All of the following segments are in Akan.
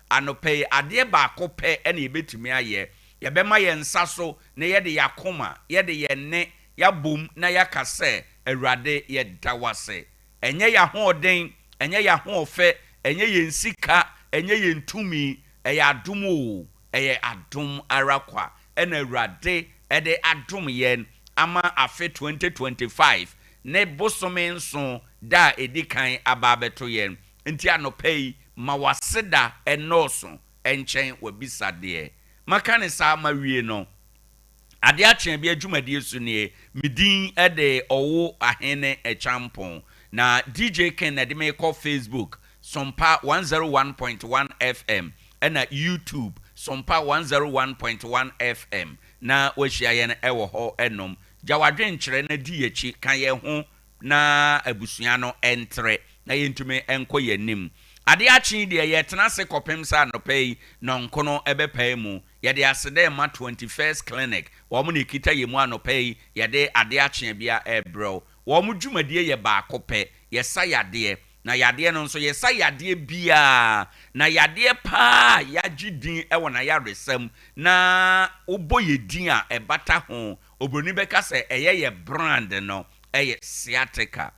anope ade ba kope ene yebetumi aye yebema ye nsa so na ye de yakoma ye de ye ne ya bom na ya kase awurade ye dawase enye ya hoden enye ya hofe enye ye nsika enye ye ntumi eye adom o eye adom arakwa ena awurade ede adom yen ama afe 2025 ne bosome nso da edikan ababeto yen nti anopai ma waseda enoso enchen wabisade makane sa mawie no Ade Akye Abia adwumadi su ne midin ede Owoahene Acheampong na DJ Ken na de me call Facebook Sompa 101.1 FM na YouTube Sompa 101.1 FM na wahia ye na ewo ho enom jawadwen kyere na di yachi kan ye ho na abusua no entre na yentume enko yanim Ade Akye de ye tena se kopem sa no pay no nkono ebepa mu ye de asede ma 21st clinic wo mu ne kita ye mu anopay ye de Ade Akye Abia ebro wo mu dwumadie ye ba kope ye sa yade na yade no nso ye sa yade bia na yade pa ya gidin ewo na ya resem na obo ye din a ebata ho obroni beka se eye ye brand no eye sciatica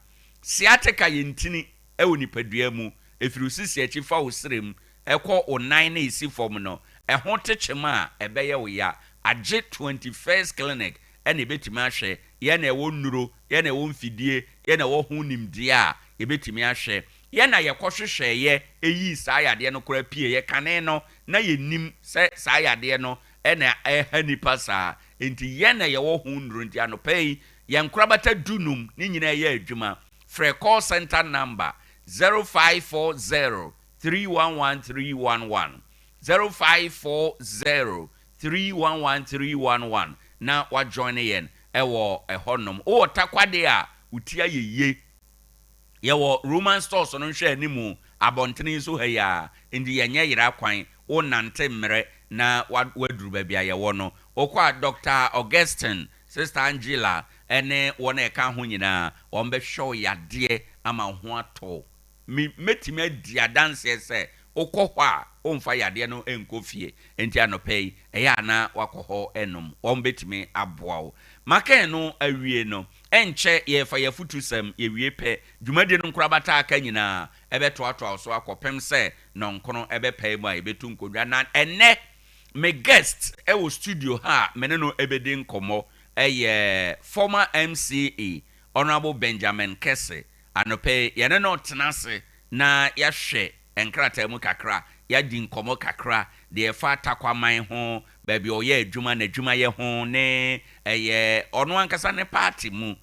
ye ntini ewo nipadua mu efirusisi achi fa osrem ekọ onan na isi fom no eho techema ebeye wo ya age 21st clinic ene betimi ahwe ye na ewo nuro ye na ewo mfidie ye na ewo hu nimdie a ye betimi ahwe ye na ye kwohwehwe ye eyi saayade no kora pie ye kane no na ye nim se saayade no ene ehanipa sa enti ye na ye wo hu nuro nti anopai ye nkorabata dunum ni nyina ye adwuma free call center number 0540 311 311 0540 311 311 na wa join yen ewo ehonom o takwade a utia yeye yewo Roman stores no hwe animu abontene so ha ya ndi yenye yira kwan o nante mmere na waduru ba bia yewo no okwa Dr. Augustine Sister Angela ene wona eka ho nyina ombe hwo yade ama ho ato metime dia dance se okọhọ a omfa yade no enkofie enti anopei eya na wakoho enom ombetime aboawo maken no awie no enche ye fa ye futusem ye wie pe dwumade no nkorabata aka nyina ebeto ato so akopem se no nkono ebepai mu a ebetu nkodwa na enne me guest ewo studio ha mene no ebedi nkomo eye former MCA Honorable Benjamin Kesse anope yene no tenase na yahwe enkrata mu kakra yadi nkomo kakra de fa Tarkwa man ho baabi oye adwuma na adwuma ye ho ne eye ono ankasa ne party mu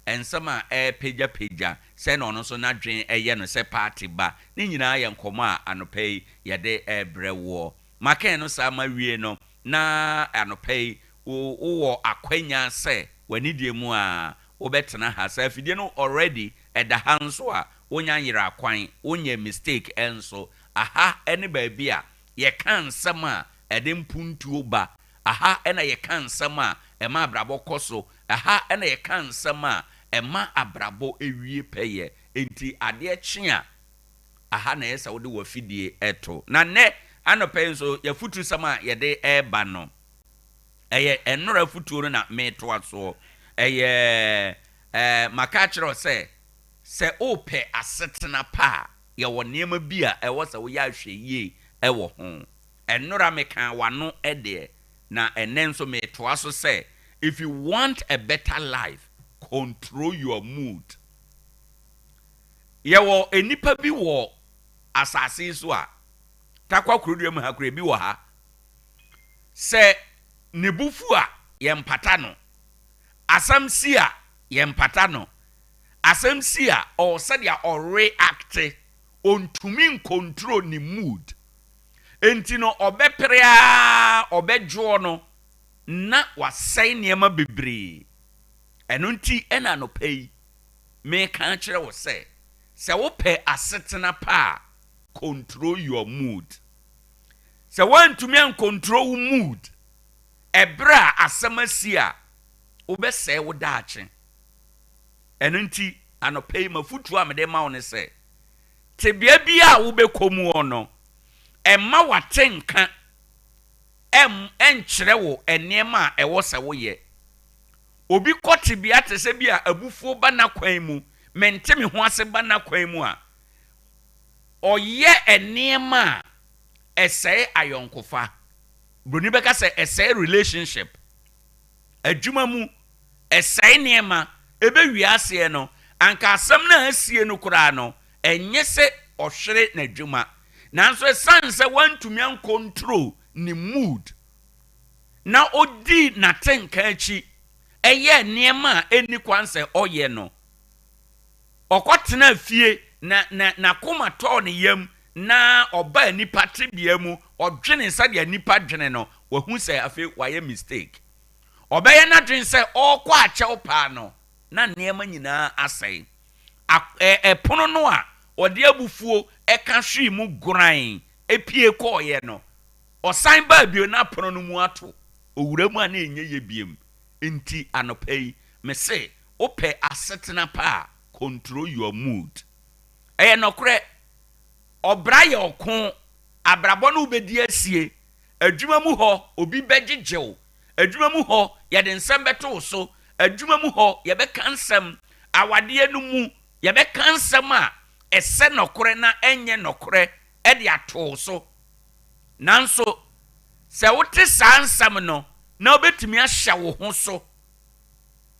ensama peja se no no so na dwen eye no se party ba ne nyina ye nkomo a anope yede ebrewo maken no sa ma wie no na anope wo akwanya se wanidie mu a obetena ha sa afidie no already eda hanso a wonya yira kwan wonya mistake enso aha ene baabi a ye kan sama ede mpuntuo ba aha ena ye kan sama ema abrabo koso aha ena ye kan sama ema abrabo ewie peye enti ade akye a aha na yesa wode wafidie eto na ne anope nso ya futu sama ye de eba no eye enora futu na meto aso eye makachiro se ope asetena pa ye wo niema bia e wo se wo ya hwe yie e wo ho enora meka wano ede na enenso meto aso se if you want a better life control your mood ye wo enipa bi wo asase so a Tarkwa kurodua mu hakure bi wo ha se nebufu a ye mpata no asamsi a ye mpata no asamsi a o sadia o react ontumi control ni mood enti no obeprea obejo no na wasai niema bebre eno nti ena no pay me kan kire wo se wo pe asetena pa control your mood se wantumi an control mood ebra asamasi a obese wo daache eno nti anopei mafutu amede ma woni se tebia bia wo bekomu ono emma watenka enkyere wo enema a ewo se wo ye obi kwoti bia te se bia abufuo ba na kwan mu mente me ho ase ba na kwan mu a oye enema eseye ayonkofa broni beka se eseye relationship adwuma mu eseye niema ebe wiase no anka asem na asie no kura no enye se ohwere na adwuma nanso sanse wantumi an control ni mood na odi na tenka achi eye niema eni kwanse oye no okotena fie na koma to ne yam na oba nipa tribia mu odwene sade nipa dwene no wahu se afi waye mistake obeye na dwen se okwa achew pa no na niema nyina asai pono no a ode abufuo eka hwe mu guran epie koye no osan ba bio na pono no mu ato owura mu a na enye ye biem enti anopai me se ope asetena pa control your mood nokre obra ye okon abrabo no bedi asie adwuma mu ho obi begyegew adwuma mu ho ye de nsem beto so adwuma mu ho ye be kansem awade no mu ye be kansem a ese nokre na enye nokre e de ato so nanso se wote sansam no na obetumi ahya wo ho so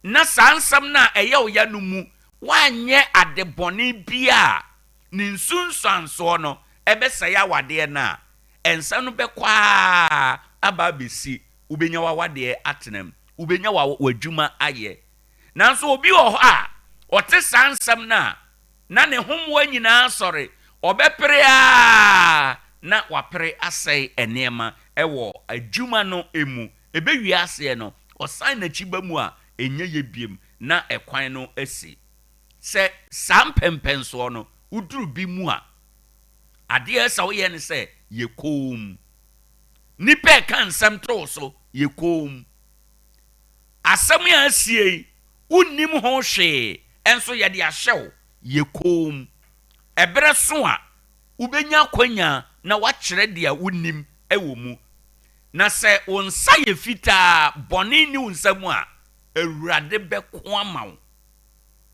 na sansam na eye wo ya no mu wanye adeboni bia ni nsunsanso no ebesa ya wade na ensa no bekwa ababesi ubenya wawade atenem ubenya wadwuma aye nanso obi wo ho a ote sansam na ne homwa nyina sori obepere a na wapere asai enema ewo adwuma no emu ebe wiase no osan na chiba mu a enye ye biem na ekwan no asi se sampempenso no uduru bi mu a ade esa wo ye ne se ye kom nipa kan sam tro so ye kom asam ya asie unnim ho hwe enso ye de ahyew ye kom ebere so a ubenya kwanya na wakyere de a unnim ewo mu na se onsa ye fita boni ni unsamu a awurade beko amawo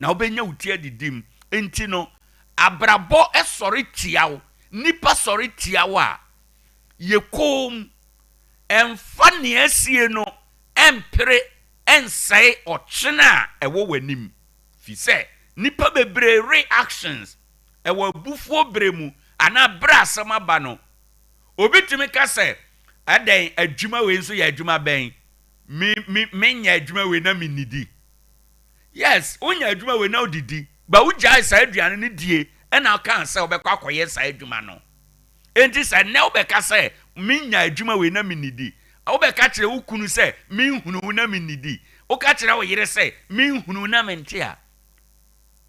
na obenya utia didim enti no abrabo esori tiawo nipa sori tiawo a yekom emfa ne asie no empere ensai ochena ewo wanim fi se nipa bebre reactions ewo bufuo bremu ana bra sama ba no obitumi ka se adan adwuma we nso ya adwuma ben me nya adwuma we na minidi yes unya adwuma we na odidi ba ujai sa aduane ne die na kan se obekwa akoye sa adwuma no enti se ne obeka se me nya adwuma we na minidi obeka kire ukunu se me nhunu na minidi o ka kire wo yire se me nhunu na mente a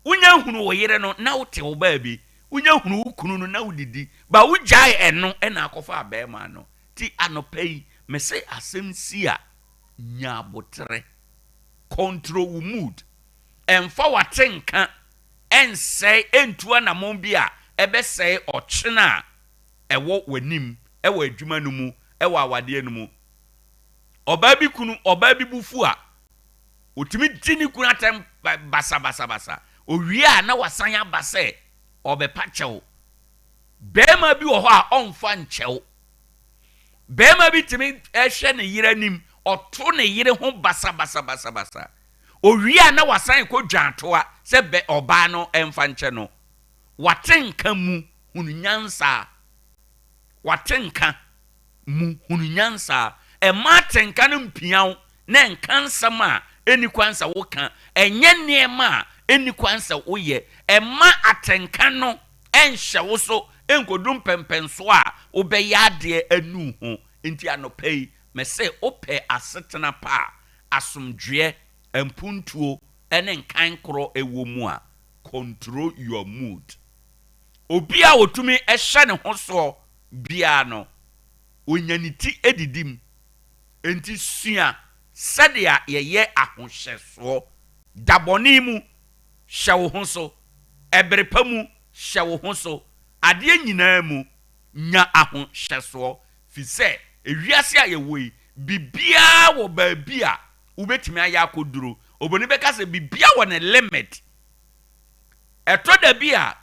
unya nhunu wo yire no na wote wo ba bi unya nhunu ukunu no na odidi ba ujai eno na akofa abema no ti anopai me se asem si a nya botre control wo mood emfa watenka ensei entua na mombi a ebesei ochena ewo wanim ewo adwuma no mu ewo awade no mu oba bi kunu oba bi bufu a otimi dini kunu atem basa owie a na wasan abase obepa chew bema bi wo ho a onfa nchew bema bi timi ehwe ne yire nim oto ne yire ho basa owie na wasan ko dwantoa se be oba no emfa nche no watenka mu hununyansa watenka mu hununyansa matenka no mpiaw na nkansam a eni kwansa wo ka enye niema eni kwansa wo ye ema atenka no enhye wo so enkodum pempenso a obeyade anu ho enti anopai me se ope asetena pa asomdwe empuntuo ene nkan kro ewo mu a control your mood obi a wotumi ehye ne ho so bia no onyaniti edidim enti sua sadia yeye ahohyeso daboni mu hye wo ho so ebrepa mu hye wo ho so ade nyina mu nya ahon hyeso fi se ewiase a yewoi bibia wo baabia wobetimi aya akoduro oboni beka se bibia wo ne limit eto da bia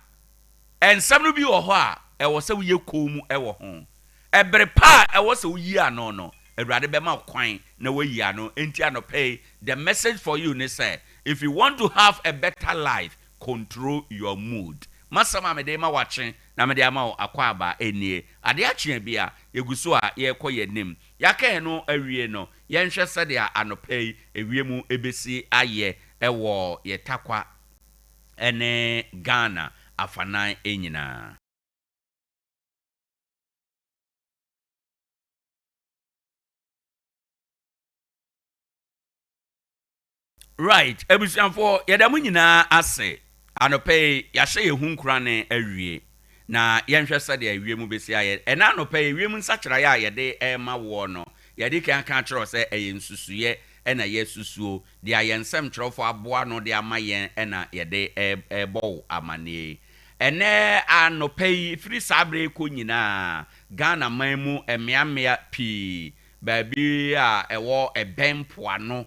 ensam no bi wo ho a ewo se wo ye komu ewo ho ebere pa ewo se wo yi ano no awurade bema kwan na wo yi ano enti anope the message for you ne say if you want to have a better life control your mood masama me de ma wache na me de ama akwa aba enie ade akye bia yeguso a ye koye nim yaka no awie no ye nhwe sede a anope ewie mu ebesi aye ewo ye takwa ene Ghana afanan enyina. Right, ebusianfo yedamu nyina ase anope yahye ye hunkura ne awie na yenhwe sade awie mu besi aye ena anope awie mu nsakira ya yede ema wo no yede kan kan kiro se eye nsusuye ena ye susuo de ayensem kirofo aboa no de amayen ena yede ebo amane ene anope firi sabre ko nyina Ghana manmu emiamia pi baabi a ewo ebempoano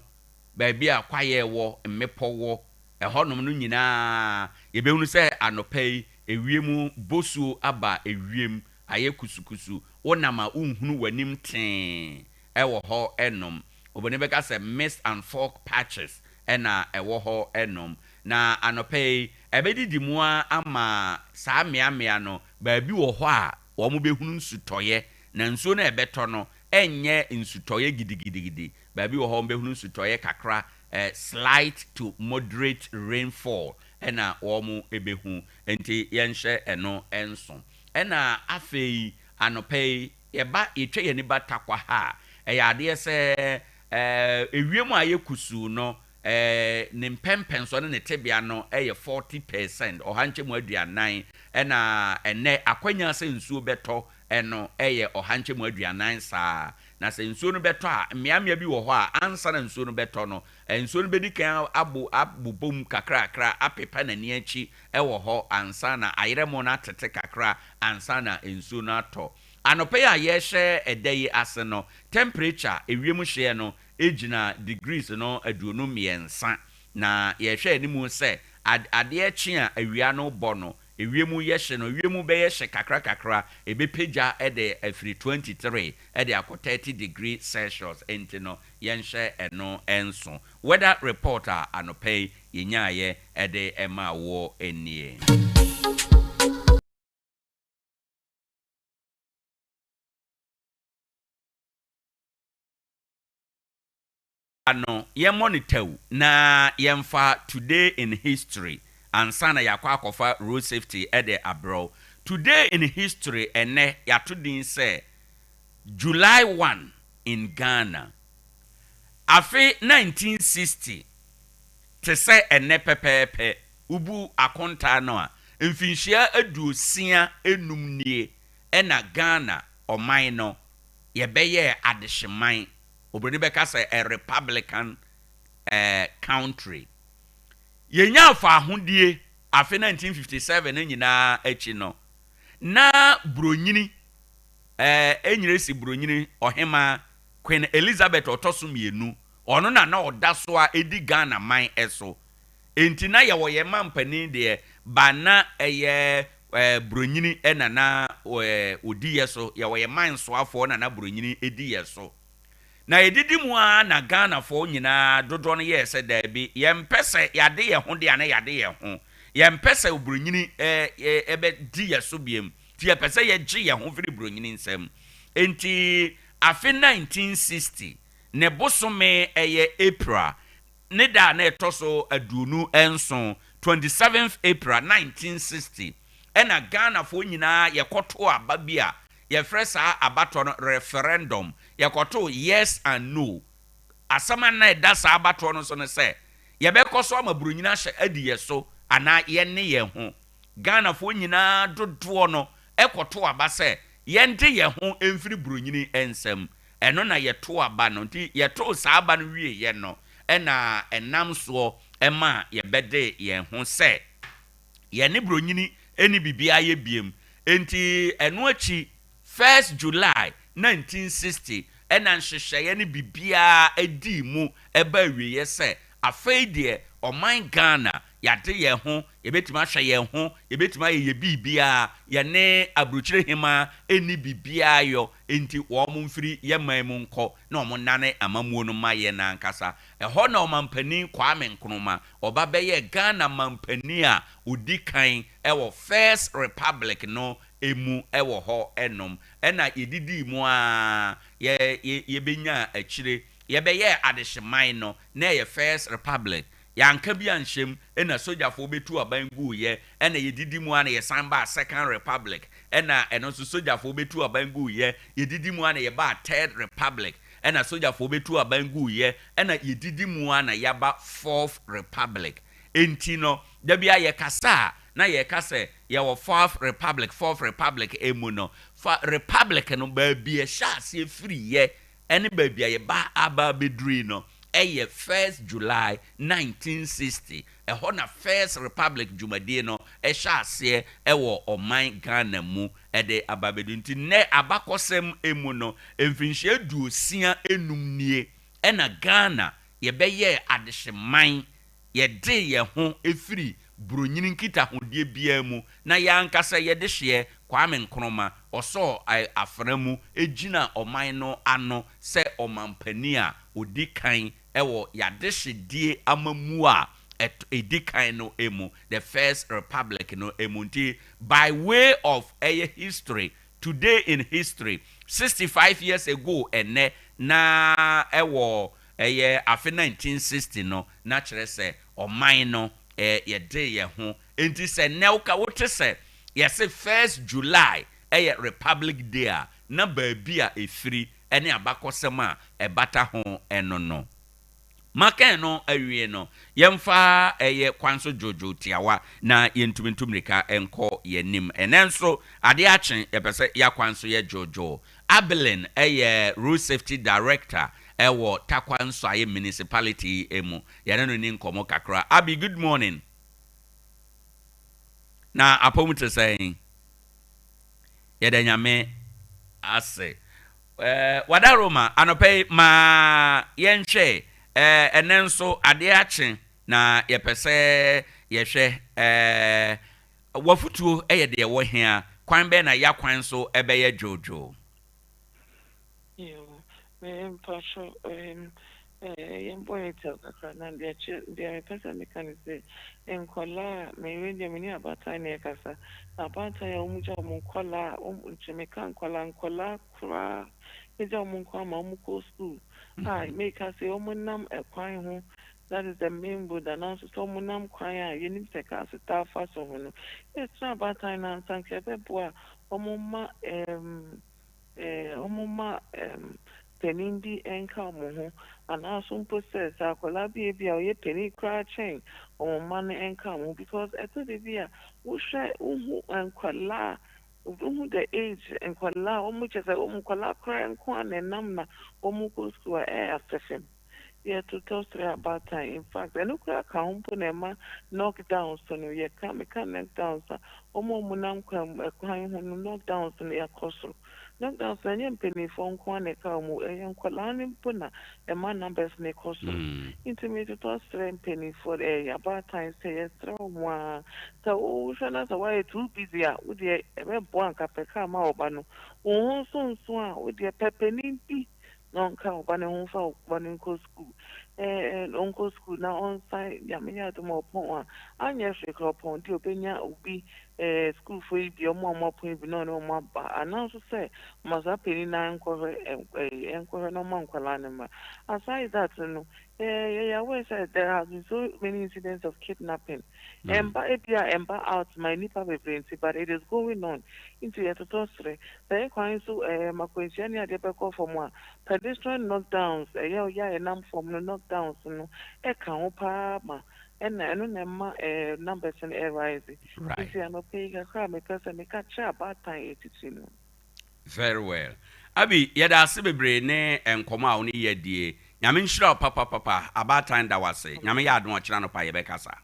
baabi a kwaye wo mmepo wo ehonom no nyinaa yebehunu se anopai ewiemu bosuo aba ewiem aye kusukusu wonama unhunu wanim ten ewo ho enom obone beka se mist and fog patches ena ewo ho enom na anopai ebedidi mu ama saa meamea no baabi wo ho a wo mo behunu nsutoye na nsuo na ebeto no enye nsutoye gidigidi baabi wo ho behunu nsutoye kakra slight to moderate rainfall ena wo mu ebehu enti yenhye eno enso ena afei anopai yeba yetwe ye ni batakwa ha eyade se ewiem a yekusu no ne mpempenso ne tebia no 40% ohanche mu aduanan ena ene akwanya se nsuo beto eno ohanche mu aduanan saa na se nsuo no beto a mmeamia bi wo ho a ansa na nsuo no beto no nsuo no bedi kan abobom kakra apepa na ni achi wo ho ansa na ayeremo na tete kakra ansa na nsuo no ato anope ya yehye edayi ase no temperature ewiem hye no ejina degrees no aduonu miensa na yehwe animu se ade achi a awia no bo no ewiemu yehye no ewiemu be yehye kakra ebepeja ede afiri 23 ede akọ 30 degree Celsius enti no yenhye eno enso weather reporter anope yenyaye ede ema wo enie ano ye monitor na yemfa today in history ansana yakwa akofa road safety ede abro today in history ene yatodin say July 1 in Ghana afi 1960 te say ene pepepe ubu akonta no a mfinhia aduosia enum nie ena Ghana oman no yebeye adehyeman obroni beka say a republican country yenya afa ahodie afi 1957 nyina achi no na bronyini enyire si bronyini ohema Queen Elizabeth otoso mienu ono na odaso a edi Ghana man eso enti na ye wo ye mampani de bana eye bronyini enana odi yeso ye wo ye man so afo na bronyini edi yeso na edidi mu a na Ghana fo nyina dodo no ye se da bi ye mpese yade ye ho de ana yade ye ho ye mpese obronyini ebe di yeso biem ti ye pese ye gye ye ho firi bronyini nsem enti afi 1960 ne bosome eye April ne da na etoso aduonu enso 27th April 1960 ena Ghana fo nyina ye koto ababia ye fresa abato no referendum ye koto yes and no asama na eda sa abato no so ne se ye be koso amabronyina hye adi ye so ana ye ne ye ho Ghana fo nyina dodo no ekoto aba se ye nde ye ho emfiri bronyini ensem eno na ye to aba no nti ye to sa aba no wie ye no ena enam so ema ye bede ye ho se ye ne bronyini eni bibia ye biem enti eno achi 1st July 1960 ɛna nhyehyɛeɛ ne bibia edi mu ɛba awie sɛ afei deɛ ɔman Ghana yɛade yɛn ho yɛbɛtumi ahwɛ yɛn ho yɛbɛtumi ayɛ yɛ bibia yɛne aburukyire hema ɛni bibia yɔ enti wɔn mfiri yɛman mu nkɔ na wɔn nane amamuo no ma yɛ nankasa ɛhɔ na ɔmampanin Kwame Nkrumah ɔba bɛyɛ Ghana mampanin a odi kan ɛwɔ First Republic no emu ɛwɔ hɔ ɛnom ɛna yɛdidi mu a yɛbɛnya akyire yɛbɛyɛ adehyeman no na yɛ First Republic yanka bi anhyem ɛna sojafoɔ betu aban gu yɛ ɛna yɛdidi mu a na yɛsan ba Second Republic ɛna ɛno nso sojafoɔ betu aban gu yɛ yɛdidi mu a na yɛba Third Republic ɛna sojafoɔ betu aban gu yɛ ɛna yɛdidi mu a na yɛaba Fourth Republic enti no da bia yɛkasa na yɛkasa yɛwɔ Fourth Republic emu no Republic no baabi ɛhyɛ aseɛ firi yɛ ɛne baabi a yɛba aba beduri no ɛyɛ 1st July 1960 ɛhɔ na First Republic dwumadie no ɛhyɛ aseɛ ɛwɔ ɔman Ghana mu ɛde ababedu nti nɛ abakɔsɛm emu no mfinhyia duosia enum nie ɛna Ghana yɛbɛyɛ adehyeman yɛde yɛn ho efiri buronyini nkitahodie biara mu na yɛankasa yɛde hyeɛ Kwame Nkrumah ɔsɔ afra mu egyina ɔman no ano sɛ ɔmampani a odi kan ɛwɔ yadehyedie amamu a edi kan no emu the First Republic no emu nti by way of history today in history 65 years ago ɛnɛ na ɛwɔ afe 1960 no na kyerɛ sɛ ɔman no yɛde yɛn ho enti sɛ nɛwka wote sɛ yɛse 1st July Republic Day a na baabi a efiri ɛne abakɔsɛm a ɛbata ho ɛno no makan no awie no yɛmfa kwanso jojo tiawa na yɛntumintum rika ɛnkɔ yɛnim ɛnɛ nso ade akye yɛpɛ sɛ yakwanso yɛ jojo Abelin road safety director ɛwɔ Tarkwa nso ayɛ municipality emu yɛne no ni nkɔmɔ kakra. Abi, good morning. Na apɔmu te sɛn yɛda nyame ase wadaroma anɔpɛ ma yɛnhwɛ ɛnɛ nso ade akye na yɛpɛ sɛ yɛhwɛ wafutuo ɛyɛ deɛ wɔ hia kwan bɛ na yakwan so ɛbɛyɛ jojo. Pastor, boy, tell and their person mechanism and collar may read the mini about tiny casa about a muja muncola, Jamaican collar and collar, cra, is a munkama muco school. I make us a womanam a crying home. That is the main wood announces someone crying. You need to take us a staff fast over. It's not about time and thank you, boy. Omuma, penindi enka mo ho ana so process akola bi a oye penny cry chain o man enka mo because eto de bi a wo hwe wo enkola wo the age enkola o mu chese o mu kola cry enko anenam na o mu ko school affection yeah to tell story about time in fact eno kra ka humpo na ma knockdown so no ye ka me ka knockdown so o mu nam kwan ho no knockdown so no ya koso knockdown so nyem penny phone kwan e ka mu enkola ni puna e ma numbers ne koso intimate to story penny for about time say yes throw one so o shana so why too busy a wo de e be bo anka pe ka ma oba no o so a wo de pepeni bi non ka obane ho fa obane ko school onko school na on side ya me ya to mo pon anya hwe kro pon di obenya obi school for bi omo pon bi no mo ba announce say maza peni na enko no man kwala ne ma aside that no we said there have been so many incidents of kidnapping emba out my nipa bebrenti but it is going on into your total they quite so makwensiani ade be call for more pedestrian knockdowns enam from no knockdowns no e kan ho pa ma eno na ma numbers and rise right see no pay ka me person me catch about time 82 no very well abi yeda ase bebre ne enkomo a oni yedie nyame nhyira papa about time da wase nyame ya adon okira no pa ye be kasa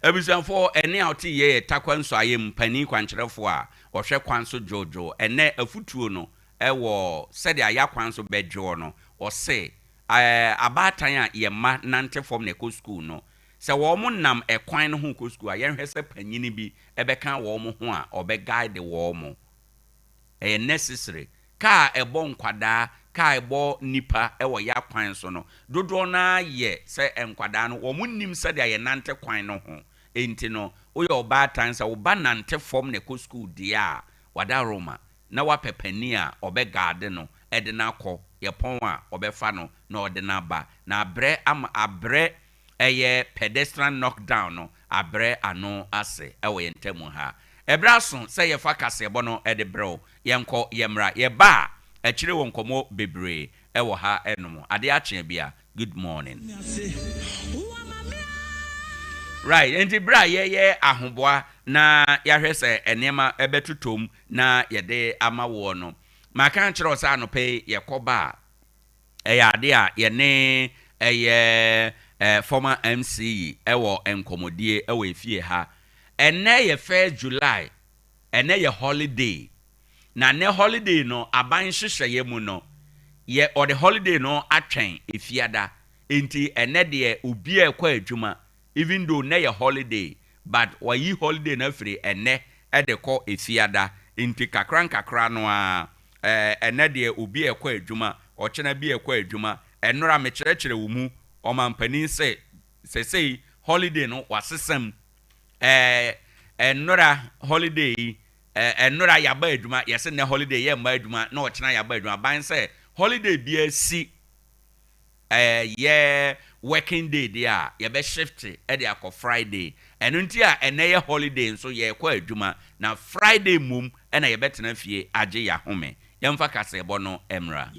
Ebusanfo ene auti ye takwa nso ayem pani kwankyerefo a ohwe kwan so jojo ene afutuo no ewo sede aya kwan so bedwo no ose abatan a ye ma nante form na ko school no se wo mo nam ekwan no ho ko school a ye hwe se panyini bi ebeka wo mo ho a obe guide wo mo necessary ka ebo nkwada ka ebo nipa ewo ya kwan so no dodo na ye se enkwada no wo munnim se de ye nante kwan no ho enti no oye oba tansa oba nante form ne ko school dia wada Roma na wa pepani a obe garde no ede na kɔ ye pon a obe fa no na ode na ba na abre eye pedestrian knockdown no abre ano ase ewo ye ntemu ha ebraso se ye fa kasebo no ede bro yenko yemra ye ba akire won komo bebre ewo ha enom Ade Akye Abia good morning right enti bra ye ahoboa na ya hwese enema ebetutom na ye de ama wo no maka kire o sa anope ye koba ade a ye ne former MC ewo enkomodie ewo efie ha ene ye 1st July ene ye holiday na ne holiday no aban hyehyeye mu no ye or the holiday no atwen efiada enti ene de obi ekwa adwuma even though ne ye holiday but wayi holiday na free ene de ko efiada enti kakra no a ene de obi ekwa adwuma ochena bi ekwa adwuma enora me kyerɛkyerɛ wo mu omampani sei holiday no wasesam enora holiday enora yaba adwuma yese ne holiday ye mba adwuma na ochena yaba adwuma ban se holiday bia si ye working day dia ye be shift e dia akọ Friday enu nti a ene ye holiday nso ye kwa adwuma na Friday mum ena ye betena fie age ya home ye mfa kasebo no emra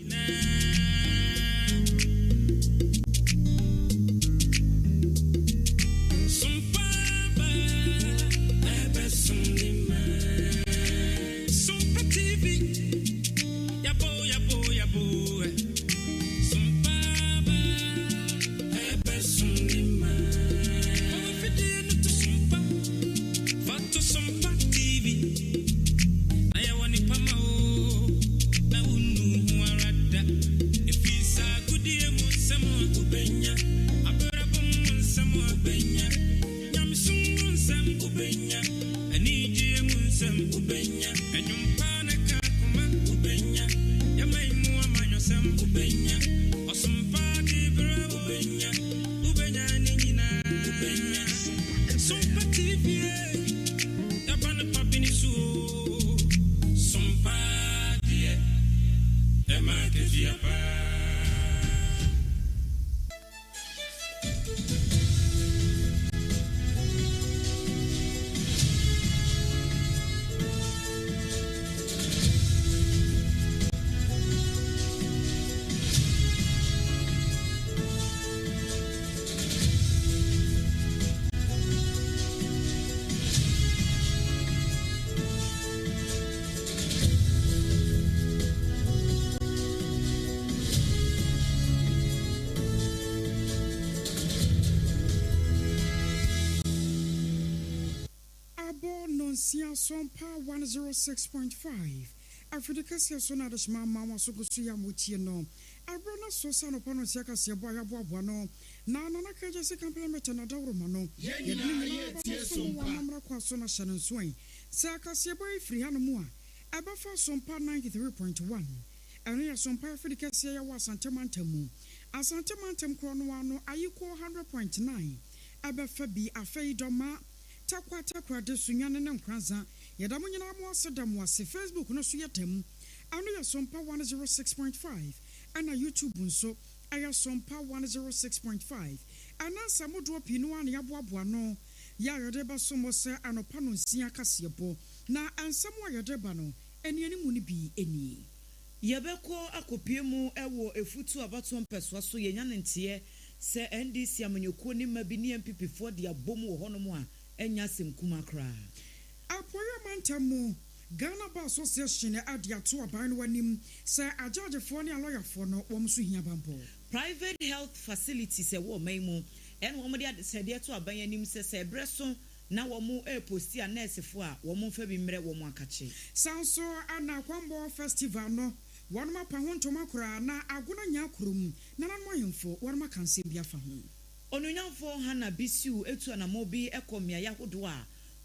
Sompa 106.5 Africa Sona de Mama Sokusuya Muti no Abrona Sosa no Pano Siaka Sebo Yabuano na Kaja Second na Romano Yamra Kwasona Shannon Swain Saka Sebo Freehano Mua Abafa Sompa 93.1 Area Sompa Africa Sia was Santamantamu Asantamantam Cronuano Ayuko 100.9 Abafabi Afei Doma Takwa de Sunyana Nkranza Yadamunyana Mosadam was Facebook no Suyatem Anu Sompa 106.5 and a YouTube unso Aya Sompa 106.5 and Samudu Pinuan Yabuano Yadeba Somosa and Opano Sia Casiabo na and somewhere Yadebano and any munibi any Yabeko Akopiemu Ewo Efutu Abaton Peswaso Yanantie se NDC Amanyokoni Mabini MPP for the Abomu Honomoa Enya Simkumakra. Apoya Mantamu, Ghana Bar Association Ade Akye Abia say a judge for a lawyer for no Womsuhia Bambo. Private health facilities a war memo, and one of the said to a bayanim says a bresso. Now one more posti a nurse for one more fabi mere one catchy. Sound so and now one more festival no. One more pahon to makura na aguna nyakrum. Nana moyen for one more can see biafahon. Onunya for Hannah Bisu etu and a mobi ekomia yahodwa.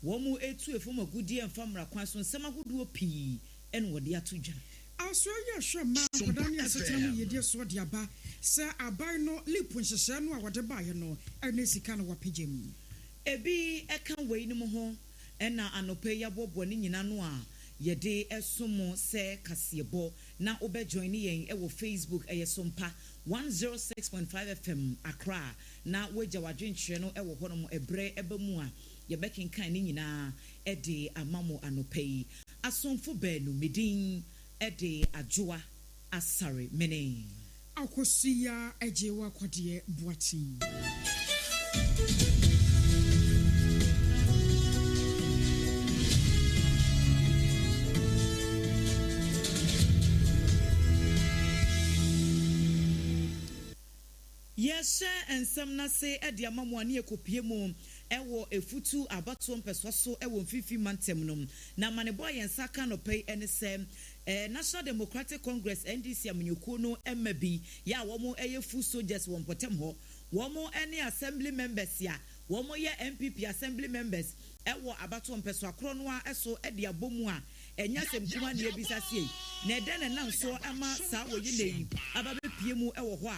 One more etu a form of good dear and famra quanson sama good pee and what they are to jan. Australia sure man for Daniel Satam ye dear sword yaba. Sir Abino lip when she said no what the buyer no and this kind of wapijim. Ebi eka wei no ho ena anope ya boboni nyina no a ye de esomo se kasebo na obe join yen e wo Facebook e Sompa 106.5 FM Accra na weja wadwenhwe no e wo hono ebre ebamu a ye bekin kan ni nyina e de amamo anope asomfo benu medin e de adwoa asare mene akosia ejewa kwade boati. Yes, and some na say Edia Mamwani Ekopiemo, Ewo Efutu Abaton Peswaso, Ewo Fifi Mantemnum, na Maneboy and Saka no pay NSM, National Democratic Congress, NDC Aminukono, MB, ya womo eye full soldiers one potemho, womo any assembly members ya, womo ye MPP assembly members, Ewo Abaton Peswakronwa, Eso Edia Bomua, Enya Semkuma Nebisasi, Neden and Nanso Ama Sawo Yine, Ababe Piemu Ewo Hwa.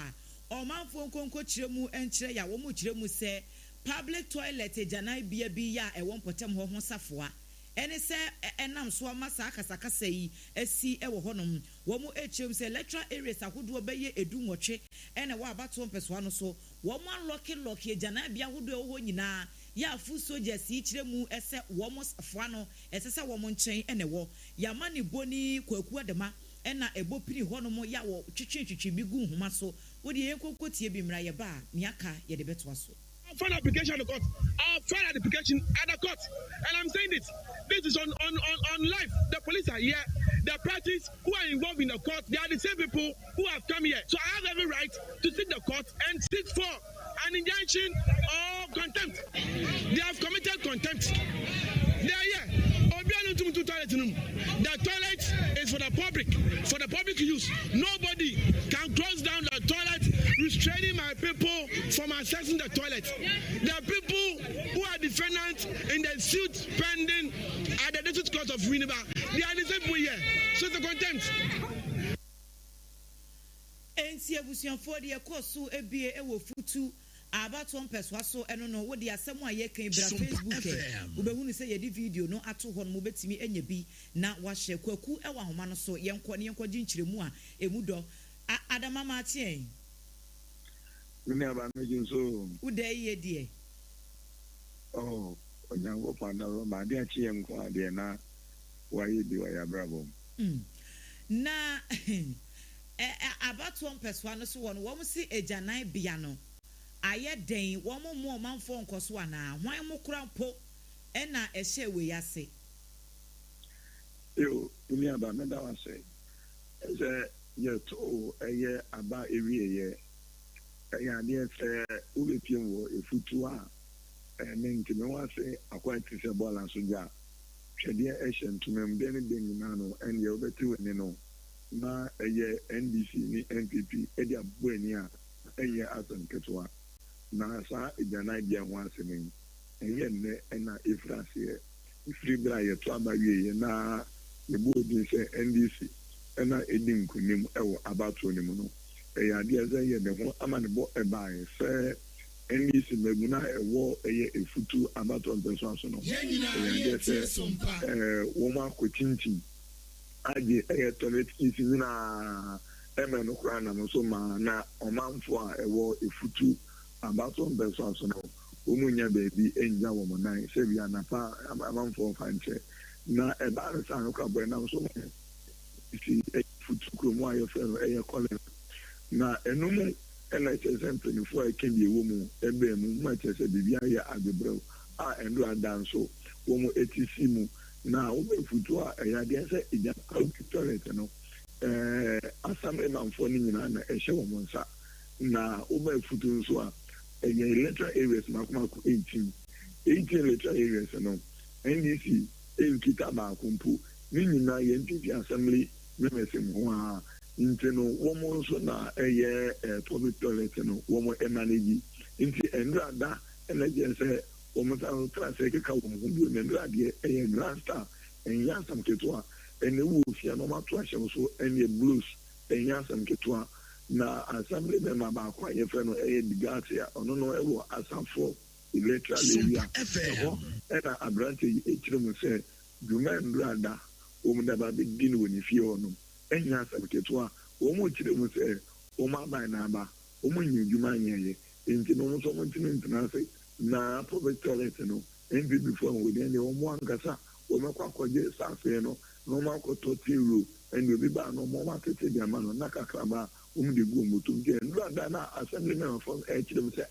Oman phone konko chiremu enchire ya womu chiremu se public toilet janai bia bi ya e won potem ho safoa ene se enam so amasa akasakasa yi asi e wo honom womu echiremu se electoral areas ahodo beye edu nwotwe ene wa abato mpeso ano so womu unlock janai bia ahodo ho nyina ya fu soldiers yi chiremu ese womu safoa no ese se womu nchen ene wo ya mani boni kwaku adema ena ebo pini honom ya wo twitwitwi bigu homa so what the Yanko tie be Mrayaba, Niaka, Yedebetwaso. File application at the court. I'll file an application at the court. And I'm saying this is on live. The police are here. The parties who are involved in the court, they are the same people who have come here. So I have every right to sit the court and sit for an injunction or contempt. They have committed contempt. They are here. The toilet is for the public use. Nobody can close down the toilet, restraining my people from accessing the toilet. There are people who are defendants in the suit pending at the district court of Winneba. They are the same people here. So it's a contempt. NC Abusian for the Kosu EBA Ewo Futu. Abaton Peswaso eno no wo de asem a ye kan bra Facebook wo behunu se ye di video no ato ho no betimi enya bi na wa hye kwaku e wa homa no so yenko ne yenko ginkyiremu a emu do adama ma tie me aba me so wo de ye die oh onyango panda ro ma de Akye nko ade na wa ye bi wa ya brabo na abaton Peswa no so wo no wo si ejanan bia no aye den wo mo manfo nkoso ana hwan mo kura po ena ehye we yase yo imi aba me da wa say eze ye to eye aba ewie ye ya de se u be piem wo efutu a me nti me wa say akwa ti se bola so ja hwede ehye ntumem de ne de nyina no en ye obeti wani no na eye NDC ni NPP e dia buani a eye asanketwa na sa ejana bia ho asemi eye ne na efrase ifri bra ye to abawie ye na ye bodi se NDC na edin kunim ewo abato ne mu no eye ade eze ye ne ho amane bo ebae se NDC meguna ewo eye efutu abato npeso aso no eye se wo ma ko chinchin age eye toilet isi na eme no kra na so ma na omanfo a ewo efutu abato mbeso aso no umunya baby enja wo mo nai se bia na pa amanfo fanche na eba sa no ka bo na so isi efutu kromo ayo fero eye kole na enumu ena chese 24 ekebi ewo mu ebe mu ma chese bibia ya agbebro a endo adanso wo mu etisi mu na wo be futu a eya de se eja toilet no asam emanfo ni nyina na ehye wo mo nsa na wo be futu nso a electoral areas makumako 18 electoral areas no NDC enkita baakumpu ni nyina ye NPP assembly members ho a nti no womo nso na public toilet no womo manage nti enrada energy say womo tra say ka womo bi enrade grand star enyasam ketoa enewu ofia no mato ahye so ene blues enyasam ketoa na assembly member ba kwa ye fe no digatia ono no ewo asafo electoral area ena abrante echirum say duman rada omda ba be din woni fie ono enyasam ketoa omo chirum say omo ba na ba omo nyuduma nyeye enti no so mo ntina say na public toilet no enbi before we dey omo ankasa omo kwakoje safe no no ma ko to tiru endo bi ba no mo ma tete bi ama no nakakraba de go motum je nda na assembly member from chirum say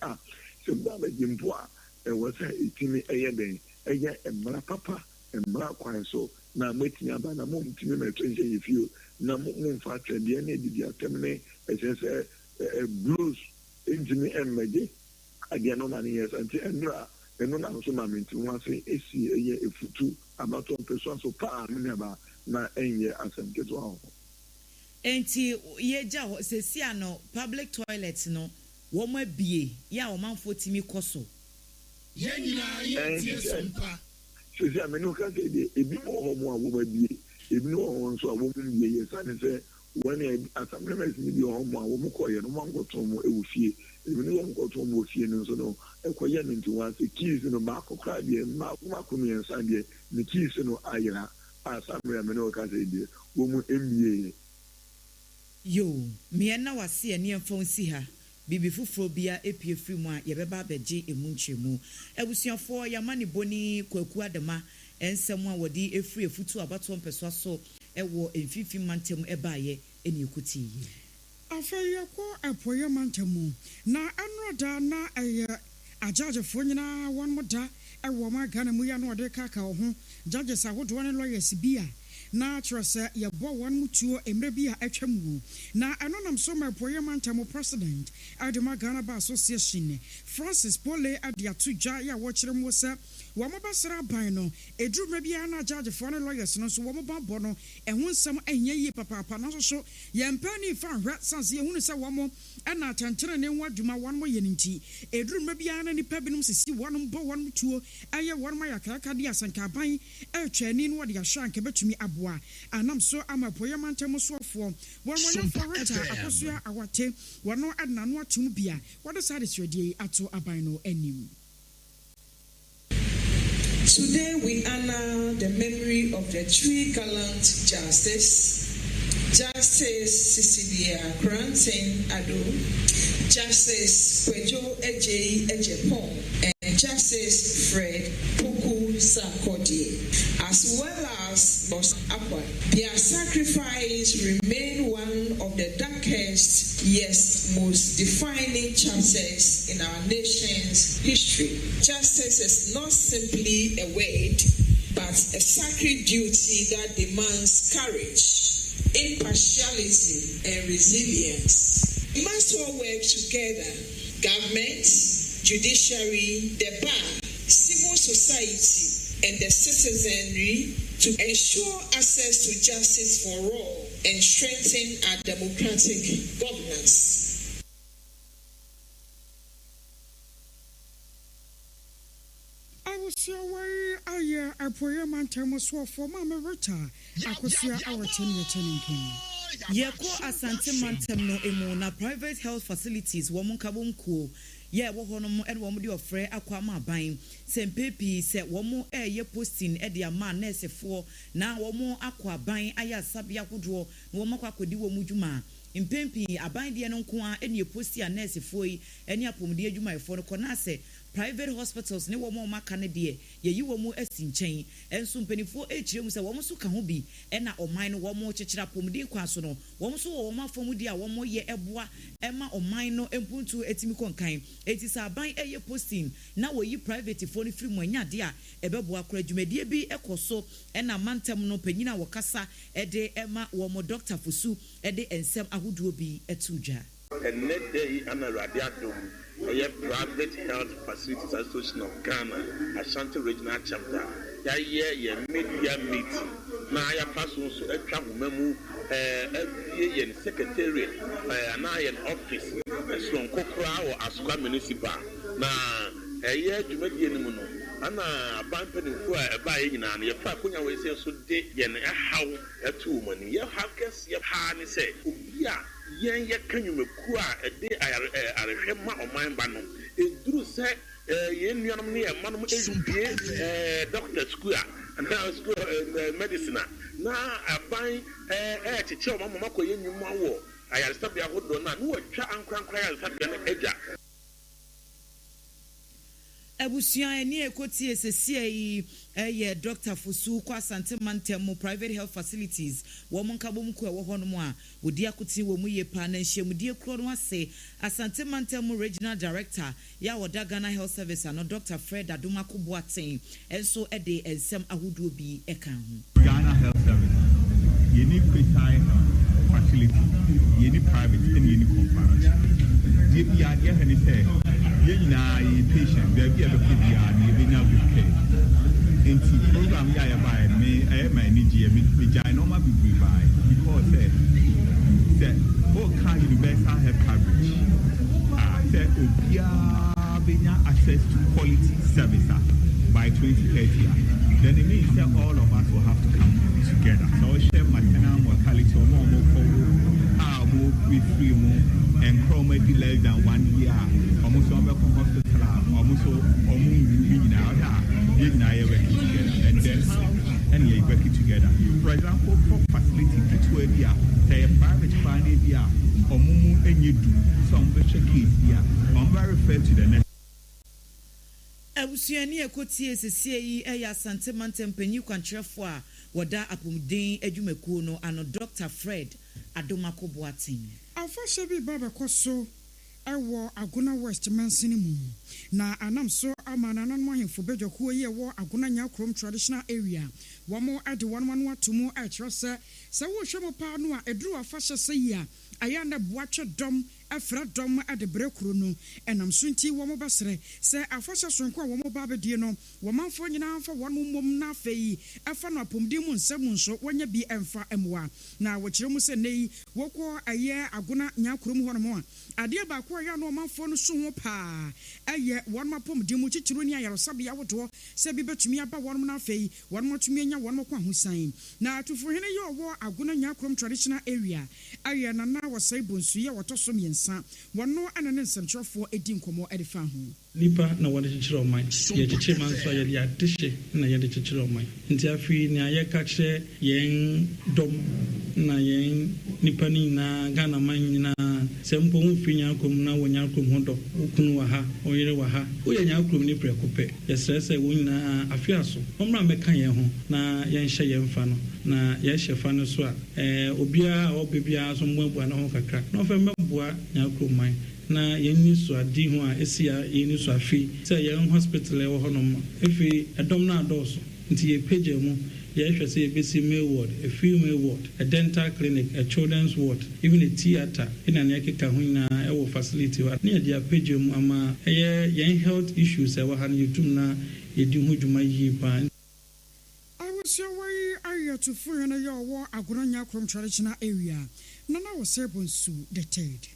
so ba be jimpo a was itimi den emra papa emra kwan so na matimi aba na mom timi na twenje yefio na mom fa twede na didi atemne say blues engine emeje adia no mani yes anti enra eno na so ma menti wan say esi efutu abato person so pa me ba na enye asem keto aho enti yeja ho sesia no public toilet no wo ma bie ya o manfo timi koso yenyina ye sompa sesia me no ka say de ebi mo ho wo ma bie ebi no ho nso wo mu bie yes and say when assembly members ni bi ho mo wo mu koye no mango to mo ewufie ebi no wo to mo ofie no so no ekoye no nti wan say keys no ma akokra de ma ko mi ensa de ni keys no ayira assembly me no ka say de wo mu emie yo me na wase ene enfon si ha bibi fufuro bia epie free mu a yebeba abeje emunchemu ebusuafo yamani boni kwaku adema ensem a wodi efri efutu abato mpeso so ewo emfifi mantem ebaye eni ekuti yi afeye ko epoye mantem na anoda na ajajefo nyina won moda ewo ma Ghana mu ya no de kaka ho judges ahodo ne lawyers bia na trasa ya bo wan mutuo emre bia atwamu na anonam so ma poye mantamo president Adema Ghana Bar Association Francis Pole Adiatuja ya wo kire mu se wo mo basra ban no edru bia na judgefo ne lawyers no so wo mo babo no ehun nsam anya yi papa na so ye mpani fa hwa sanse ehun se wo mo na tantere ne nwa dwuma wan mo ye nti edru bia na nipa binum sisi won bo wan mutuo aye won ma yakaka dia sanka ban etwani no de ahwanke betumi aboa anam so amapoye mantem so ofo won mo ye foreta akosua awate wono adna no atum bia wode sade swedie ato aban no anim. Today we honor the memory of the three gallant Justice Cecilia Granting Ado, Justice Kwejo Ade Akye and Justice Fred Puku Sarkodie, as well as Boss Akwa. Their sacrifice remain one of the darkest, yes, most defining chapters in our nation's history. Justice is not simply a word, but a sacred duty that demands courage, impartiality, and resilience. We must all work together: government, judiciary, the bar, civil society, and the citizenry, to ensure access to justice for all and strengthen our democratic governance. I was away a poem mantem so for Mamma Rita. I could see our 10 king. Yeko asante mantem no emu na private health facilities womun kabonko ye wo honom e wo mo de ofre akwama ban sempepi se wo mo ye posting e de ama nursefo na wo mo akwa ban aya sabia hodo na wo makwa wo mu dwuma impempi aban de no nko a ene posti a nursefo yi ene apomde adwuma efo no kona se private hospitals ne wo mo maka ne de ye yi wo mo asi nchen enso mpanifo echire mu se wo mo so ka ho bi e na oman no wo mo chechira pomde kwa so no wo mo so wo mo afomudi a wo mo ye eboa ema oman no empuntu etimi konkan eti sa ban eye posting na wo yi private fo no free mu anya de a ebeboa kora dwumadie bi ekoso e na mantem no panyina wo kasa e de ema wo mo doctor fosu e de ensem ahoduo bi etudwa and net day and a radiatum. A private health facilities association of Ghana, Ashanti regional chapter. Ya media meeting. Now I pass on to a travel memo, every secretariat, and I an office, from Kokra or Asqa Municipal. Now, a year to make the animal. And a bumping for a buying and your Papunya will say so dead, yen a how a 2 money. Your hackers, your honey say, yeah. Yen can you make a day I remember on my banner. It drew say, yen near Manum doctor school and now school medicine. Now I buy a teacher, Mamma Yen you more. I have stopped your hood on who are trying to cry as an edge. Abusia eni ekoti esese yi Dr. Fosu kwa Asante Mantemu private health facilities wo monkabom ku ewo hono mu a wodi akoti wo mu ye pa na nhyiamudie kro no ase Asante Mantemu regional director ya woda Ghana Health Service ano Dr. Fred Adomako Boateng enso ede ensem ahodo bi eka ho Ghana Health Service yeni precise facility yeni private and yeni corporate ye bi ade he ni say yena patient there be a PDR ni be now care enti program ya buy me my need me jai normal be buy because say all kind universal health coverage say obia benya access to quality service by 2030 then it means that all of us will have to come together so share maternal mortality or more more free more and chroma less than 1 year almost hospital almost and then and you work it together. For example, for facility to area, say a private family here, or mumu and you do some better case here. I'm very fair to the next. Abusuani ekoti esese yi Asante Mantemu kwantrefo a woda apomden adwumakuo no ano Dr. Fred Adomako Boateng. Afasha bi baba koso ewo Aguna West Mansini mu na anam so amana nan mo hemfo bedwakuo ye wo Aguna Nyakrom traditional area wamo ade 111 mu a kyerese se wo hwemo pa no a eduru afasha se yi a ayanda boatwe dom afra dom ade brekuro no enam so nti wo mo basre se afasha sonko wo mo ba bedie no wo manfo nyina fa wo no mom na afei afa no apomdi mu nsam nso wonya bi emfa emwa na wo kyeremu se nei wo ko aye Aguna Nyakrom ho no mo a ade ba ko ya no manfo no so ho pa aye won mapomdi mu kyikyiro ni ayarosabe ya wodo se bi betumi aba won na afei won mo tumi nya won mo kwa husan na atufohene ye wo Aguna Nyakrom traditional area aye na na wasai bonsu ye wotoso miensa wono anane nsɛmtwerɛfoɔ edi nkomo edifa ho nipa na wɔde kyekyere ɔman yɛ kyekyere man so yɛ de atehye na yɛ de kyekyere ɔman nti afi ne ayɛ ka kyerɛ yɛn dɔm na yɛn nipa ni na Ghana man nyina sɛ mpo hu fi Nyakrom na wɔ Nyakrom ho dɔ okunu wa ha oyere wa ha woyɛ Nyakrom ni prɛko pɛ yɛsrɛ sɛ wo nyina afi aso ɔmra mɛka yɛn ho na yɛn hyɛ yɛn fa no na yɛhyɛ fa no so a obiara a ɔbɛbia so mmoabua na ho kakra na ɔfɛ mɛboa Nyakrom man na yɛnni so adi ho a esia yɛnni so afi sɛ yɛn hospital ɛwɔ hɔ nom efi ɛdɔm na adɔɔso nti yɛpagya mu yɛhwɛ sɛ yɛbɛsi male ward a female ward a dental clinic a children's ward even a theater ina ne yɛkeka ho nyinaa ɛwɔ facility hɔ ne yɛde apagya mu ama ɛyɛ yɛn health issues ɛwɔ ha no yɛtum na yɛdi ho dwuma yie paa. So why are you to free na your war Aguna Nyakrom traditional area nana was sebonsu the third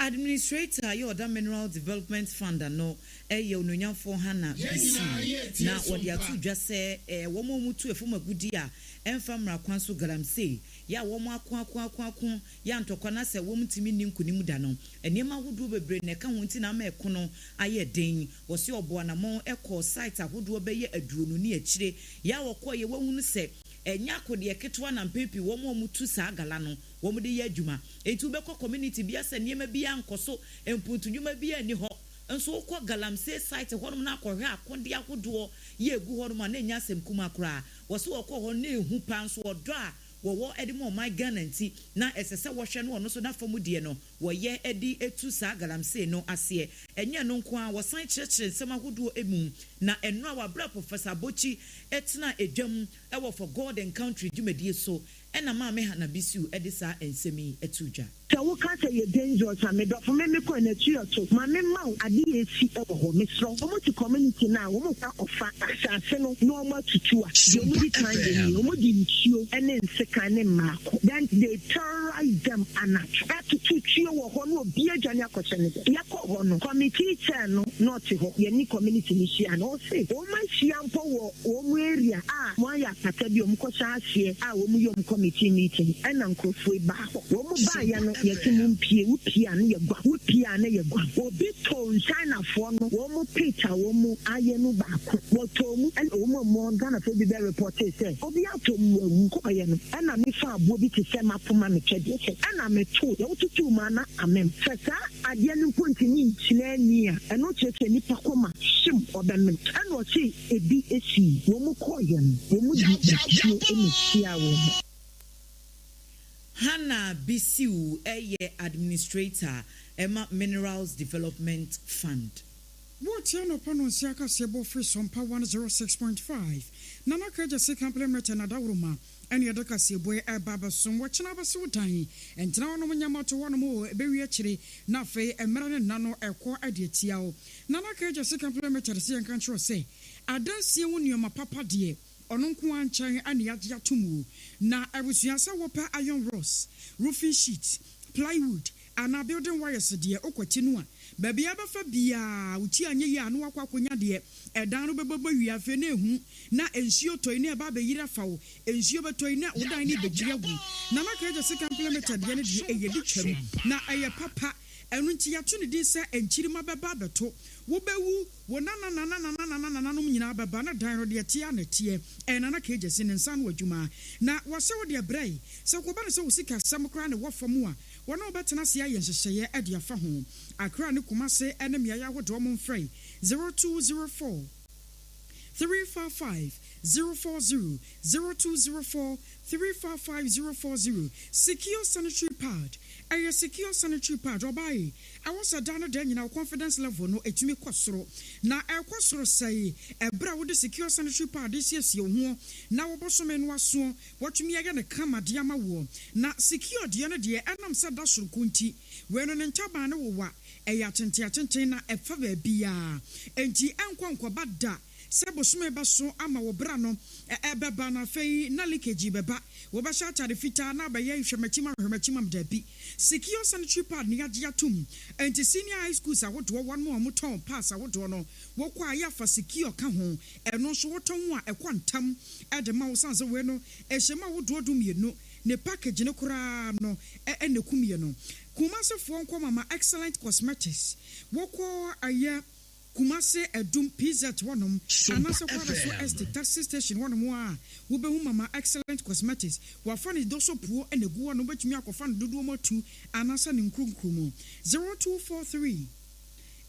Administrator Yoda Mineral Development Fund no Ononyamfo Hana BC na wodi atu dwa se womo mutu efoma gudi a emfa mra kwan so galamse ya womo akon ya ntokwa na se wom timi ni nkunim da no enema hodo bebre ne ka ho nti na ma ekono aye den wo se obo na mo ekọ site ahodo beye aduro no ni akire ya wokọ ye wahunu se enya akode ketwa na mpepi womo mutu sa agala no womo de ye adwuma etu bekọ community bia se niema bia nkoso empuntudwuma bia ni ho enso okọ galamse site honom na akọhwe akonde ahodo ye egu honom na enya asem kuma kra wo se okọ ho na ehu pa nso odo a wo edimo my Ghana nti na esese wo hwe no ono so na famu die no wo ye edi etu sa galamse no ase enye no nko a wo san kyerɛkyerɛ nsɛm ahodo emu na eno a wabra Professor Bochi etna edwam ewo for God and country dwumadie so ena ma me Hana Bisu edisa ensemi etudwa so ka say ye dangerous and me do for me ko na tuoto ma me ma ade esi e ho me so omo ti community na omo ka ofa asase no no omo tutua de omo di kan de omo di nsuo ene nseka ne maako then they terrorize them anacho atu tutuo wo ho no obi adwane akose ne yakọ ho no committee chair no not ho ye ni community ni shia no say o ma shia mpo wo omo area mo ya pata bi omo ko sha ahye omo yom committee meeting ena nkofo ba omo ba ya no yetimum pie upia ne yegwa upia ne yegwa obi to China for no wo Peter wo aye no ba ko wo to mu and wo Ghana for the report say obi ato mu ko aye no na me fa abo bi te se mapoma me twede se na me to ye wotutu ma na amem fesa ade no kontini nchina ni a eno cheke nipa koma shim obemem na o chi ebi esi wo mu ko ye no wo mu di eni sia wo Hana Bisu eye administrator Emma Minerals Development Fund. What Yano Pano Siaka Sebo Free Sompa 106.5. Nana Kaja Second Implement and Adauruma. And Yadaka Sebo Baba Sum, watching our Sutai. And now no Yamato one more, very actually, Nafe, and Maran Nano, a core idea Tiao. Nana Kaja Second Implement at the same country say, I don't see one your papa dear. Ononkuan Chang and Yatumu. Na Arusiasa Wapa iron rods, roofing sheets, plywood, and a building wires, dear Okotinua. Baby Abafa Bia, Uchi and Ya no Aquaquina dear, a down Baba ya Fene, na ensure toina Baba Yira Fow, ensure toina Udani Bejabu. Namaka the second implement at the end of the dictionary. Na a papa. And when Tiatuni did say and Chirima Babato, Wobewu, Wanana Numina Babana Dino de Tiana Tia, and Anna Cages in San Wajuma. Now, was so dear Bray, so Kobana so sick as some crown and what for more. One no better Nasia and Shaya at your phone. I crown Kumase enemy Ayawa Dormon Frey 0204 345 040 0204 345 040. Secure sanitary pad. A secure sanitary pad. Robai. I was a dana den in our confidence level no etumi kwasoro. Na e kwasoro say e bra wo de secure sanitary pad this year ho. Na wo boso men waso. Watumi aga ne kama dia ma wo. Na secure dia na dia enam sa da soro kunti. We no ntaba na wo wa. E ya tente na e fa ba bia. Enti enkwa bada. Sebo sume baso ama wobra no ebeba na fei na leakage beba wobasha tare fita na baye hwemachima mdabi secure sanitary pad ni agya tum enti senior high schools awodo one more muton pass awodo no wokwa ya fa secure ka ho eno so woton a ekwantam edema wo sanse we no ehema wodo dum yenu ne package ne kura no ene kumye no kumase fo nko mama excellent cosmetics wokwa aye Kumase edum PZ wonom anasa kwada so estate taxi station wonom a wo be hu mama excellent cosmetics wa fa ne doso puo ene gu wonom betumi akofa ne dodo motu anasa ne nkrunkrumu 0243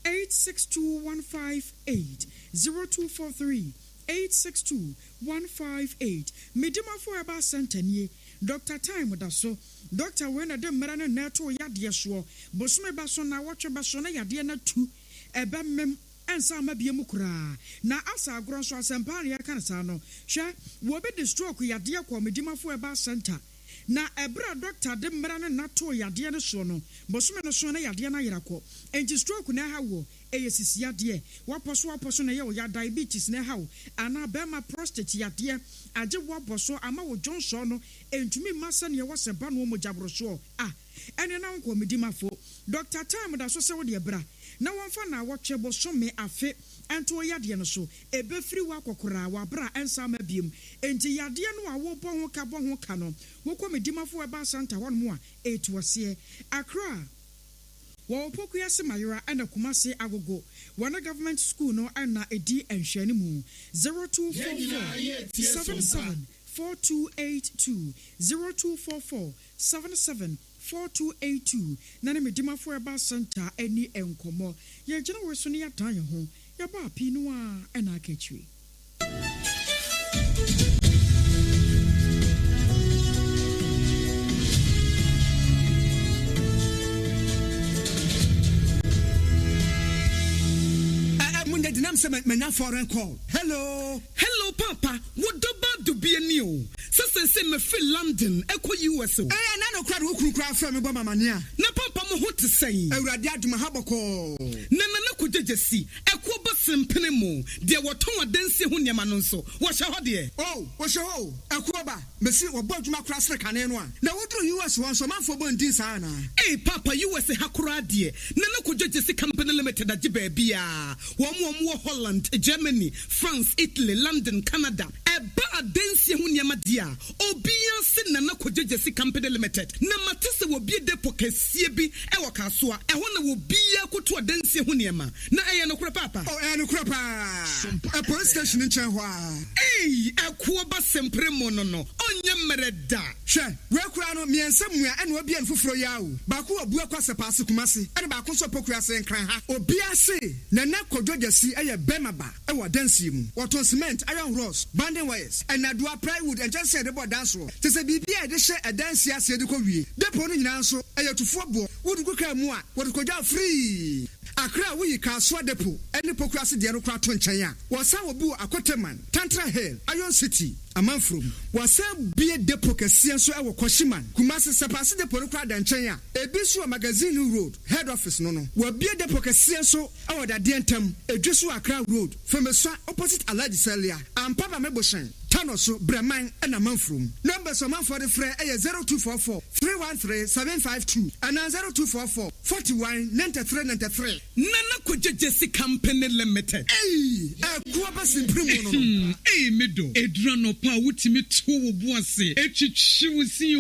862158 0243 862158 Medima for about centenie Dr. Time da so Dr. Wena de mrana na to yade so bosume ba so na watwe ba so na yade na tu ebe mem ensa mabie mukura na asa agro so asempare ya kansa no hwe wo be the stroke yade akọ medimafo eba center na ebra doctor de mrana na to yade ne so no bosume no so na yade na yerako enti stroke na ha wo eyesisi yade waposo na ye wo ya diabetes na ha wo ana be ma prostate yade age waposo ama wo Johnson no entumi masa ne ye wo seba no mo jabro so ene na nko medimafo Dr. Time da so se wo de ebra na wonfa na wotwe bosome afe ento yade no so ebefiri wa kokora wa bra ensa ma biem enti yade no a wo bo ho ka no wo medimafo eba santa won mo a etuase Accra wo pokuya se mayura ana Kumase agogo wana government school no ana edi enhwani mu 0244 77 4282 0244 77 4282 nane medimafo eba center eni enkomo ye gina weso ne yadan ho ya ba pinu a ena akachiri Dinam se menya foreign call. Hello papa, what do bad to be a new? Say me feel London, Echo US. Eh, no crowd who cry from Mama Mania. Na papa mo to say. Awurade aduma habako. Na ko jejesi. Echo basem penemo. De woton adanse ho niam no nso. Wo hye ho de. Oh, wo hye ho. Echo ba. Mesi wo bo aduma kra sre kane no a. Na wodro US won so manfo bo ndin sa na. Eh, papa US hakura de. Na ko jejesi company limited agi ba bia. Wo Holland, Germany, France, Italy, London, Canada. Eba adanse ho niam dia. Obia se na ko jejesi company limited. Na matese wo bie depo kesie bi e wo kasoa. E ho na wo bia koto adanse ho niam. Na eye no kura papa. Oh, eye no kura pa. A police station in Chenhua. Eh, akuo ba sempre mo no. Onye mereda. Hwe, we kura no miensa mua e na obi an foforo ya o. Ba ko abu akwase paase kumase. E ba ko so pokua se nkran ha. Obi ase na kodwogesi eye bemaba e wo danse mu. Wato cement, iron rods, banding wires, and adua plywood and just said about dance roll. To say bibia de hye adanse ase de ko wie. Depo no nyina nso eye tufo bo. Wo du ka mu a, wo ko ja free. Akra we Kaswa depo any pokrasi de no kra to nchen a wasa obi akoteman Tantra Hill Iron City amanfrom wasa bie depo kese so e wo Koshiman Kumasi sepase depo no kra da nchen a ebi so magazine road head office no wa bie depo kese so e wo da de ntam edweso Accra road Femeswa opposite Alhaji Celia ampaba meboshen Tanoso Breman and amanfrom numbers of man for the free 0244 313 752 and 0244 41 93 93 Nana Kojesi Company Limited. Hey, Kuaba Simprimo. Hey, Medo, Edrano Pa, Wutimi to Boise, Echichusi,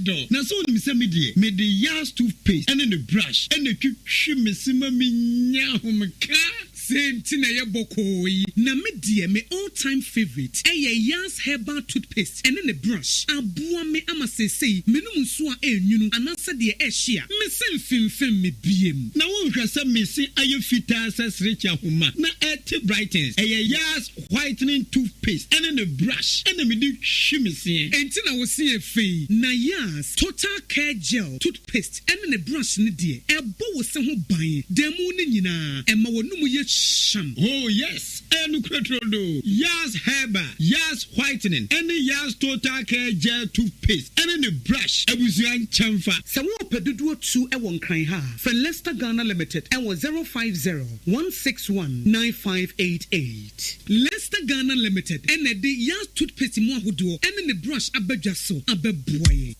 do. Now, so Missamidi made the Yas toothpaste and then the brush and the Kishimissima Minyahumaka. Same tina ya bokoi. Na me dear me all-time favorite. Yas herbal toothpaste and then the brush. Abua me ama say me no munsua nyunu anasa de share. Me sem fim me biem. Na won hwese me se aye fita asas recha homa. Na ete brightens. Yas whitening toothpaste and then the brush. And then me do shimisi. Enti na wo se fe. Na Yas total care gel toothpaste and then the brush ne de. Ebo wo se ho ban. Demu ne nyina. Ema wonu mu ye sham. Oh yes. Enu kretrodo. Yas herba, Yas whitening, and the Yas total care gel toothpaste, and then the brush. Ebusian chamfa. So we pedudu 2 ewon kan ha. For Leicester Ghana Limited, and was 050-161-9588. Leicester Ghana Limited, and the Yas toothpaste mo ahudo, and then the brush abejaso abeboye.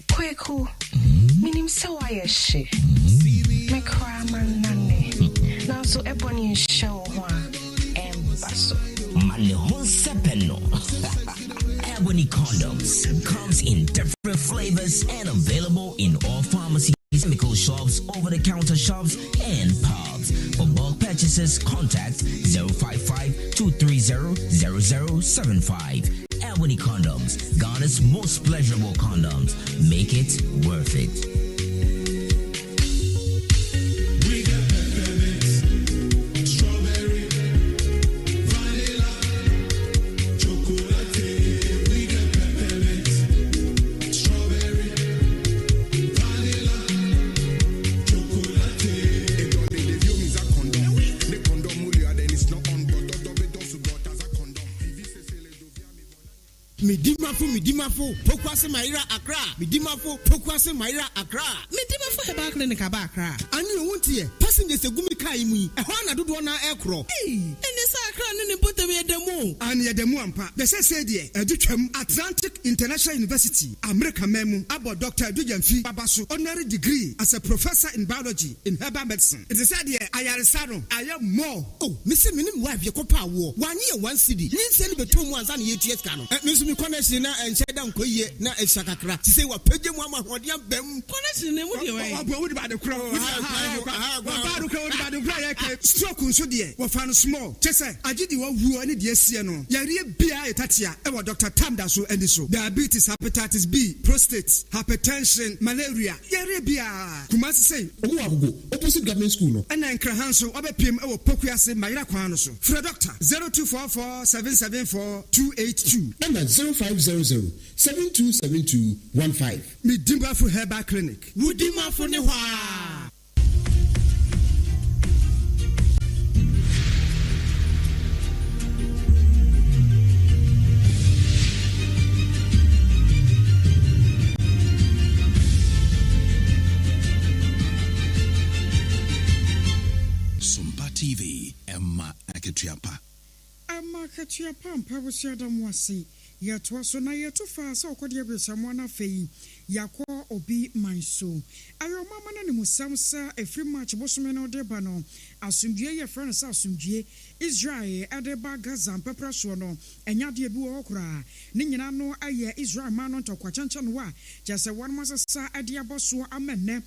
Kweku, minim so ayeshe. Me cry man nane. Now so ebony show one embasso. Mane hon sepeno. Ebony condoms comes in different flavors and available in all pharmacies, chemical shops, over-the-counter shops, and pubs. For bulk purchases, contact 055-230-0075. Ebony Condoms, Ghana's most pleasurable condoms. Make it worth it. Midimafo, Pokwase Maira Accra. Midimafo, Pokwase Maira Accra. Midimafo Heba Clinic Accra. And you won't hear passengers a gumi kaimi. A Hana do one aircraft. Hey, and this Accra and put away the moon. And yet the Muampa. The said here, Atlantic International University, America Memo, about Dr. Dujanfi Babasu, honorary degree as a professor in biology in herbal medicine. It is said here, I am more. Oh, Missy Minim wife, your copa war. 1 year, 1 city. Means any 2 months and 8 years canon. Miss Connection and said down Koye, na Esakakra. To say what Pedro Mama, what you bem. Connection, what do you want about the crow? Stroke so dear, what found small. Chessa, I did you who any dear Siano. Yari Bia Tatia, our Dr. Tamdaso and so. Diabetes, hepatitis B, prostate, hypertension, malaria. Yari Bia. Kumasi say, opposite government school. And then Krahanso, Obepim, our Pokuase, Maira Kwanoso. For Doctor 0244 774 282. And 0500-727215. Midimba for Herbal Clinic. Wudima for Newa. Ketuapa. Ama Ketuapa mpabusia da mwasi. Yatwa so na yetufa sa okodi ebesamwana fei yakwa obi manso ayo mama na ne musamsa efri match bosome no de ba no asumdue ye friend sa asumdue Israel adeba Gaza pepra so no enyade bi wo kora ne nyina no aye Israel ma no ntokwachanchan wa jase wan masasa ade aboso amenne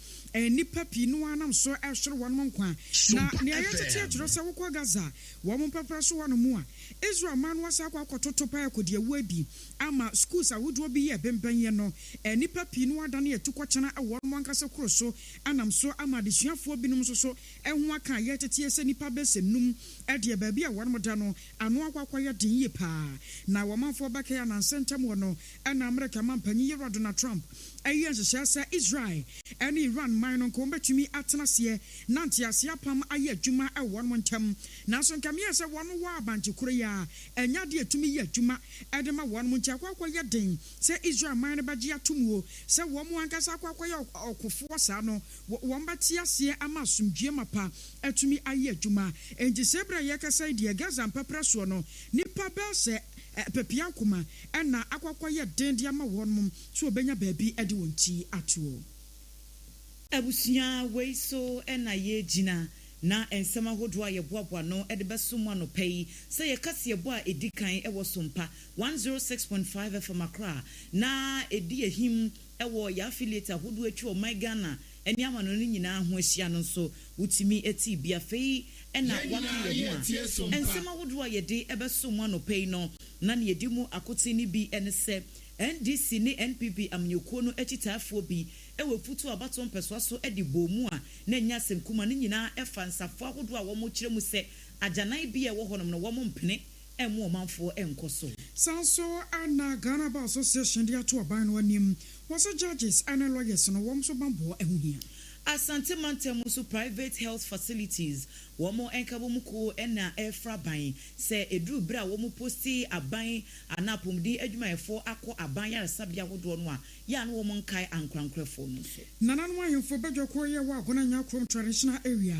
nipa pi no anam so ehwere wan nkwa na ne ayetete atro se wo Gaza wo mo pepra so wan mu a Israel ma no wasa akwa kototo pa yakodi awu abi ama schools awodo bi ye bembenye no nipa pi no adane etukwachana awon wankase kroso anam so ama desuafo binum so ehun aka ye tete ese nipa besenum ede ba bi a won moda no ano akwakwa ye den ye pa na womanfo baka ya na sentem wono na America mampanyi ye Donald Trump ayi nhyehyesa Israel and Iran man no ko betumi atenase nante ase apam aye adwuma awon montam na so nkamia se won wa abanche kuro ya enyade etumi ye adwuma edema won moncha akwakwa ye den se Israel man ba gi atomuo se wo mo ankasa akwakwa ye okofo sa no won batia se ama sumdue mapa etumi aye adwuma enji sebra ye kasa die Gaza mpepra so no nipa be se pepia kuma na akwakwa ye den dia ma won mum so obenya baabi ade wonti atuo abusia weiso na ye jina na ensema hodo a ye boaboa no de besomo no pei se ye kase bo a edikan e wo Sompa 106.5 FM Accra na edi ehim e wo ya affiliate hodo atwa o my Ghana eni amano no nyina ho ahia no so wutimi eti bia fei na watu ye ho ensema hodo a ye de e besomo no pei no na ne yedi mu akoti ni bi ene se NDC ni NPP amnyekuo no ekitaafo bi ewe futu abaton peswa so edi bomu a na nya semkuma ne nyina efa nsafo ahodo a wo mo kire mu se ajanai bi e wo honom no wo mo mpene emu omanfo enkoso sanso ana Ghana Bar Association dia to aban no anim was judges and lawyers no wo so bambo ehuhia Asante Mantemusu private health facilities womo enkabo muko ena efra ban se edru bra womo posti aban anapomdi adwumayefo akọ aban ya sabia hodo no a ya no womo nkai ankrankranfo no so nananu ahemfo bedwako ye wa agona nya krom traditional area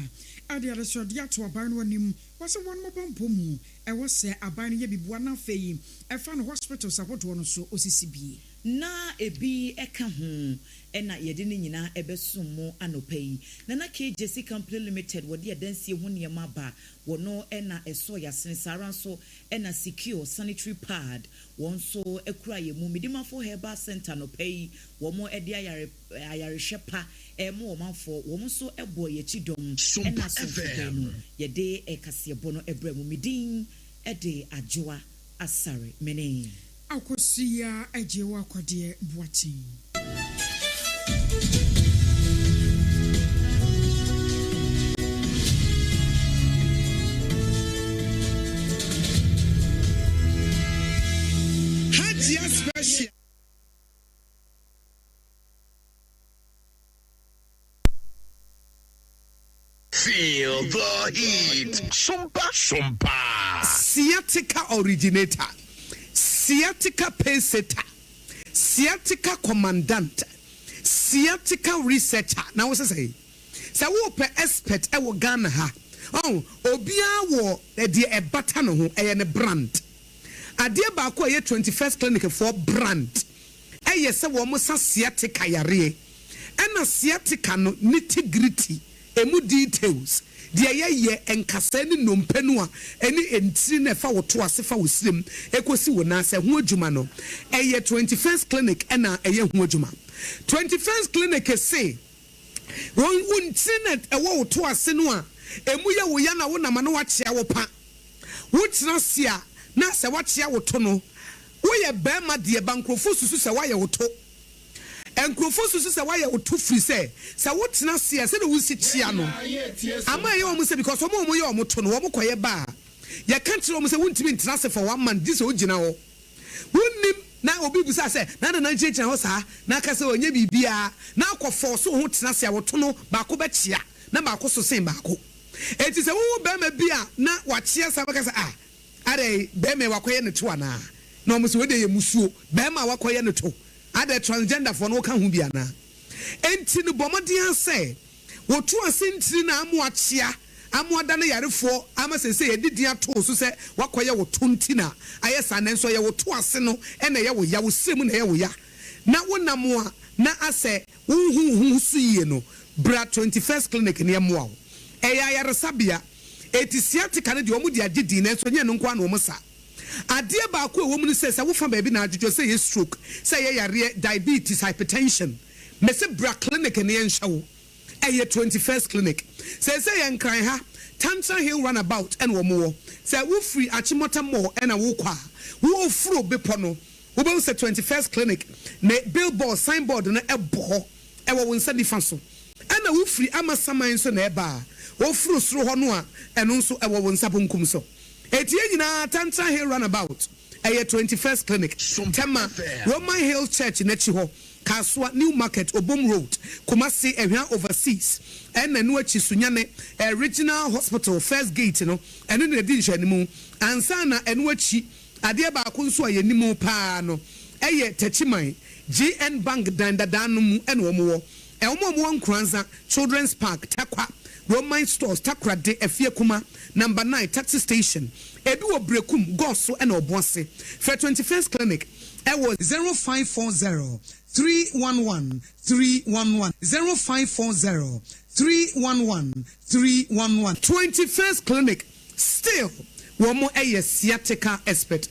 ade adeso dia to aban no anim wase won mo bambo mu e wo se aban ye bibua na fei efa no hospitals ahodo no so osisi bie na ebi eka ho ena yede ne nyina ebesumo anopai na na KJC Company Limited wodi adansie ho ne ma ba wono ena eso ya sensara so ena secure sanitary pad won so ekura ye mu midimafo herbal center no pay wo mo ede ayare shepa mo manfo wo mo so ebo ye chidom ena so no yede ekase bono ebra mu midin ede ajoa asare mene akosia ejewa kwade buati Hadia special feel the heat. Sompa sciatica originator, sciatica pacesetter, sciatica commandant, sciatica researcher. Now what's say? So we per expert e wo Ghana ha. Oh, obia wo de e bata no ho e ne brand. Ade ba ko ye 21st clinic for brand. E se wo mo sa sciatica yare. Ena sciatica no nitty-gritty, emu details. Dia ye enkasa ni nompenu a eni entiri na fa woto ase fa wosrem ekosi wona se ho adwuma no eye 21st clinic ena eye ho adwuma 21st clinic say won untinet ewo woto ase no a emu ye wo ya na wo na ma no wakyea wo pa wotina sia na se wakyea woto no wo ye ba ma de bankrofo susu se wa ye woto enkrofo susu se wa ye woto free se wotina sia se de wo si kyea no ama ye wo say because omo ye omo to no wo koye ba ye kan tire omo say wontimi ntina se for 1 month this o gina ho wonnim na obi busa se na na nche ho sa na ka se onye bibia na akofo so ho tina se woto no ba ko ba kyea na ba ko so sen ba ko enti se wo ba ma bia na wa kyea sa ba ka se are be me wa koye ne to ana na omo se we de ye musuo be ma wa koye ne to ade transgender for no ka hu bia na enti no bomodian se wotu asentiri na amu akyea amoada ne yarefo ama se yedi ato so se wakoye wo tontina ayesa ne nso ye wo to ase no ene ye wo ya wo sremu na ye wo ya na wonamo a na ase hu su yie no bra 21st clinic ne moa eya yaresabia etisiatika ne de omudi agidi na so nye no nkwa na omsa ade ba ko ewo mu ne se wo fa ba bi na adwodwo se ye stroke se ye yare diabetes hypertension me se bra clinic ne nhyawo eye 21st clinic se ye nkran ha Tantra Hill runabout and womo say wo free Achimota mo and a wo kwa wo fro bepo no wo be say 21st clinic ne billboard signboard no ebo e wo nsa difa so ana wo free amasaman so na eba wo fro sro ho no a eno nso e wo nsa bonkum so etie nyina Tantra Hill runabout eye 21st clinic tema Roman Hill Church na chi ho Kaswa New Market Obom Road Kumasi ehwa overseas ena no achi sunyane original hospital first gate no eno na di nhwanimu ansa na eno achi ade ba ko nso ayenimu pa no eye tachiman GN Bank dandadan no mu ena omo wo nkranza Children's Park Tarkwa Roman Stores Takra de Efie Kuma number 9 taxi station ebi wo brekum goso ena oboase for 21st clinic it was 0540 311 311 0540 311 311 21st clinic still one more a sciatica expert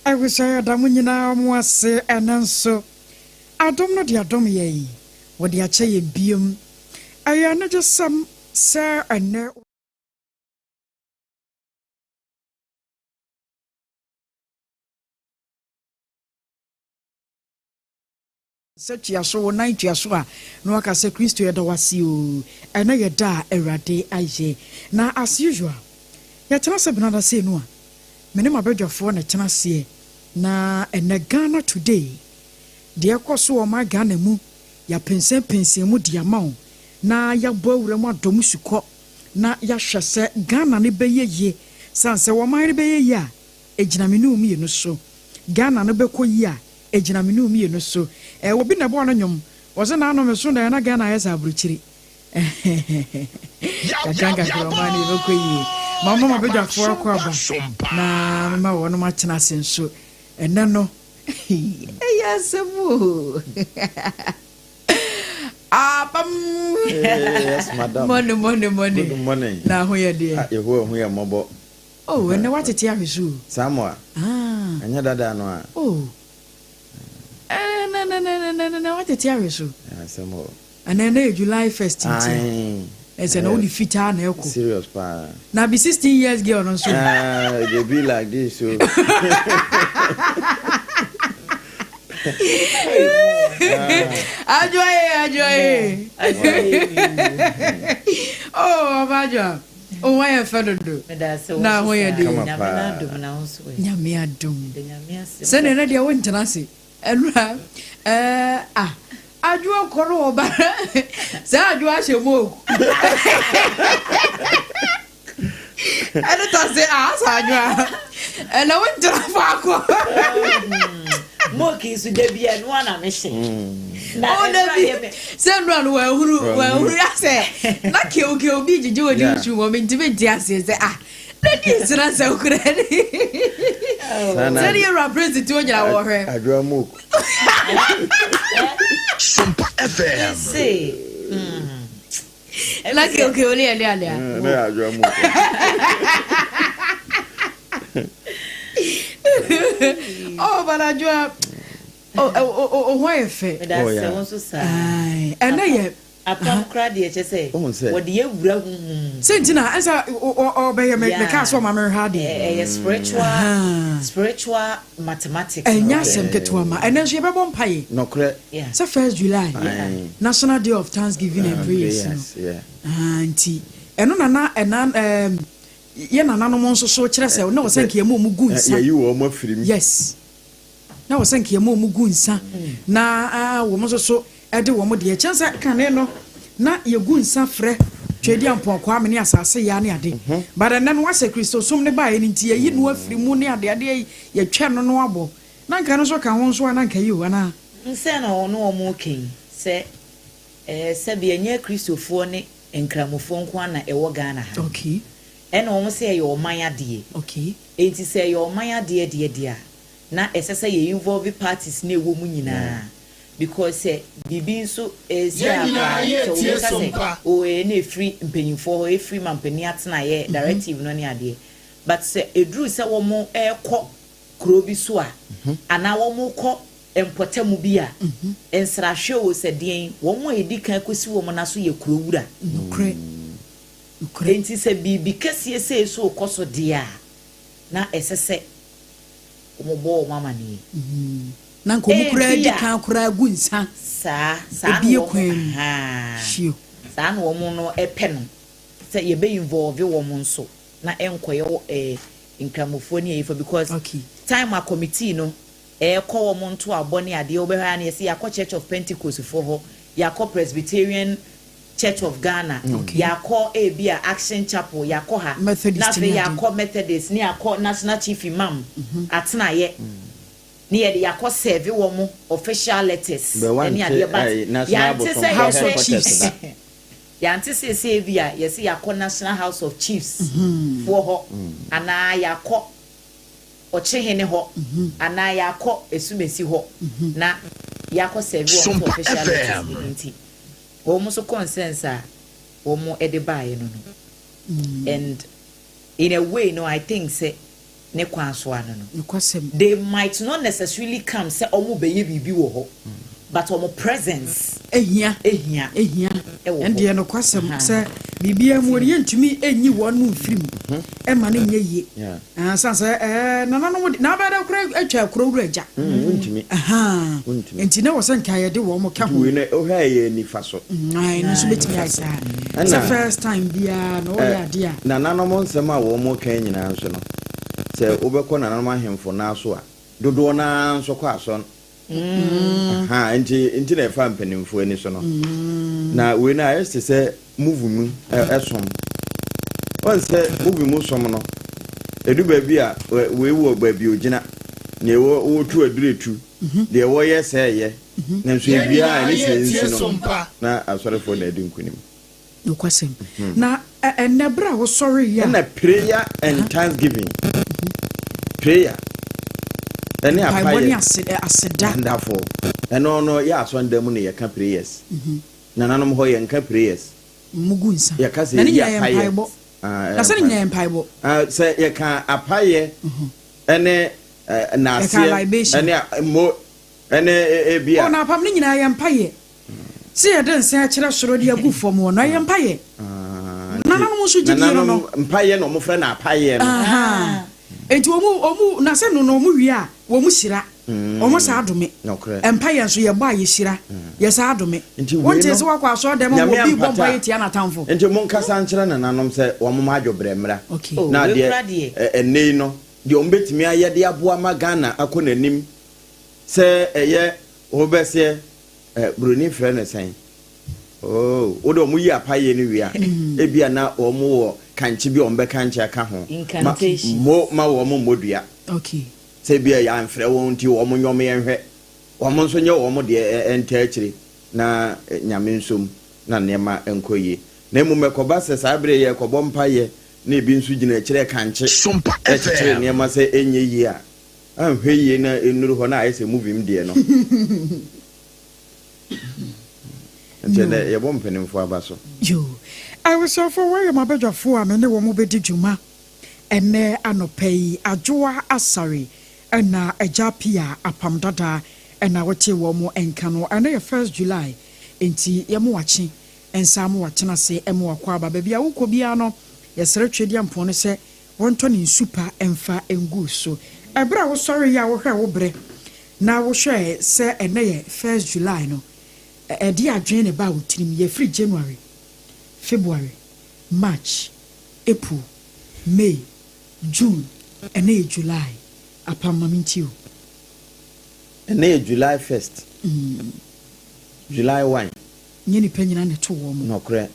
I wish I had a munina was and so. I don't know the Adom ye. What the Ache Abia. I am not just some sir and no. Such a so 90 years no aka say Christo yeda wasi o ena yeda Awurade aye na as usual ya tena se benada say no a mene mabedwafo na tena se na ena Ghana today de ekoso o ma Ghana mu ya pensen mu de ama o na ya bo awura mu adom suko na ya hwese Ghana ne beyeye sanse wo ma re beyeye a ejina menu mi no so Ghana no bekoyi a ejina menu mi no so obi na bo no nyom wo se na no me so na Ghana yesa aburuchiri ya kanga kromani bekoyi mama mabedwafo akwa na mama wo no ma chena senso ene no eyasemu yes madam money good morning na ho ye de ho ye mobo oh ene watete ahwesu samwa anya dada no a oh na watete ahwesu samo ana na July 1st ese na only fita na eko serious pa na be 16 years girl no so they be like this so Ajoy. Oh, Abaja. Oh, why a fellow do? Now, where do you Nyame adum. Send a radio winter, Nancy. And Ajo Koro Oba. Say, I shall move. And it does say, Ajo. And I went to Farco. Moki su debi enu ana meshi na debi send run well say na ke obi jije odi nchu wo mentime dia say na dis na say okurani say you represent to onyira wo hwe adwa moku Sompa FM say na ke oli na adwa moku oh but adwa oh why fe that's so so sad and na apam kra de che say what the ewura sentina ansa obey me ka so ma me ha de spiritual mathematics enya sem keto ma ena so ye bebo mpaye no kre so 1st July National Day of Thanksgiving and Praise anti eno na ye na nanom nso so kire se na wo sanke ye mo gu nsa ye wo mo afirim yes na wo sanke ye mo gu nsa na wo mo so ede wo mo de chense kane no na ye gu nsa frɛ twedi ampon kwa me ne asase ya ne ade but na no wase Kristo som ne ba ye nti ye no afirimu ne ade ye twa no no abo na nka no so ka ho so na nka yi wo na nse na wo no mo ken se se bi enye Kristofo ne enkramofo nko na ewo Ghana ha okay ena wo say your manya de okay enti say your manya de na esese ye involve parties na ewo mu nyina because bibi nso esia o na free mpanyimfo ho free mampani atena ye directive no ne ade but say edru say wo mo ekọ kro bi so a ana wo mo kọ empotemu bi a ensra hwe wo se den wo mo edikan kosi wo mo na so ye kro wura enti se bibi kase se so koso dia na esese omobo mama ni na nko mukura di kan kura gu nsa sa ebie kwen shio sa na wo no epe no se ye be involve wo mo nso na enkoye nkramofo ni efa because time a committee no ekọ wo mo nto abone ade wo be ha na yesi yakọ Church of Pentecost for ho yakọ Presbyterian Church of Ghana yakọ Abia Action Chapel yakọ ha na fe yakọ Methodist ni yakọ National Chief Imam atena ye ni ye yakọ serve wo mo official letters ni ade ba ya House of Chiefs ya antise Abia yesi yakọ National House of Chiefs for ho ana yakọ ochehene ho ana yakọ esumesi ho na yakọ serve wo mo official letters almost a consensus almost at the buy and in a way no I think say ne kwan so ano no they might not necessarily come say omo beye bibi wo ho but omo presence ehia and dey no kwasem say bibia mu ori ntumi enyi wonu mfirim e ma ne nye ye san say nananom na ba da kura atwa kura wura agya ntumi enti na wo se nka ye de wo mo ka ho we na o ha ye ni fa so ai no so betimi asa it's the first time bia no ya dia nananom nsem a wo mo kan nyina nso no se obekọ nananom ahemfo na so a dodo na nso kwa so enti na fa mpanimfo ani so no na we na yes say move mu esom on say move mu som no edu ba bi a we wo ba bi ogina na wo tu aduretu de wo ye say ye na nso bia ni sensi no na asore for na edin kunim no kwasem na enebra wo sorry ya na prayer and thanksgiving prayer ene apaye aseda ndafo no ya so ndamu ne yeka prayers na nanom ho yenka prayers mugunsa ya kase ya apaye na se nya empaibo se yeka apaye ene na se ene mo ene ebia ona pam ne nyina ya empaiye se ya den se akire soro de agufo mo no ya empaiye na nanom so gidi no empaiye no mo fra na apaye no enti omu na se no mu wi a wo mu sira omo sa adome empire nso ye bo aye sira ye sa adome wonte se wakwa so dem mo bi bomba ye tia na tamfo enti mo nkasa nkyere na nanom se wo mo ma adwobre mra na de enei no de ombetimi aye de aboa magana akonanim se eye obese broni frɛ ne sen o do mu yi apaye ni wi a ebia na omo wo kanchi bi ombe kanchi aka ho ma wo mo modua okay se bia ya amfrɛ won ti wo mo nyome yenhwɛ wo mo nso nye wo mo de enta akiri na nyame nsom na nema enkoye na mu mekoba se sabre ye kobɔ mpaye na ebi nso gina akire kanchi Sompa akire nema se enye yi a anhwɛ yi na enuru ho na ayese movie mde no ntene ye bɔ mpanimfo abaso yo I was so for where my bedroom for a minute woman be juma and ne anopai ajoa asari and na a japia apam dada and na wati womo and cano and 1st July inti yamu watching and some watching say emo kwaba baby awuko biano yesere twedi ampone se wonto ni super emfa engu so ebra wo sorry ya wo hwe wo bre na wo hwe se ene 1st July no edi adwen ne ba wotirim ye free January February, March, April, May, June, and July. Upon Mamintio. And July 1st. July 1. Yenny penny and 2 woman. No correct.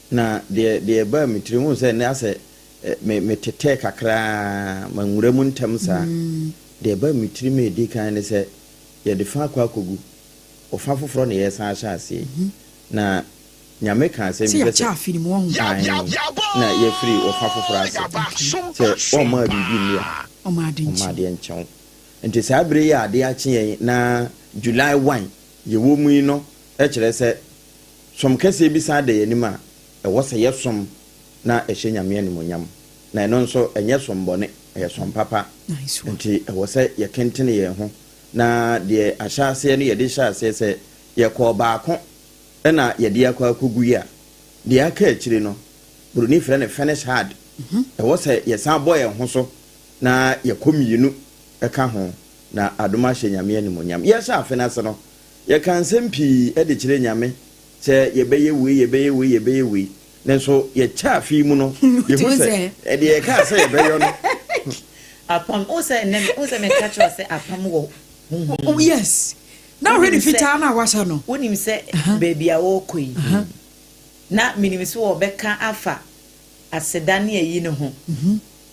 Now, the bird me to say, Nasa me to take a cra, Manguremun Tamsa. The bird me to me, Dick and say, You're the far quacogu, or far from the yes, I shall see. Now, nyame kan se mi se na ye free o fafo frase se o ma bibi ni a o ma de nchen enti se abre ya ade akye na July 1 ye wo mu no e kire se som kase bi sa de yanima e wo se ye som na e hye nyame animonyam na eno nso enye som bone e som papa enti e wo se ye kentene ye ho na de ahyase no ye de hyase se ye ko baako ena yedi akwa kogu ya de aka akire no broni frɛ ne finish hard e wo se ye san boy ho so na ye komiyinu eka ho na adoma hye nyame animonyam ye sha afe na se no ye kan sempi e de kire nyame se ye beye we nenso ye cha afi mu no ye ho se e de ye ka se ye beye no apam o se me catch us say apam wo oh yes now ready fita na wasa no wonim se baby a wo koi na minim se wo beka afa asedane ayi ne ho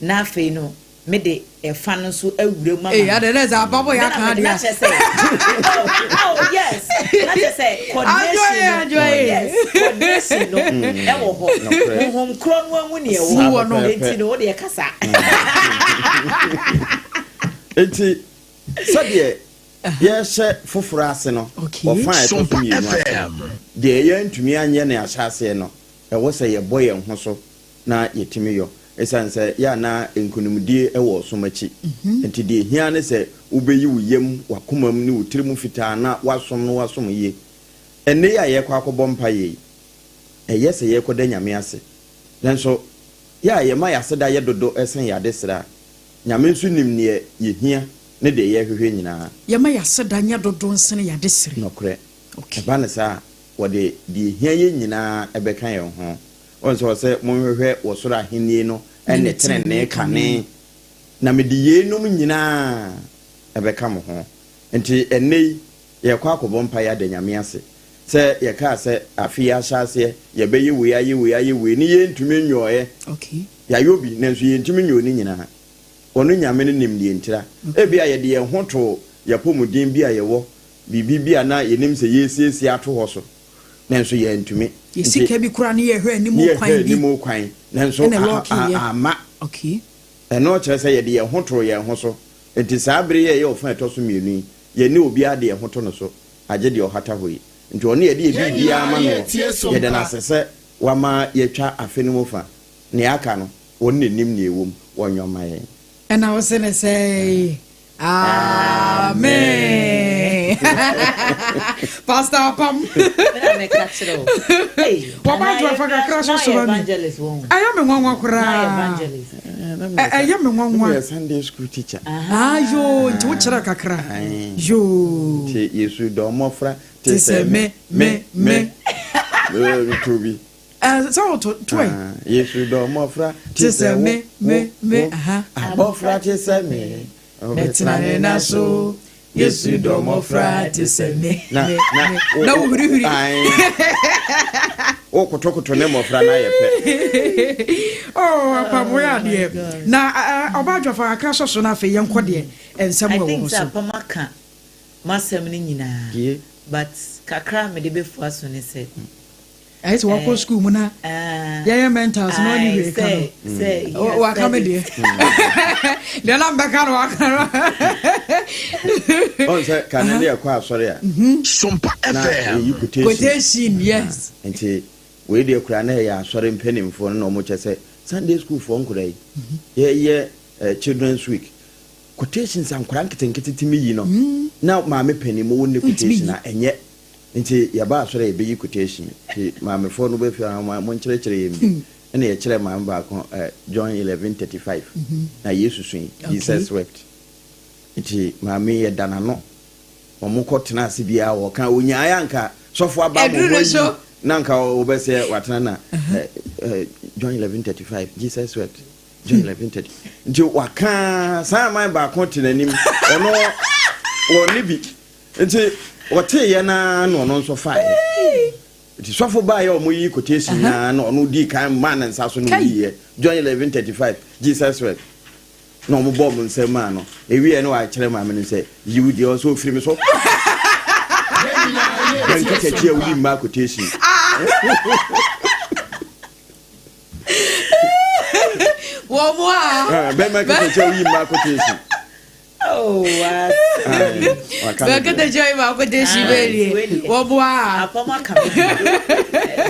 na afei no me de efa no so awure mama eh ade na za babo ya kan dia oh yes na say coordination no e wo ho hom kro no amu ne e wo no enti no de kasa enti sadie yes foforo ase no o fine to me de ye ntumi anye na ahyase no e wo se ye boye ho so na yetimi yo esan sɛ ya na nkonimdie ɛwɔ somachi enti de hia ne sɛ ubeyi wo yam wakoma mu ne wo tirim fitaa na wasom no wasom ye ene ya ye kwa akobɔ mpa ye ɛyɛ sɛ ye kɔda nyame ase nanso ya ye ma ya seda ye dodo esen ya desra nyame nso nim ne ye hia ne de ye hwehwe nyinaa ye ma ya seda nya dodo esen ya desre nokre okay ba ne sa wɔde de hia ye nyinaa ɛbɛka ye ho onso sɛ monhwehwɛ wo soro ahenni no ene trene kane na me de ye num nyinaa ɛbɛka mo ho enti ene ye kwa akobɔ mpa ya de nyame ase sɛ ye ka sɛ afia hyase ye bɛyɛ we ni ye ntumi nyoe okay ya yobi nanso ye ntumi nyoe ni nyinaa ono nyame ne nim de ntira ebia ye de ye ho to ye pomudin bia ye wo bibi bia na ye nim sɛ ye siesie ato ho so nanso ye ntumi ye sika bi kura ne ye hwɛ ni mo kwan nanso ama okay ɛno kyerɛ sɛ ye de ye ho to ye ho so enti saa bere ye ofa eto so mienu ye ne obi ade ye ho to no so agye de ohata hoyi nti ono ye de bibia ama no ye de na sese wama ye twa afeni mo fa ne aka no wonne nim ne ewom wonwoma ye and I was going to say amen Pastor Pam hey what about you for crash so evangelist won I am nwanwa kura evangelist I am nwanwa Sunday school teacher yo nti wo kira kakra yo ti Yesu do mofra ti se me tobi so to Yesu do mofra ti se me aha mofra ti se me betina na so Yesu do mofra ti se me na huri o kotokoto ne mofra na ye pe oh papa ya de na obadwo fa akra so na fe yenko de ensem wo so I think that pamaka masem ni nyina but kakra me de befu aso ne se I to walk school muna yeah mentors no ni say wa come there the number can walk on say can dey akwa asori a Sompa FM quotation yes enti we dey kura na ya asori mpanimfo no mo che say Sunday school for nkura ye children's week quotations ankura nketenkete timi yi no na ma me panimo woni quotation na enye nti ya ba asori ebe yi quotation ti ma me fo no be fi mo nkyerechire yemi ene ye kire ma mba ko John 11:35 na Jesus swin Jesus wept nti ma me ye dana no omo ko tena ase bia wo kan onyaa nka sofo aba mo na nka obese watena na John 11:35 Jesus wept John 11:30 nti waka sa man ba ko tena nim ono wo ni bi nti wote ye na no nso fae nti sofo ba ye omo yi quotation na no di kan man nsa so no yi John 11:35 Jesus wept no mo bom nsema no ewie no wa kire ma me say you dey also free me so then get a we ma quotation wo mo be ma get a we ma quotation oh wow be get a joy ma quotation very wo mo apoma ka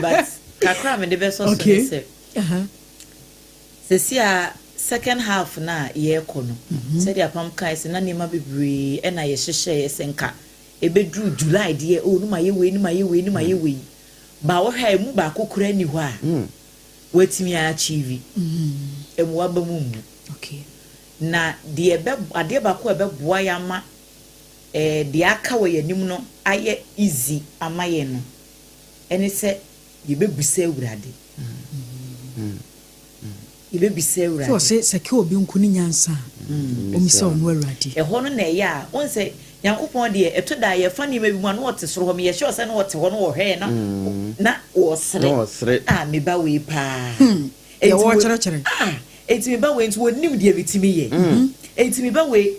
but kakra me de be so say sesia second half na ye kono said ya pam kai se na nema bebre e na ye hyehye ye senka e bedru July de o numa ye we ba wo hwa mu ba kokura ni ho a watimi achieve emu aba mu okay na de be ade ba ko e be boa ya ma de aka we yanim no aye easy amaye no ene se ye bebusa awurade ibe bisewura so se ke obi nkuni nyansa omisa onu awurade ho no na ya on se yankopon de eto da ye fa ni ma bi mu no wote soro ho me ye sure se no wote ho no wo hwe na wo sere me ba we pa e wo chere enti me ba we enti wonim de bitimi ye enti me ba we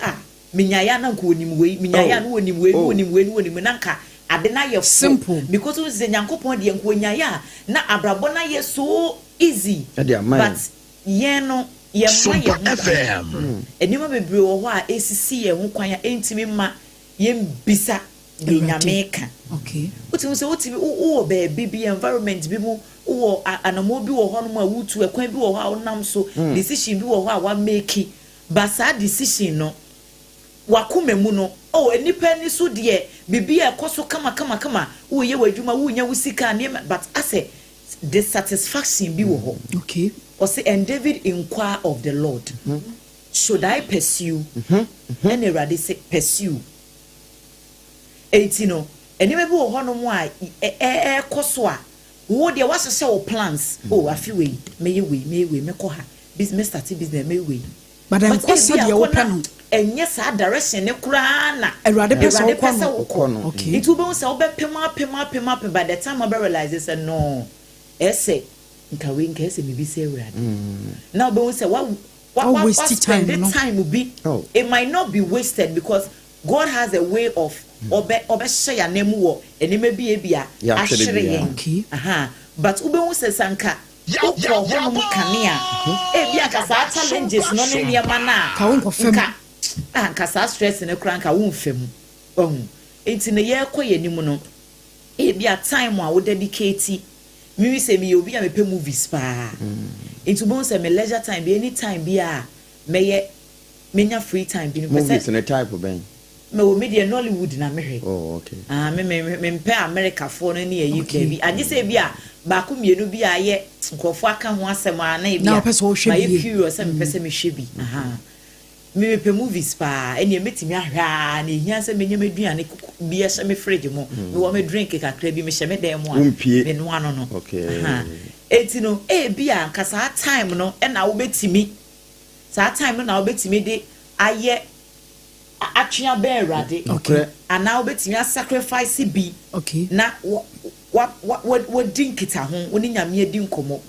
minya ya na nko wonim we minya ya no wonim we na nka ade na ye simple because we se yankopon de nko nya ya na abrabo na ye so easy but yeno ye ma FM enima bebre wo ho a esisi ye ho kwan a entimi ma ye mbisa de nyameka okay utimi se utimi wo be bi environment bi mu wo anamo bi wo ho no ma wutu ekwan bi wo ho a wonam so decision bi wo ho a wa make but sa decision no wakoma mu no enipa ni so de bibia ekoso kama wo ye wadwuma wo nya wusika ne but ase dissatisfaction bi wo ho okay or say and David inquire of the Lord should I pursue and Erade say pursue 18 no enime bi wo ho no mu a ekoso a wo de was say o plans afi we meye me ko ha business start business me we but then koso de wo pano enye sa direction ne kura na Erade pesa wo kono okay it will be say pema by the time I realize say no ese nka we nka ese me bi say Erade now be say what waste time be it might not be wasted because God has a way of obe share name wo enime bi ebia ahwere yen but ube hu se sanka ukọ ho mu kanea ebia ka sa challenges no ne niam na ka won ko fam ka sa stress ne kran ka won fam enti ne ye kọ yenim no ebia time a wo dedicate mi se mi obi a me pe movies pa enti ube hu se me leisure time be any time bi a menya free time bi movies ne type ben me wo media Nollywood na mehwe okay me mpe America for no ne UK bi age se bi a ba ko mienu bi a ye nkofo aka ho asem a na e bi a ma ye curious me pese me hwe bi me pe movies pa ene metimi ahwa na ehia se menye meduane bi a se me fridge mo me wo me drink kakra bi me hye me dem mo a me no ano no okay eti no bi a nkasa time no e na wo betimi sa time no na wo betimi de aye Achia be Erade okay and now betimi sacrifice bi okay na what drink it ho woni nyame adi nkomo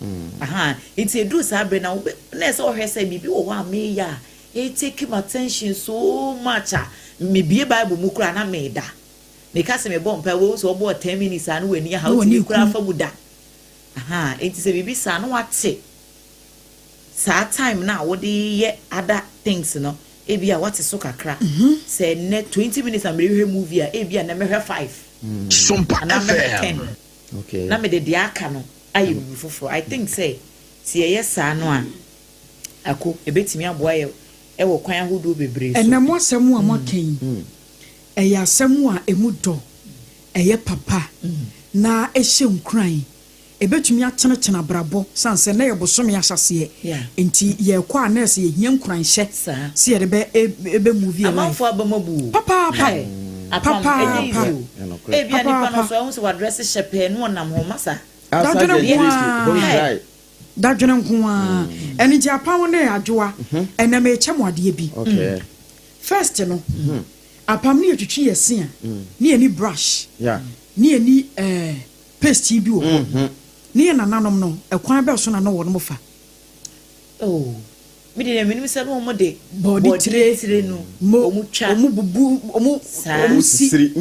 it edu sa bre na na so hwe say bibi wo ho me ya it take my attention so much me bie bible mu kura na me da me ka se me bomb pa wo so obo 10 minutes anu wani ha wo ti kura fa mu da it say bibi sa no wate sa time na wo de ye other things no ebia what is so kakra say net 20 minutes am rehwe movie a ebia na mehwe 5 Sompa FM okay na me de aka no ayi bi foforo I think say si yesa no a ako ebetimi aboa ye e wo kwan ahodo bebre so enamo asemu a moken e ya asemu a emu do e ye papa na ehye nkran ebetumi atenetena brabo sanse na yebosome ahyase enti ye kwa nurse ye hia nkran hye se ye be ebe movie amafo abamabu papa ebia ni pa no so ehun se address shepe no nam ho masa dadwene nko a eni je apam na adwoa enam echam ade bi first no apam ni etwitwi yesi a ni eni brush ni eni paste bi wo ni na nanom no ekwan be so na no wo no fa mi de me ni se no mo de body tire no omu twa omu bubu omu siri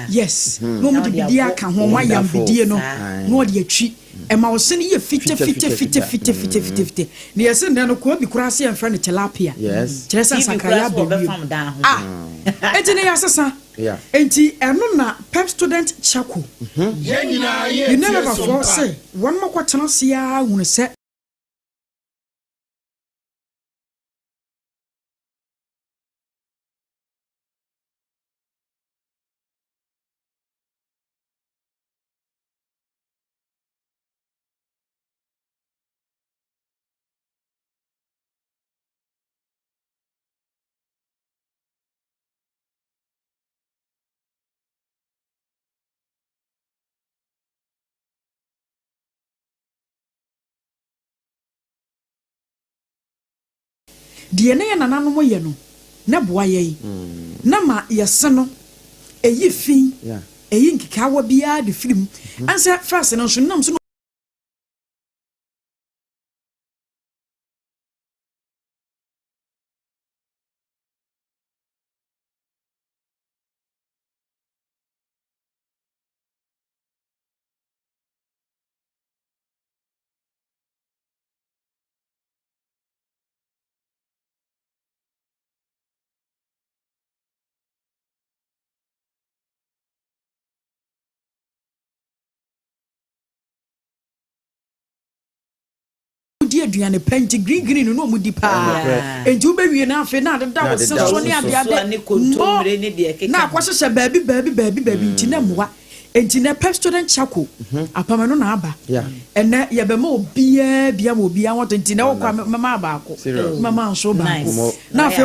yes no mo de bidi aka ho ma yam bidie no no de atwi e ma wo se ne ye fite ne ye se nda no ko bi kura se en friend tilapia kire se sakraya be wi enti ne ya sesa enti eno na pep student chako you never for say one more kwatena se ya hunu se die na nananom ye no na boa ye na ma yese no eyi fin eyi nkikawa bia de film ansa first no so nam so aduane penti green no mu di pa enti wo be wie na afi na da wo so ne ade ne kontomre ne de keka na kwahye baabi nti na mwa enti na Pepsodent Charcoal apama no na aba ene ye be ma obia bia ma obia woto enti na wo kwa mama aba ko mama nso ba na afi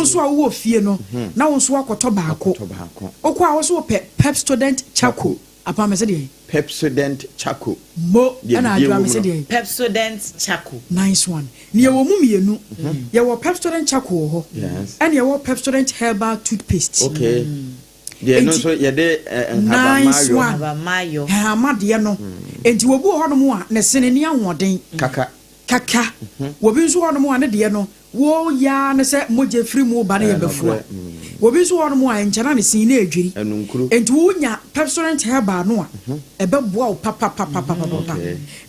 so awo fie no na wo so akoto baako okwa wo so Pepsodent Charcoal apama se de Pepsodent Charcoal mo ana adwa me se de Pepsodent Charcoal nice one ne ye wo mu mienu ye wo Pepsodent Charcoal ho and ye wo Pepsodent herbal toothpaste okay de no so ye de haba mayo ha amade no enti wo bu ho no mu a ne sene ne ahoden kaka wo bi so ho no mu a ne de no wo ya ne se moje free mu ba na ye befua wo bi so ho no mu a enchana ne sin na edwiri enti wo nya Pepsodent herbal no a ebe boa wo papa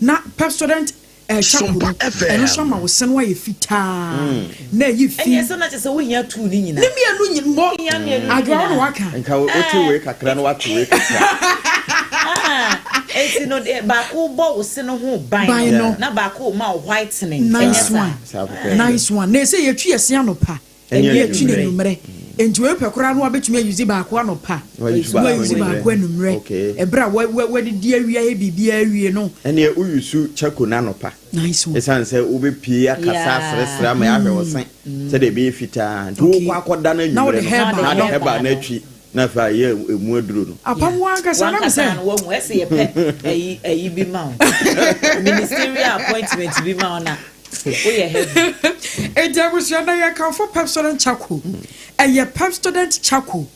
na Pepsodent Charcoal eno so ma wo sen wa ye fita na ye fi enye so na che se wo nya tu ni nyina ne mienu nyimbo adwa no waka nka wo otu we kakra no watu we kakra eti no ba ko bo wo sen ho ban no na ba ko ma whitening nice one na say ye twi ese anopa ye twi ne numere enti we pekora no abetumi ayuzi ba ko anopa we yuzi ba ko numere ebra we di awia e bibia awie no ene ye uyusu Charcoal na anopa nice one esan say obepie akasa sresra ma ya hwe wo sen se de be fita nti wo akoda na nyumere no na heba na twi na fa ye emu aduro no apam wanka sana me say wo mu ese ye pe ayi bi ma ministerial appointment bi ma na o ye heavy ejabusia na ye kan for Pepsodent Charcoal eye Pepsodent Charcoal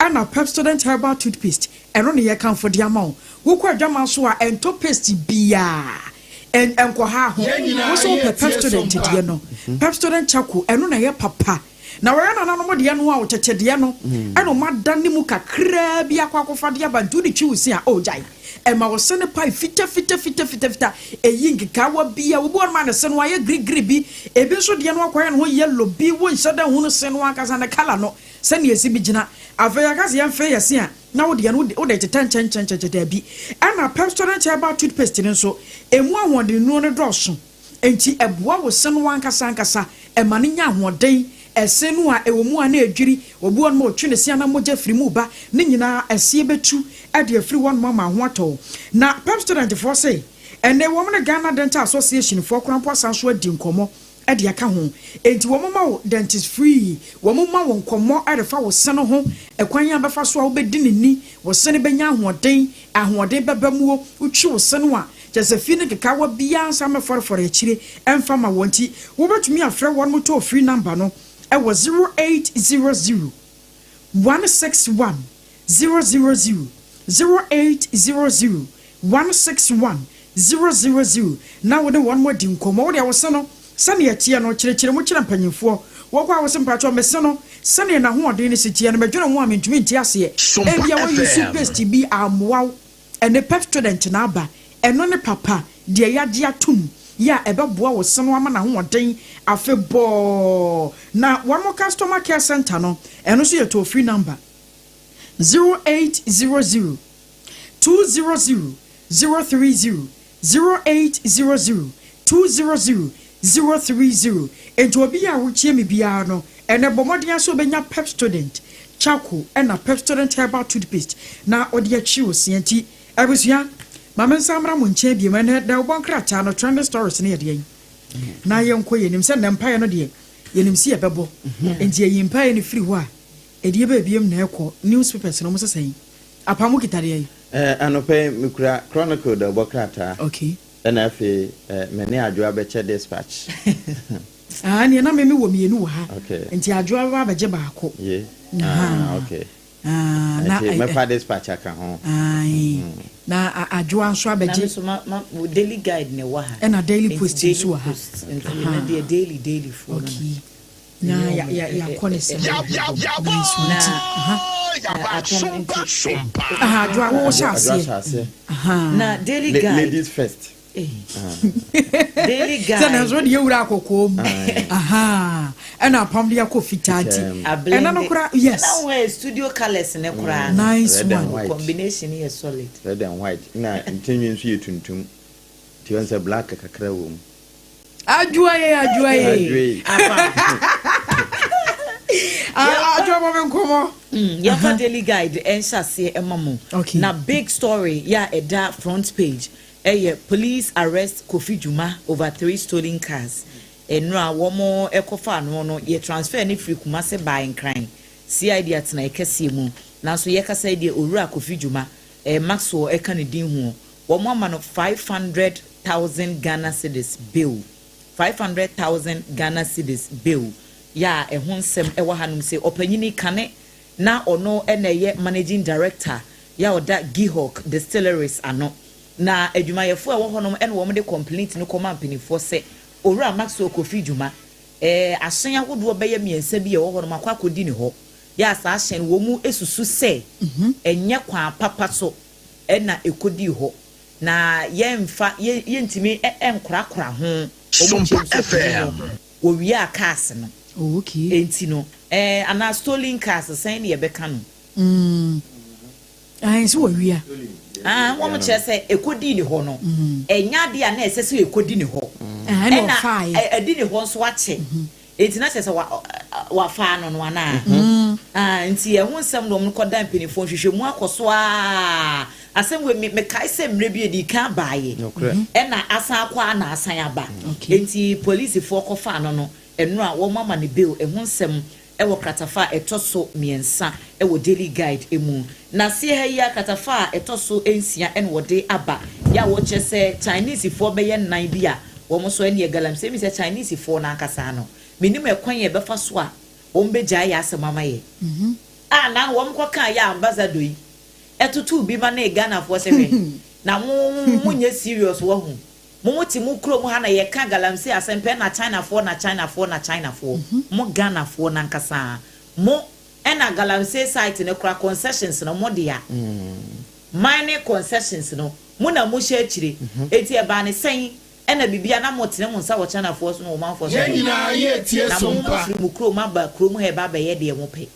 ana Pepsodent herbal toothpaste eno ne ye kan for dia ma wo kwa adwama so a ento paste bia enko ha ho wo so Pepsodent dia no Pepsodent Charcoal eno na ye papa na were na no de no a wo tete de no eno madane mu kakra bia kwa kofa de aba ntu de twi usi a ojai ema wo sene pai fita eyi nkeka wa bia wo bo ma ne sene wa ye grigri bi ebi so de no akwa no ho yellow bi wo nhyada hu no sene wa kasa na kala no sene esi bi gina afeya kasa ye mfe yesi a na wo de no wo de tete chen bi ana Pepsodent herbal toothpaste ne so emu ahode nu ne dɔso enti eboa wo sene wa nkasa ema ne nya ahoden esenu a ewo mu a na edwiri obu on mo twe ne sia na moja firi mu ba ne nyina esie betu e de afiri won mama ho ato na Pepsodent for say ene wo me Ghana Dental Association for krampo sanso adi nkomo e de aka ho enti wo mama wo dentist free wo mama wo nkomo e de fa wo sene ho ekwan ya befa so a wo bedi ni wo sene benya ahoden bebamuo utwi wo sene a Josephine keka wa bia sa me for akire emfa ma wonti wo betumi afre won mo to free number no it was 0800 161 000 0800 161 000 now we one more dinkomo we dey no sane yatie no kirekire mo kire mpanyimfo wo kwa wo sempacho meseno sane na ho odin ne sitie no medwene ho amentumi nti ase e bia wo yusu paste bi amwa ene Pepsodent na aba eno ne papa de yade atum ya ebeboa wo seno ama na ho odin afebo na one more customer care center no eno so ye to free number 0800 200 030 0800 200 030 ento obi ya wo chie me bia no ene bomodin so benya Pepsodent Charcoal na Pepsodent herbal toothpaste na odi achi osianti abusua mama samra mo nche bi me da obon krata no trend stories ne yede na yenko yenim se nempaa no de yenim si ebebo enti yempaa ne free ho a edie ba biem na ekọ newspapers no mo sesan apamu kitare anope mikura chronicle da obokrata okay na afi mene adwoa beche dispatch ne na me wo mienu wo ha okay enti adwoa ba beje baako ye okay na me fa dispatch aka ho na adwoa nso abeje so ma daily guide ne wa ha na daily post nso ha na de daily for okay na ya konese Sompa adwoa wo shase na daily guide ladies first Daily guide. Sana zo de wura kokom. Aha. Ena pam de akofitati. Ena no kura yes. Now we studio colors ne kura. Nice one. Combination here solid. Red and white. Na intending so tuntum. Ti wan say black kakra wo. Ajuaye. Your daily guide ensha say emamo. Na big story ya eda front page. Police arrest Kofi Juma over 3 stolen cars. Enra womo ekofa no ye transfer ni free Kumase by crime. CID atna ekese mu. Na so ye kasa de owura Kofi Juma Maxwell eka ne din ho. Womo ama no 500,000 Ghana cedis bill. 500,000 Ghana cedis bill. Ya ehun sem ewa hanum se opanyini kane na ono eneye managing director ya oda Gihawk Distilleries ano. Na adwumayefo a wo honom ene wo de complaint no koma mpanifo se owura Maxwell Kofi Juma asen ahodo beye miensa bi e wo honom akodi ni ho ya sa asen wo mu esusu se enye kwa papa so ena ekodi ho na yemfa yentimi enkrakra ho Sompa FM wo wi akase no okay enti no ana stolen cars sen ye beka no so wo wi womo chese ekodi ni ho no enya de a na esese ekodi ni ho ena edi ni ho so ache enti na chese wa fa no no ana enti ehun nsem no kodan penifo hwehwe mu akoso asem we me kai se mre bi edi kan baaye ena asan akwa na asan aba enti police fo kofa no enu a wo mama ne bill ehun nsem ewo kratafa etoso miensa ewo daily guide emu na sie ha ya kratafa etoso ensia en wode aba ya wo chese Chinese fo beye nan bia wo mo so ene galamse mi se Chinese fo na akasa no minim ekwan ye befa so a wo mbeja ya asema ye na wo mko kan ya ambassador yi etutu bi ma na Ghana fo se na munye serious wo hu Mumuti mukro muhana ye ka galamse asempe na China for mo Ghana for na nkasa mo ena galamse site ne kura concessions no mo dia mining concessions no mo na mo hye akire eti e ba ne sen ena bibia na mo tene mo nsa wo China for so no man for so nyina ye tie Sompa na mo mukro ma ba kro mu he ba ba ye de mo pe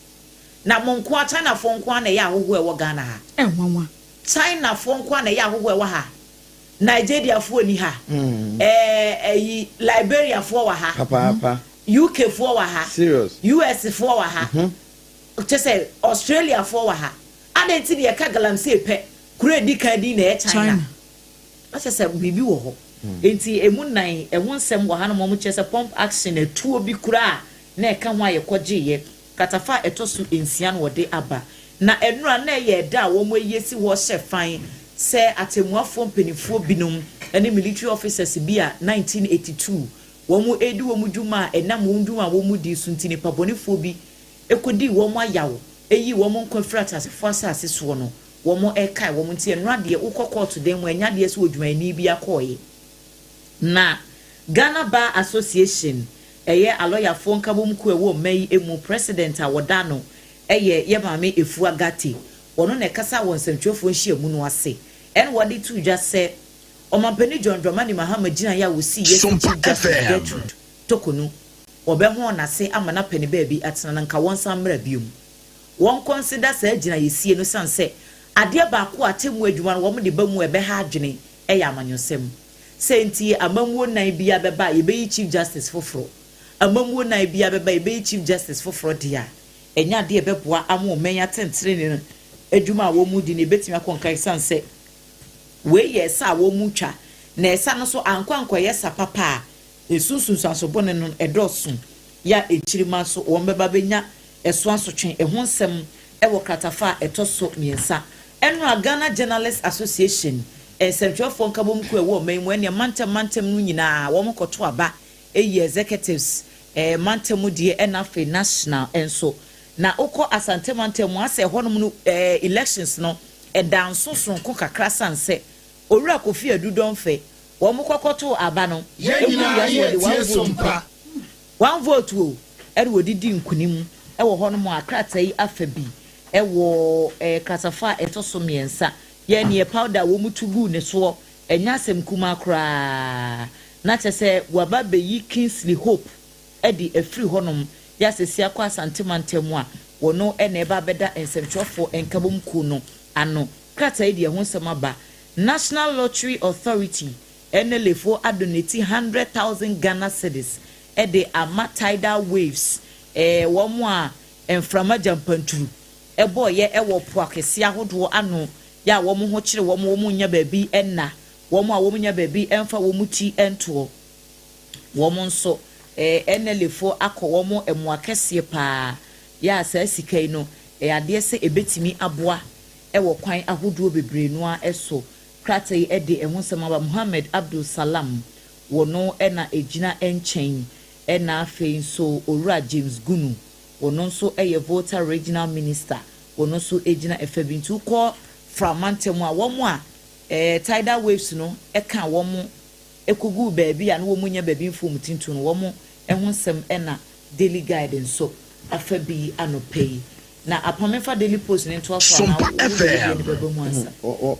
na mo nko China for nko na ye ahoho e wo Ghana ha enwanwa China for nko na ye ahoho e wo ha Nigeria for ni ha Liberia for wa ha papa UK for wa ha serious US for wa ha say Australia for wa ha adenti de ka galamse pe kure di kan di na China say bibi wo ho enti emu nan ehun sem wa ha no mo chese pump action etuo bi kura na eka ho ayekoje ye katafa etosu ensia no de aba na enura na ye da wo mo yesi wo hye fan se atemuafo mpenifo binom ene military officers bia 1982 wo mu edi wo mu dwuma enam wo ndwuma wo mu di suntini pabonifo bi ekodi wo mu ayawo eyi wo mu konfrata se force so no wo mu ekai wo mu ntie enrade ukokọ dem wo anya de se odwuma ni bi akoye na Ghana Bar Association eye aloya fo nkabom ku ewo mai emu president a wodano eye ye maame efu agati wono ne kasa won sentwefo nhia mu no ase en wodi tu just say omampani John Dramani Mahama gina ya wosi yes Gertrude tokonu obeho na se amana pani baabi atena nka won samra biom won consider say gina yesie no sanse ade ba ko atemu adwuma no won de ba mu ebe ha adwene eya amanyosem senti amamuo nan bia beba yebeyi chief justice foforo amamuo nan bia beba yebeyi chief justice foforo dia enya de beboa amo menya tentere ne adwuma wo mu di ne betimi akonkai sanse we yesa wo mu twa na esa no so ankwankwa yesa papa esunsun so bone no edosun ya echirima so wo mbeba benya eso asotwen ehun nsem ewo kratafa etoso miensa enu Ghana Journalists Association Central Phone kabom ku ewo memu ene mantem no nyina wo mkoto aba eyi executives mantem die enafe national enso na ukọ asante mantem ase honom no elections no edanso sonko kakra sanse owura Kofi Adudonfe wo mkokoto aba no one vote wo ere wodidi nkunim ewo honom akrata yi afabi ewo kratafa etoso miensa ye ne powder wo mutugu ne so enya sem kuma kra na chese waba be yi Kingsley Hope edi efri honom ya sesi akwa santemantemu a wono ene eba beda ensemtwofo enkabom ku no ano krata edi ho nsem aba National Lottery Authority NLFO adonate 100,000 Ghana cedis ede ama tidal waves womo a enframa jampanturu ebo ye ewo po akese ahodo ano ya womo ho kire womo nya baabi enna womo a womo nya baabi emfa womo ti ento womo nso NLFO akọ womo emu akese pa ya asa sikai no ade se ebetimi aboa ewo kwan ahodo bebre no a eso kratai ede ehun semaba Muhammad Abdul Salam wono ena ejina enchen ena afei so Owura James Gunu wono nso eye voter regional minister wono nso ejina efabintu ko framantemu a womo a tidal waves no eka womo ekogu baabi a no womo nya baabi mfom tintu no womo ehun sem ena daily guidance so afabi anopei na apomefa daily post ne to afa na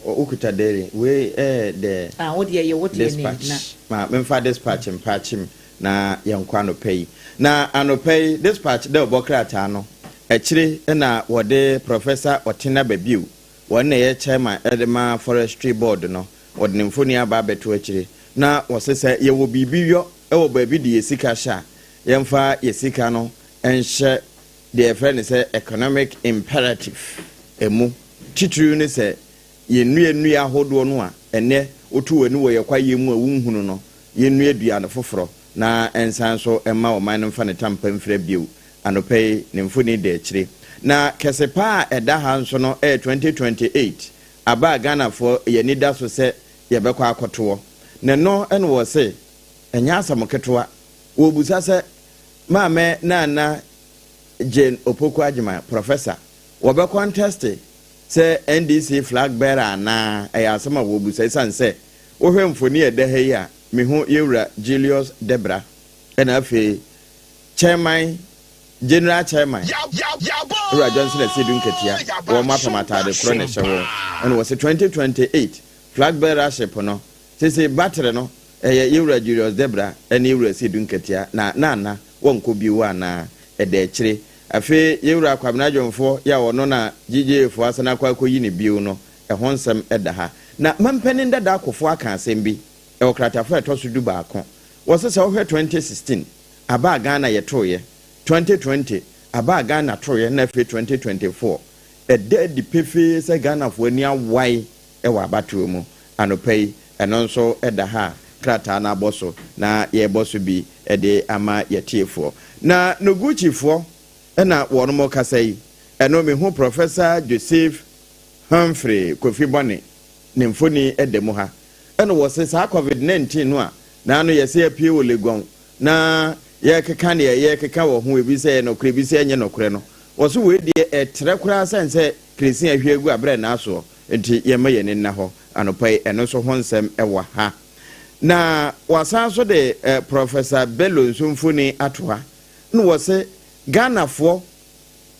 okuta daily we the what ye ne na ma memfa dispatch mpachim na yankwa anopei na anopei dispatch de obokrata no ekire na wode professor Otina Babiu wonne ye chairman edema forestry board no wode mfoni aba beto ekire na wosese ye wo bibiyɔ ewo baabi de yesika sha yemfa yesika no enhye the friend is economic imperative emu titru ne se yenua ahodo no a ene otu wani wo yekwa yemu a wunhunu no yenua dua no foforo na ensan so emma o man mfa ne tampa mfra biu anopei ne mfuni de akire na kesepa eda ha nso no 2028 aba Ghana for yenida so se yebekwa akoto ne no ene wo se enya asamoketoa wo busa se maame na Jane Opoku Ajima professor wobe contest say NDC flag bearer na ayasama wo bu say sanse wo hwe mfoni ede ha yi a me hu Yewura Julius Debra na afi chairman general chairman Yewura Johnson Esidun Ketia wo mapamata de kro ne hyewo and was 2028 flag bearership no say battery no Yewura Julius Debra and Yewura Esidun Ketia na wonko biwa na edechire afi Yewura Kwabena Dwomfo ya wono na GJF asana kwa koyi ne biu no ehonsem eda ha na mampeni dada akofo aka asem bi okratafa etoso du baako wose se ohwe 2016 aba Ghana yetoye 2020 aba Ghana toye na afi 2024 ede di pefe se Ghana fo ani awai ewa abatuo mu anopei eno nso eda ha krata na boso na ye boso bi ede ama yetiefo na noguchifo ena wono kasai eno me hu Professor Joseph Humphrey Kofi Bone ne mfoni edemu ha eno wose sa COVID-19 no a na no yese apie olegon na ye keka ne ye keka wo ho ebi se no kure bi se enye no kure no wose we die etre kura sense krisi ahwegu abre na aso enti ye ma ye ne na ho anopai eno so honsem ewa ha na wasan so de Professor Bello Nsumfuni atoa no wose Ghana fo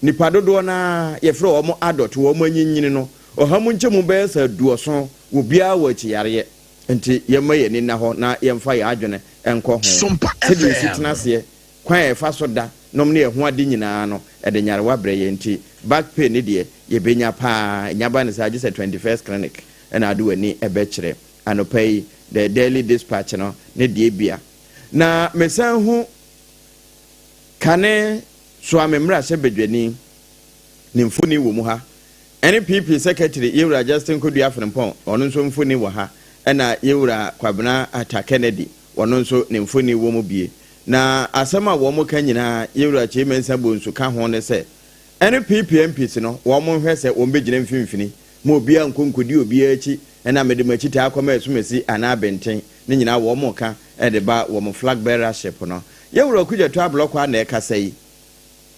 nipa dodo na yefre wo mo adot wo mo anyinyini no ohamu nchemu be sa duoso wo bia wo chiyare enti yemaye ni na ho na yemfa ya adwene enko ho Sompa FM kwan e fa so da nom ne ho ade nyina no ede nyare wa bre ye enti back pain ni de ye benya pa nyaba ne sa just 21st clinic na adu ani ebe kire anopai the daily dispatch no ne de bia na mesan hu kane so amemra se bedwani ne mfuni wo mu ha NPP secretary Yewura Justin Kodua Frimpong ono nso mfuni wo ha na Yewura Kwabena Ata Kennedy ono nso ne mfuni wo mu bie na asema wo mu ka nyina Yewura Chimensa Bonsu ka ho ne se NPP MPs no wo mu hwe se wo mbegina mfimfini mo bia nkonkodi obi achi na medemachi ta akoma esumesi ana benten ne nyina wo mu ka de ba wo mu flag bearership no Yewura Kudwa to block wa na ekasa yi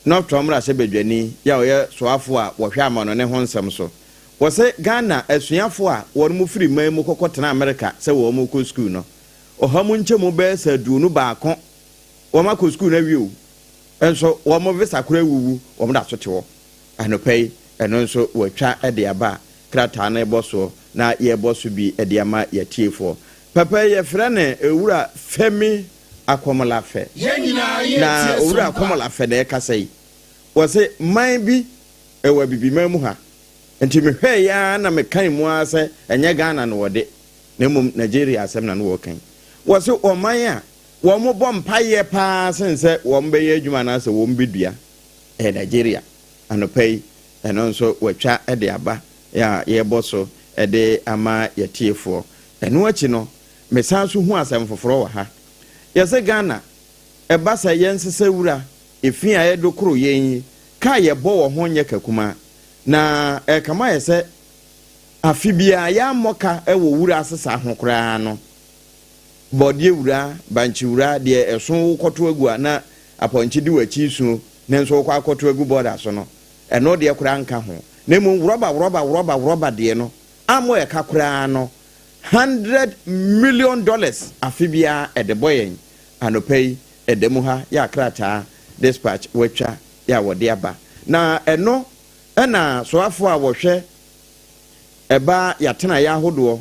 no tomra se bedwani ya oye soafo a wo hwe amano ne ho nsem so wo se Ghana asuafo a wo mu firi man mu kokotena America se wo mu ko school no ohamu nchemu be sa duonu baako wo ma ko school na wiu enso wo mo visa kura wuwu wo mo da so te wo anopai eno nso wo twa de aba krata na ebo so na yɛbɔ so bi de ama yɛtiefoɔ papa yɛfrɛ ne ewura Femi Akwamalafe na ewura Akwamalafe na ɛkasa yi wɔse man bi ɛwɔ bibima mu ha nti mehwɛ ya na mekan mu ase enye Ghana no wode na mum Nigeria asem na no wɔkan wɔse ɔman a wɔn mo bɔ mpaye pa sense wɔn bɛyɛ adwuma na sɛ wɔn bedua Nigeria anopai ɛno nso wɔtwa de aba ya yɛbɔ so de ama yɛtiefoɔ ɛno akyi no mesan so hu asɛm foforɔ wɔ ha yɛsɛ Ghana ɛba sɛ yɛnsese wura efi a yɛdo koro yɛn ka yɛbɔ wɔ ho nyɛ kakuma na kama yɛsɛ afibia ya mɔka ɛwɔ wura asesa ho koraa no bɔdie wura banchi wura de ɛso kɔto agu na apɔnkye di wachi su ne nso kɔ akɔto agu border so no ɛno de koraa nka ho na mu roba de no amo ɛka koraa no $100 million afibia ɛde bɔyɛn anopai ɛde mu ha ya krataa dispatch watwa ya wɔde aba na ɛno ɛna soafo a wɔhwɛ ɛba yɛtena ya ahodoɔ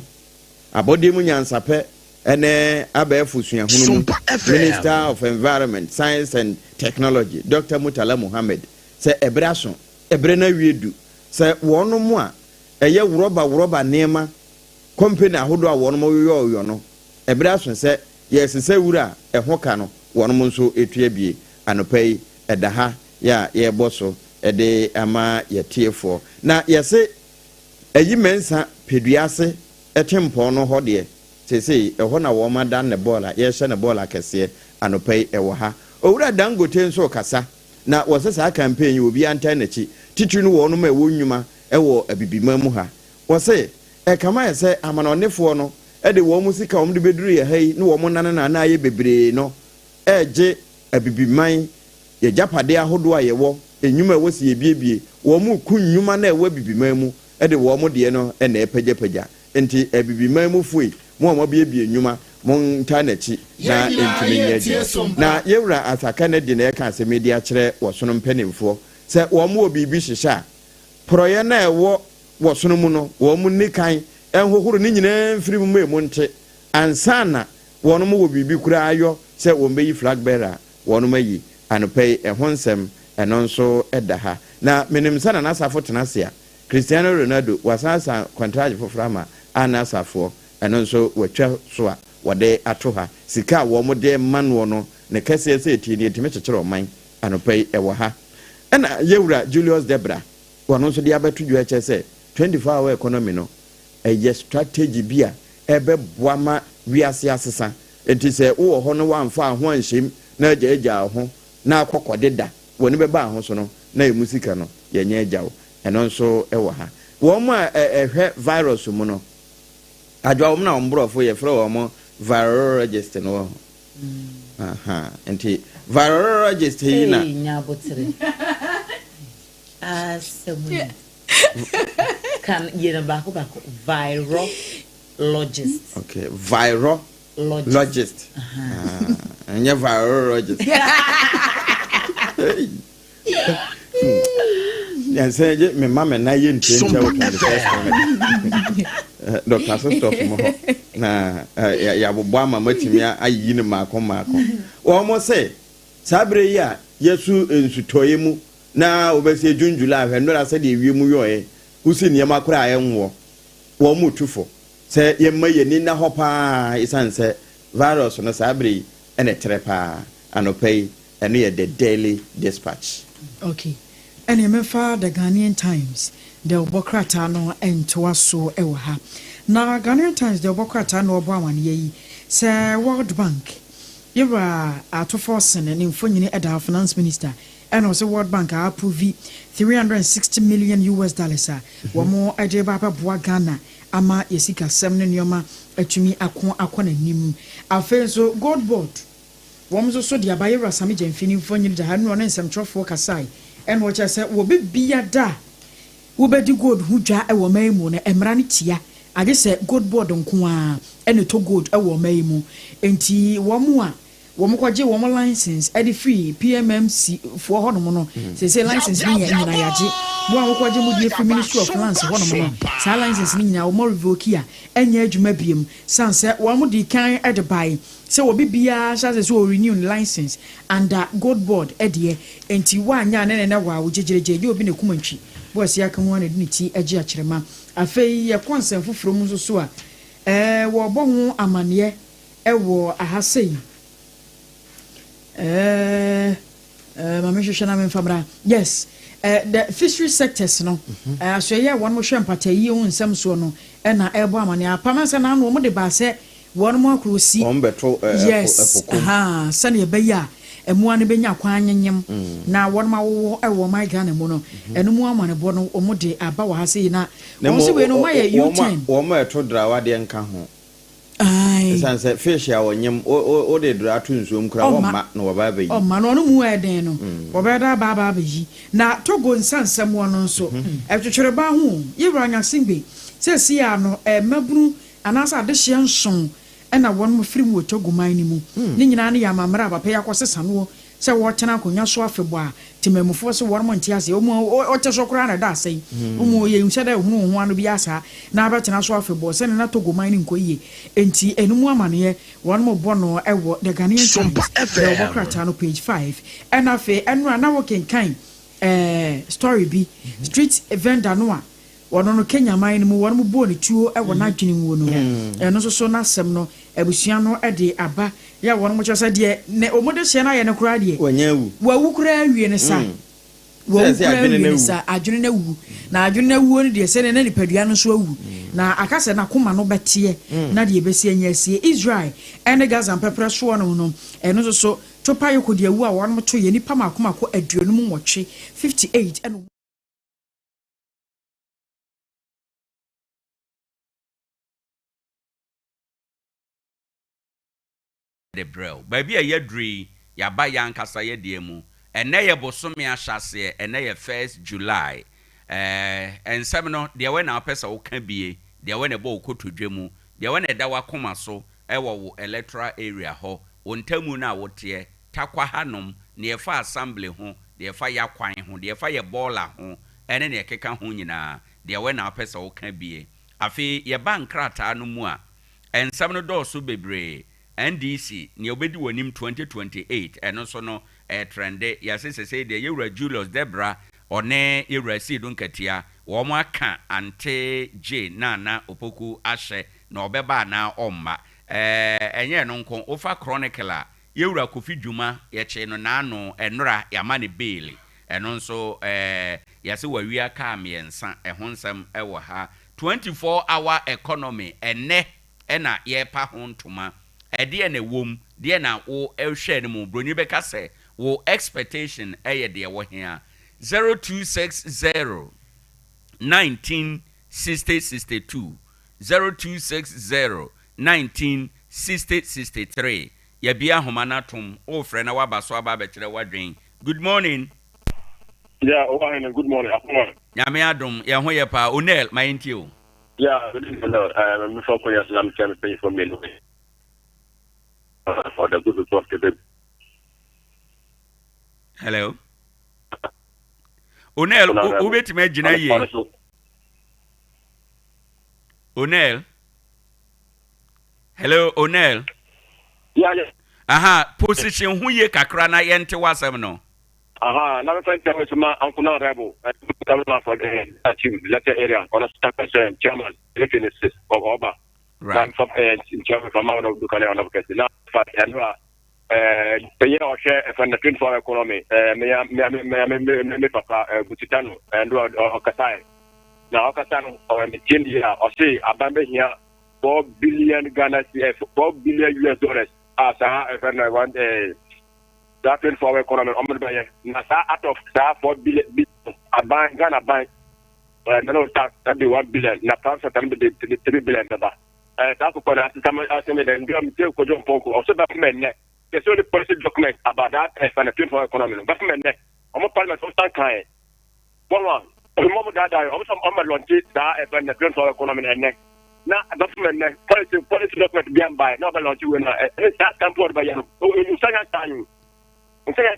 abɔde mu nyansapɛ ɛne abɛɛfo suahunu Minister of Environment, Science and Technology Dr. Mutala Mohammed sɛ ɛbrɛ aso ɛbrɛ na wiedu sɛ wɔn mu a ɛyɛ roba nema company ahodoɔ a wɔn mu yoyo no ɛbrɛ aso sɛ yɛsesɛ wura ɛho ka no wɔn mu nso etua bie anopai ɛda ha ya yɛbɔ so ɛde ama yɛtiefoɔ na yɛse ɛyi mensa peduase ɛtempɔn no hɔ deɛ sese ɛhɔ na wɔn ma dan ne bɔɔla yɛhyɛ ne bɔɔla kɛseɛ anopai ɛwɔ ha owura Dangote nso kasa na wɔsɛ saa campaign yi obi antan n'akyi titiri no wɔn ma ɛwɔ nnwuma ɛwɔ abibima mu ha wɔsɛ ɛkama yɛ sɛ amanɔnefoɔ no ɛde wɔn mu sika wɔn de beduru yɛ ha yi ne wɔn nana na ayɛ bebree no ɛgye abibiman yɛ japade ahodoɔ a yɛwɔ enyuma ɛwɔ si ebiebie wɔn mu ku nnwuma na ɛwɔ abibiman mu ɛde wɔn deɛ no ɛna ɛpɛgyapɛgya nti abibiman mu foyi mo a biebie nnwuma mo nta n'akyi na ntumi nyɛ na yɛwura asaka ne de na ɛka asɛm di akyerɛ wɔsono mpanimfoɔ sɛ wɔn mu obi bi hyehyɛ a prɔyɛ na ɛwɔ wɔsono mu no wɔn mu nikan ɛnhohoro ne nyinaa mfiri mu emu nte ansana wɔn mu wɔ biribi kura ayɔ sɛ wɔn bɛyi flag bearer wɔn mu ayi anopai ɛho nsɛm ɛno nso ɛda ha na menim sana n'asafo tena se a Cristiano Ronaldo wasasa contract foforɔ ama anasafoɔ ɛno nso watwa so a wɔde ato ha sika a wɔn de mano no ne kɛseɛ sɛ eti ne etimi kyekyere ɔman anopai ɛwɔ ha ɛna yɛwura Julius Debra wɔn nso de abɛto dwa kyɛ sɛ 24-hour economy no ɛyɛ strategy bi a ɛbɛboa ma wiase asesa enti sɛ wowɔ hɔ no wamfa ho anhyɛm na agyaagyaa ho na akɔkɔde da wɔne bɛba ho so no na ɛmu sika no yɛnyɛ agyaw ɛno nso ɛwɔ ha wɔn a ɛhwɛ virus mu no adwa wɔn na wɔn borɔfo yɛfrɛ wɔn virologist no wɔ ho nti virologist yi na kan yena baako virologist okay virologist ɛnyɛ virologist yanse me mama na ye ntencha wo the first Dr. Sostof mo na ya bobo ama matimi ayi ne maako wo mo se sabre yi a yesu ensutoye mu na obese junjula ahwe ndora se de wie mu yoye usi ne makora ayenwo wo mu tufo se ye maye ni na hopa isanse virus no sabre ene trepa anopai eno ye the Daily Dispatch. Okay. And remember the Ghanaian Times, the Obokrata no entoa so ewa ha. Na Ghanaian Times the Obokrata no obawan ye say World Bank. Yera atoforsen and infonyini eda finance minister and also World Bank approve $360 million. Wamo eje baba boa Ghana ama yesika 7 nyoma atumi akona nim. Afenso God board. Wamzo so dia bayera sami jemfini infonyini da hanu ona nsem trofo kasai. And what I said will be a da. Ube di good who ja a woman and emranitia. I just said good board on Kwa and to good a woman. And tea one more. wɔn kɔgye wɔn license ɛde free PMMC for hɔ nom no sɛ license ni yɛ nyina yagye mo a wɔkɔgye mo die free Ministry of Finance hɔ nom no saa license ni nyina wɔn revoke a ɛnyɛ adwuma biem san sɛ wɔn di kan ɛde bae sɛ obi biara hyɛ sɛ o renew license under gold board ɛdeɛ enti wanya ne ne wa wo gyegyregye yɛ obi na kumantwi bo asia aka ho na de ne ti agye akyerema afei yɛ kɔnsɛn foforo mu nso so a wo bɔ ho amane ɛwɔ ahasei mama hwehwɛ na memfabra yes the fishery sectors no so yɛ wɔn mo hwɛ mpatayi ho nsɛm so no ɛna ɛbɔ amane apamansa na no mo de ba sɛ wɔn mo akrosi yes sani ɛbɛyɛ a ɛmoa no bɛnya kwan nyem na wɔn ma wo ɛwɔ my Ghana mu no ɛno mu amane bɔ no ɔmo de aba wɔ hasei na wɔn se we no ma yɛ U10 wɔn ma ɛto drawa de nka ho esan se fish ya wonyem o de dra to nsuom kra wo ma na wo ba ba yi o ma no no mu eden no wo ba da ba ba yi na togo nsansam wo no nso etwetwere ba ho yewra nya singbe se sia no mabunu anasa de hye nson na won mo firi mu togo man ni mu ni nyina ne ya mamra ba pe yakosesa no se wo tena akonya so afebo a timamufo se won mo ntiase o mu o te so kra na da sei o mu ye nhye da hunu ho anu bi asa na abetena so afebo se na togo man ni nkoyie enti enum amane won mo bo no ewo the Ghanaian Times the Wokrata no page 5 and afi enura na wo kenkan story bi street vendor no a wono no Kenya man mu wono mo bo ne tuo e wona adwene mu no eno so na asem no abusua no e de aba ya wono mo kyesa de ne omode hye na ye ne kura de wanyawu wawu kura awie ne sa wawu kura awie ne sa adwene na wu na adwene na wu ne de se ne na nipadua no so awu na akase na koma no bete na de ebesi anya sie Israel ene Gaza pepre so no eno so topa yeko de awu a wono mo to ye nipa makoma ko aduonu mu nwotwe 58 ene the braille baby a yedri ya ba yankasa ye de mu ene ye bosome ahyase ene ye 1st July ensem no de we na apesa wo ka bie de we na bo okotodwe mu de we na da wakoma so wo electoral area ho wontamu na wote takwa hanom ne fa assembly ho de fa yakwan ho de fa ye baller ho ene ne keka ho nyina de we na apesa wo ka bie afi ye bankrata no mu a ensem no do so bebre NDC ni obedi wonim 2028 eno so no trende ya sese de yewra Julius Debra one yewra Sidon Katia wo mo aka ante J na opoku ahye na obeba na omma enye no nko ofa chronicle yewra Kofi Dwuma ye che no na no enora ya ma ne bail eno nso ya se wawi aka amiensa ehonsam ewo ha 24-hour economy ene na ye pa ho ntoma ede na wom de na wo ehwe ne mu broni beka se wo expectation eye de wo hia 0260 196062 0260 196063 ya bia homana tom o frɛ na waba so aba bekyere wadwen good morning yeah Owoahene good morning nyame adom ya ho ye pa Onel mayentio yeah good morning me for konya slam can pay for me for the good report today. Hello. Onel, who bet me jina ye? Onel. Hello, Onel. Yeah. Aha, position who ye kakra na yente wasem no. Aha, na me tell you my uncle na rebel. For the letter area on a staff chairman, references of Oba. Right. In chairman from out of the Canada of Castina. And the year or share from the 24 economy, me papa, Butitano, and Okasai. Now, Okasano, or India, or say, Abambe here, 4 billion Ghana CF, 4 billion US dollars. As I want that 24 economy, Nasa out of 4 billion, a bank, Ghana bank, and no tax, that be 1 billion, Napas, and the 3 billion. That's what I asking them. Go to John Poko. Also, that men. There's only policy document about that and the 24 economy. But men, I'm a parliament of that kind. One, the moment that I also launch it, that and the 24 economy and next. na document policy document be by no be launch we na that can put by you second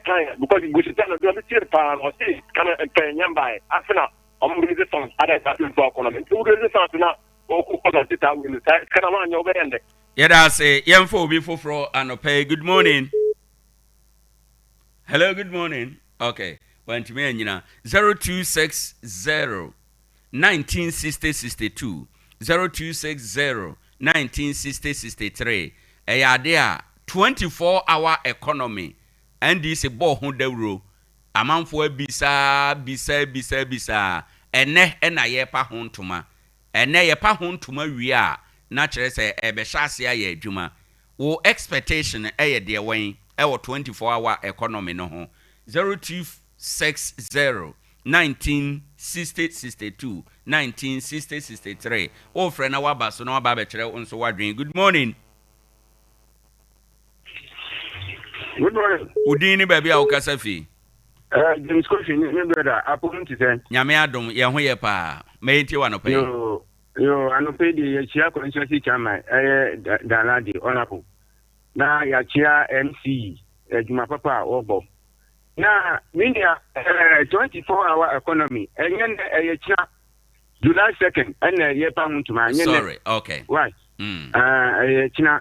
time because we should tell them to pa or say can pay by after release funds other that for economy to release funds na o ko ko ta we can man you be end yeah that's it yemfo obi foforo anopay good morning hello good morning okay want me anyina 0260 1960 0260 1960 ade a 24-hour economy and this bo ho dawro amanfo bisa ene na ye pa ho ntoma ene ye pa ho ntoma wi a na kire se ebe hyase ya adwuma wo expectation ye de wen e wo 24-hour economy no ho 0260 1960 1963 o frɛ na waba so na waba be kire nso wadwen good morning. Good morning. Udini baby a ukasa fi. James Kofi ni brother apun ti sen. Nyame adom ye ho ye pa. Me nti wa no pe. Yo anope di ye chia constituency chairman Danadi Honorable. Na ya chia MC Juma Papa Obo. Na media 24-hour economy enyen ye chia July 2nd and ye pa huntuma enyen. Sorry, okay. Right. China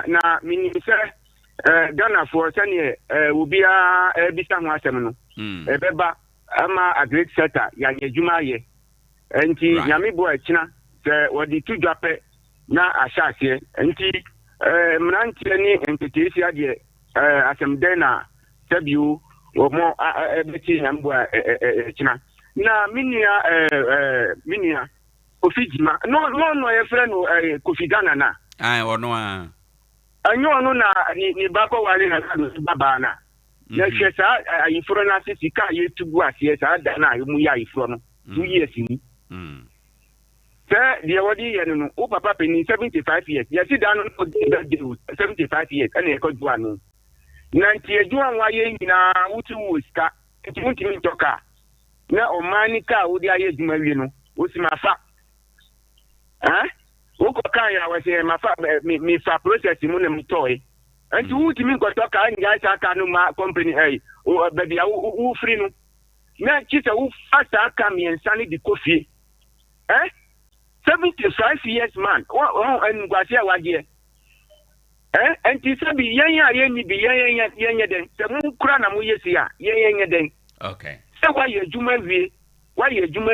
na mini say Ghana for senior will be a bisa ho asem no ebeba ama a great setter ya nyadwuma ye enti nyame bo akina se wodi tu dwape na ahyase enti mrantie ni entity ade asem den na tabiu wo mo ebeti nyame bo akina na minia ofijima no ye frɛ no Kofi Ghana na ai ono a anyo no na ni bako wale na baba na ya hwesa ayifro na sika ye tubu ase sa da na mu ya ayifro no 2 years ni the wadi ye no o papa peni 75 years ya si da no 75 years ana e ko duwa no na nti eduwa wa ye nyina wuti wo sika nti wuti mi toka na o mani ka wo dia ye duma wi no o si ma fa uko kaya wase mafa mi fa process mu na mtoy anti wuti mi ko toka anya cha ka no ma company o baby u free no na chisa u fasta aka mi ensani di Kofi 75 years man o ngwase awaje anti sabi yan ni bi yan den se mu kura na mu yesi a yan den okay se wa ye juma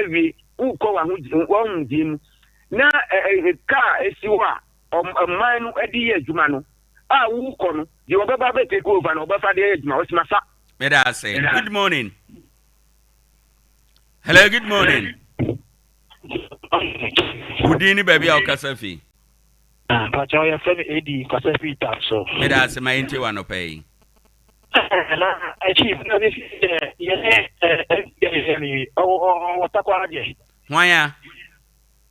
wie u ko wa hu dim na ka esiwa manu edi adwuma no a wu ko no de obeba be take over no obefa de adwuma o simafa me da say good morning hello good morning udini baby a ukasa fi but your friend Ade Akye Abia so me da say my nti wa no pay na achieve na this ye o Tarkwa je wanya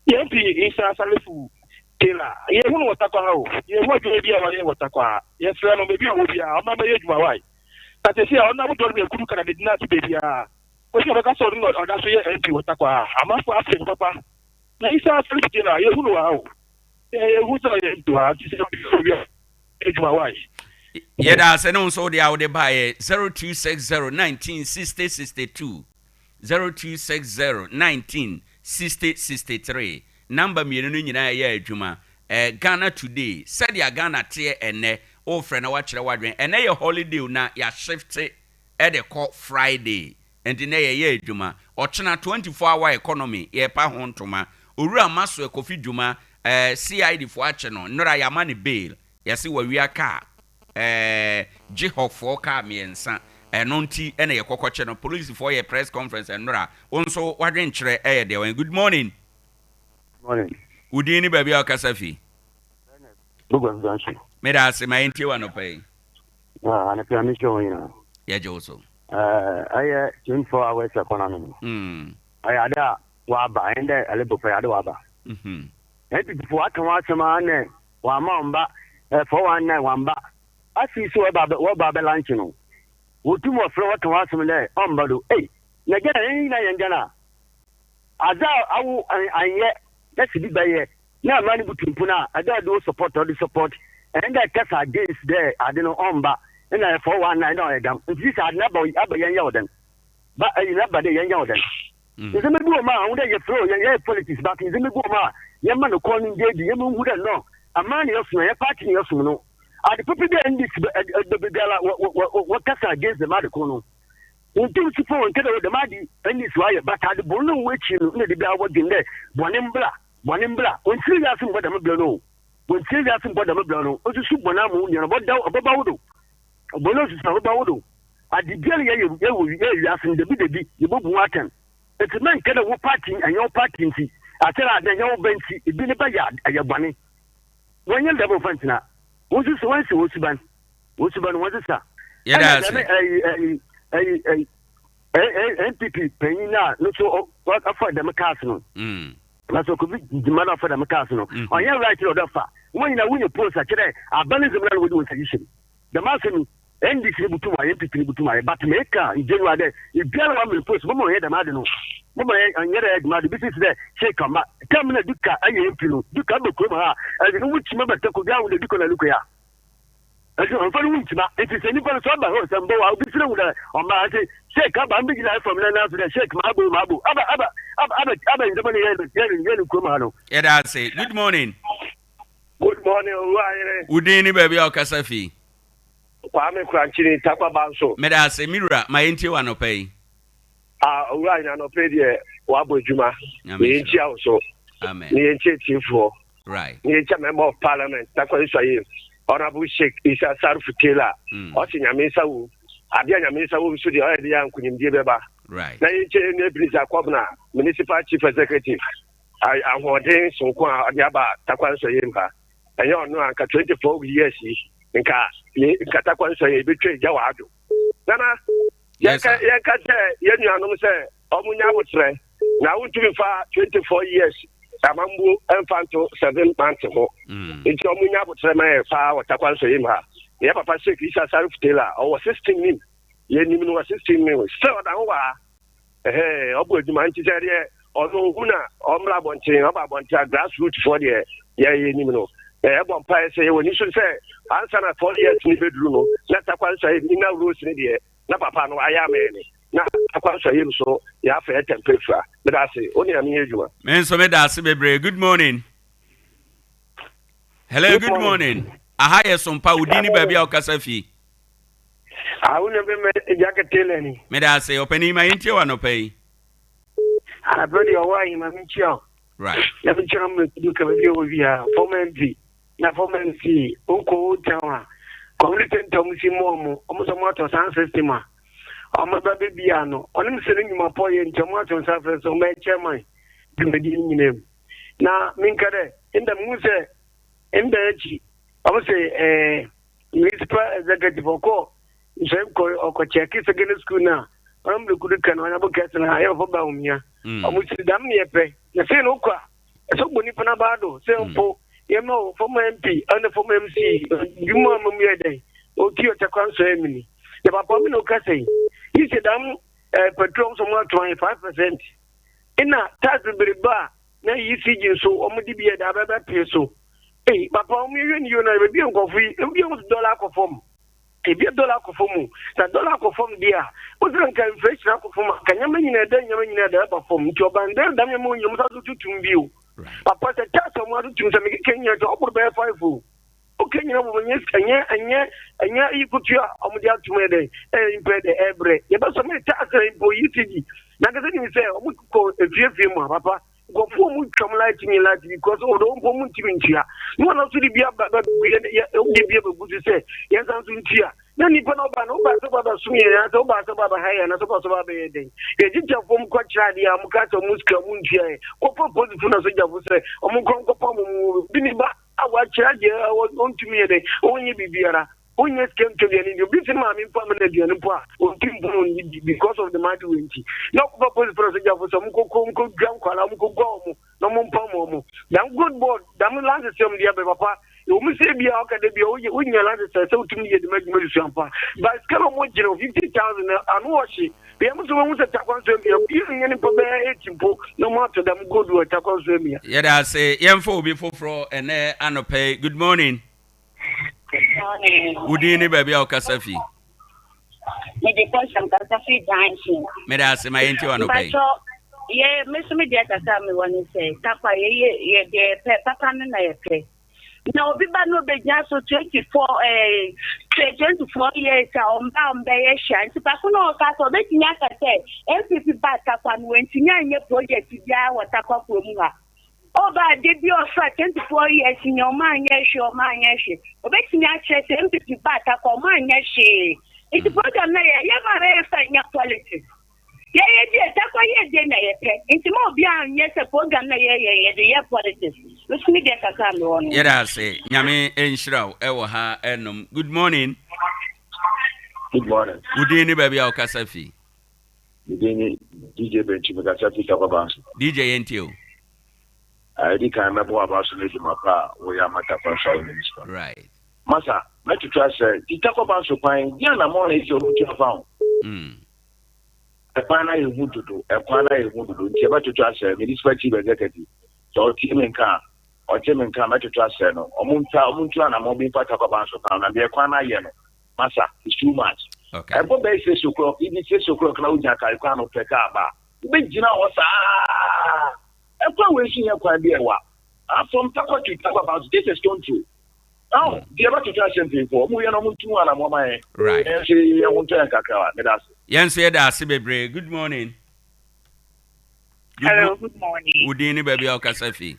yempi isa salifu tela ye hunu Tarkwa ho ye ho dwe bia wa ye Tarkwa ye fra no bebi o bia ama ba ye djuma wai tatesi a ona budol be kudu kana de dina ti bebi a ko se ka so no oda so ye mp Tarkwa ama fo afre papa na isa salifu tela ye hunu wa ho ye hu so ye do ha ti se bia e djuma wai ye da se no so de a wo de ba ye 0260 1960 0260 1960 number mienu no nyina ya adwuma Ghana today said ya Ghana te ene o frɛ na wa kyerɛ wadwen ene ye holiday na ya shift e de call Friday and na ye adwuma ɔkyena 24-hour economy ye pa ho ntoma owura maso Kofi dwuma CID fo akye no nora ya ma ne bail ya se wa wia ka Jihok fo ka miensa eno nti ene ye kokɔkye no police for ye press conference enora onso wadwen kyerɛ de good morning udini baby akasa fi me da se my nti wa no pay ana pe ami show ina ya joso aya 24 hours economy aya da wa ba ende alebo pe ada wa ba before aka wa chama ne wa ma mba 419 wa mba asi so wa ba lunch no wotum ofre wa ka wa chama le omba do na gana na yengana aza awu anye na sibi baye na man butumpuna ada do support or the support and that case against there I don't know omba and I 419 no edam this are never abayan yoden but you never dey yan yoden is me go ma who dey flow your politics back is me go ma your man ko ni dey you me who dey no a man you so your party you so no are the people there in this what case against the man ko no until you for into the madi and this why but I the bonu which you no dey be awarding there Bonimbla, when Sylvia from Badam Blono, when Sylvia from Badam Blono, or to Subanamu, you know, about Baudo. Bonos is not Baudo. At the daily you ask the BD, you move Watan. It's a man kind of parting and your parting. I tell her that your bench is been a bayard at your bunny. When you're double fantina, what's this one? What's ban? What's ban? What is that? Yeah, NPP paying now, not so what for them a casino. That's what could be the matter for the Macasino. On your right to the far. When you win a post today, I balance the man with one solution. The Martin and distribute to my MP to my but maker in January. If you don't post, Mama had a madino. Mama and yet my business there. Shake on my come in a duca, I am Pilo, Duca Kuma, and which member took down with the Duca Lucia. I don't know if it's anybody from I'll be through on my shake up. I'm big from now to the shake Mabu. Yeah, that's it. Good morning. Good morning, Owoahene. Udini baby Okasafi. Kwame Kranchini Tarkwa Banso. Meda say Mira, my inti wa no pay. Owoahene no pay the wabo juma. Me inti also. Amen. Me inti tifo. Right. Me inti member of parliament. Tarkwa Israel. Honorable Sheikh Isa Sarufutela. Osi nyamisa wu. Abia nyamisa wu so de already yan kunyimdie beba. Right. Na inti ne Brisa Kwabna, municipal chief executive. I want him so kwa adiaba Tarkwa Israel mba. And you know, 24 years, nka Tarkwa Israel betray Jawado. Nana, yaka you say, Omunya wotre. Now we do for 24 years. Amambu Enfanto 7 months ago. It's Omunya wotre my fa Tarkwa Israel mba. Ya papa Sheikh Isa Sarufutela or 16 min. Ye ni no 16 min. Still da ho wa. Obo eduma nti sere ono huna omra bontin oba bontin grassroots for the ye ni no. Ebon pa say when you should say answer na 4 years ni bedru no na Tarkwa Israel ni na rules ni de na papa no aya me ni na Tarkwa Israel so ya fa temperature but I say only am ejuma men so me da se bebre. Good morning. Hello, good morning. Aha ye Sompa udini baby Okasafi. Awune be me jaketele ni me da se openi ma inti wa no pay. Abodi Owoahene ma minchio. Right. Na minchio me duka be obi a former na fomensi uko utawa community ntomusi momo omuso moto san system a omaba bebia no onim sene nyuma poye ntomoto san so me chairman dumedi nyinem na minkade inda muse inda echi omuse municipal executive oko njem ko check secondary school na omle kuduka na abo kese na ayo fo ba umia omusi dam ne epe na se no kwa so boni pana bado se mpo former MP and the former MC, you mamma day, or Kyo Tarkwa Israel. The Papa no Casey. He said, petrol somewhat 25%. In a tax bar, now you see you so, Omodi at Ababa Peso. Hey, Papa, you know, be on coffee, $1 for form. If you $1 for form, that $1 for form, dear. What's the inflation from? Can you mean a day you mean a perform? Job and then Damian, you must to view. Papa said, tell someone to make Kenya to open by 5. Okay, you know, when you and you put your Omudia to me, and pay the every. You must make tax for UTG. Now, you say, we could call a few Papa. Go for me, come lighting me like because all the woman to India. No one else will be able to say, yes, I'm in here. No, you put over no bad about Sumi and about high and about a day. The teacher from Quachadia, Mukato Muska Munchia, or for the Funasoja will say, Omukongo Biniba, I watch I was on to me a day, only be Biara. When you came to the end, you beat him in permanent because of the mighty windy. No purpose for some good ground, no more. Damn good board, damn land is some dear Papa. You must say be out the be when you're not so to me the Magma Sompa. But it's kind of more 50,000 and wash it. The Amazon was a Takwan Zambia, even any Pabba, no matter them good to Takwan Zambia. Yet I say, young folk before fro and Anope. Good morning. Good morning. Good evening, baby. Okasafi. Maybe some Kasafi dancing. May I say my into Anope? Yeah, Miss Media Kasami when you say, Takwa, yeah, Papa and I play. No, we no be just 24 years on bound by a chance. But no, Castle, making as I said, MPP Batakwan went to your project to Yawa Takwa. Oh, but did you offer 24 years in your mind? Yes, your mind, yes. Making as I said, MPP Batakwa, man, yes, she. It's a program, never find your quality. Yeah, that's why you're dinner. It's more beyond yes, a program, yeah, politics. Let's me get a camera. Yeah, I say, Yami Enshrow, Ewaha, Enum. Good morning. Good morning. Good evening, baby. Okasafi. Good evening, DJ Benchi Magasafi Kababas. DJ NTO. I think I remember about Sunday Mapa, we are Matapa Minister. Right. Massa, let you trust the Takabas of Pine, Yana Mona is your found. A pana is good to do, a pana is good to do. Never to trust a municipal chief executive. So, Tim and Car, or Tim and Car, to trust no. Omunta, and I'm moving part of a bunch of town, and the Aquana Yeno. Massa, it's too much. Okay. I go back 6 o'clock, even 6 o'clock, Claudia, I can't take up. Big Gina was a wishing a quite dear one. I'm from Takwa to talk about this is don't true. Oh, the other to trust something for we are not two and I'm on my right. And see, I won't tell Kaka. Yes, Sibebre. Good morning. Hello, good morning. Good evening, baby. Okasafi.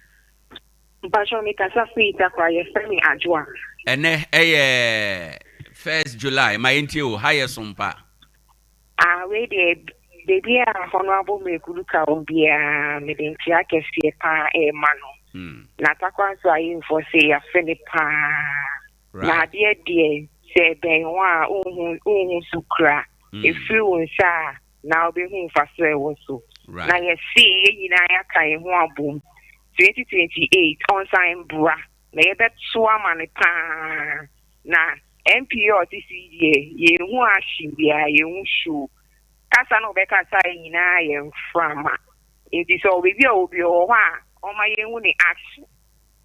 Basho Kasafi Takwa, your family Ajwa. And 1st July, my NTO, higher Sompa. We did. Baby, honorable Mekuruka will be a Medentia Kesia Mano. Natakwa so I for say a Philippa. Na dear, say Benwa, Sukra. If you will say, now be home for say also. Now you see, you know, I can't boom. 2028 on sign bra. May that swam pa. Na MPO this year, you want you shoe. Kasa no beka sai nyina ye from it is all we obi o wa o ma ye hu ni action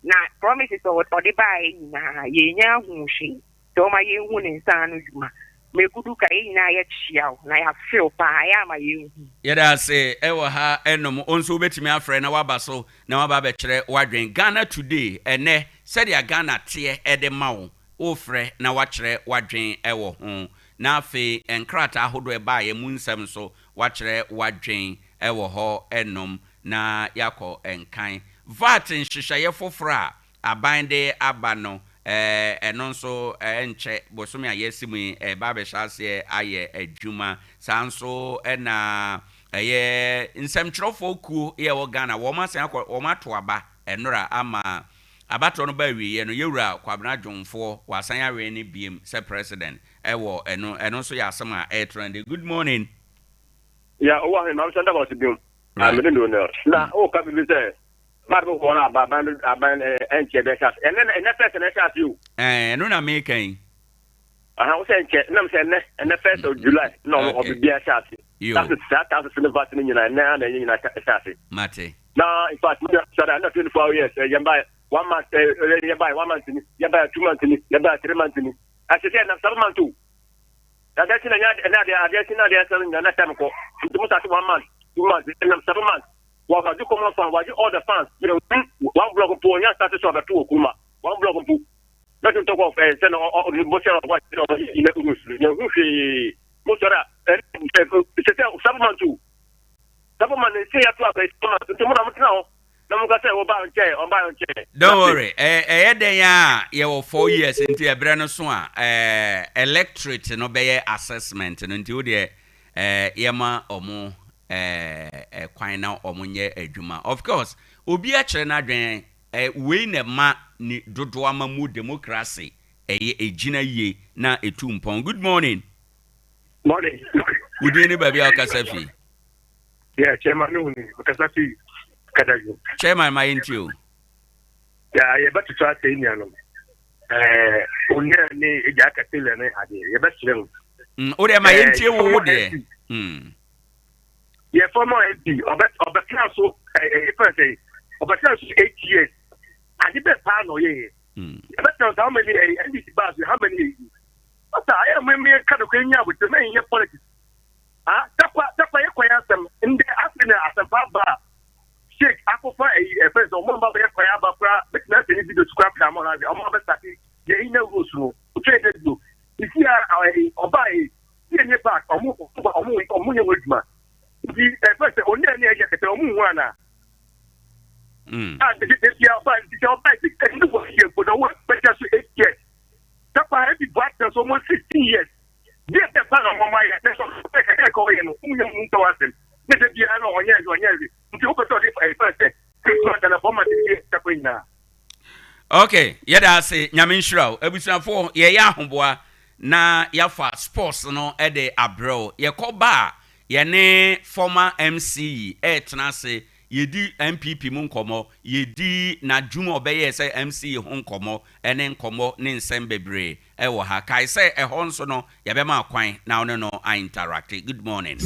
na promises o de bai na ye nya hu hwi to ma ye hu ni nsan no djuma me kudu ka ye nyina ye chia na ya feel pa ya ma ye hu ye da say e wo ha enom onso betimi afre na waba so na waba be kire wadwen Ghana today ene said ya Ghana tie e de ma wo ofre na wa kire wadwen e wo ho na fe enkrata ahodo eba ye munsem so wachire wadwen ewo ho enom na yakọ enkan vat nhyehyeye fofora abande abano eno nso enche bosomi ayesimu ba be hyase aye adwuma sanso na eye nsemkyerofo ku ye wo Ghana wo ma sen akọ wo ma to aba enora ama abato no ba wiye no yewura kwabena dwonfo wasan awe ne biem se president ewo eno so ya asema trend. Good morning. Yeah, Owoahene I'm sure about biem. I don't know. Na o ka bi say ma bo ko na aban enche be chat. And person chat you. No na me kan. Aha, we say enche na me say ne 1st of July. No, o bi bia chat. That's the vaccine na chat. Mate. Na in fact, me say na 24 years yamba 1 month, you buy 1 month, you buy 2 months, you buy 3 months. I say, I'm 7 months too. That's in another 7 months. You must have 1 month, 2 months, 7 months. What do you come on from? What you all the fans? You know, 1 block of poor, you started to have 2 Kuma, 1 block of poor. Let him talk of send or the motion of what you know in the Muslim. Most of that, it's 7 months too. 7 months, say you have to have now. Don't worry. You 4 years into a brand new electorate no be assessment until the yema omo kwine na omunye adwuma. Of course, obi a kire na dwen we na ma ni dodo ama mu democracy ejina ye na etumpon. Good morning. Morning. Good evening, baby Okasafi. Yeah, Chairman Okasafi. Chairman, my into you. Yeah, I about to try saying, onye ne eji aka tele ne ade yɛbɛkyerɛ wo o de ma yɛntie wo de yɛ former MP ɔbɛtena so ɛfɛ sɛ ɔbɛtena so 8 years ade bɛ paa na ɔyɛ yɛbɛtena so how many NDC bars how many years ɔsa ayɛ mmemme ka no kɔ nya abotire na yɛ politics takwa yɛ kwan asɛm ndɛ afei na asɛmpa ba sheik akɔfa ɛfɛ sɛ ɔmo mba bɛyɛ kwan aba kora bɛtena sɛ ne video tukura pira mɔ na ɔmo abɛsate yɛ ina rules no otwe de do isi ɔba yɛ nye back ɔmo nyɛ wɔ adwuma nti ɛfɛ sɛ onye ne yɛ kɛtɛ ɔmo hu ana de ɔba ɛni wɔ yɛ gbɔdɔ wɔ bɛtɛ so 8 years takwa ɛbi bu atɛ so almost 16 years bí ẹsẹ pa na ọmọ ayé ẹsẹ sọ ẹkẹ ẹkọ yẹn no ń yẹ ń tọwọ asẹm ní ẹsẹ bíi ẹnà ọnyẹ ẹsẹ nti ó pẹtẹ ọdí ẹfẹ ẹsẹ kristu ọdẹ náà fọmà ti di ẹsẹ nyinaa. Okay, yɛda ase nyame nhyira wo abusuafoɔ yɛyɛ ahoboa na yɛafa sports no de abrɛw yɛkɔ ba a yɛne former MC ɛtena ase yɛdi MPP mu nkɔmmɔ yɛdi n'adwuma ɔbɛyɛ sɛ MC ho nkɔmmɔ ɛne nkɔmmɔ ne nsɛm bebree ɛwɔ ha kae sɛ ɛhɔ nso no yɛbɛma kwan na ɔne no a interact. Good morning.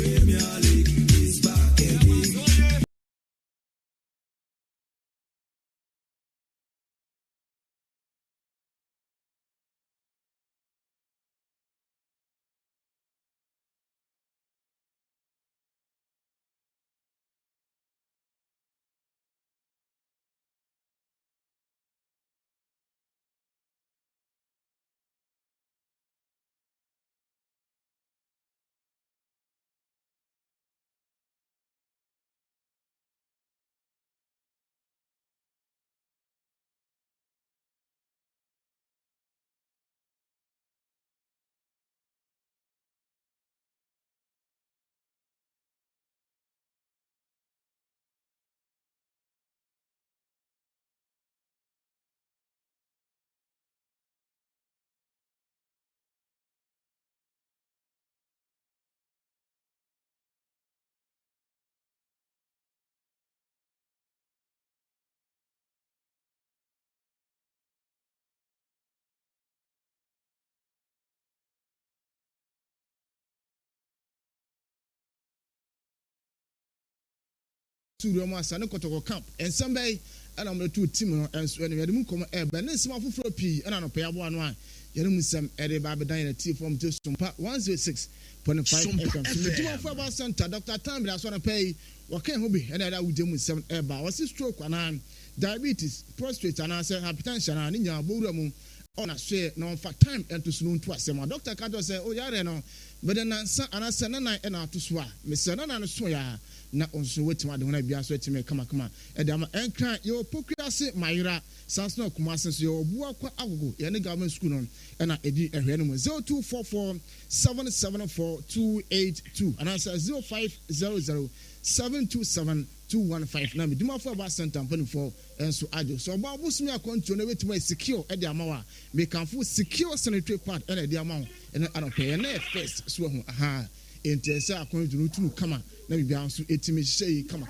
Roma Sane Kotoko camp and somebody and I'm two team and so anyway the come but then some for P and I pay one Yerum some Ade Babadan T from to Sompa 106.5 FM. So the two for about center Dr. Tam that's what I pay what can hobby and I would do with some air bar was stroke and diabetes prostate and I said hypertension and in your boredom on a share no for time and to soon twice. My doctor Kato say oh yeah no but then I said nine and out to swear Mr. Nana Soya na onso wetima de hona bia so etime kama e de ma enkran ye opokriase mayira sansno kumase so ye obu akwa agogo ye ne government school no e na edi ehwe no 0244 774 282 and answer 0500 727 215 na me duma for about center company for enso ajo so ba bosumi akonto na wetima secure e de amawa me kanfo secure sanitary pad e na de amawo e na anope na first so ho aha intesa akonto tunu kama na bibia nso etimi hye kama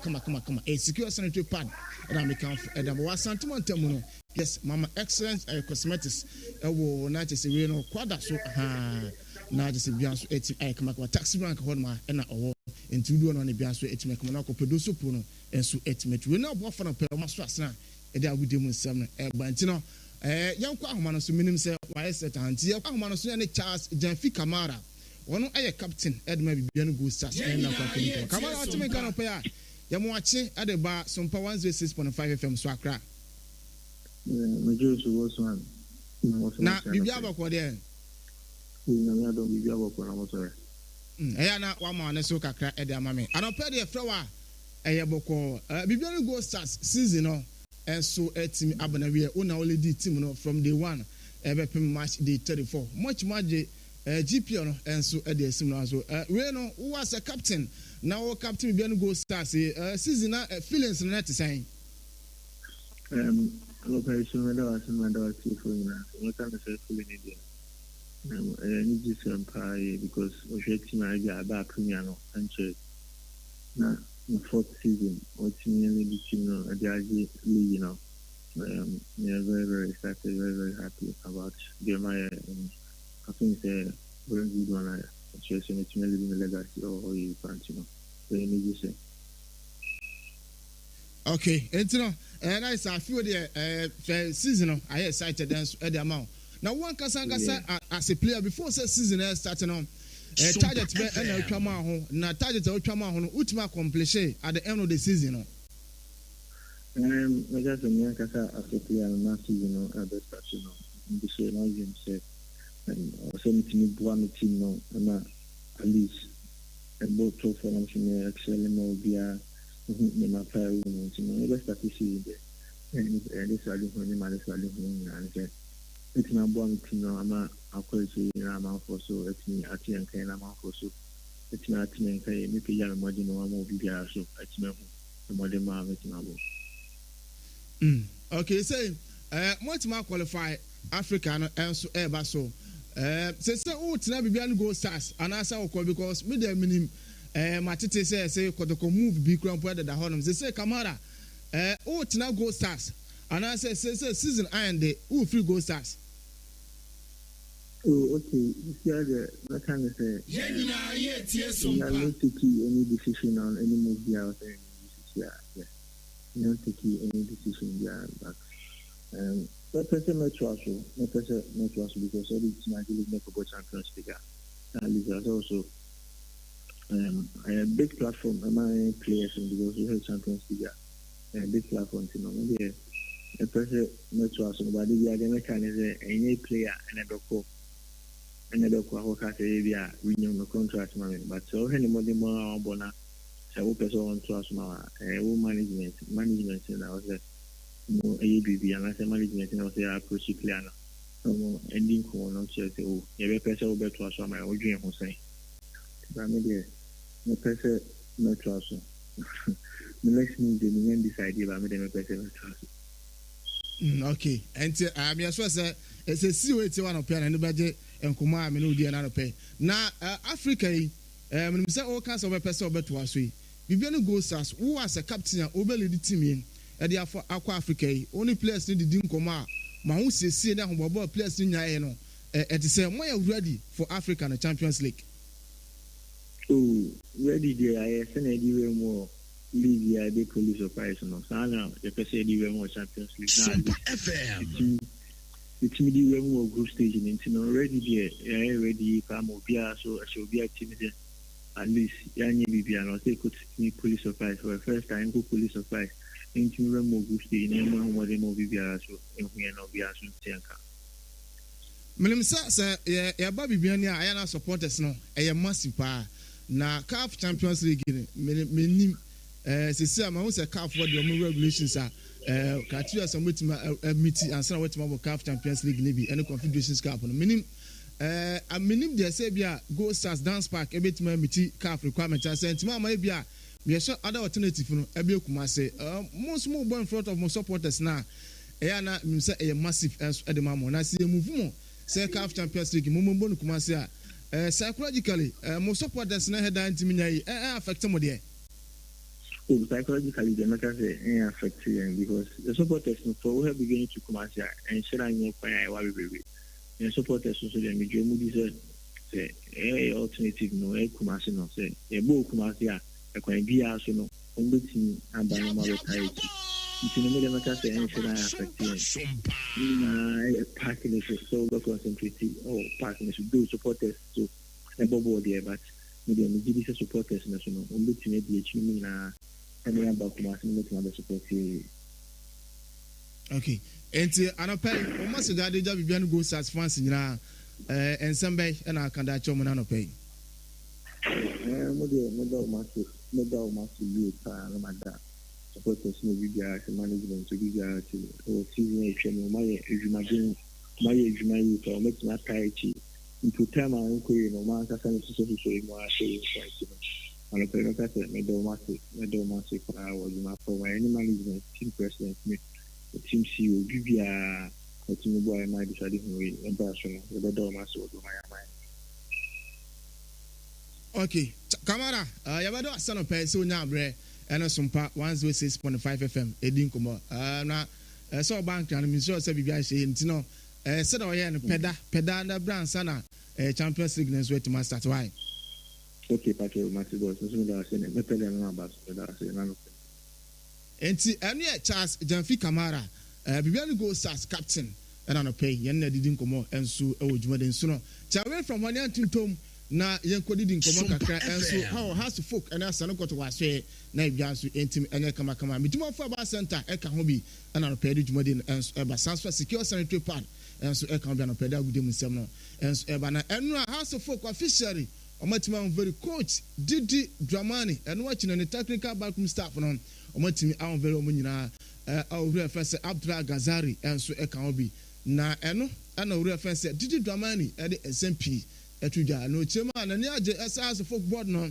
secure sanitary pad na me kan edam wa santimontam no yes mama excellence cosmetics ewo na chese we no kwada so na chese bia nso etimi kama taxi rank ho ma na owo entudu no na bia nso etimi kama na ko pedo sopo no enso etimi we na obo fa na pe ma so asena e de agudem nsam no ba ntino yankwa ahoma no so minim se wa set anti yankwa ahoma no so ne Charles Janfi Kamara one aye captain edma bibia no go stars na kwa kini Kamara atime kan opa ya yamo ache ade ba Sompa 106.5 FM so akra mejo so was one na bibia ba ko de na do bibia ba ko na mo so eya na wa ma ne so kakra ede amame anopa de frewa eye boko bibia no go stars season no enso etimi abana we una only the team no from day 1 ebe match day 34 much GP no enso e dey sim no so we no who was a captain now our captain be no go start season feelings no net say operation when I was in my daughter for na what can I say feeling there any different pie because we should team I get back premier no and check na the fourth season what team the team no they are league you know we are very, very excited, very, very happy about them. I think it's a very good one. Just living the legacy or you continue. Very need to say. Okay, and you know, and I feel the season. I excited dance at the amount. Now one kasanga as a player before the season starting on. Target be and Ultramar ho na target Ultramar ho no ultima completion at the end of the season. I just a kasa as a player last season best starting no. The say no game say and also me buan team no na at least a both of them should excel no be a my player no best start season and this are the only man this are the only and say it's not buan team no ama akwai na ma for so it's me ati and kind na ma for so it's not me kai me pe ya me modi no ma obi bia so it's me ho modi ma me tina bo. Okay, say what ma qualify Africa no enso e ba so say o tina bibia no go stars and answer because me dey minim matete say kotoko move bi kran po da honom say Kamara o tina go stars and answer say season and the o free go stars. Oh, okay. This year, I can say, I don't take any decision on any move here out there this year. Yes. I don't take any decision there, but that person not trust because all the team actually make a Champions League. At least also a big platform. My players because we have Champions League. A big platform, you know. Maybe a person not trust, but the other can is any player and a doctor. And the doctor has a renewing the contract, but so any more bona, so person to us now, management, and I was no ABB, and I said management, and I was a approach plan. No ending call, not say, oh, every person will bet to us on my own dream, Hussein. But maybe no person, no trust. The next move, the men decide about me, the person, no trust. Okay, and I'm just say it's a see one of and budget and Kuma Menudi and pay. Now, Africa, when we say all kinds of a person over to us, we begin to go stars who was a captain and overly the team at the Aqua Africa, only players need the Dinkoma, Mahu see that who players in Yano at the same way ready for Africa and the Champions League. Oh, ready there, I send a more. League the police operation of Sana, the person the more Champions League. Sompa FM. The team the more group stage in already there, ready come Obia, so I shall be a team there. At least Yanni Bibia, and they could me police surprise for the first time, go police surprise. Into more group stage, and more than more Bibia, so and we are not be as Tianka. Melimsa, sir, yeah, Bobby Biania, I am supporters no, a massive power. Na CAF Champions League, meaning. Say I'm also a CAF for the regulations are criteria some meeting and some what about CAF Champions League maybe any confederations cup no meaning I mean they say bia go stars dance park e bit my meeting CAF requirement and say ntima ma bia we show other alternative no e be kuma say most more boy in front of my supporters na e na me say e massive as e de mamo na say move mo say CAF Champions League mo no kuma say psychologically mo supporters na head antimi nyai affect mo there. Oh, psychologically, the matter is affecting because the supporters for have beginning to come out here and share your point. I baby. The supporters also the major moody say alternative no kumasi no say a book kumasi here a coin be also no only team and by normal retire. If you know the matter say and share affecting. Parking is so concentrated. Oh, parking is do supporters so a bubble there, but maybe the supporters national only team the achievement. Okay, and Anopay, almost that they will go as fans in and some bay and I can that woman Anopay. No doubt, you, supporters, no bigger management to bigger or season, my age, or make my tight into time I uncle, no man, that's and the parent said, Medomatic, I was not for any management, team president, the team CEO, Bibia, the team boy, my deciding way, and person, the Domas or my mind. Okay, Kamara, Yabado, son of Pay, so now, Bre, and a Sompa 106.5 FM, Edin Kuma. Now, so bank and minister say bibia she nti no said oye no peda na brand sana Champions League next week to start why. Okay, Patrick, Matthew Boss, so that say me peda na ba so that say na no. Enti enu Charles Janfi Kamara bibia no go stars captain and no pay yen na didi nkomo enso e wodwuma den so no. Chawe from one antintom na yen ko didi nkomo kakra enso how has to folk and asa no koto waswe na bia so entim ene kama mitimo for ba center e ka ho bi na no pay dwuma den enso e ba transfer secure sanitary pad enso e ka bia no pay da gudem nsem no enso e ba na enu house of folk officially omatima very coach Didi Dramani enu wachi na technical backroom staff no omatimi awon very omunyina awure first Abdullah Gazari enso e ka ho bi na eno ana awure first Didi Dramani e de SMP etuja no chema na ni age SAS football no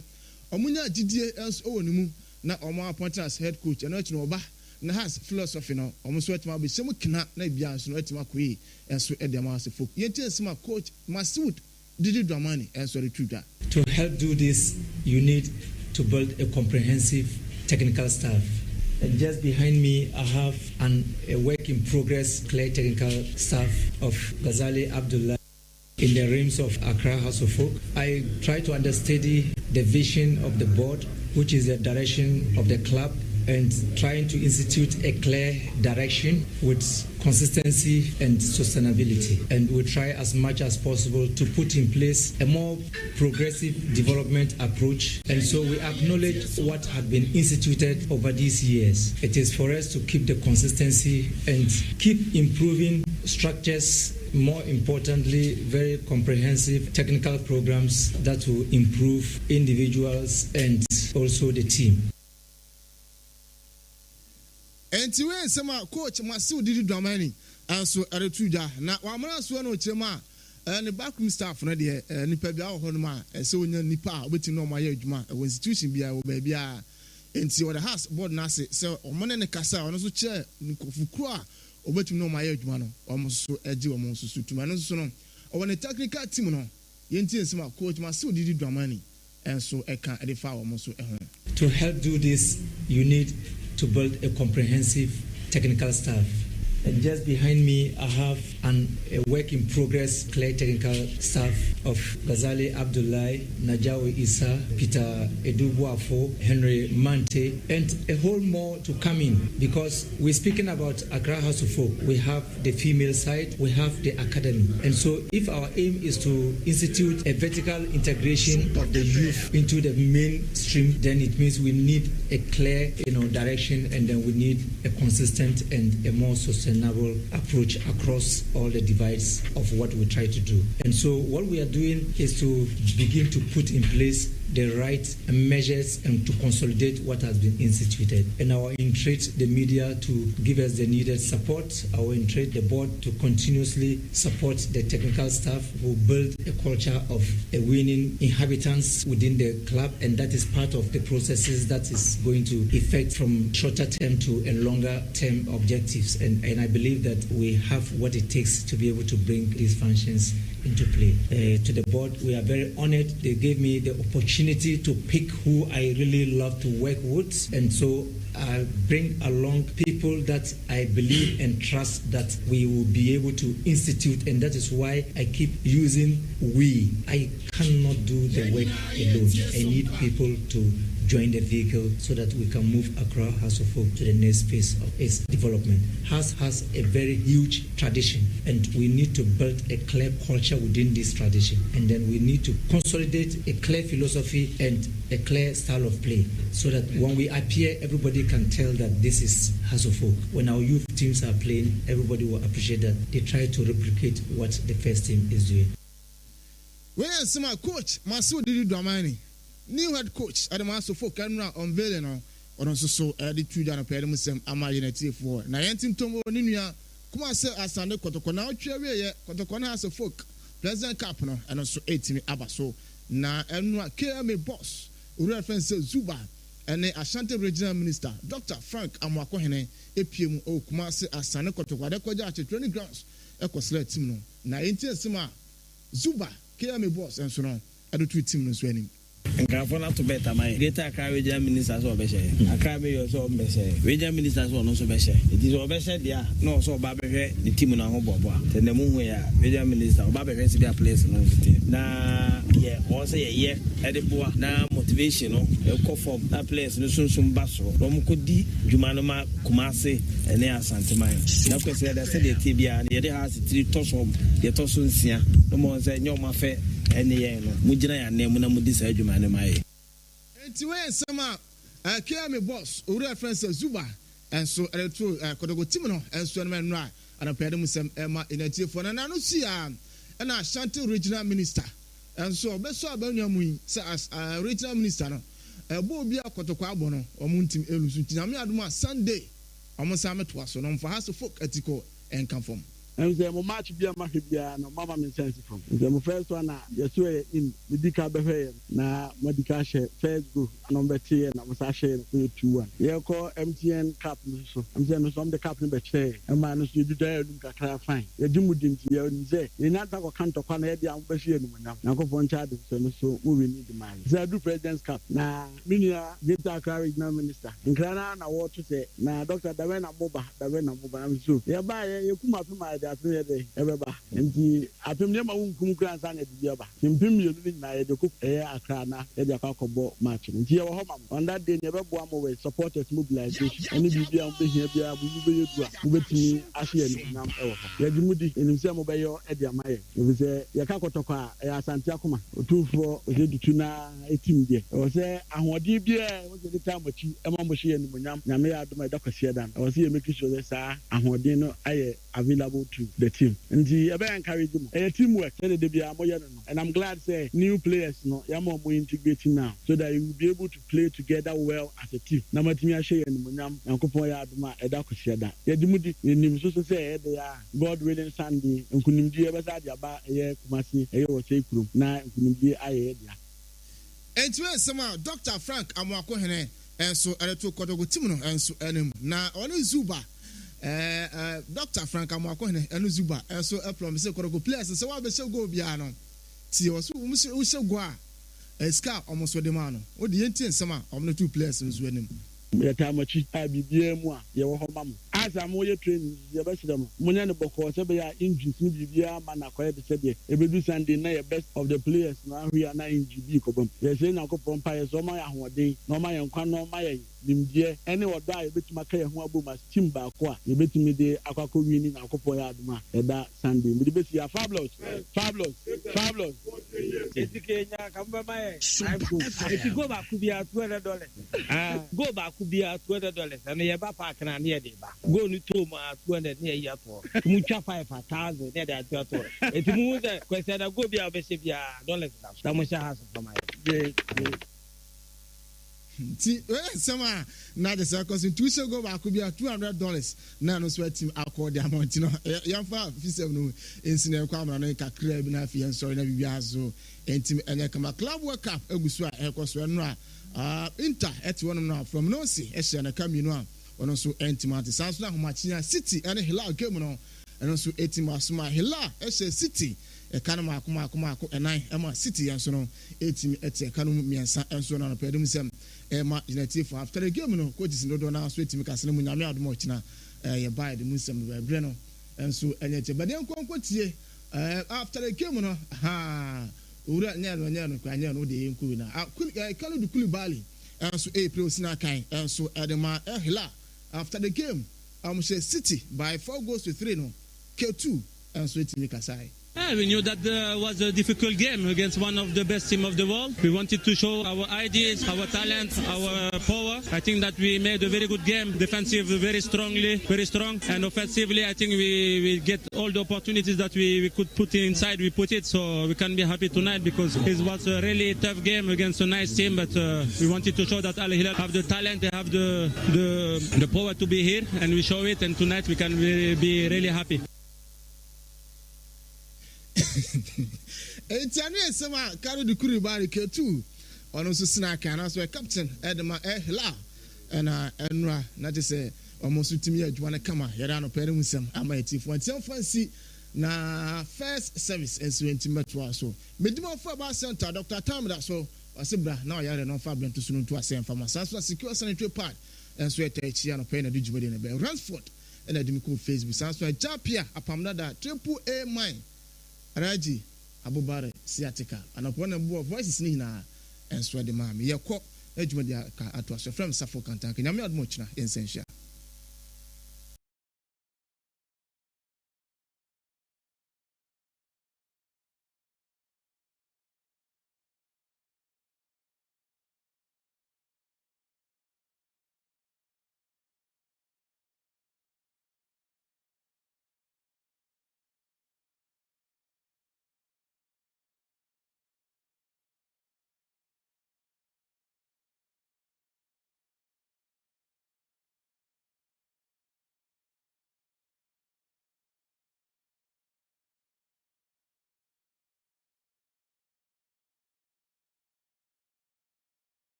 omunya didie enso owonimu na omo appoint as head coach eno chi no oba na has philosophy no omo so etima be shemu kina na bia so no etima koyi enso e de ma as folk yenti ensima coach Masoud Didi Dramani enso the tuja. To help do this, you need to build a comprehensive technical staff. And just behind me, I have a work in progress clear technical staff of Ghazali Abdullah in the realms of Accra House of Folk. I try to understudy the vision of the board, which is the direction of the club, and trying to institute a clear direction with consistency and sustainability. And we try as much as possible to put in place a more progressive development approach. And so we acknowledge what had been instituted over these years. It is for us to keep the consistency and keep improving structures, more importantly, very comprehensive technical programs that will improve individuals and also the team. Enti we nsema coach Masoud Didi Dramani anso aretuja na wamana so no chema ne backroom staff no de nipa bia ho no ma se onya nipa obeti no ma ya adwuma e institution bia wo ba bia enti the house board na se omone ne kasa ono so che nkofukru a obeti no ma ya adwuma no omo so agi omo so tuma no so no o ne technical team no yenti nsema coach Masoud Didi Dramani enso eka e de fa omo so ho. To help do this, you need to build a comprehensive technical staff. And just behind me, I have a work in progress clear technical staff of Ghazali Abdullah, Najawi Isa, Peter Edubuafo, Henry Mante, and a whole more to come in, because we're speaking about Accra House of Folk. We have the female side, we have the academy. And so if our aim is to institute a vertical integration of the youth into the mainstream, then it means we need a clear direction, and then we need a consistent and a more sustainable approach across all the divides of what we try to do. And so what we are doing is to begin to put in place the right measures and to consolidate what has been instituted. And I will entreat the media to give us the needed support. I will entreat the board to continuously support the technical staff who build a culture of a winning inhabitants within the club, and that is part of the processes that is going to effect from shorter term to a longer term objectives. And I believe that we have what it takes to be able to bring these functions into play. To the board, we are very honored. They gave me the opportunity to pick who I really love to work with, and so I bring along people that I believe and trust that we will be able to institute, and that is why I keep using we. I cannot do the work alone. I need people to join the vehicle so that we can move Accra House of Folk to the next phase of its development. House has a very huge tradition, and we need to build a clear culture within this tradition, and then we need to consolidate a clear philosophy and a clear style of play, so that when we appear, everybody can tell that this is House of Folk. When our youth teams are playing, everybody will appreciate that they try to replicate what the first team is doing. When I see my coach Masoud Didi Dramani, new head coach at the House of Folk, and unveiling on also the two Jana Pedmusem Ama Unity for Nayantin Tomo Ninia, come say as Sande Kotokona, Kotokona House of Folk, President Capano, and also 18 Abaso, na Enra KMA boss, reference Zuba, and the Ashanti Regional Minister, Dr. Frank Amwakohene, APM O Kumasi as Sande Kotokwa, the Koja training grounds, Ecoslet Timno, Nayantin Sima, Zuba, KMA boss, and so on, at the two teams winning. nkrafo na to beta mai greater Accra regional minister so be share Accra mayor so be share regional minister so no so be share it is be share dia no so ba be hwe the team na ho bobo a te na mu hu ya regional minister ba be hwe si be place no team na ye o say ye edeboa na motivation no e ko form na place no sunsun baso no mu ko di dwuma no ma kumase ene asante mai na ko say da say the team bia na ye de has 3 tosom ye toso nsia no mo say nyoma fe ene ye no mu gina ya na mu na mu di sa dwuma no mai enti we sama kia me boss ori reference Zuba enso eletro kodogo team no enso no no ana pede mu sem ema inatifo na no sia na Ashanti regional minister enso obeso abanwa mu as regional minister no ebo obi akotokwa abo no omuntim elusu tiname aduma Sunday omusa meto aso no mfa haso folk etiko enkamfom and the match be a mahibia no mama me sense from the first one na yeso in medical behe na medical share first go number 10 na masa share 2-1 ye call MTN cap so MTN no some the cap no be share e ma no so you do dum kakra fine ye dimudin ti ye ni say ye na ta ko kanto kwa na ye dia am be share no nyam na ko fon cha de so no so we need the man say do president's cap na minia Greater Accra regional minister nkrana na wo to say na Dr. Davena Moba am so ye ba ye kuma pema de ebeba nti apem ne ma wunkum kran san e bia ba mpem yelu ni na ye de ko Accra na ye de akọbọ match nti ye wo ho mam on that day ne bebo am we supporters mobilization ani bibia am be hia bia bu be yedu a bu betimi ahye ni nam e wo ho ye dimudi enim se mo be yo e de amaye e se ye ka kotoko a ye asante akoma otufo ojedutu na etim de o se ahode bia wo de time achi e ma mo hye ni monyam nyame ya adoma da kwase dan o se ye make sure sa ahode no aye available to the team and the encourage them teamwork and I'm glad say new players no yamo mo integrating now so that you will be able to play together well as a team na matimi ahye en munyam yankopon ya adoma eda kwase da yedimudi enim so say they are God willing Sunday nkunimdi e besa dia ba ye kumasi e wo sei kurum na nkunimdi aye dia entwe sama Dr. Frank Amoakohene enso ereto kodogo team no enso enem na onu Zuba Dr. Frank Amoakohene enu Zuba enso promise kodogo players so wa be se go bia no ti o so wo se go a eska omoso de ma no wo de yenti ensema omno two players nso enem yata machi abibia mu a ye wo ho mam asa mo ye training ye be sidam munya ne boko se be ya injuries ni bibia ma na koye de se de ebedu Sunday na ye best of the players na hwe na injury ko bam ye se na ko pompa ye so ma ya hoden no ma ye nkwa no ma ye nimdie ene wodo a ye betuma ka ye ho aboma team ba ko a ye betumi de akwako wini na akopọ ya aduma eda Sunday mi de be si ya fabulous etikenya kamba mae go ba kubia $200 go ba kubia $200 and ye ba park na ne de ba go ni to ma $200 ne ya to mu twa 5,000 ne da to etimu ze kwese da go bia be se bia $1 da mo sha has for my ti sama na the circus two so go back be $200 na no sweat team accord the amount no yan fa fisem no insine kwa amra no kakra bi na fi en so na bibia so entim enye kama club world cup egusu a ekoso no a Inter eti wonom no from no see e hye na kamino a ono so entimate sanso na homachia City ene Hilal game no eno so etimasuma Hilal e hye City e kan makoma enan e ma City yan so no etimi eti e kan miensa enso na no pedum sem e ma United for after the game no coaches no do na so etimi kasene mu nyame adomo china ye buy the musem no bre no enso enye che bade nkonkotie after the game no ha ura nyano kwa nyano de yenku na kalu du Kulibali enso April sina kan enso edema Hilal after the game say City by 4-3 no K2 enso etimi kasai. We knew that was a difficult game against one of the best teams of the world. We wanted to show our ideas, our talent, our power. I think that we made a very good game. Defensive, very strong. And offensively, I think we get all the opportunities that we could put inside. We put it, so we can be happy tonight because it was a really tough game against a nice team. But we wanted to show that Al Hilal have the talent, they have the power to be here, and we show it. And tonight we can be really happy. Etianu esema karu du Kulibali K2 ono so sina kan na so captain Edema Hilal na enra na je say almost timi adwuma na kama yada no pere musem ama etifo antiam fancy na first service enso entimetro so medimo for ba center Dr. Tamda so Wasibra na oyare no fa bento sunu to asem fama sanso secure sanitary pad enso etachi na pay na dijumade na be Ransford na dimiko Facebook sanso Japia apamdada triple A mine Raji Abubare Siatica anapo na bo voices ni na enso de ma me yekọ adwumade ka ato aso from Safo Kantanka nyame admo china yensenhia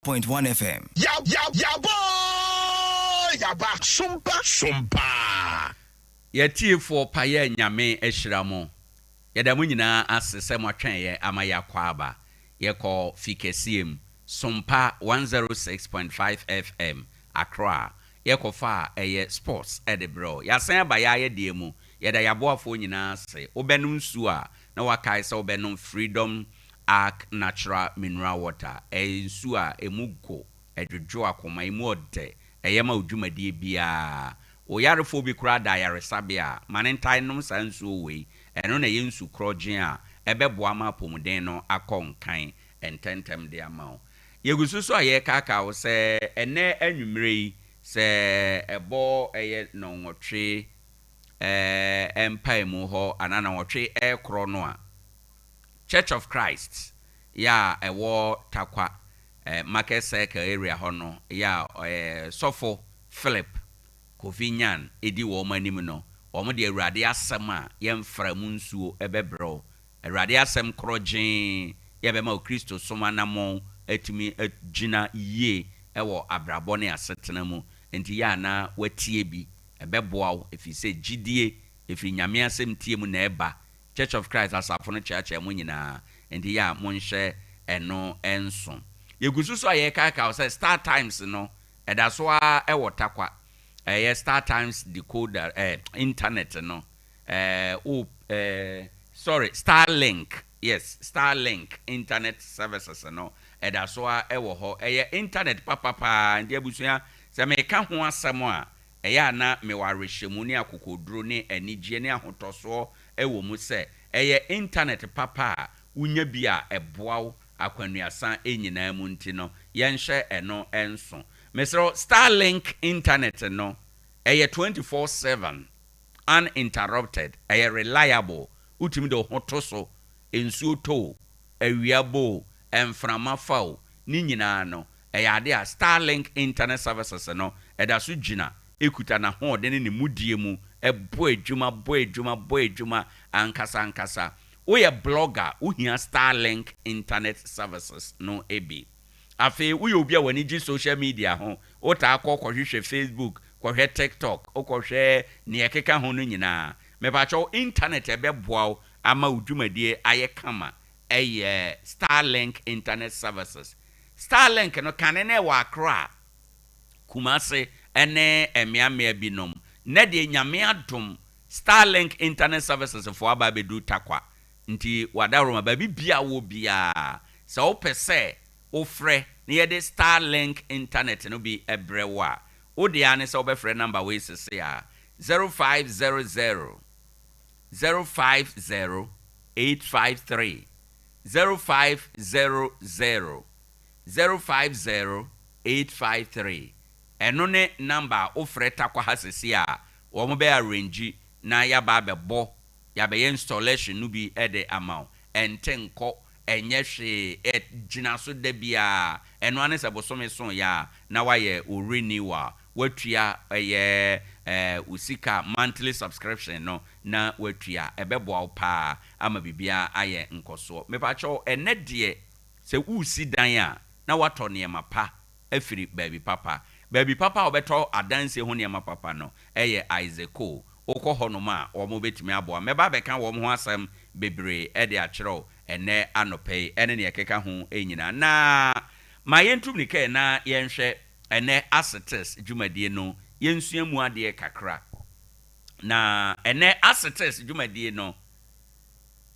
FM. Yaba, Sompa. Yeti for paye nyame ehyiramo. Yeda mu nyina asese motwen ye ama yakwaba. Ye call fikesiem Sompa 106.5 FM Accra. Ye kofa eye sports edebro. Ya san ba ya ye die mu. Yeda yaboafo nyina se. Obenum su a na wakai se obenum Freedom Arc Natural Mineral Water. Nsu a emugo edwodwo akoma emu ode. Eyema odwumadie bia. Oyarefo bi kura da yaresabia manentai nom sansu we eno na yensu krogen a ebeboa ma pomuden no akonkan ententem de amao yegusu so aye kaka wo se ene anwumrei se ebo eye no nwotwe empire mu ho anana nwotwe ekro no a Church of Christ ya ewo Tarkwa market circle area ho no ya sofo Philip Kofinyan edi wo manim no wo de awurade asem a yemfra mu nsuo ebebro awurade asem krogen yebema o Kristo soma namo atimi agina yie ewo abrabo ne asetena mu enti ya na watie bi ebeboa wo efise gidie efi nyame asem tie mu na eba Church of Christ asafo no church e mo nyina enti ya mo nhye eno enso yegusu so aye kaka say Star Times no eda so a e wotakwa Star Times decoder internet no sorry Starlink, yes, Starlink internet services no eda so a e wo ho internet papa ndi abusua se me ka ho asem a na me warehemu ne akokoduro ne anigye ne ahotoso wo mu se internet papa unya bia eboawo akwanuasa enyina mu ntino yenhye eno enso mesro Starlink internet no 24/7 uninterrupted reliable utimi de hotoso ensuo to awiabo emframa fawo ni nyina no ade a Starlink internet services no eda so gina ekuta na ho de ne mudie mu bo adwuma ankasa we blogger uhia Starlink internet services no ebi afi we obi a wani gi social media ho ota akọhwehwe Facebook kọhwe TikTok okọhwe ne ekeka ho no nyina mebacho internet ebeboa ama udwumadie aye kama Starlink internet services Starlink no kanene wa Accra Kumase ene emiamia binom ne de nyame adom Starlink internet services for ababedu Tarkwa nti wadaroma babi bia wo bia se opese ofre ne ye de Starlink internet no bi ebrewa odia ne se obefre number we sese ya 0500 050 853 0500 050 853 eno ne number ofre Tarkwa hasese ya wo mo be arrange na ya ba bebo ya be installation no bi ede amount entenko enye hwe gina so da bia eno ane se bosome so ya na waye o renewal watua usika monthly subscription no na watua ebebo pa ama bibia aye nkoso mepacho ene de se usi dan a na wato ne mapa afiri baby papa obeto adanse ho ne mapapa no Isaac okohonoma omo betimi aboa meba beka wo ho asem bebre ede akero ene anopei ene ne ekeka ho enyina na ma yentum nike na yenhwe ene assetes dwumadie no yensua mu ade kakra na ene assetes dwumadie no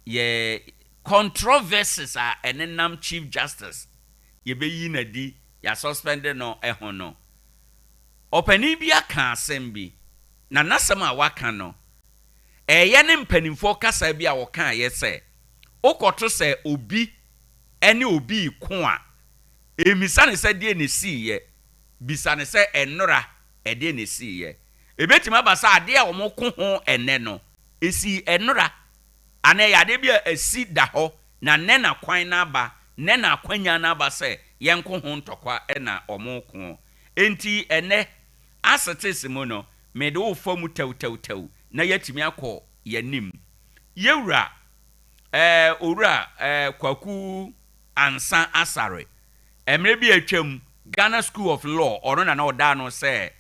ye controversies a ene nam Chief Justice ye beyi na di ya suspended no ehon no opani bia ka asem bi na nasem a waka no ye ne mpanimfo kasa bi a woka ye se okoto se obi ene obi ko a emisane se de ne siye bisane se enora ede ne siye ebetima basa ade a omoko ho ene no esi enora ane ya de bia esi da ho na ne na kwan na ba ne na kwanya na ba se yenko ho ntokwa na omoko enti ene asetes mu no me de wo famu tew na yatimi akọ yanim yewura owura kwaku ansa asare emre bi atwam Ghana School of Law ono na oda no se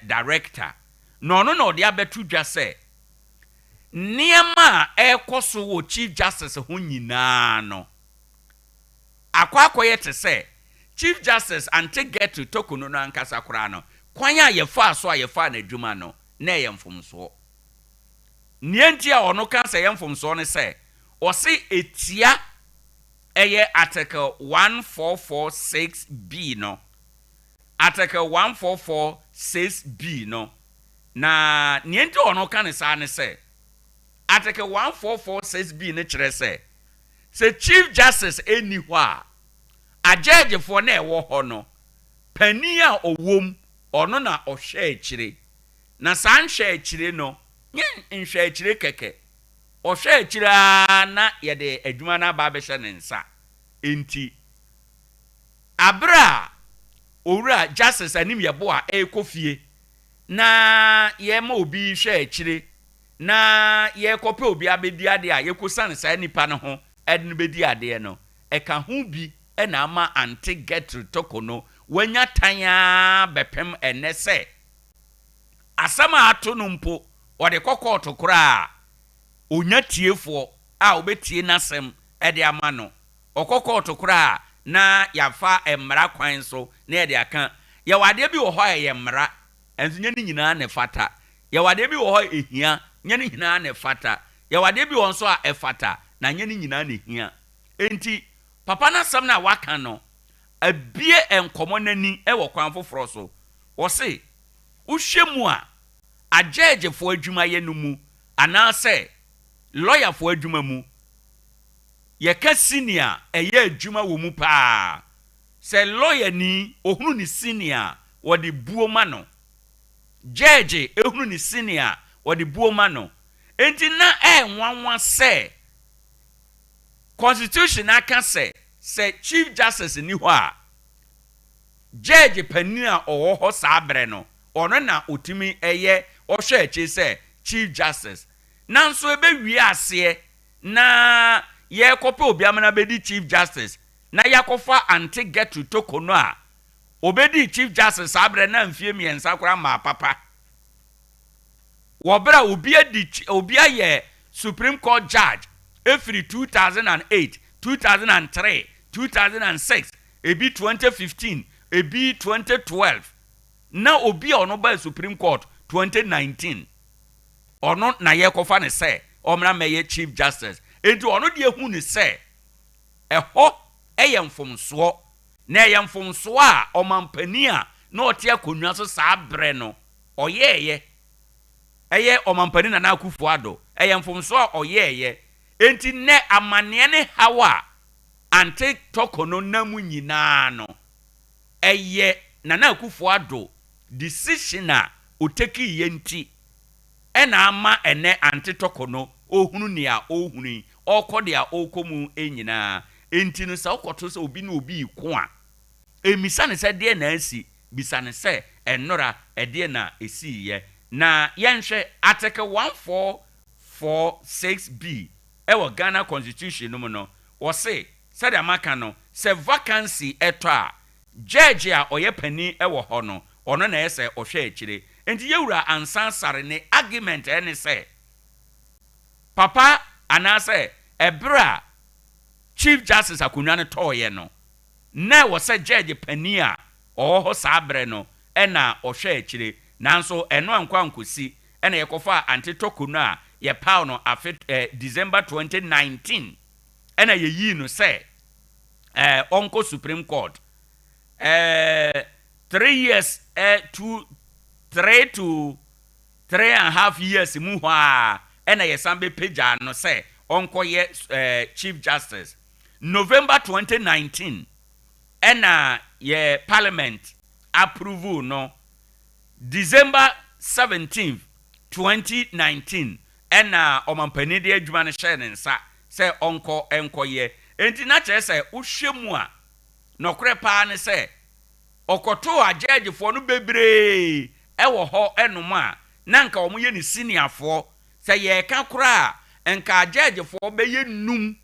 director no no no de abetu dwa se niema ekoso wo Chief Justice ho nyina no akwakoye te se Chief Justice ante get to tokuno no ankasa kora no kwanya yefa so ayefa na adwuma no na yemfomso nienti a ono ka se yemfomso ne se o se etia article 1446B no article 1446B no na nienti ono ka ne sa ne se article 1446B ne kire se Chief Justice eni ho a judge for na ewo ho no pani a owom ono na ohwe akire na san hwe akire no nye nhwe akire keke ohwe akire na yede adwuma na ba behwe ne nsa enti abra owura Justice anim yebo a ekofie na ye ma obi hwe akire na ye kope obi abedi ade a yekosan sa nipa no ho edin bedi ade no eka ho bi na ama anti get tokono wanya tanya bepem enese asama ato no mpo ode kokko otokora onya tiefo a obetie nasem ede ama no okoko otokora na yafa emmara kwan so na ede aka ya wade bi wo ho ye mmara enso nya ni nyina ne fata ya wade bi wo ho ehia nya ni nyina ne fata ya wade bi won so a efata na nya ni nyina ne hia enti papa na sam na waka no abie enkomo nani e wo kwan foforo so wo se uhwemu a agegefo adwuma ye no mu anase lawyer fo adwuma mu ye ka senior eye adwuma wo mu pa se lawyer ni ohunu ni senior wo de buo ma no judge ehunu ni senior wo de buo ma no enti na nwanwa se constitution aka se chief justice ni ho a judge panina owo ho sabre no ono na otimi eye ohwe echi se chief justice nanso ebe wi ase na ye kope obiamana bedi chief justice na yakofa anti get to tokono a obedi chief justice sabre na mfie miensa kora ma papa wobra obia ye Supreme Court judge every 2008 2003 2006 ebi 2015 ebi 2012 na obi ono ba Supreme Court 2019 ono na ye kofa ne se omra meye chief justice enti ono de ehu ne se eho eyemfomso na eyemfomso a omampani a na ote akonwa so saa bre no oyeye eye omampani na Akufo Addo eyemfomso a oyeye enti ne amane ne hawa ante tokono namu nyina no eye na Akufo Addo decision a oteki yenti ena ama ene ante tokono ohunu ni a ohunu okode a okomu enyina enti no sa okoto se obi na obi iko a emisa ne se de na asi bisa ne se enora ede na esi ye na yenhwe article 1446B ewo Ghana constitution no no wo se de amaka no se vacancy eto a judge a oye pani ewo ho no ono na ese ohwe akire enti yewura ansan sare ne argument ene se papa anase ebra chief justice akunwa ne toye no na wo se judge pani a oho sabre no ena ohwe akire nanso eno ankwa nkosi ena yekofa antitokuno a ye paw no afit December 2019 ena ye yi no se onko Supreme Court 3 years 3 to 3.5 years mu hwa ena ye sambe peja no se onko ye chief justice November 2019 ena ye parliament approve no December 17th 2019 ena omampani de adwuma ne hye ne nsa se onko enkoye enti na kire se uhwemu a nokre pa ne se okoto agege fo no bebre ewo ho enom a na nka omoye ne senior fo se ye ka kora enka agege fo be ye num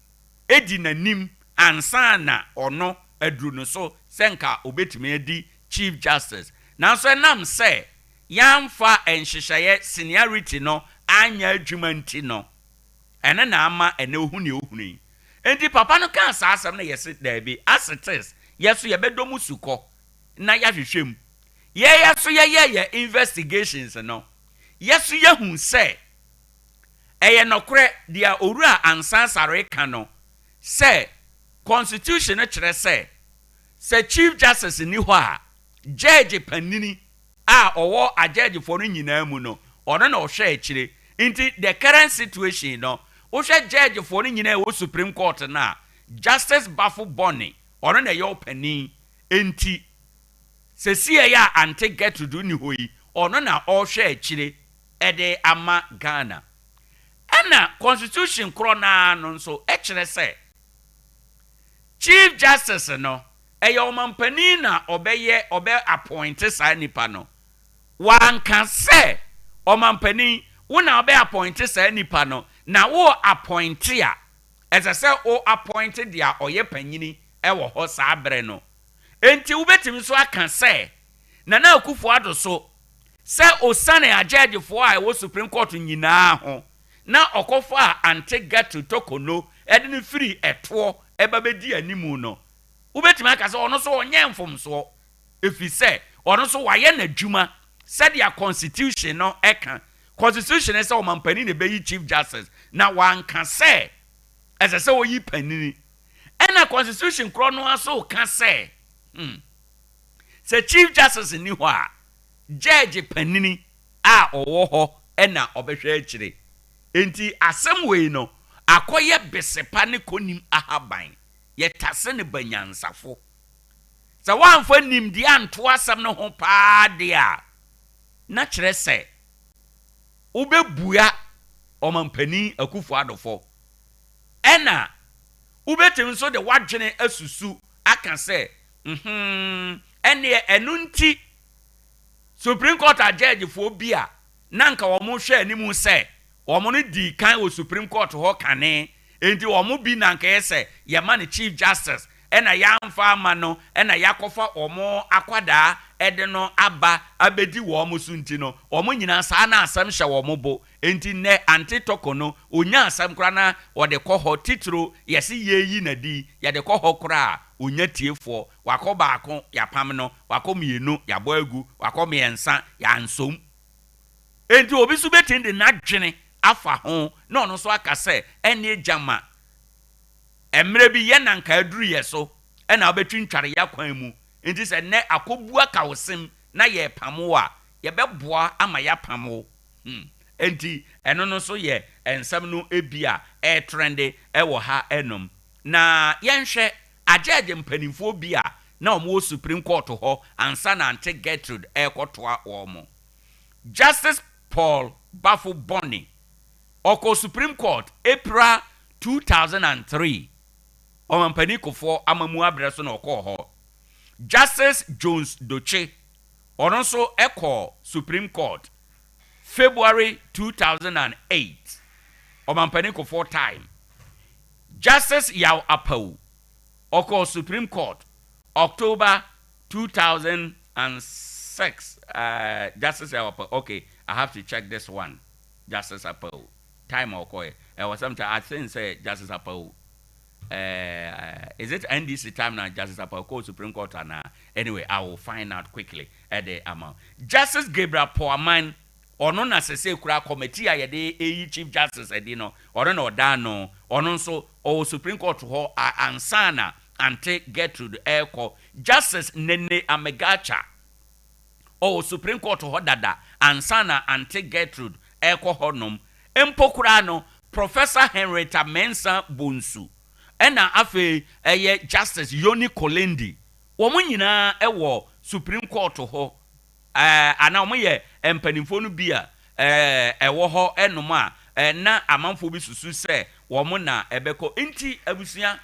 edi nanim ansa na ono aduru no so se nka obetime edi chief justice na so nam se yamfa enhyehyeye seniority no anya adwuma nti no ene na ama ene ohuni ohuni enti papa no kan sa asem na yesi dabi asetes yeso ye bedomu suko na yahwehwem yeso ye investigations no yeso ye hu se eye nokre dia owura ansan sare ka no se constitution no kire se chief justice ni ho a judge panini a owo agege for no nyina mu no ono na ohwe akire inti the current situation no ohwe judge for no nyina wo Supreme Court na Justice Bafo Boni ono na ye opani enti sesie ya ante get to do ni hoyi ono na ohwe akire ede ama Ghana ana constitution krona no so ekire se chief justice no omampani na obe appoint sa nipa no wanka se omampani wona obe appoint sa nipa no na wo appoint a ese o appoint dia oye panyini ewo ho sa bre no enti ubetimi so aka se na Akufo Addo so se osane agegefo a wo Supreme Court nyina ho na okofa ante get to tokono ede ne free eto eba bedi animu no ubetimi aka se ono so onye mfomso efise ono so waye na dwuma said their constitution no eka constitution is o mampani ne be chief justice na wanka se ese se oyi panini ena constitution kro no aso ka se se chief justice ni ho a judge panini a owo ho ena obehwe akire enti asem wei no akoye besepa ne konim ahaban yetase ne banyansafo se wanfa nim di anto asem no ho paa de a na kire se ubebua omampani akufo adofo ena ubetim so de wadwene asusu aka se ene enunti Supreme Court judge fo bia nanka wo mo hwe animu se wo mo no di kan o Supreme Court ho kane enti wo mo bi nanka ese ye ma ne Chief Justice ena ya mfa ama no ena yakofa wo mo akwada ede no aba abedi wo mo sunti no wo mo nyina sa na asam hye wo mo bo enti ne antitoko no onya asam kra na wo de koho titro yesi yeyi na di ya de koho kra onya tiefo wako baako ya pam no wako mienu ya bo agu wako miensa ya nsom enti obi su betinde na dwene afa ho na ono so aka se ene jama emre bi ye nanka aduru ye so ena obetwintware ya kwan mu enti se ne akobua kawosem na ye pamo a ye beboa ama ya pamo enti eno no so ye ensam no ebia trende ewo ha enom na yenhwe ajeje mpanimfo bia na omo Supreme Court ho ansa na ante Gertrude ekotoa omo Justice Paul Bafo Boni oko Supreme Court April 2003 omampani kofo amamu abreso na oko ho Justice Jones Doche ononso eko Supreme Court February 2008 omampani kofo time Justice Yaw Apau oko Supreme Court October 2006 Justice Yaw Apau okay I have to check this one Justice Apau time okoye was something I think say Justice Apau is it NDC time now Justice Apau Supreme Court and anyway I will find out quickly at the amount Justice Gabriel Poaman ono na sese kura committee a yede eyi Chief Justice edino ono na odano ono so o Supreme Court ho ansana ante Gertrude Eko Justice Nene Amegacha o Supreme Court ho dada ansana ante Gertrude Eko honom empokura no Professor Henrietta Mensa Bonsu ena afe eye Justice Yoni Kolendi wo nyina ewo Supreme Court ho ana mo ye empanimfo no bia ewo ho enom a na amanfo bi susu se wo mo na ebeko nti abusua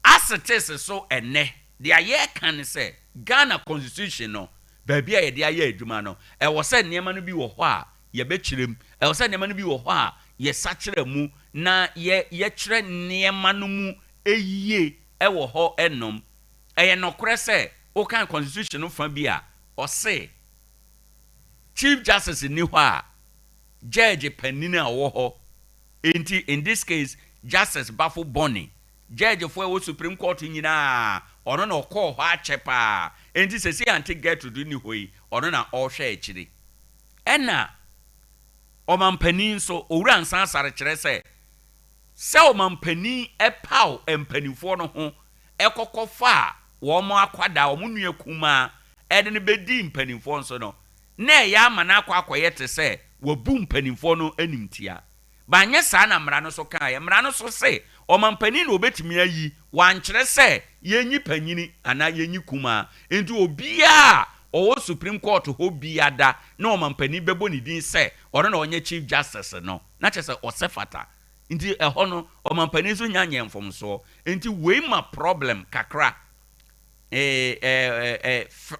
asetes so ene de aye kan se Ghana Constitution no baabia ye de aye adwuma no ewo se niema no bi wo ho a ye bekirem ewo se niema no bi wo ho a ye sakire mu na ye kire niema no mu eyiye ewo ho enom eye nokure se o kan Constitution no fa bia o se Chief Justice ni ho a judge panina wo ho enti in this case Justice Bafo Boni judge for wo Supreme Court nyina ono na okọ ho achepa enti se si anti get to do ni hoi ono na o hwe akiri ena omampani so owura nsan asare kire se omampani epaw empanifo no ho ekokofa wo mo akwada wo nua kuma ede ne bedi mpanimfo nso no na ya amana akwakoye te se wabu mpanimfo no animtia ba nye saa na mra no so kan ya mra no so se omampani no obetimi ayi wankere se yenyi panyini ana yenyi kuma enti obia owo Supreme Court ho biada na omampani bebo ni din se oro na onye Chief Justice no na chese osefata enti eho no omampani so nyanye mfomso enti we ma problem kakra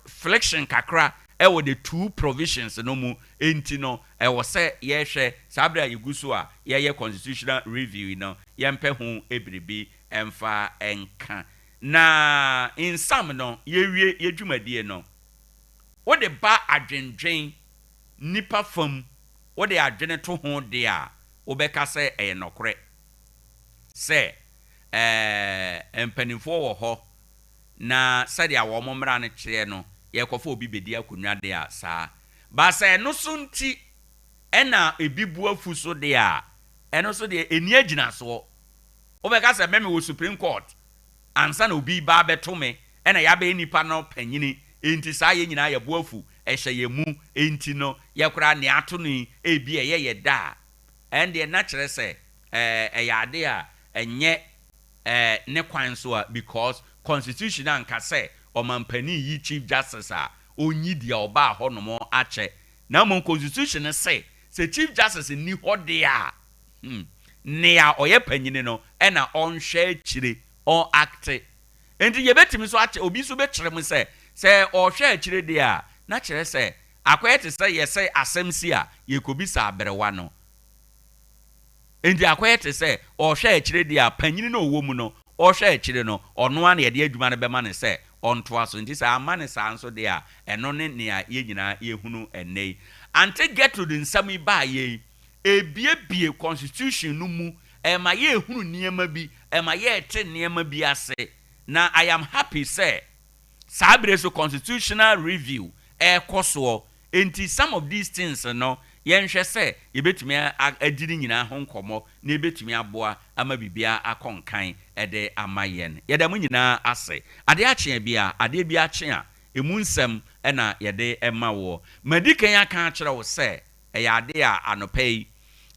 flexion kakra ewo the two provisions no mu enti no ewo se ye hwe sabra yeguso a ye constitutional review no ye mpe hu ebribi emfa enka na in some no ye wie ye dwumadie no wo de ba adwendwen nipa fam wo de adwene to ho de a wo bɛka sɛ ɛyɛ nokore sɛ mpanimfoɔ wɔ hɔ na sɛdeɛ wɔn mmara no kyerɛ no yɛkɔfa obi bɛdi akonnwa de a saa ba sɛ ɛno so nti ɛna ebi bu afu so de a ɛno so de eni agyina soɔ wobɛka sɛ mɛmɛ wɔ supreme court ansa na obi ba bɛto me ɛna yɛabɛyɛ nipa no panyini enti saa yɛ nyinaa yɛbu afu ɛhyɛ yɛ mu enti no yɛkora ne ato no ebi ɛyɛ yɛ da ɛndeɛ na kyerɛ sɛ ɛyɛ ade a ɛnyɛ ne kwan so a because constitution anka sɛ ɔmampani yi chief justice a onyi deɛ ɔbaa hɔ nom akyɛ na mmom constitution sɛ chief justice ni hɔ de a nea ɔyɛ panyini no ɛna ɔnhwɛ akyire ɔn acte enti yɛbɛtumi so akyɛ obi so bɛkyerɛ mu sɛ ɔhwɛ akyire de a na kyerɛ sɛ akɔyɛ te sɛ yɛsɛ asɛm si a yɛkɔbisa aberewa no enti akɔyɛ te sɛ ɔhwɛ akyire de a panyini no ɔwɔ mu no ɔhwɛ akyire no ɔno a na yɛde adwuma no bɛma ne sɛ ɔntoa so nti sɛ ama ne saa nso de a ɛno ne nea yɛ nyinaa yɛhunu ɛnnɛ yi ante get to the nsɛm yi baa yɛ ebiebie constitution no mu ɛma yɛhunu nneɛma bi ɛma yɛte nneɛma bi ase na I am happy say saa bere so constitutional review ɛkɔ soɔ enti some of these things no yɛnhwɛ sɛ yɛbɛtumi adiri nyinaa ho nkɔmmɔ na yɛbɛtumi aboa ama bibia akɔnkan ɛde ama yɛn yɛda mu nyinaa ase ade akye bia ade bi akye a emu nsɛm ɛna yɛde ɛma wɔ madikan aka akyerɛ wo sɛ ɛyɛ ade a anɔpa yi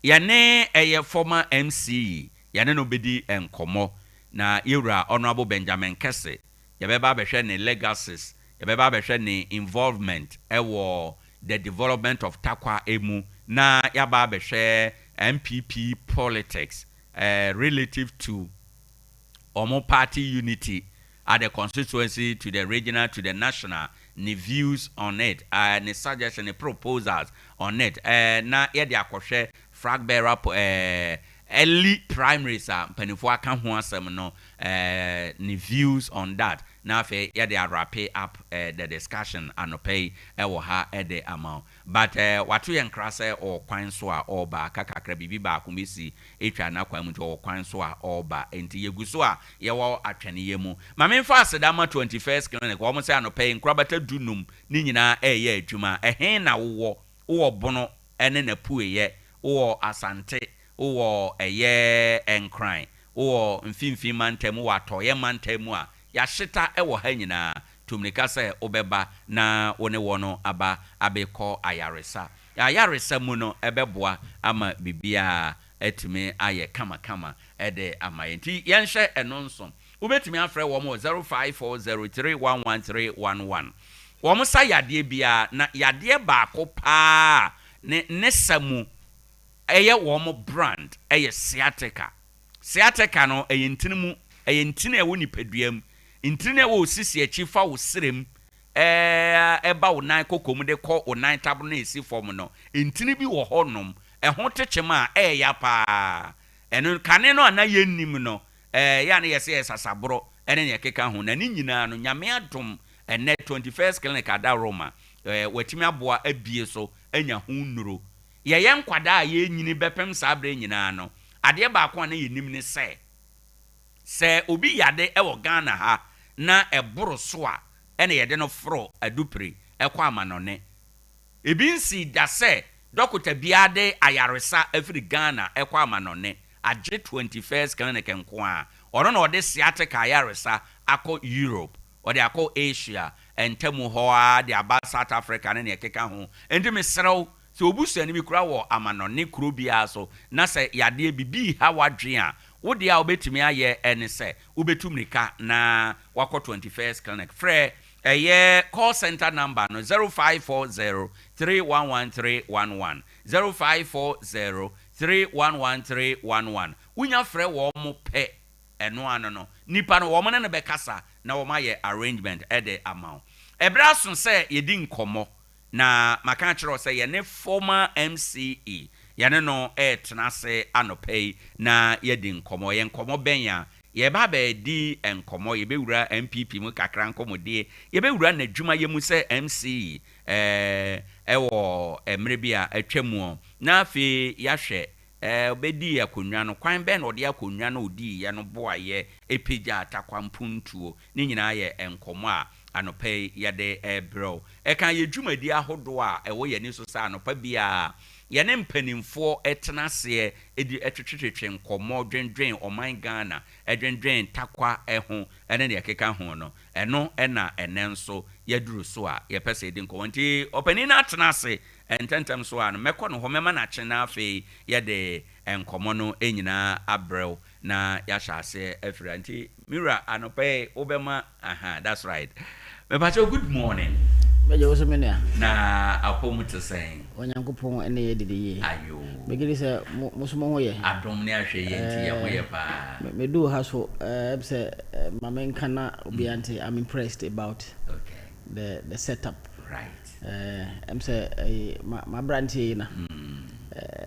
yɛne ɛyɛ former MC yɛne no bɛdi nkɔmmɔ na yɛwura honorable Benjamin Kese yɛbɛba abɛhwɛ ne legacies yɛbɛba abɛhwɛ ne involvement ɛwɔ the development of Tarkwa emu na yaba abɛhwɛ MPP politics relative to omo party unity at the constituency to the regional to the national ne views on it ne suggestion ne proposals on it na yɛde akɔhwɛ flag bearer early primaries mpanimfoɔ aka ho asɛm no ne views on that na afei yɛde wrap up the discussion anɔpɛ ɛwɔ ha ɛde ama but wato yɛn nkra sɛ ɔkwan so a ɔba kakakra bibi baako bɛsi etwa na kwan mu nti ɔkwan so a ɔba enti yɛgu so a yɛwɔ atwɛne mu ma memfa asedama 21st clinic wɔn sɛ anɔpɛ nkrabata dunum ne nyinaa ɛyɛ adwuma ɛhen na wowɔ bono ɛne na pueyɛ wowɔ asante wowɔ ɛyɛ enkran wowɔ mfimfin mantam wowɔ atɔyɛ mantam a yɛahyeta ɛwɔ ha nyinaa tumnika sɛ wobɛba na wo ne wɔ no aba abɛkɔ ayaresa ayaresa mu no ɛbɛboa ama bibia atumi ayɛ kamakama ɛde ama yɛnti yɛnhyɛ ɛno nso wobɛtumi afrɛ wɔ mo 0540311311 wɔn sa yadeɛ bia na yadeɛ baako paa ne samu ɛyɛ wɔn brand ɛyɛ sciatica no ɛyɛ ntinimu ɛyɛ ntini ɛwɔ nipaduam ntini ɛwɔ osisi akyi fa wo serem ɛba wo nan kokom de kɔ wo nan tabo na esi fam no ntini bi wɔ hɔ nom ɛho tekyem a ɛyɛ paa ɛno kane no ana yɛ nim no ya na yɛsɛ sasaboro ɛne ne keka ho na ne nyinaa no nyame adom ɛnɛ 21st clinic ada Roma watimi aboa abie so anya ho nuro yɛyɛ nkwada a yɛnyini bɛpem saa bre nyinaa no adeɛ baako a na yɛnim ne sɛ obi yade ɛwɔ Ghana ha na ɛboro so a ɛna yɛde no foro adupre ɛkɔ amanone ebi nsi da sɛ dɔkota biade ayaresa afiri Ghana ɛkɔ amanone agye 21st clinic nko a ɔno na ɔde sciatica ayaresa akɔ Europe ɔde akɔ Asia ɛntɛmu hɔ a de aba South Africa ne ɛkeka ho ɛnti mesrɛw sɛ obusuani bi kura wɔ amanone kuro bia so na sɛ yadeɛ bibi ha wadwe a wode a wobɛtumi ayɛ ɛne sɛ wobɛtumrika na wakɔ 21st clinic frɛ ɛyɛ call center number no 0540311311 0540311311 wonya frɛ wɔ mo pɛ ɛno ano no nipa no wɔn ne bɛkasa na wɔn ayɛ arrangement ɛde ama ɛbra so sɛ yɛdi nkɔmɔ na maka kyerɛ sɛ yɛne former MCE yɛne no tenase anɔpɛ na yɛdi nkɔmɔ yɛn nkɔmɔ bɛnya yɛba bɛdi nkɔmɔ yɛbɛwura MPP mu kakra nkɔmɔdie yɛbɛwura na adwuma yɛ mu sɛ MCE ɛwɔ mmerɛ bi a atwa mu na afi yahwe obedi akonwa no kwan ben ode akonwa no odi ye no boaye epija atakwa mpuntuo ni nyina ye enkomo a anopai yade ebro kan ye dwumadi ahodo a ewo ye ni so sa anopa bia ye ne mpanimfo etenase edi etwetwetwe nkomo dwendwen oman Ghana edwendwen takwa eho ene ne yakeka ho no eno ena enenso yaduru so a ye pese edi nkomo nti opani na atenase ententem so a no mekọ no ho mema na kye na afi yade enkomo no enyina abrel na yashase efira nti mira anopai obema aha that's right. Mepacho, good morning. Na apomu to say. Onyankopon ene ye didi. Ayo. Begiri se musumo ho ye. Adom ne ahwe ye nti ye ho ye pa. Me do ha so say mamenka na obi anti I'm impressed about the setup. Right. Say my brand here na.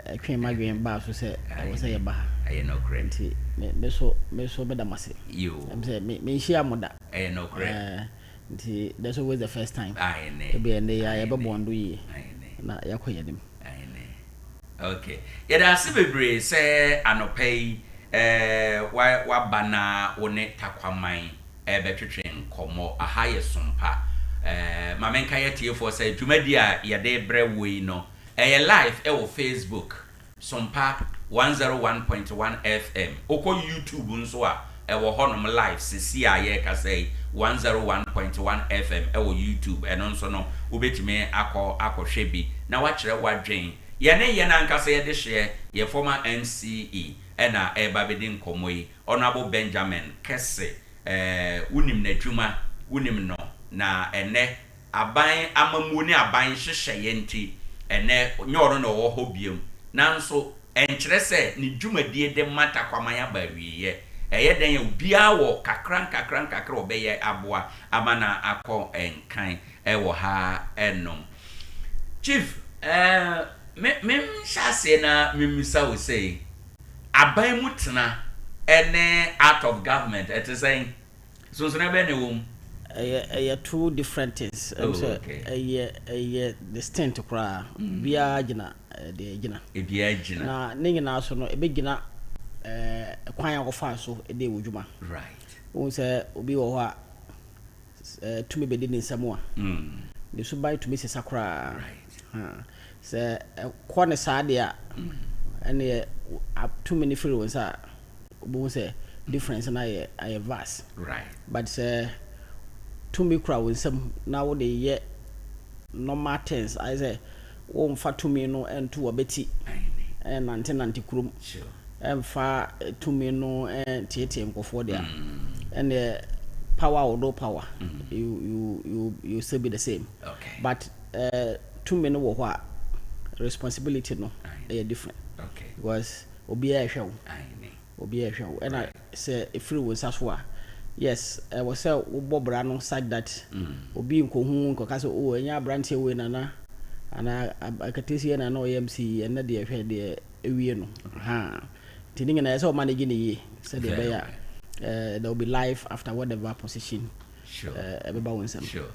Ekwen magwen ba so say I was say ba. Aye no correct. Me so bedamase. You. Say me share moda. Aye no correct. That's always the first time. Aye ne. Be and they are bondo ye. Na yakoye dem. Aye ne. Okay. Yeda sibebre say anopai wa bana one takwaman betwetwe nkomo ahaye Sompa. Mamenka ye tie say dwumadi a yede bre we no live e wo Facebook Sompa 101.1 FM oko YouTube nso a e wo honom live sisi a ye ka say 101.1 FM e wo YouTube eno nso no ubetime akọhwe bi na wa kire wadwen ye na nkasa ye de hye ye former NCE ena e babedi nkomoyi Honorable Benjamin Kesse unim na dwuma unim no na ene aban amamu ni aban hyehye ye nti ene nyoro no wo ho biem nanso enkyere se ni dwumadie de mata kwamanya ba wiye eye den ya bia wo kakran obeye aboa amana akọ enkan ewo ha enom chief mem shase na memisa wo say aban mutena ene out of government it is saying so na be ne wom two different things. A distinct cry. Bia gina de gina. Bia gina. Na ningi na so no ebe gina kwan ya kofa so e de wodwuma. Right. Won say obi wo ho a tumi be de nsamo a. De so bai tumi sesa kra. Right. Say ko ne saade a ene too many free ones a obo say difference na ye vast. Right. But say to me crowd with some now they yet normal things I say won't fat to me no and to a betty and anti krum sure and far to me no and TTM go for there and the power or no power you still be the same but to me no what responsibility no they are different because obi a show and I say if it was as well. Yes, I was say Bobra no side that obi nkohu nkokase o enya branch we nana ana akatesi na no MC and na de hwe de ewie no ha tininga na say manage ni ye say de be ya there will be life after whatever position sure everybody wants them sure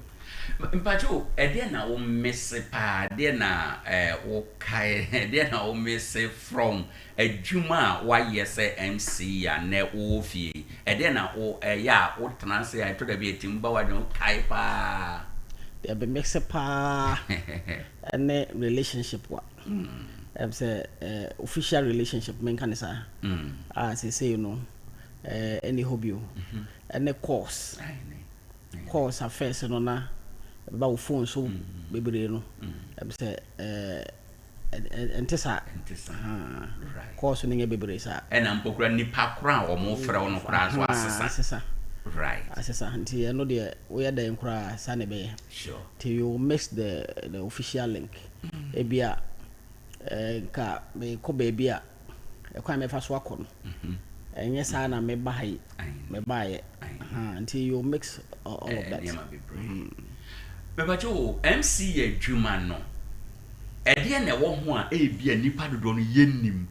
mpacho ede na wo miss pa de na wo kai ede na wo miss from adwuma wa yese MC ya na wo fie ede na wo ya wo transe ya to da bi etimba wa no kai pa there be mix pa and relationship wa say official relationship men kan say say you know any hobby and course affairs no na about phone so bebre no say entesa right course no nge bebre sa and am pokura nipa kra o mo frɛ wo no kra so asesa right asesa nti no de we ya dan kra sa ne be sure till you mix the official link e bia ka me ko be bia e kwa me fa so akọ no enye sa na me bae until you mix all of that Bebacho MC adwuma no ede na wo ho a e bia nipa dodo no yennim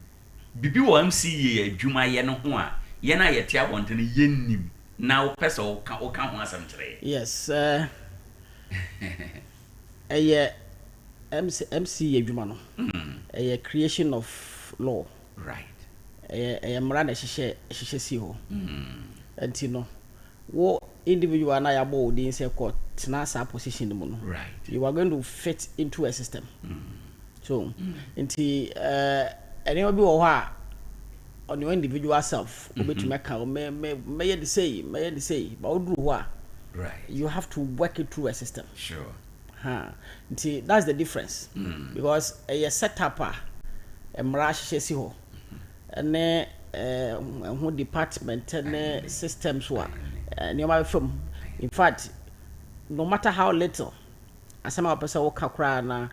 bibi wo MC adwuma ye no ho a ye na ye te abonte no yennim na wo pese wo ka ho asem kire yes MC adwuma no a creation of law. Right. A mrana shishe si ho. And you know, what individual na ya bo din say court na sa position mo no. Right. You are going to fit into a system. So, nti anyway bi wo ha on your individual self, obetumeka may the say, but odru ho a right. You have to work it through a system. Sure. Nti that's the difference. Because a setup a mra hye si ho. Ene who department and systems wa near from. In fact, no matter how little asama person wo kakra na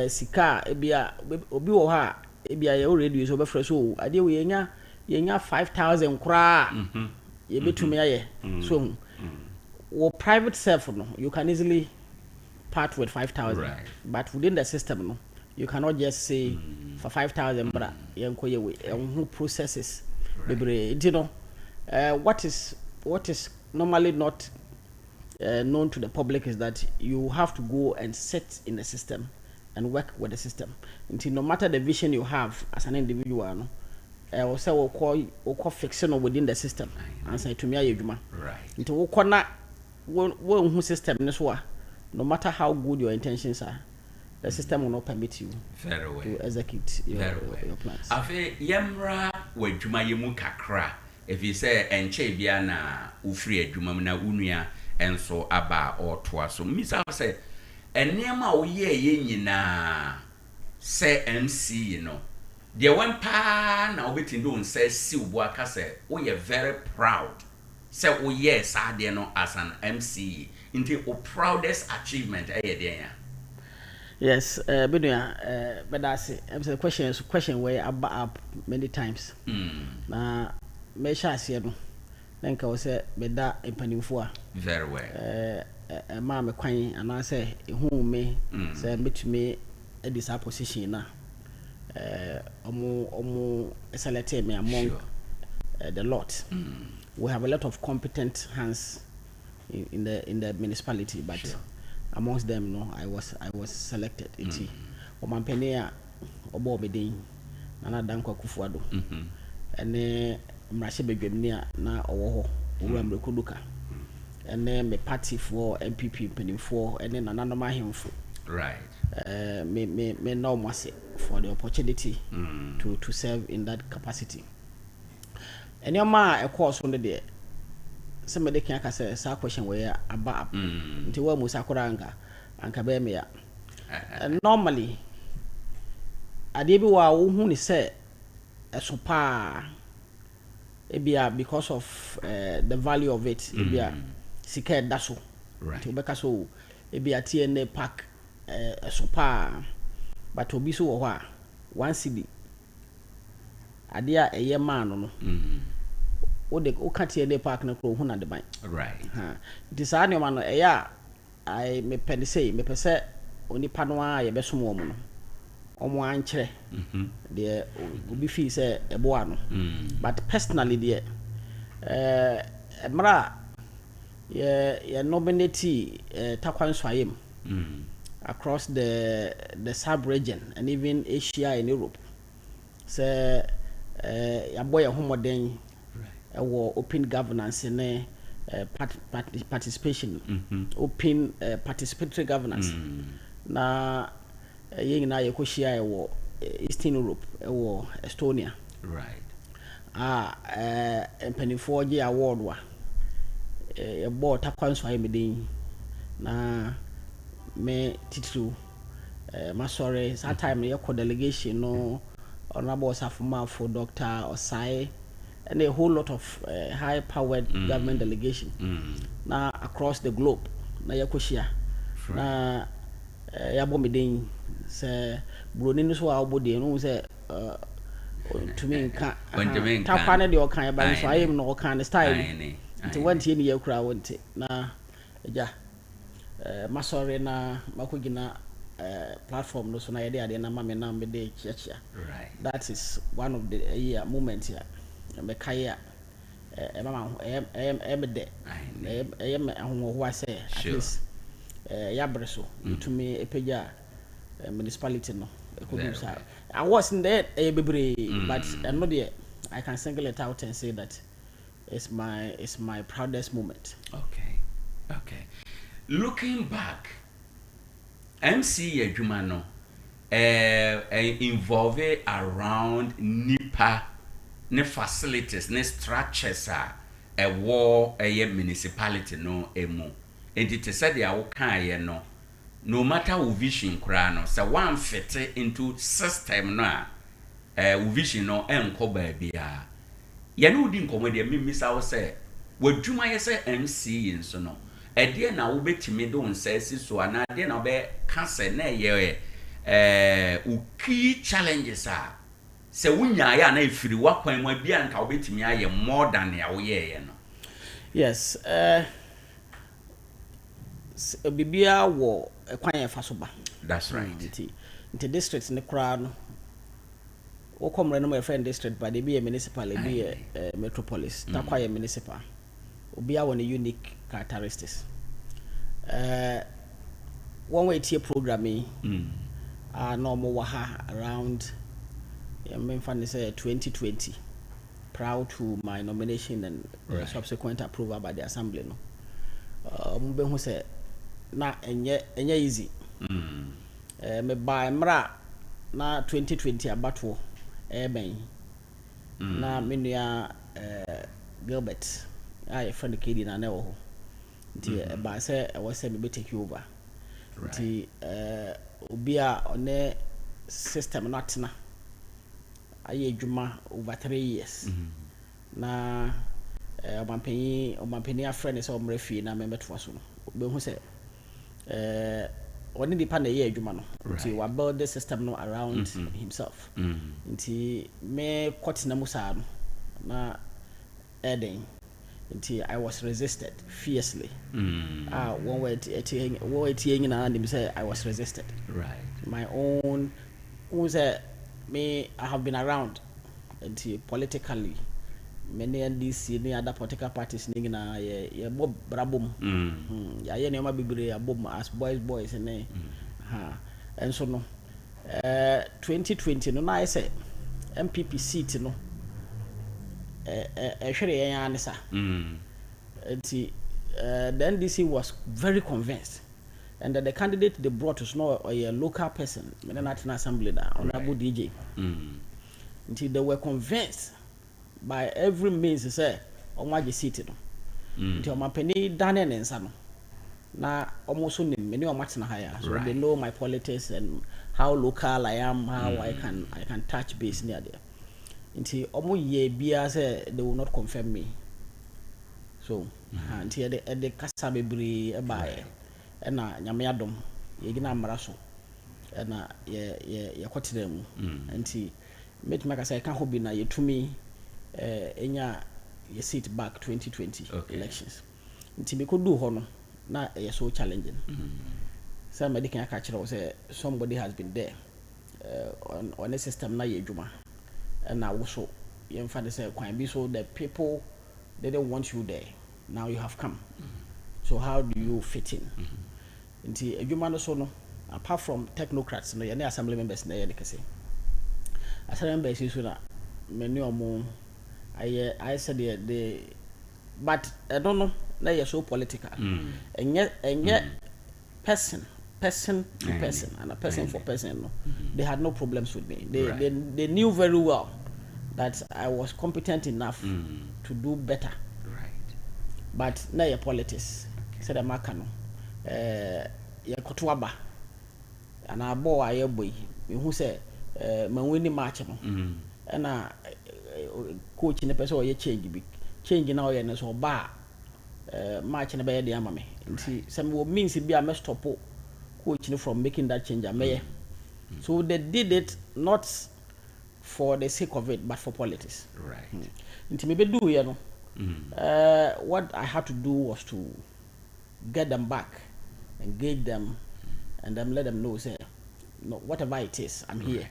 sika ebia obi wo ha ebia ye already use obe fresh so ade we yenya 5,000 kra ye betumi aye so wo private self no you can easily part with 5,000 right. But within the system no you cannot just say for 5,000 bra yenko ye we who processes bebre you know what is normally not known to the public is that you have to go and sit in the system and work with the system until no matter the vision you have as an individual no also we call fiction within the system and say to me ayeduma right until we corner who system no matter how good your intentions are the system will not permit you very well to execute your plans. Afi yemra wadwuma yemu kakra if you say enche bia na ufri adwuma na unua enso aba otoa so misa say enema wo ye nyina say MC you know de wan pa na obetin do say si ubo aka say wo ye very proud say wo yes ade no as an MC into o proudest achievement eh de ya. Yes, Biduya, but that's a question where I up many times. Na me sha se no. Then ka say me da empanimfo a. Very well. Ma me kwan ana say hu me say betumi e dis position na. Omo select me among the lot. We have a lot of competent hands in the municipality, but sure. Amongst them, no, I was selected. Iti, Omampenia, Obo Bedin, Nana Danko Kufuado, and then Mrashe Begumnia na Owoho, Urambe Kuduka, and then me party for MPP penning for, and then another my him for. Right. Me no mercy for the opportunity to serve in that capacity. And your ma a course on the day. Somebody can say a question where about until we musakura anka be me ya. Normally adebi wa wo hu ni say Sompa ebia because of the value of it ebia sika daso right to beka so ebia TNA park Sompa but obi so wo a 1 cedi ade a eye man no o kati ene park na kro hu na de ban right this ani man eya I me pede say me pese onipa no a ye besom wo mu no omo ankyere de obi fi say ebo ano but personally de mra ye nominate Tarkwa Nswayem across the sub region and even Asia and Europe say ya boy homoden open governance and participation open participatory governance na yen na yekohia e Eastern Europe e Estonia right empanifo ge award wa e bo Tarkwa Nswayem den na me titulu masore that time ye delegation no honorable Safuma for Dr. Osai and a whole lot of high-powered government delegation now across the globe. Na yakoshia na yabo medin say broni so abode no say to me nka Tarkwa na de o kan ba so ayem no o kan style nti wanti ni yakura wonte na ja masore na makogina platform no so na yede ade na mame na me de chia right that is one of the moments here me kaya mama de me ahonho say at least ya breso to me epeja municipality no I was in there but I'm not there. I can single it out and say that it's my proudest moment. Okay. Looking back, MC Yejumano involved around NIPA, ne facilities, ne structures a war a municipality no emu. And it is said ya no matter wo vision krano, so one fit into system no wo vision no enko ba bia. Ya no di nkomo de mimisa wo say wadwuma ye say MC nso no ede na wo betimi do nsasi so ana ade na be cancer na ye key challenges se wunya ya na ifiri wakwan mu bia nka wo betimi aye more than ya wo ye no. Yes, bibia wo kwan ye fa so ba. That's right. Into districts ne kra no wo komre no my friend district but they be a municipal be a metropolis. Tarkwa ye municipal. Obi a one unique characteristics. One way tier programming normal waha around say 2020 proud to my nomination and subsequent approval by the assembly no mbe hu say na enye easy me by mra na 2020 abato ben na menua Gilbert I friend kid na na wo ho nti ba say I was say me take you over nti obi a one system not na aye adwuma over 3 years na omampani a friend is omre fi na me meto so no be hu say one the na ye adwuma no nti wa build the system no around himself nti me kwatina musa no na eden nti I was resisted fiercely one way na and say I was resisted my own who say me I have been around nti politically many NDC ni other political parties ni na ye bob brabom ya ye neoma bibire ya bob as boys and and so no 2020 no na I say MPP seat no hwere yan anisa nti the NDC was very convinced and that the candidate they brought was not a local person in the National Assembly honorable DJ until they were convinced by every means to say omaje seat no until my penny dane nsa no na almost nim many na higher so they know my politics and how local I am, how I can touch base near there until omo ye bia say they will not confirm me so until the kasa bebre e na nyame adom ye gina maraso na ye kwotire mu nti metima ka say ka hobi na yetumi enya ye sit back 2020 elections nti me kodu ho no na ye so challenging some medical aka kire say somebody has been there on a system na ye dwuma na wo so ye mfa de say kwan bi so the people they don't want you there now you have come so how do you fit in nti adwuma no so no apart from technocrats no ye na assembly members na ye de kase assembly members so na many omo I said the but I don't know na ye so political enye person to person and a person for person no they had no problems with me they knew very well that I was competent enough to do better but na ye politics said amaka no ye kotoaba ana abo aye boy me hu say manwini match no na coach ne person ye change na oye ne so ba match ne be dey ama me nti some means be am stop coach ne from making that change am so they did it not for the sake of it but for politics nti me be do you know what I had to do was to get them back, engage them, and then let them know, say, no, whatever it is, I'm here.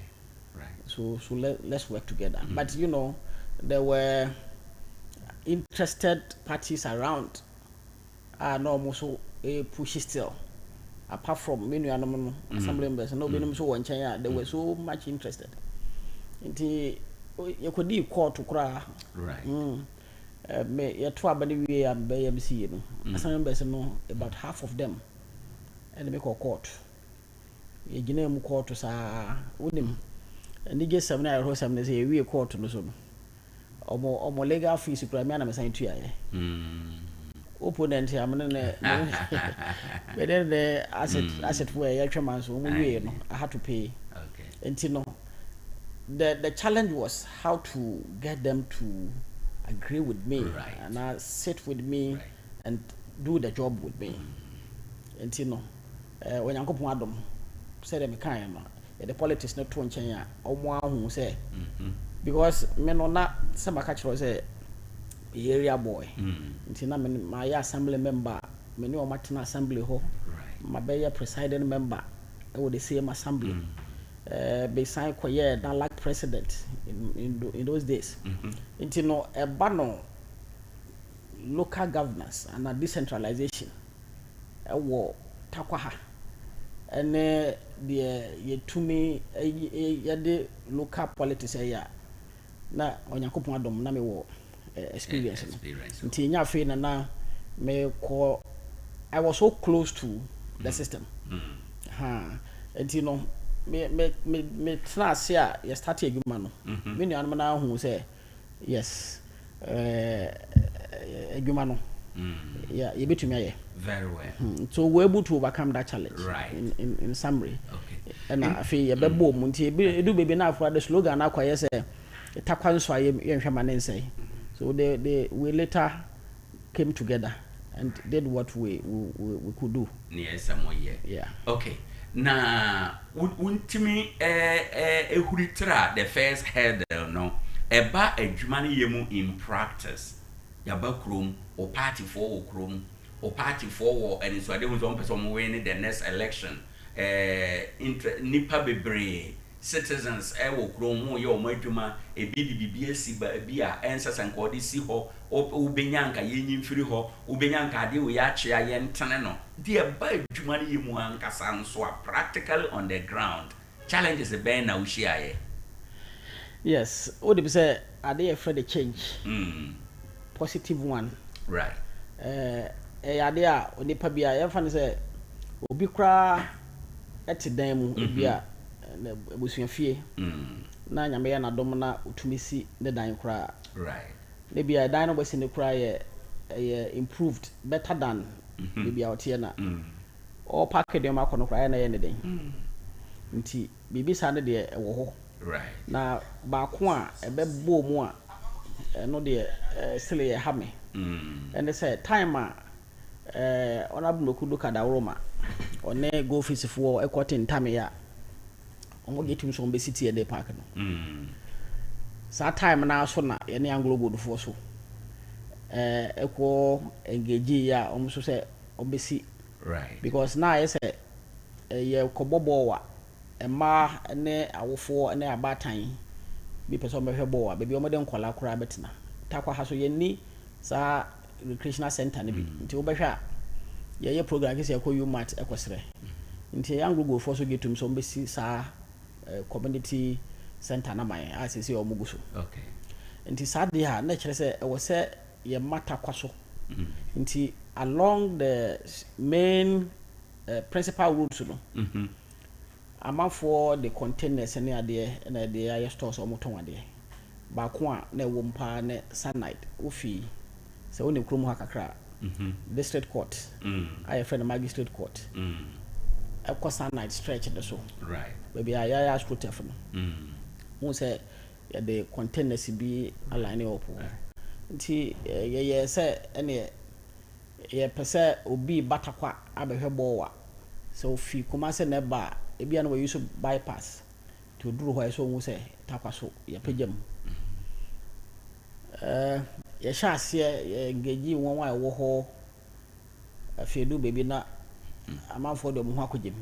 So let's work together. But you know, there were interested parties around, and almost a pushy still. apart from many animal assembly members, no be so one China, they were so much interested. Inti you could do court to cry. Right. Me ya twa ba we am be MC no. Assembly members no about half of them and make a court. Ye gina mu court sa wonim. Ni ge sam na ro sam na say we court no so no. Omo legal fees kura me na me san tu aye. Opponent am no but then the asset where ya twema so mu we no I had to pay. Okay. Enti no the challenge was how to get them to agree with me and sit with me and do the job with me. Enti no when yankopon adom say dem kan no the politics no to nchen ya omo ahu say because me no na say maka chiro say area boy nti na my assembly member me ne o matena assembly ho my be presiding member e wo the same assembly be sign koye na like president in those days nti no e ba no local governance and a decentralization e wo Tarkwa ha ene the ye to me ye the local politics ya na onyankopon adom na me wo experience nti nya fe na me ko I was so close to the system nti no me try say you start adwuma no me nua no na hu say yes adwuma no yeah you betumi aye very well so we're able to overcome that challenge in summary and I feel you be bom nti edu bebe na afra the slogan na kwaye say Tarkwa nso aye yenhwema ne nsai so we later came together and did what we could do. Yes, yeah. Okay. Na untimi ehuritra the first hurdle no eba adwuma ne yemu in practice yaba krom o party for o krom o party for and so they was one person win the next election nipa bebre citizens wo krom ho ye o madwuma e bibia si ba bia ensesa nkode si ho ubenyanka yenyimfiri ho ubenyanka ade wo ya chia ye ntene no de ba adwuma ne yemu ankasa nso a practically on the ground challenges e ben na ushia ye. Yes, what do say ade afraid the change positive one right ade a onipa bia ye fa ne say obi kra etidan mu bia ebusuafie na nyame ya na dom na utumisi ne dan kra right ne bia dan no besi ne kra ye improved better than bia otie na all package dem akono kra na ye ne den nti bibi sa ne de ewo ho right na ba ko a ebebo mu a no de sele ye ha me and they say time a honorable Mekudu Kadawroma one go office for equating time ya omo get him so be city e dey park no sa time na so na ye ne anglo board for so ekwo engage ya omo so say obesi right because now ye say ye kobobo wa ema ne awofo ne abatan bi person be hwebo wa be omo de nkola kura betina Tarkwa ha so ye ni sa recreational center ne bi nti wo be hwa ye program kese ekọ umat ekosere nti young go for so getum so mbesi sa community center na man asese o muguso okay nti sade ha na kire se e wo se ye Tarkwa so nti along the main principal routes no amount for the containers ne ade na de aye stores o moton ade ba ko a na wo mpa ne sanite ofi se woni krom ha kakra district court I friend magistrate court a sanite stretch the so right baby I scooter for no say the containers be align up nti ye say ene ye pese obi Tarkwa abehwebo wa so fi kuma se ne ba e bia no we use bypass to duru ho so hu say Tarkwa so ye pagam ye sha se engage won wa wo ho afedu baby na amanfo de mo ho akogem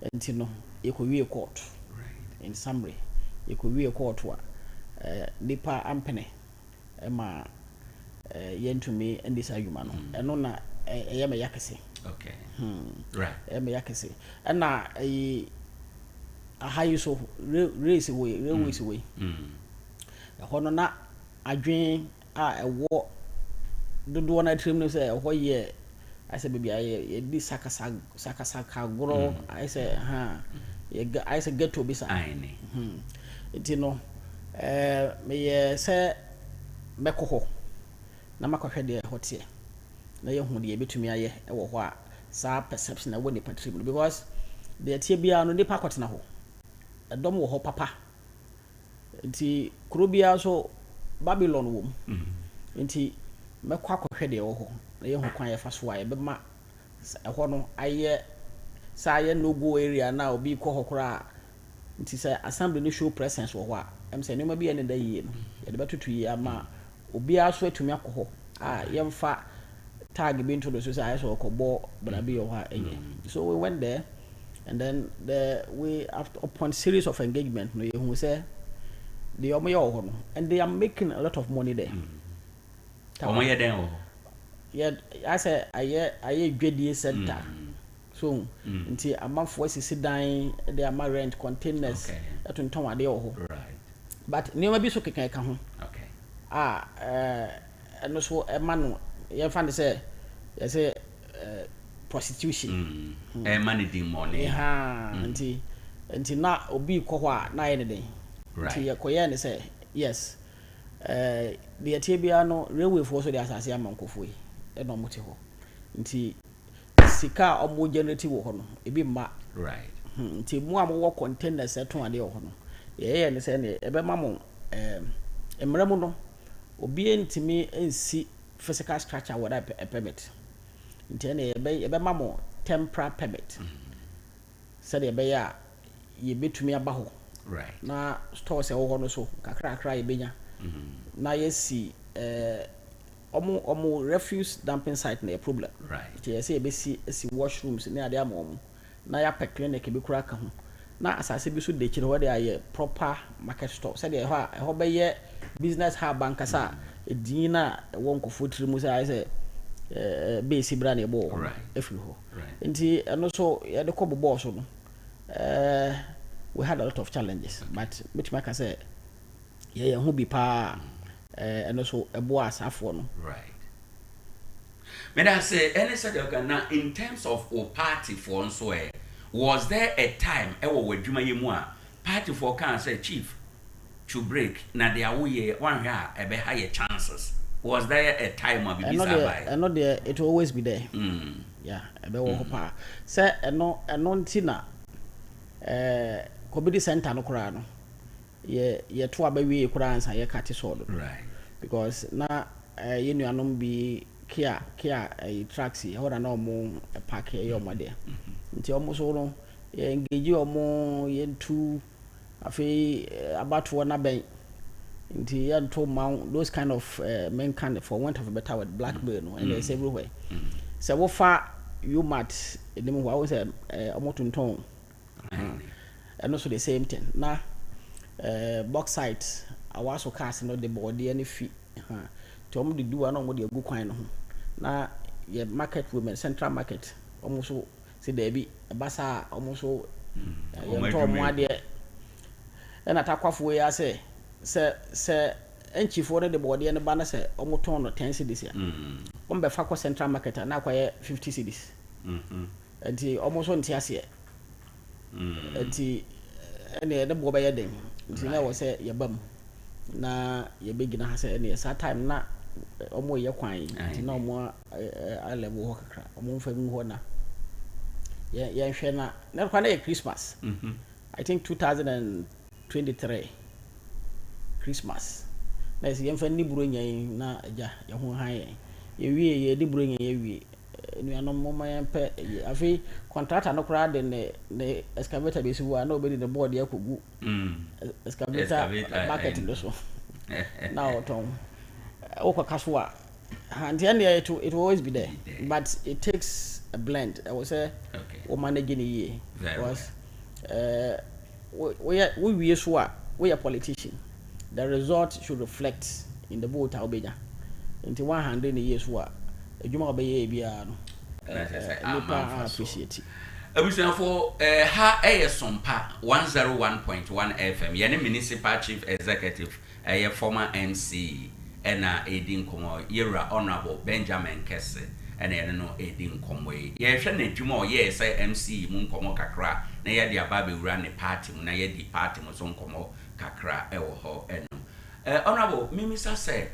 enti no ye ko wie court in summary ye ko wie court wa nipa ampene ma yɛntumi ndi saa adwuma no ɛno na ɛyɛ me yakese okay right ɛyɛ me yakese ɛna aha yi so race way railways way ɛhɔ no na adwen a ɛwɔ dodoɔ na tirim no sɛ ɛhɔ yɛ ayɛ baby yɛdi sakasaka goro ayɛ sɛ ayɛ sɛ ghetto bi sa nti no meyɛ sɛ mɛkɔ hɔ na makɔhwɛ deɛ ɛhɔ teɛ na yɛhu deɛ yɛbɛtumi ayɛ ɛwɔ hɔ a saa perception ɛwɔ nipa tirim no because deɛ tie biara no nipa akɔtena hɔ ɛdɔm wɔ hɔ papa nti kuro biara so Babylon wɔ mu nti mɛkɔ akɔhwɛ deɛ ɛwɔ hɔ na yɛhu kwan yɛfa so a yɛbɛma ɛhɔ no ayɛ saa ayɛ no go area na obi kɔ hɔ koraa nti sɛ assembly no show presence wɔ hɔ a ɛm sɛ nneɛma bi yɛ ne da yie no yɛde bɛtoto yie ama obiara so atumi akɔ hɔ a yɛmfa tag bi nto do so sɛ ayɛ sɛ ɔkɔbɔ bra bi wɔ hɔ a ɛnyɛ so we went there and then upon series of engagement no yɛhu sɛ deɛ ɔmo yɛ wɔ hɔ no and they are making a lot of money there ɔmo yɛ den wɔ hɔ yɛ asɛ ayɛ dwadie center so nti amanfoɔ sisi dan de ama rent containers ɛtontɔn adeɛ wɔ hɔ but nneɛma bi so keka ka ho ɛno so ɛma no yɛmfa ne sɛ yɛsɛ prostitution ɛma ne din mɔne nti na obi kɔ hɔ a na ayɛ ne den nti yɛkɔyɛ ne sɛ yes deɛ tie biara no railway foɔ so de asase ama nkɔfoɔ yi ɛna ɔmo te hɔ nti sika a ɔmo generate wɔ hɔ no ebi mma nti mu a mowɔ containers ɛto adeɛ wɔ hɔ no yɛyɛ ne sɛ ne ɛbɛma mo mmerɛ mu no obi ntumi nsi physical structure wɔ a permit nti ɛna yɛbɛma mo temporary permit sɛdeɛ ɛbɛyɛ a yɛbɛtumi aba hɔ na stores ɛwɔ hɔ no so kakrakra yɛbɛnya na yɛsi ɔmo refuse dumping site na yɛ problem nti yɛsɛ yɛbɛsi esi washrooms ne ade ama ɔmo na yɛapɛ clinic bi kora ka ho na asase bi so de kyerɛ hɔ de ayɛ proper market store sɛdeɛ ɛhɔ bɛyɛ business hub ankasa edin na ɛwɔ nkɔfoɔ tiri mu sɛ ayɛ sɛ base bra na ɛbɔ hɔ efiri hɔ nti ɛno so yɛde kɔ bobɔ so no we had a lot of challenges but metuma ka sɛ yɛyɛ ho bi paa ɛno so ɛboa asafoɔ no May I say, any such now in terms of our party for nso was there a time where Juma Yemua party for can say chief to break na they are one year a be higher chances. Was there a time of I know there it will always be there. Yeah, a be pa. Say no ntina community center no kura no. Ye to abawi kura ansa ye kate so do. Right. Because na ye nuanom bi kia taxi hoda na omo park e yo made nti omo so no ye engage omo ye ntu afi abato na ben nti ye nto mount those kind of men can for want of a better word blackmail no and there's everywhere so wo fa you mat enim ho I say omo tonton and also the same thing na bauxite awaso cars no the body any fee tom de do na mo de agu kwan no ho na ye market women central market almost so say there be basa almost so ye to mo ade e na takwafo ya say enchifo no de body no ba na say omo ton no 10 cedis ya be fa ko central market na kwaye 50 cedis enti almost so ntiase enti ene de bo ba ye den nti na wo say ye bam na ye begina ha say ene sa time na omo ye kwan nti na omo a level ho kakra omo mfa mu ho na ye hwe na kwa na Christmas I think 2023 Christmas na ye mfa ni buro nyan na aja ye ho han ye wie ye di buro nyan ye wie nuano moma ye mpe afi contractor no kra de ne excavator be siwa na obedi the board ye kogu excavator market ndo so na oton okakaswa and it will always be there but it takes a blend I would say we managing year because we so we are politician the result should reflect in the vote obenya nti 100 years wa adwuma obeye bia no nipa appreciate abusuafo ha Sompa 101.1 FM yene municipal chief executive former MC ena edin komo yera honorable Benjamin Kesse ena yene no edin komo ye hwe na adwuma o ye say MC mu komo kakra na ye de aba bewura ne party mu na ye di party mu so komo kakra ewo ho eno honorable mimisa say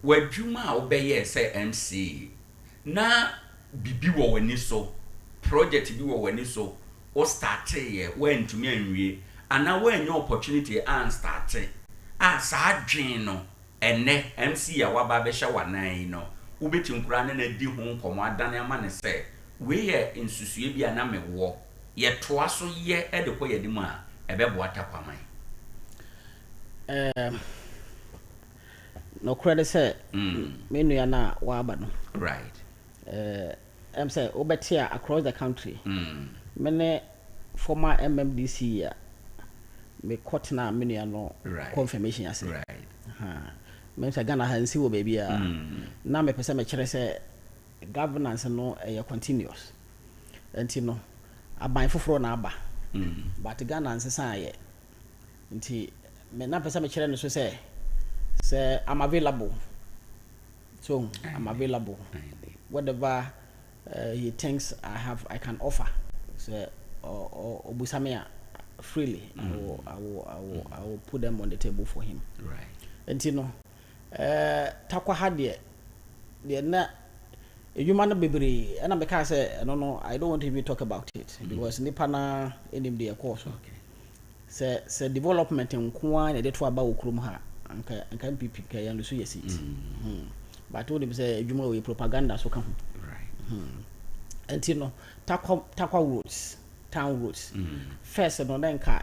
wadwuma obeye say MC na bibi wo wani so project bi wo wani so o start ye when to me anwie ana when your opportunity and start as adwen no ene MC ya waba be hye wanan no ubeti nkura ne na di ho komo adane ama ne se we ye nsusue bia na mewo ye toa so ye e de ko ye dimu a ebe bo atakwaman no credit say menu ya na waba no right I'm say obetia across the country many former MMDC ya me court na menu ya no confirmation ya say right me say Ghana hansi wo baby ya na me pese me kire say governance no continuous enti no aban foforo na aba but Ghana nsesa ye nti me na pese me kire no so say I'm available so I'm available whatever he thinks I can offer so obusamia freely I will put them on the table for him right and you know Tarkwa had the na edwuma no bebre and I can say no I don't want to even talk about it because nipa na enim de course okay say development nko na dey to aba okrum ha anka MPP ka yan so yes it but what them say edwuma we propaganda so kan and you know Tarkwa roads town roads first no then ka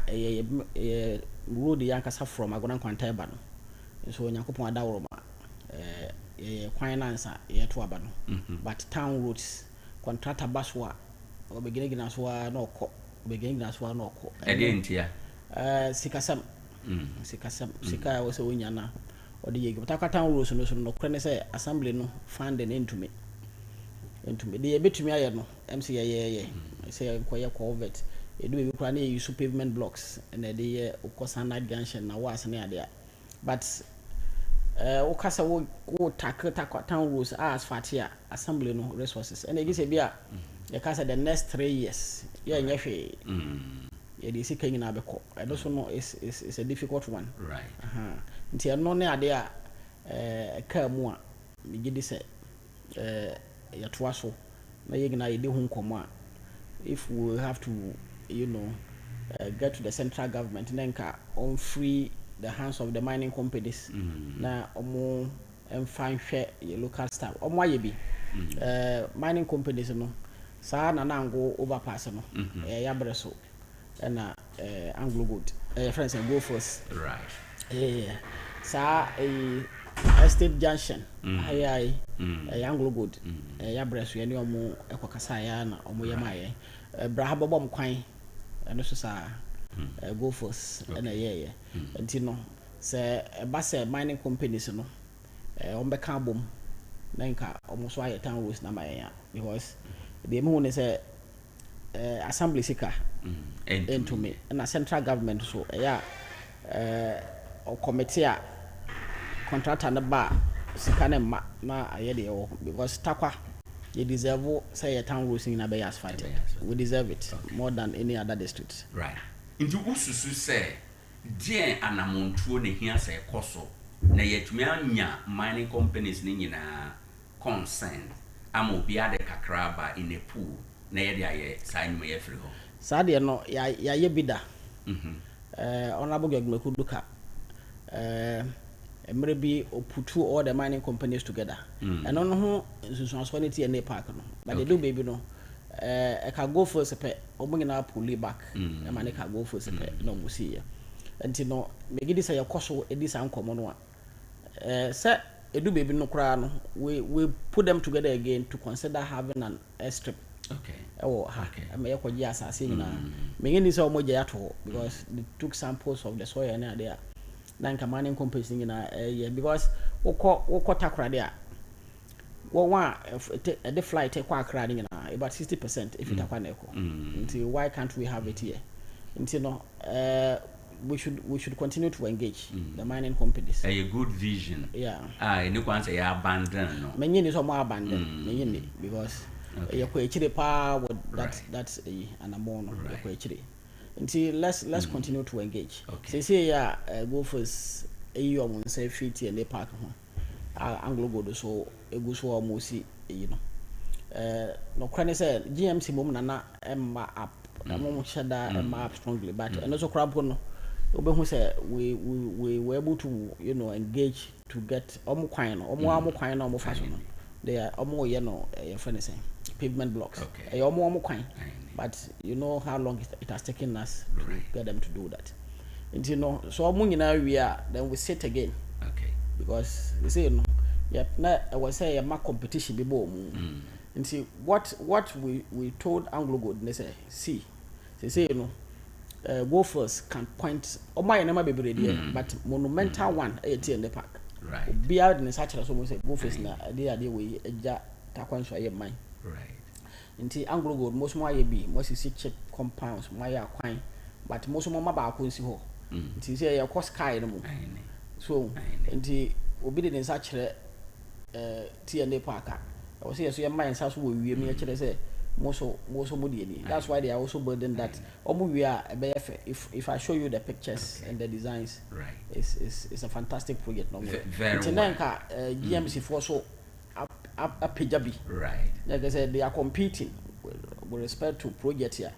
road yankasa from Agona Kwantaiba no so Nyankopon adaworo ma kwan nansa ye to aba no but town roads contractor baswa obegina so na okọ obegina so na okọ entia sikasam sika wo se wonya na odi ye Tarkwa town roads no kwane say assembly no fund into me the betumi aye no MC ye say koye covet edu be kura na use pavement blocks and dey ukosa night junction na was na ade but ukasa wo Tarkwa town roads asphalt here assembly no resources and e say bia ye kasa the next 3 years ye nya hwe ye dey sika nyina beko and also no is a difficult one right nti no na ade a ka mu a me gidi say yatoa so na yegina yede hu nkomo a if we have to get to the central government then ka on free the hands of the mining companies na omo emfan hwe ye local staff omo aye bi mining companies no sa na nango overpass no ya breso na Anglo Gold friends and go first right sa Estate Junction ayai Anglo Gold ya breso ye ne omo ekokasa ya na omo ye maye braha bobom kwan eno so sa go first na ye enti no se ba se mining companies no ombeka bom na nka omo so aye town roads na maye because the me won say assembly sika into me na central government so ya committee a contractor na ba sika na na aye de because Tarkwa you deserve say your town roads in Abia asphalt. We deserve it more than any other district. Right. Into ususu say die anamontuo ne hia say koso na yetumi anya mining companies ni nyina concern ama obi ade kakra ba in a pool na ye de aye sa nyuma ye free ho. Sa de no ya ye bida. Honorable Gagmeku Duka maybe putu all the mining companies together and on who responsibility and park no but they do baby no I can go for sepe omungina pull back e man can go for sepe no mo see enti no me gidi say yakoso edi san komo no say edu baby no kra no we put them together again to consider having an airstrip me yakoji asase nyina me gidi say omoja yato because they took samples of the soil and there then mining companies because wokɔ Tarkwa there one the flight take Accra about 60% if it Tarkwa why can't we have it here? No, we should continue to engage the mining companies. A good vision. Yeah. You can't say abandon. No. Many is more abandoned. Because you quite power that's an amount until let's continue to engage. Say go first. You won't say fit and they park. Anglo go so a good so almost no cranny said GMC moment na Emma up. The moment shada Emma up strongly, but and also crab no. Who said we were able to engage to get almost fashion. They are almost your friend is saying pavement blocks. Okay. Almost but you know how long it has taken us to get them to do that. And so we are then we sit again. Okay. Because they say I was say a mark competition be boom. And see what we told Anglo Good they say they say Gophers can point my never be ready, but monumental one in the park. Right. Be out in the such as almost say Gophers na idea way a Tarkwa so mine. Right. Until Anglo Gold most more be most is cheap compounds my quine, but most of my back will see ho. Until say your cost sky no more. So until obedient such TNA park. I was here so your mind says we me actually say most of that's why they are also burdened that we are if I show you the pictures and the designs, right, it's a fantastic project. No, very GMC for so up Pijabi, right? Like I said, they are competing with respect to project here.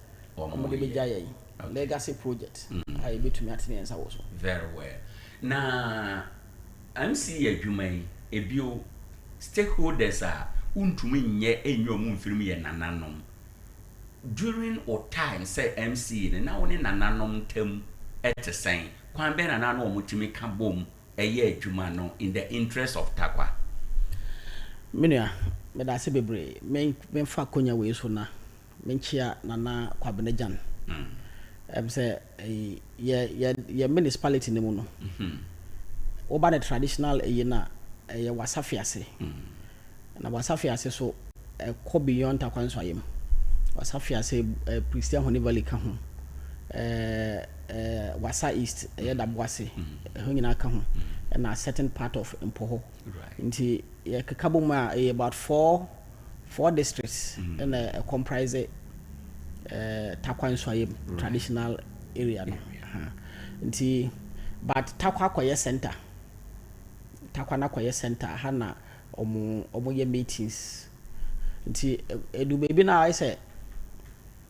Legacy project. I be to me at also. Very well. Now, I'm seeing a bio stakeholders are. Untumi nye enyo mu mfirmu ye nananom during or time say MC na woni nananom tem etesen kwan be nananom omutimi ka bom eye adwuma no in the interest of Tarkwa menua me da se bebre men fa konya we so na menchia nana kwabenejan say ye municipality ne mu no oba the traditional na wasafiase na wasafiase so ko beyond Tarkwa so ayem wasafiase Christian Honivali ka ho wasa east da boase ho nyina ka ho na certain part of Mpoho nti ye kakaboma about four districts and comprise Tarkwa so ayem traditional area no nti but Tarkwa akoye center Tarkwa na akoye center hana omo ye meetings nti edu baby na I say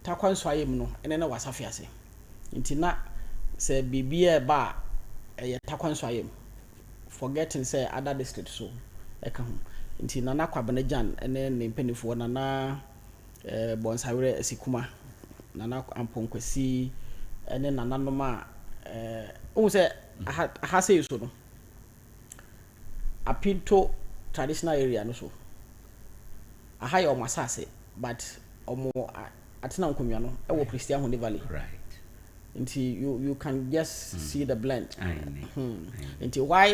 Tarkwa so ayem no ene na wasafiase nti na say bibia ba Tarkwa so ayem forgetting say other districts so eka ho nti nana kwabenejan ene ne mpanifo nana bonsawere asikuma nana amponkwasi ene nana noma o say ha say so no apinto traditional area no so aha ya omasase but omo atina nkomya no e wo Christian Honivali right nti you can just see the blend nti why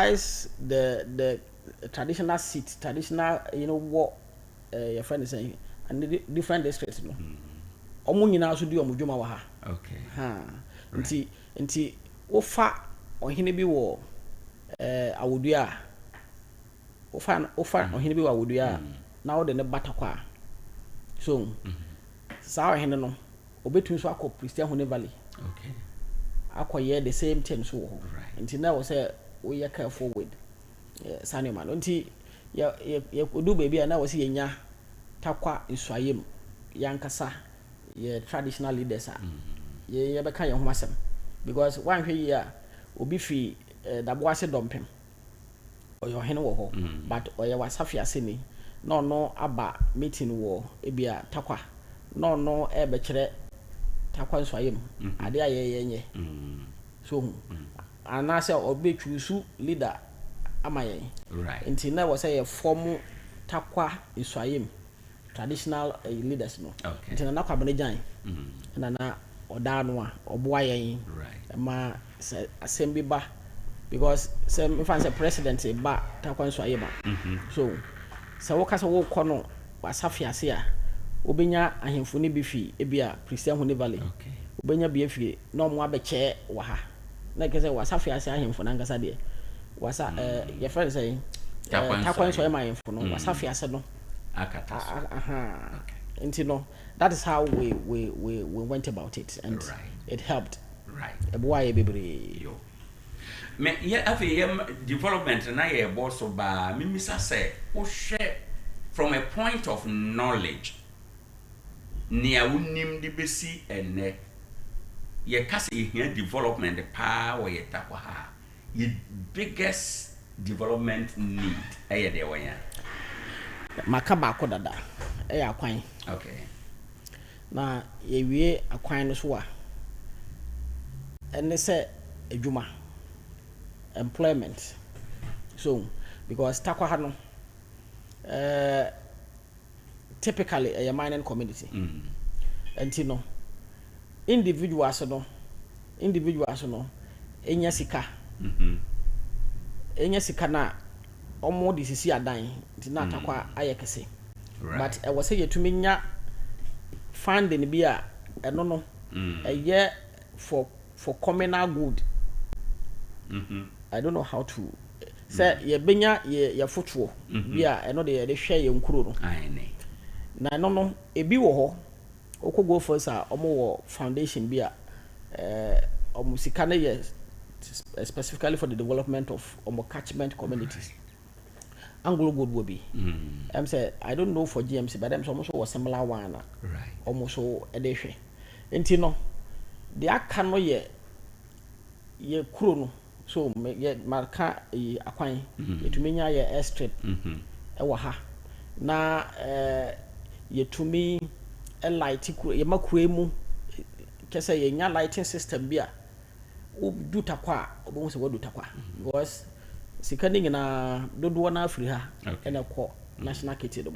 is the traditional seat traditional what your friend is saying and the different districts no omo nyina so di omo dwuma wa ha okay nti ofa ohene bi wo awodua ofa ohene bi wo awodua na wo de ne batakwa so saa ohene no obetun so akọ Christian Honivali okay akoye the same thing so nti na wo say we are careful with Sanima nti ya do baby na wo say yenya Tarkwa isuayem yankasa ye traditional leaders ye be kan ye ho asem because one hwe ya obi fi daboase dompem oyo hene wo ho but oye wasafiase ni no aba meeting wo ebia Tarkwa no e be kire Tarkwa so ayem ade ayenye so anase obi twusu leader amaye right nti na wo say form Tarkwa so ayem traditional leaders no okay nti na kwabenejan na oda no a oboa yen right ma assembly ba because some if I say president ba Takwa nso ayeba so so wo kasa wo kɔ no wasafiase a obenya ahemfo ne bi fi ebia Christian Hone Valley obenya bi afi na ɔmo abɛkyɛ wɔ ha na kese wasafiase ahemfo na ngasa de wasa your friend say Takwa nso ayema ahemfo no wasafiase no akata okay no that is how we went about it and it helped why bebre me development na ye boss ba mimisa say wo share from a point of knowledge nia wonim de besi ene ye kase ye development pa wo ye Takwa ha ye biggest development need eye de wanya maka ba ko dada akwan okay na ye wie akwan no so a ene se adwuma employment so because Takwa ha no typically a mining community and you know individuals no enya sika na omo de sisi adan ntina Takwa ayekese but I was say yetumi nya funding bi a eno no eye for communal good. I don't know how to say ye benya ye fotuo bia eno de ye hwe ye nkuro no na no ebi wo ho okogo first a omo wo foundation bia omo sika na ye specifically for the development of omo catchment communities Anglo good will be say I don't know for GMC but them almost was similar one almost so edehwe enti no de aka no ye kuro no so ye marka akwan yetumi nya ye airstrip ewa ha na yetumi light kuro ye makuro mu kese ye nya lighting system bia du Takwa obo se wadu Takwa because sikaning na dodo na afri ha ena ko national kitty do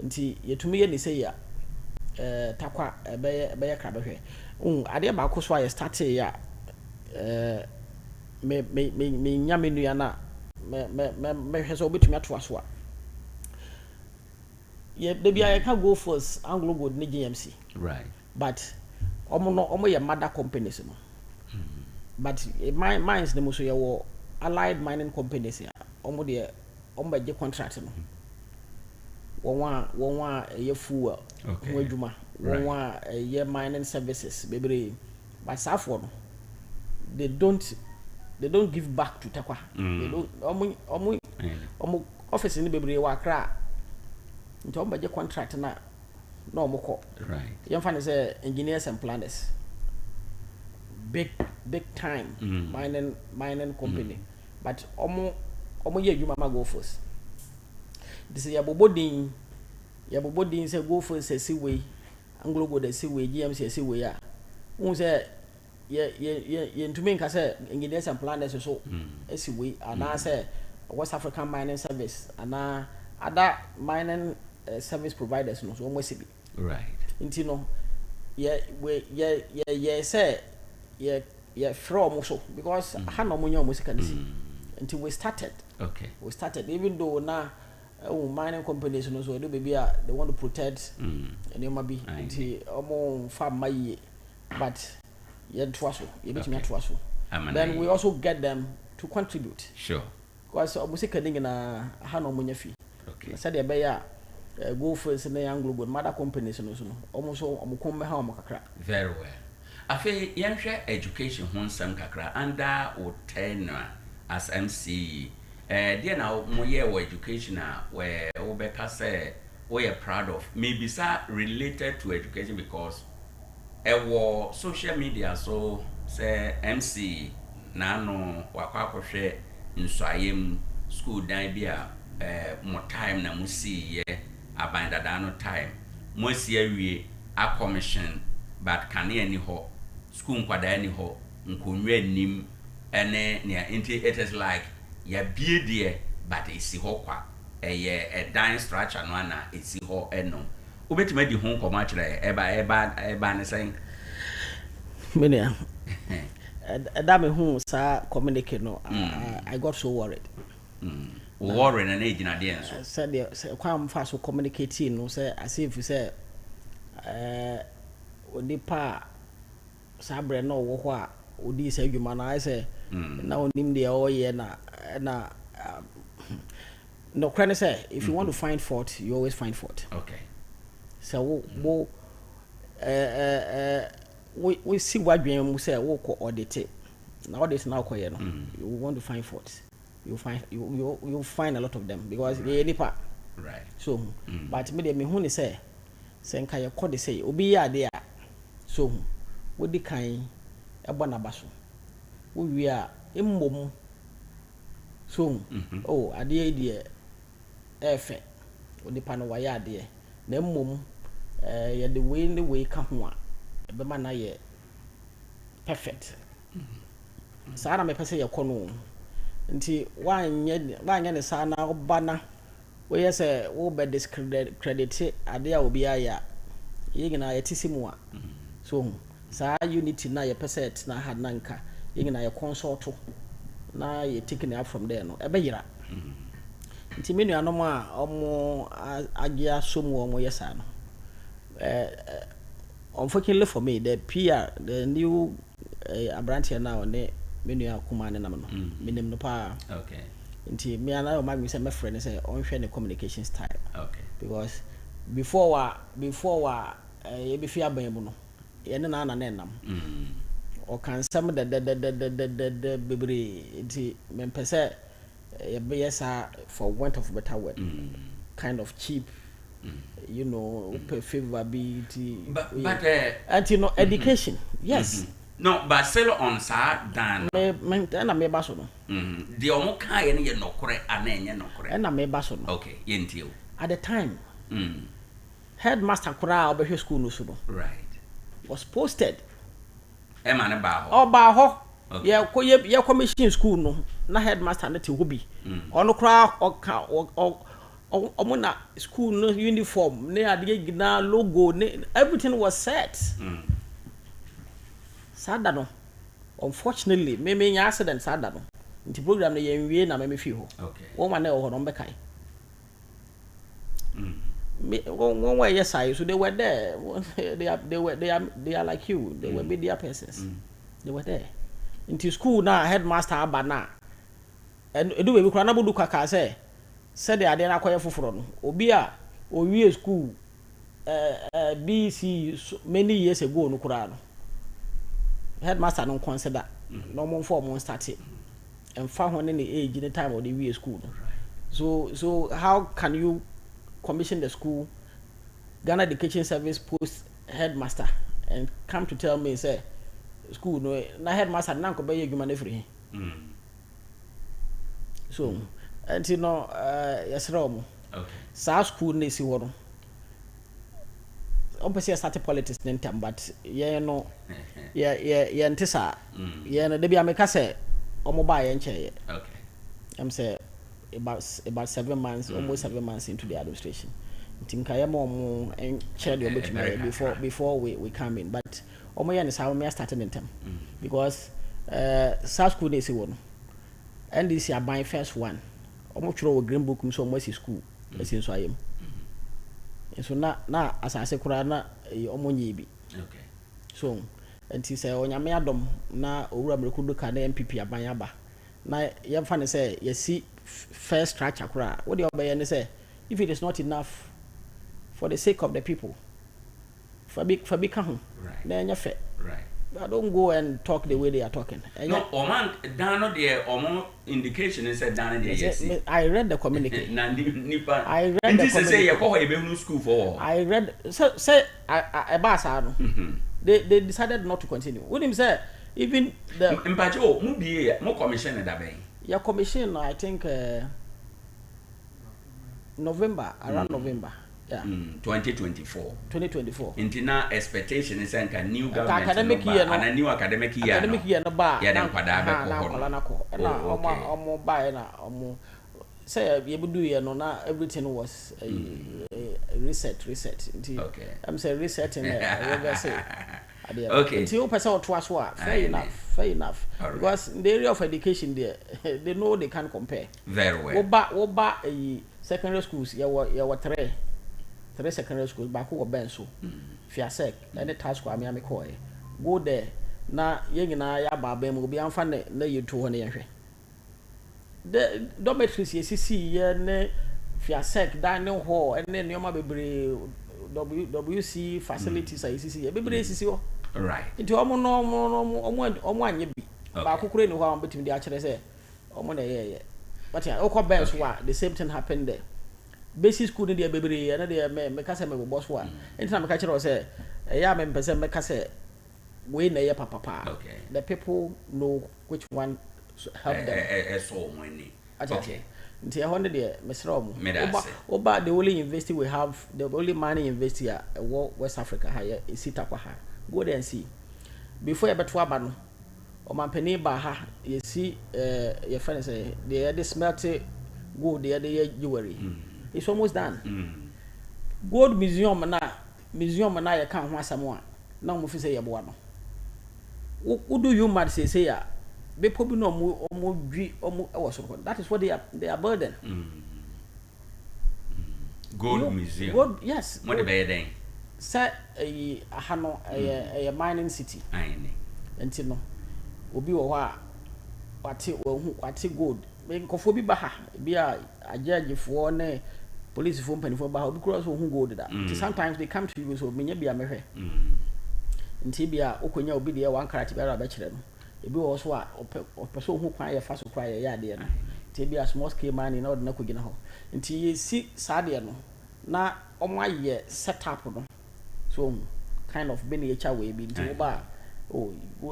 nti yetumi ye ni say ya Takwa ebe krabehwe ade ba ko so ya start ya me nyame nua na me hwese obetumi ato so a ye de bia ye ka go first Anglo Gold ni GMC right but omo ye mother companies no but mines ne mo so ye wo allied mining companies ya omo de omo be contract no won ye fuel won adwuma won ye mining services bebre but safo no they don't give back to Takwa. They don't omo office ni bebre wa Accra nti omo be contract na omo ko right yem fa say engineers and planners big time mining company but omo ye adwuma ma go first this ya bobodin say go first say way Anglo Gold say way GMC say way a won say ye ntumi nka say engineers and planners so say way ana say West African Mining Service ana other mining service providers no so almost be right nti no ye say ye from so because ha no munyo musika nisi until we started even though na mining companies no so do baby they want to protect and ma be until omo farm mai but ye twaso ye betumi atwaso then we also get them to contribute sure because musika ding na ha no munya fi said e be ya go first na Anglo Gold mother companies no so no almost omo kom ha omo kakra very well afi yenhwe education honsam kakra under o tenure as MC there now mo ye wo education where we beka say we are proud of maybe sir related to education because wo social media so say MC na no wakwa kohwe nsuayem school dan bia mo time na mo see ye abandada no time mo see awie a commission but can any ho school kwada any ho nkonwe nim ene ne it is like ya bie de but isi ho kwa a dan structure no na isi ho eno obetime di ho nkoma kire eba ne sen menia that me who sa communicate no I got so worried. Worrying and aging at the end. Said the quite fast communicating no say as if you say odi pa sabre no wo ho a odi say adwuma na I say na onim de o ye na no can say if you want to find fault you always find fault. Okay. So we see what we say we ko audit na audit na ko ye no you want to find faults you find a lot of them because they nipa right so but me hu ni say nka ye ko de say obi ya de a so we di kan e bo na baso we wi a emmom so oh ade e de efe onipa no wa ya ade na emmom ye the way ka ho a e be ma na ye perfect sara me pese ye kono nti wanye ne sa na obana we say wo be discredit ade a obi aya yigina ye tisimu a so sa unity na ye pese na had nanka yigina ye consult na ye taking it up from there no e be yira nti menu anom a omo agia somu omo yesa no unfortunately for me the new Abrantia now ne menu akuma ne nam no minim no pa okay nti me ana o ma say my friend say on hwe ne communication style okay because before ye be fi aban mu no ye ne na nam o kan some the bebre nti me pese ye be yesa for want of better word kind of cheap you know favorability but and you know education yes no but still on sa dan me na me ba so no the omo kan ye ne ye nokore ana enye nokore na me ba so no okay ye ntio at the time headmaster kura obehwe school no so no right was posted e ma ne ba ho oba ho ye commission school no na headmaster na te hobi ono kura omuna school no uniform ne ade gina logo ne everything was set sada no unfortunately me nya accident sada no nti program ne yenwie na me fi ho okay wo ma na ho no bekai me one way yes I so they were there they are like you they were media persons they were there into school na headmaster abana and do we kura na bodu kaka say said ade na akoye foforo no obi a owie school BC many years ago no kura no headmaster no consider no more form started and found one in the age in the time of the we school so how can you commission the school Ghana Education Service post headmaster and come to tell me say school no na headmaster na ko be adwuma na free so and you know yes rom okay sa school na si wo no obviously started politics in time but yeah no yeah ntisa yeah no dey be ameka say omo ba ye nche okay I'm say about 7 months almost 7 months into the administration tinka ya mo and share the opportunity before we come in but omo ya ne sa me started in time because South school dey say one and this year my first one omo churo green book so omo si school esin so ayem so na asase kura na omo nyebi okay so enti say onyame adom na owura mrekudu ka na MPP aban aba na yemfa ne say yesi first structure kura what the obey ne say if it is not enough for the sake of the people for big right na enya fe right I don't go and talk the way they are talking no oman dano there omo indication is said dano there yes I read the communique na nipa I read the communique say you go e be no school for I read say I basa no they decided not to continue with him say even the mpacho mu bie mo commission da ben your commission I think November around November yeah 2024 intina expectation is a new government academic year no and a new academic year no ba ya den kwada be ko na omo ba na omo say you do here no na everything was reset okay I'm say resetting there we say Okay. Until person to us, fair enough. Right. Because in the area of education, they know they can compare. Very well. Oba secondary schools, you were three secondary schools, back over Benso, Fiasek, and the task for Miami Koi. Go there. Na yengina ya babem obi amfa na yetu ho na yehwe the dormitories yesisi ye ne fiasec dining hall ene neoma bebre WC facilities yesisi ye bebre yesisi ho right nti omo anye bi ba kokore ni ho am betim di a kire se omo na ye but ya okọ bench wa the same thing happened there basic school ni de bebre na de me ka se me boss wa enti na me ka kire o se ya me pese me ka se we na ye papa. Okay. The people know which one help them. So many. Okay. Nti ehonde de mesra omo. Oba the only university we have, the only mining university at West Africa here is Takwa. Go there and see. Before you beto aba no, o mampani ba ha, you see your friend say they smelt gold, they jewelry. It's almost done. Gold museum na you can ho asamo na mo fi say ye boa no. Who do you mad say ya? Be probably no more. That is what they are burden. Gold museum. Gold, yes. What about then? Say a mining city. Enti no. Obi wo ha wate gold. Me nkofo bi ba ha. Bi a agagefo ne police fo mpanifo ba ha. Obi cross wo hu gold da. Sometimes they come to you so menya bi amehwe. Nti bia okonya obi de one karat bia ba kire no ebi wo so a opeso hu kwan ye fa so kwan ye ade no nti bia small scale mining na odna kogina ho nti ye si saade no na omo aye setup no so kind of been ye cha we bi nti oba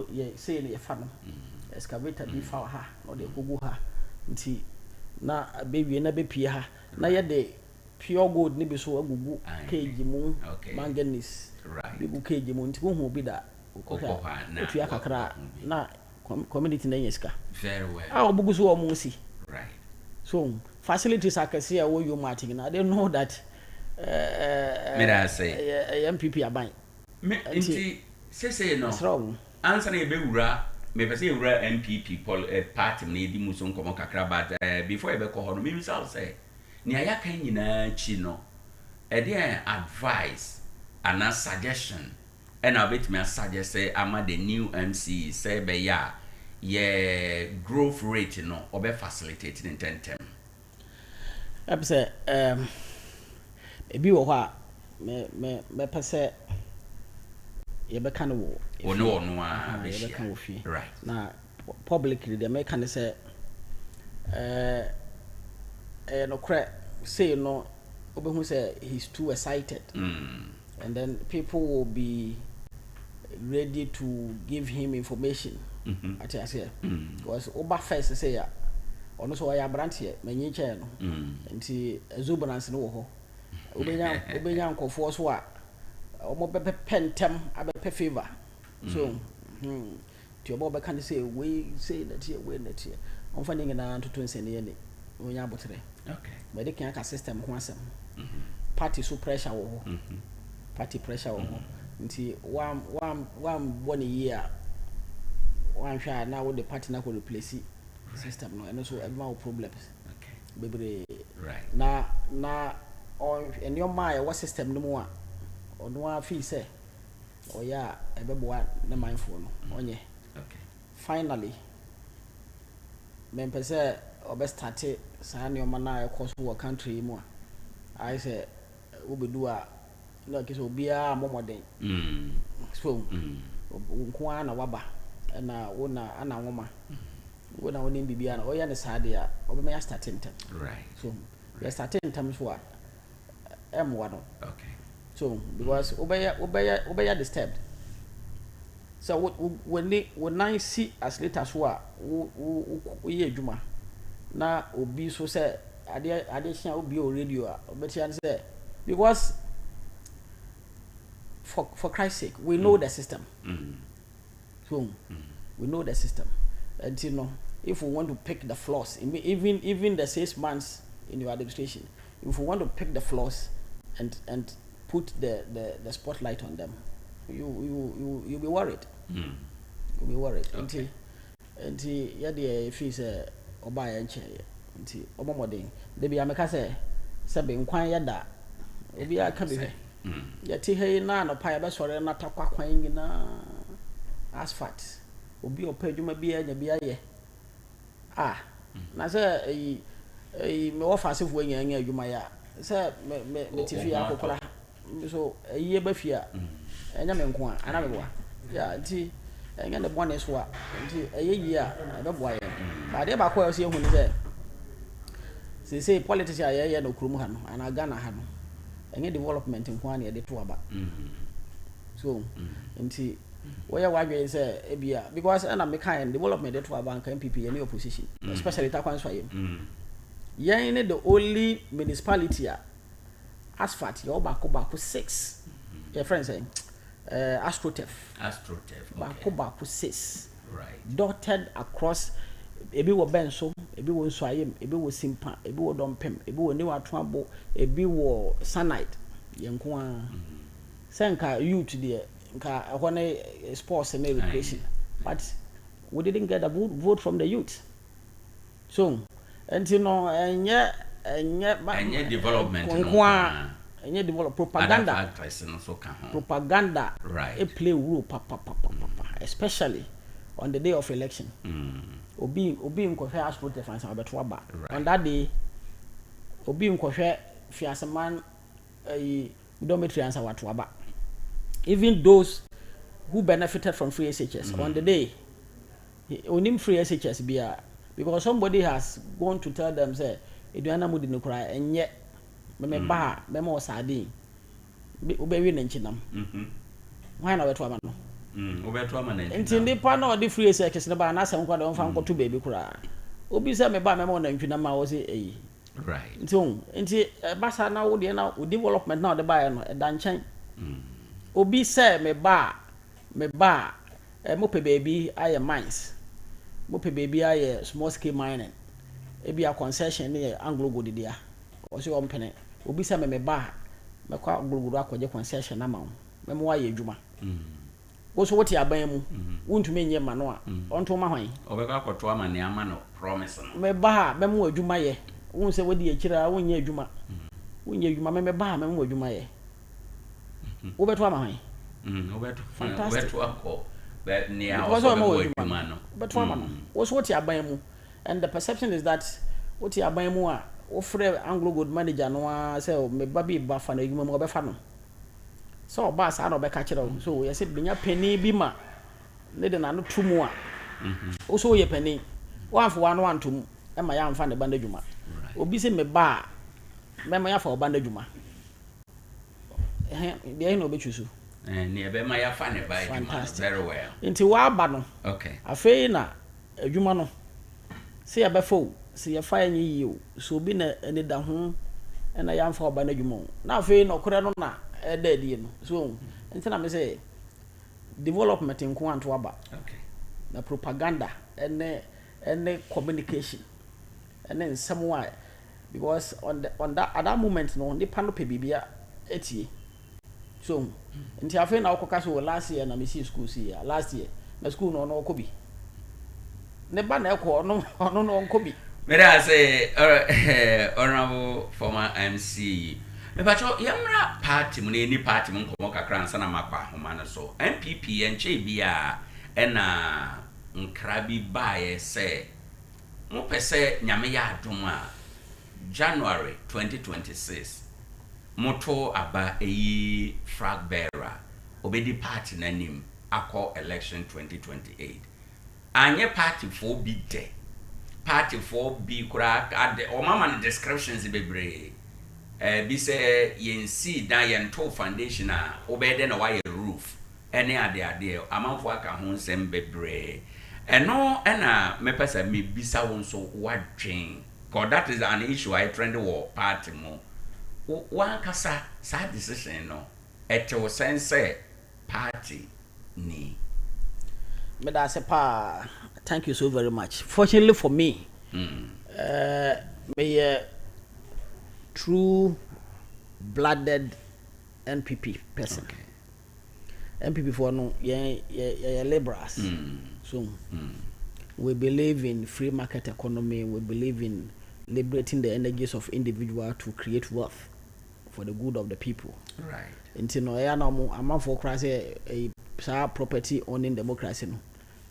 ye say ne ye fa no excavator bi fa ha no de kogu ha nti na be wie na be pie ha na ye de pure gold ni bi so agugu kg mu manganese right bigu kg mu nti hu bi da otu akakra na community na yeska very well obugu so omo si right so facilities akase a wo yo martin na they know that me da say MPP aban nti say no answer na be wura me pese wura MPP party na edi mu so nkomo kakra but before e be ko ho no me misal say ni ayaka nyina chi no e dey advice and a suggestion and I bet me suggest say ama the new MC say be ya growth rate no obe facilitate in tentem I say ebi wo ho a me pese ye be kan wo no a be ye be kan wo fi right na publicly the me kan say no cra say no obehu say he's too excited and then people will be ready to give him information at I say because oba first say ya ono so ya branch ye manyi che no nti exuberance no wo ho obenya nkofo so a omo be pentem abe favor so ti obo be kan say we say that here we that here on fa nyina ntoto nsene ye ne onya abotre okay but they can system ho asem party so pressure wo ho party pressure wo ho nti one born a year one sha na wo the party na ko replace system no and so everyone problems okay bebre right na on any your my what system no mo a ono a fi say o ya ebeboa na mindful no onye okay finally men pese obe start sa ne o mana e course wo country mu a I say obedu a no kiso obia momoden so nko ana waba na wona ana nwoma wona woni bibia na oya ne saade a obema ya starting time right so ya starting time so a m1 okay so because obeya disturbed so when I see as later so a wo ye adwuma na obi so say ade hia obi o radio a obetia say because for Christ's sake we know the system so we know the system and you know if we want to pick the flaws even the 6 months in your administration if we want to pick the flaws and put the spotlight on them you'll be worried. You'll be worried. Okay. Nti ya de fi se oba ya nche nti obomodin de bia meka se be nkwan ya da obi aka bi he ya ti he na no pa ya be sore na takwa kwan nyina asphalt obi opa adwuma bi anya bi aye na se me wo fa sefo anya adwuma ya se me ti fi akokora so ye ba fi a enya me nko a ana me boa ya nti enya ne bone so a nti eyeyi a be boa ye ba de ba ko yo se hu ni se politics a ye no krum ha no ana Ghana ha no enya development nko a na ye de to aba so nti where wagwe say ebia because ana me kind development de to aba nka MPP ye ne opposition especially Tarkwa so ye ne the only municipality a asphalt ye obako 6 your friend saying Astrotef bako 6 right dotted across ebi wo benso ebi wo nsoayem ebi wo simpa ebi wo dompem ebi wo newa toabo ebi wo sanite yenko a senka youth there nka ehone sports and recreation but we didn't get a vote from the youth so until no enye development no enye develop propaganda right it play role papa especially on the day of election obi nkofе asport defense abeto aba on that day obi nkofwe fiaseman dormitory answer wato aba even those who benefited from free SHS on the day onim free SHS bia because somebody has gone to tell them say eduana mudi no kura enye me ba me mo sade obewi na nchinam why na weto aba no obeto ama na nchinam nti pa na odi free SHS na ba na asem kwa de onfa nkoto baby kura obi say me ba me mo na nchinam ma wo say right nti basa na wo de na development na de ba no da nchan obi say me ba mo pe baby aye mines mo pe baby aye small scale mining e bia concession ne Anglo Gold dia o se o mpene obi say me ba me kwa Anglo Gold akoje concession na ma me mo aye adwuma wo so wote aban mu wontumi nye ma no a onto ma hwan obeka akoto ama ne ama no promise no me ba me mo adwuma ye won se wodi akira won nye adwuma wonye adwuma me ba me mo adwuma ye wo beto ama hwan obeto akọ but near also no but what you aban mu and the perception is that what you aban mu a wo frɛ Anglo Gold manager no a say me ba bi ba fa na adwuma mu obefa no so ba sa na obeka kire so you say benya penny bi ma ne de na no tumu a wo so ye penny one for one one tum e ma ya mfa ne ba na adwuma obi say me ba me ma ya fa oba na adwuma dey no be chusu and ebe ma ya fa ne ba adwuma very well nti wa ba no okay afei na adwuma no se ya be fo se ya fa enyi yi o so obi na ene da ho na ya mfa oba na adwuma na afei no kore no na e da die no so nti na me say development nko anto aba okay na propaganda ene communication ene nsemo because on that at that moment no nipa no pe bibia etie so nti afi na okoka so last year na me see school see last year na school no okobi ne ba na ekọ no okobi me da say honorable former MC me ba cho yamra party mu ni party mu nkomo kakra nsa na makwa homa no so MPP enche bia na nkrabi bae say mo pese nyame ya adom a January 2026 moto aba eyi flag bearer obedi party nanim akọ election 2028 anye party for bi de party for bi kura ade o mama ne descriptions bebre bi se yensi dan yento foundation a obede na wire roof ene ade amanfo aka ho nsem bebre eno na mepesa me bisa won so wadwen because that is an issue I trend war party mo one kasa sa decision no et was sense party ni me da se pa thank you so very much fortunately for me me true blooded NPP person okay. MPP for no yeah liberals. So we believe in free market economy. We believe in liberating the energies of individual to create wealth for the good of the people. Right. Until no ya no amount for a property owning democracy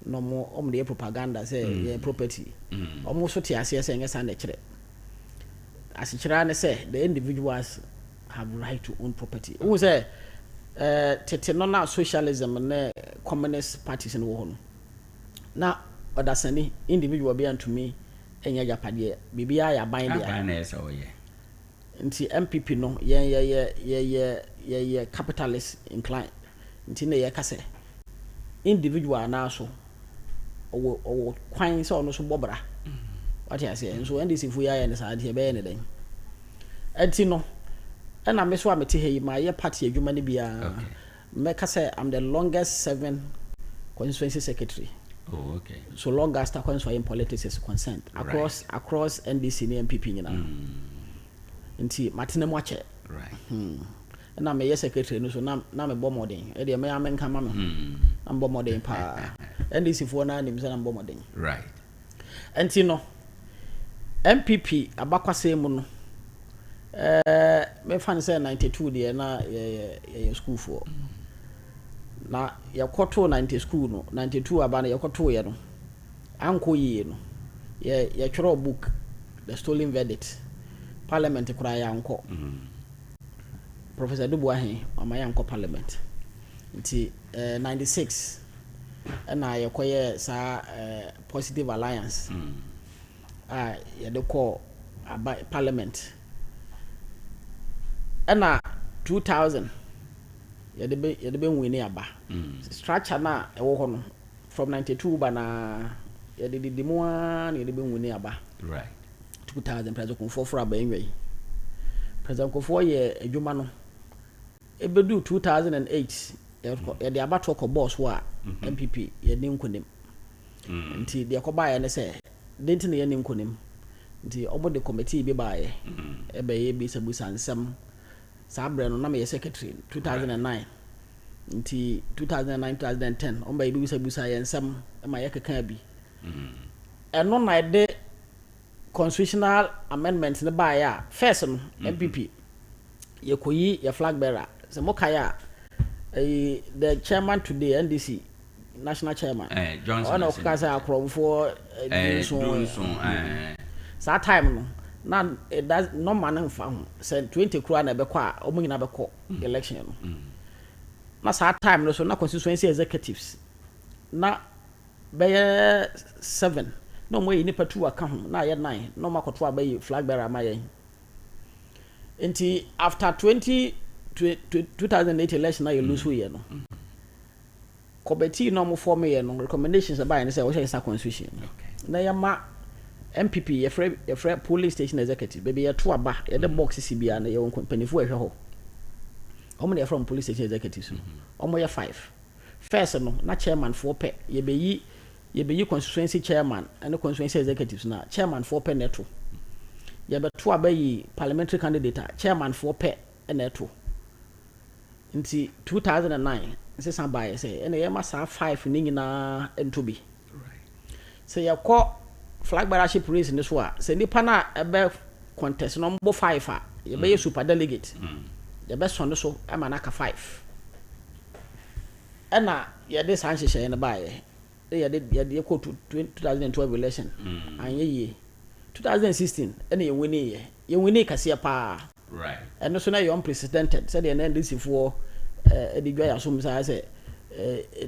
no more the propaganda say property. Almost what you say saying as say the individuals have right to own property. Who say tete socialism and communist parties in war. Now odasani individual be to me enya japade bibia ya ban dia. Nti MPP no ye capitalist inclined. Nti na ye kase individual na so o kwan so no so bobra. What you say? So NDC fu ya ne sa de be ne den. Enti no na me so amete he ma ye party adwuma ne bia. Me kase I'm the longest serving constituency secretary. Oh, okay. So long as Tarkwa in politics is concerned across NDC and MPP nyina. Nti matene mo ache. Right. Na me yes secretary no so na me bo modern. E de me amenka ma me. Na bo modern pa. NDC fo na nim se na bo modern. Right. Enti no MPP abakwase mu no me fan say 92 de na ye school for. Na yakoto 90 school no 92 aba na yakoto ye no anko ye no ye tworo book the stolen verdict parliament kura ya anko Professor Owoahene mama ya anko parliament nti 96 na yakoye sa positive alliance ye de call parliament na 2000 yede be wini aba structure na ewo ho no from 92 ba na yede didimwa na yede be wini aba right 2000 president konfo aba enwe president konfo ye adwuma no ebedu 2008 yede aba talk boss wa MPP yede nkonim nti de akoba ya ne se denti ne yede nkonim nti omo de committee bi ba ye ebe ye bi sabusa nsam Sabre no na me secretary 2009 nti 2009 2010 on ba bi busa yensam ma yakeka bi eno na de constitutional amendment ne ba ya first no MPP yekoyi ya flag bearer se mokaya the chairman today NDC national chairman Johnson ona okasa akromfo sa time no na it does no man fa ho say 20 crore na be kwa omugina be ko election no na sa time no so na constituency executives na be 7 no mo yi nipa tu aka ho na ye 9 no makoto abayi flag bearer ma ye nti after 2008 election na you lose ye no committee no mo form ye no recommendations about say we say constitution na ya ma MPP ye free police station executive baby ye to aba ye the box CBA na ye won panifo ehwe ho omo na from police station executives omo ye 5 first no na chairman for pe ye be yi constituency chairman and constituency executives na chairman for pe neto ye be to aba yi parliamentary candidate chairman for pe neto nti 2009 nse san ba say ene ye ma sa 5 ni nyina entobi right say ye ko flag bearership race in this war say nipa na ebe contest no mbo 5 a ye be super delegate ye be so no so e ma naka 5 ena ye de san hye ne ba ye ye ko 2012 election anye ye 2016 ena ye wini kase pa right eno so na ye unprecedented say the NDC for edigwa ya so msa say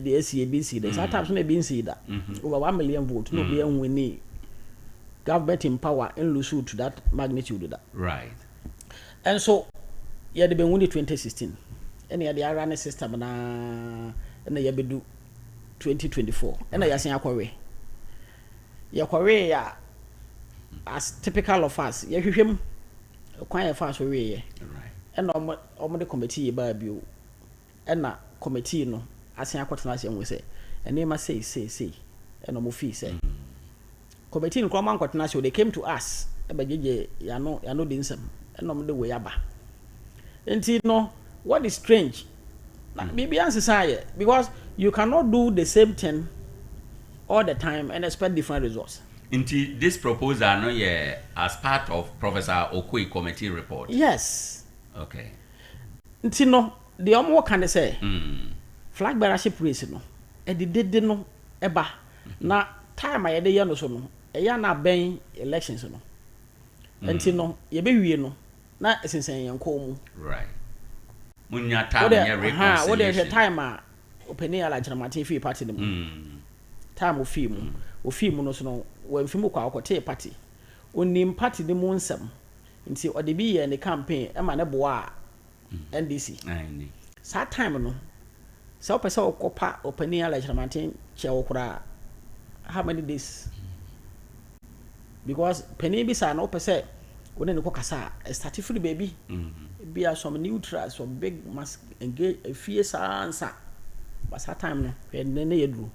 the SABC the sometimes no be see that over 1 million vote no be wini government in power and lose to that magnitude that right and so yeah they been winning 2016 and yeah the run system na and yeah be do 2024 and yeah say akwawe ya as typical of us yeah hwehwem kwan ya fast we right and omo the committee ba bio and na committee no asen akwotena ase enwe say and ma say and omo fee say committee in Cromman Cotton, they came to us about ya no dinsem and no the way aba. And no, what is strange Maybe answer because you cannot do the same thing all the time and expect different results. Into this proposal, no, as part of Professor Okui committee report. Yes. Okay. Nti no, the omo can say flag bearership race no, e did no eba na time I de no so no, e ya na ben elections no. Nti no, ye be wie no, na esensen yanko mu. Right. Munya time ya reconciliation. What the time a openi ala Acheampong fi party dem. Time of film. O film no so no, when film kwa akote party. Onim party dem nsem. Nti o de bi ye ne campaign e ma ne boa NDC. Sa time no. Sa o pese okopa openi ala Acheampong che okura how many days? Because penny bi sa na o pese when ne kokasa start free baby. Be some neutral, some big mask engage a fierce answer. But that time no, and then they do.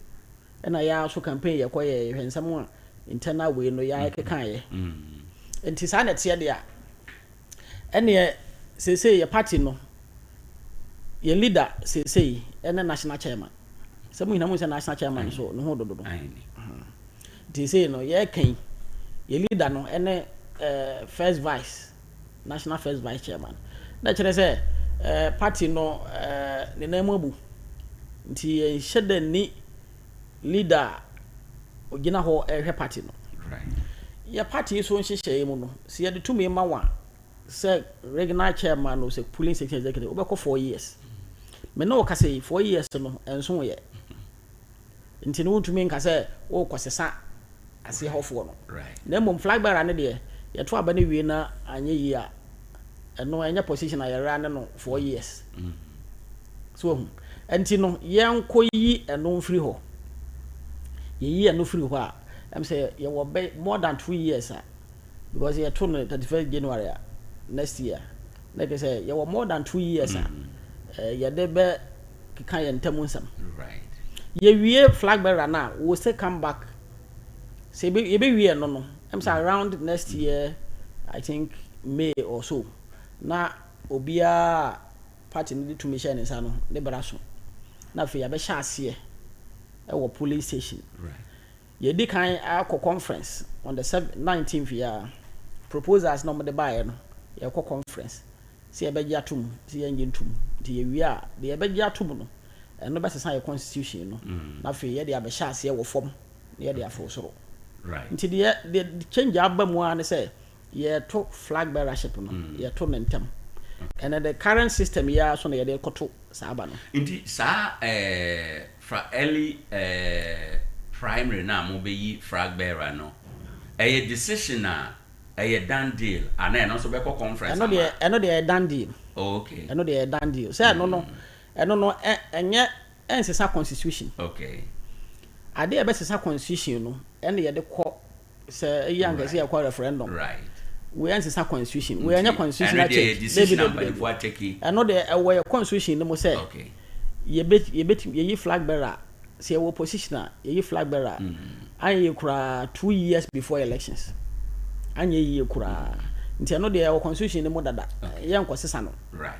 And I also campaign ya quiet when someone internal way no ya kekaye. And Tisana tia dia. And ye say your party no. Your leader say and the national chairman. Some we know a national chairman so no hold do. They say no, yeah, king. Your leader no and first vice. National first vice chairman. Na chere say party no ne na mabu nti shede ni leader ogina ho ehwe party no. Right. Ya party so nhihye mu no. Se ye de tumi ma wa say regional chairman no say pulling section executive obekọ 4 years. Me no ka say 4 years no enso ye. Nti no tumi nka say o kwasesa ase hofo no. Right. Na mom flag bearer ne de ye to aba ne wie na anye yi a no anya position a yɛra ne no 4 years. So enti no yɛnko yi eno mfiri ho. Yi eno free ho a am say ye will be more than 2 years because ye to no 31st January next year. Like I say ye will more than 2 years ye de be kika ye ntamu nsam. Right. Ye wie flag bearer na we say come back. Say ye be wie no no. Am say around next year I think May or so. Na obia party need to mission nsa no ne braso na fe ya be sha ase e wo police station. Right. Ye di kan akọ conference on the 19th year proposals no mo de bae no ye kọ conference se ye be gya tum se ye ngi ntum ti ye wi a de ye be gya tum no eno be sesa ye constitution no na fe ye de abe sha ase wo fom ye de afo soro. Right. Nti de change aba mu an say ye to flag bearership no ye to nentem and the current system ya so na ye de koto saaba no inti sa fra early primary na mo be yi flag bearer no a decision a done deal and then also be conference eno de done deal. Okay. Eno de done deal say no enye ensesa constitution. Okay. Ade e be sesa constitution no ene ye de ko say young say akwa referendum. Right. We answer constitution. We are constitutional change. I know the way constitution no say. Okay. Ye flag bearer. Say opposition. Ye flag bearer. And you kura 2 years before elections. And ye kura. Nti I know the constitution no more dada. Ye nkosesa no. Right.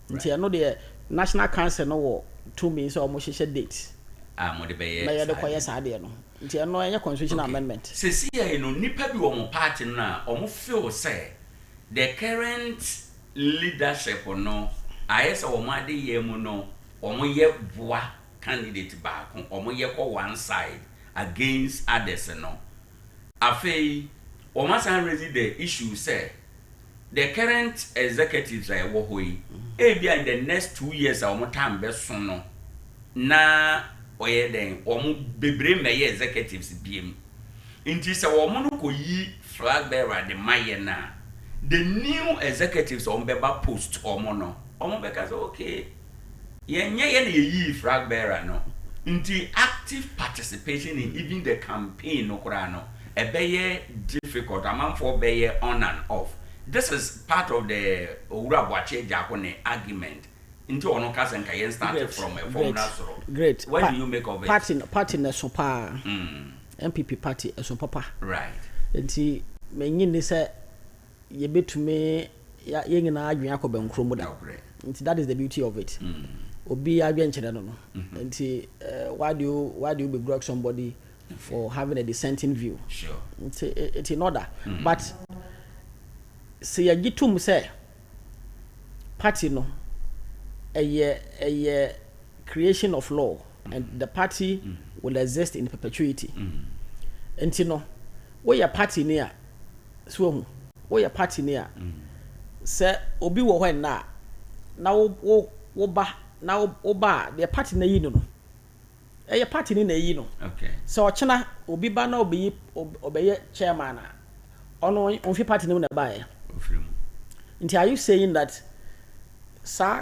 Nti I know the national council no 2 means almost share date. Mo de be ye. Na ye de koye saade no. Nti eno enya constitution amendment. Sesi ye no nipa bi wo mo party na o mo feel say the current leadership no ayesa wo mo ade ye mu no o mo ye boa candidate back o mo ye ko one side against others no. Afei o ma san raise the issue say the current executives are wo hoi e bia in the next 2 years o mo time be so no na oye den omo bebre meye executives biem nti se omo no koyi flag bearer de maye na the new executives on beba post omo no omo beka say okay yenye ye na yi flag bearer no nti active participation in even the campaign no kura no ebeye difficult amanfo beye on and off. This is part of the Owura Boache Jakone argument. Into ono kasa nka yen started from a formula soro. Great. What do you make of it? Party na Sompa. MPP party Sompa. Right. Enti menyi ni say ye betume ye nyina adwen akobe nkromo da. Enti that is the beauty of it. obi adwenkyere no. Nti why do you begrudge somebody for having a dissenting view? Sure. It's in order. But say yagitum say party no a creation of law and the party will exist in perpetuity. Nti no we your party near so we your party near say obi wo hɔ na wo ba na oba the party na yi no party ni na yi no. Okay. So ochena obi ba na obi obeye chairman na ono onfi party ni na ba ye. Nti are you saying that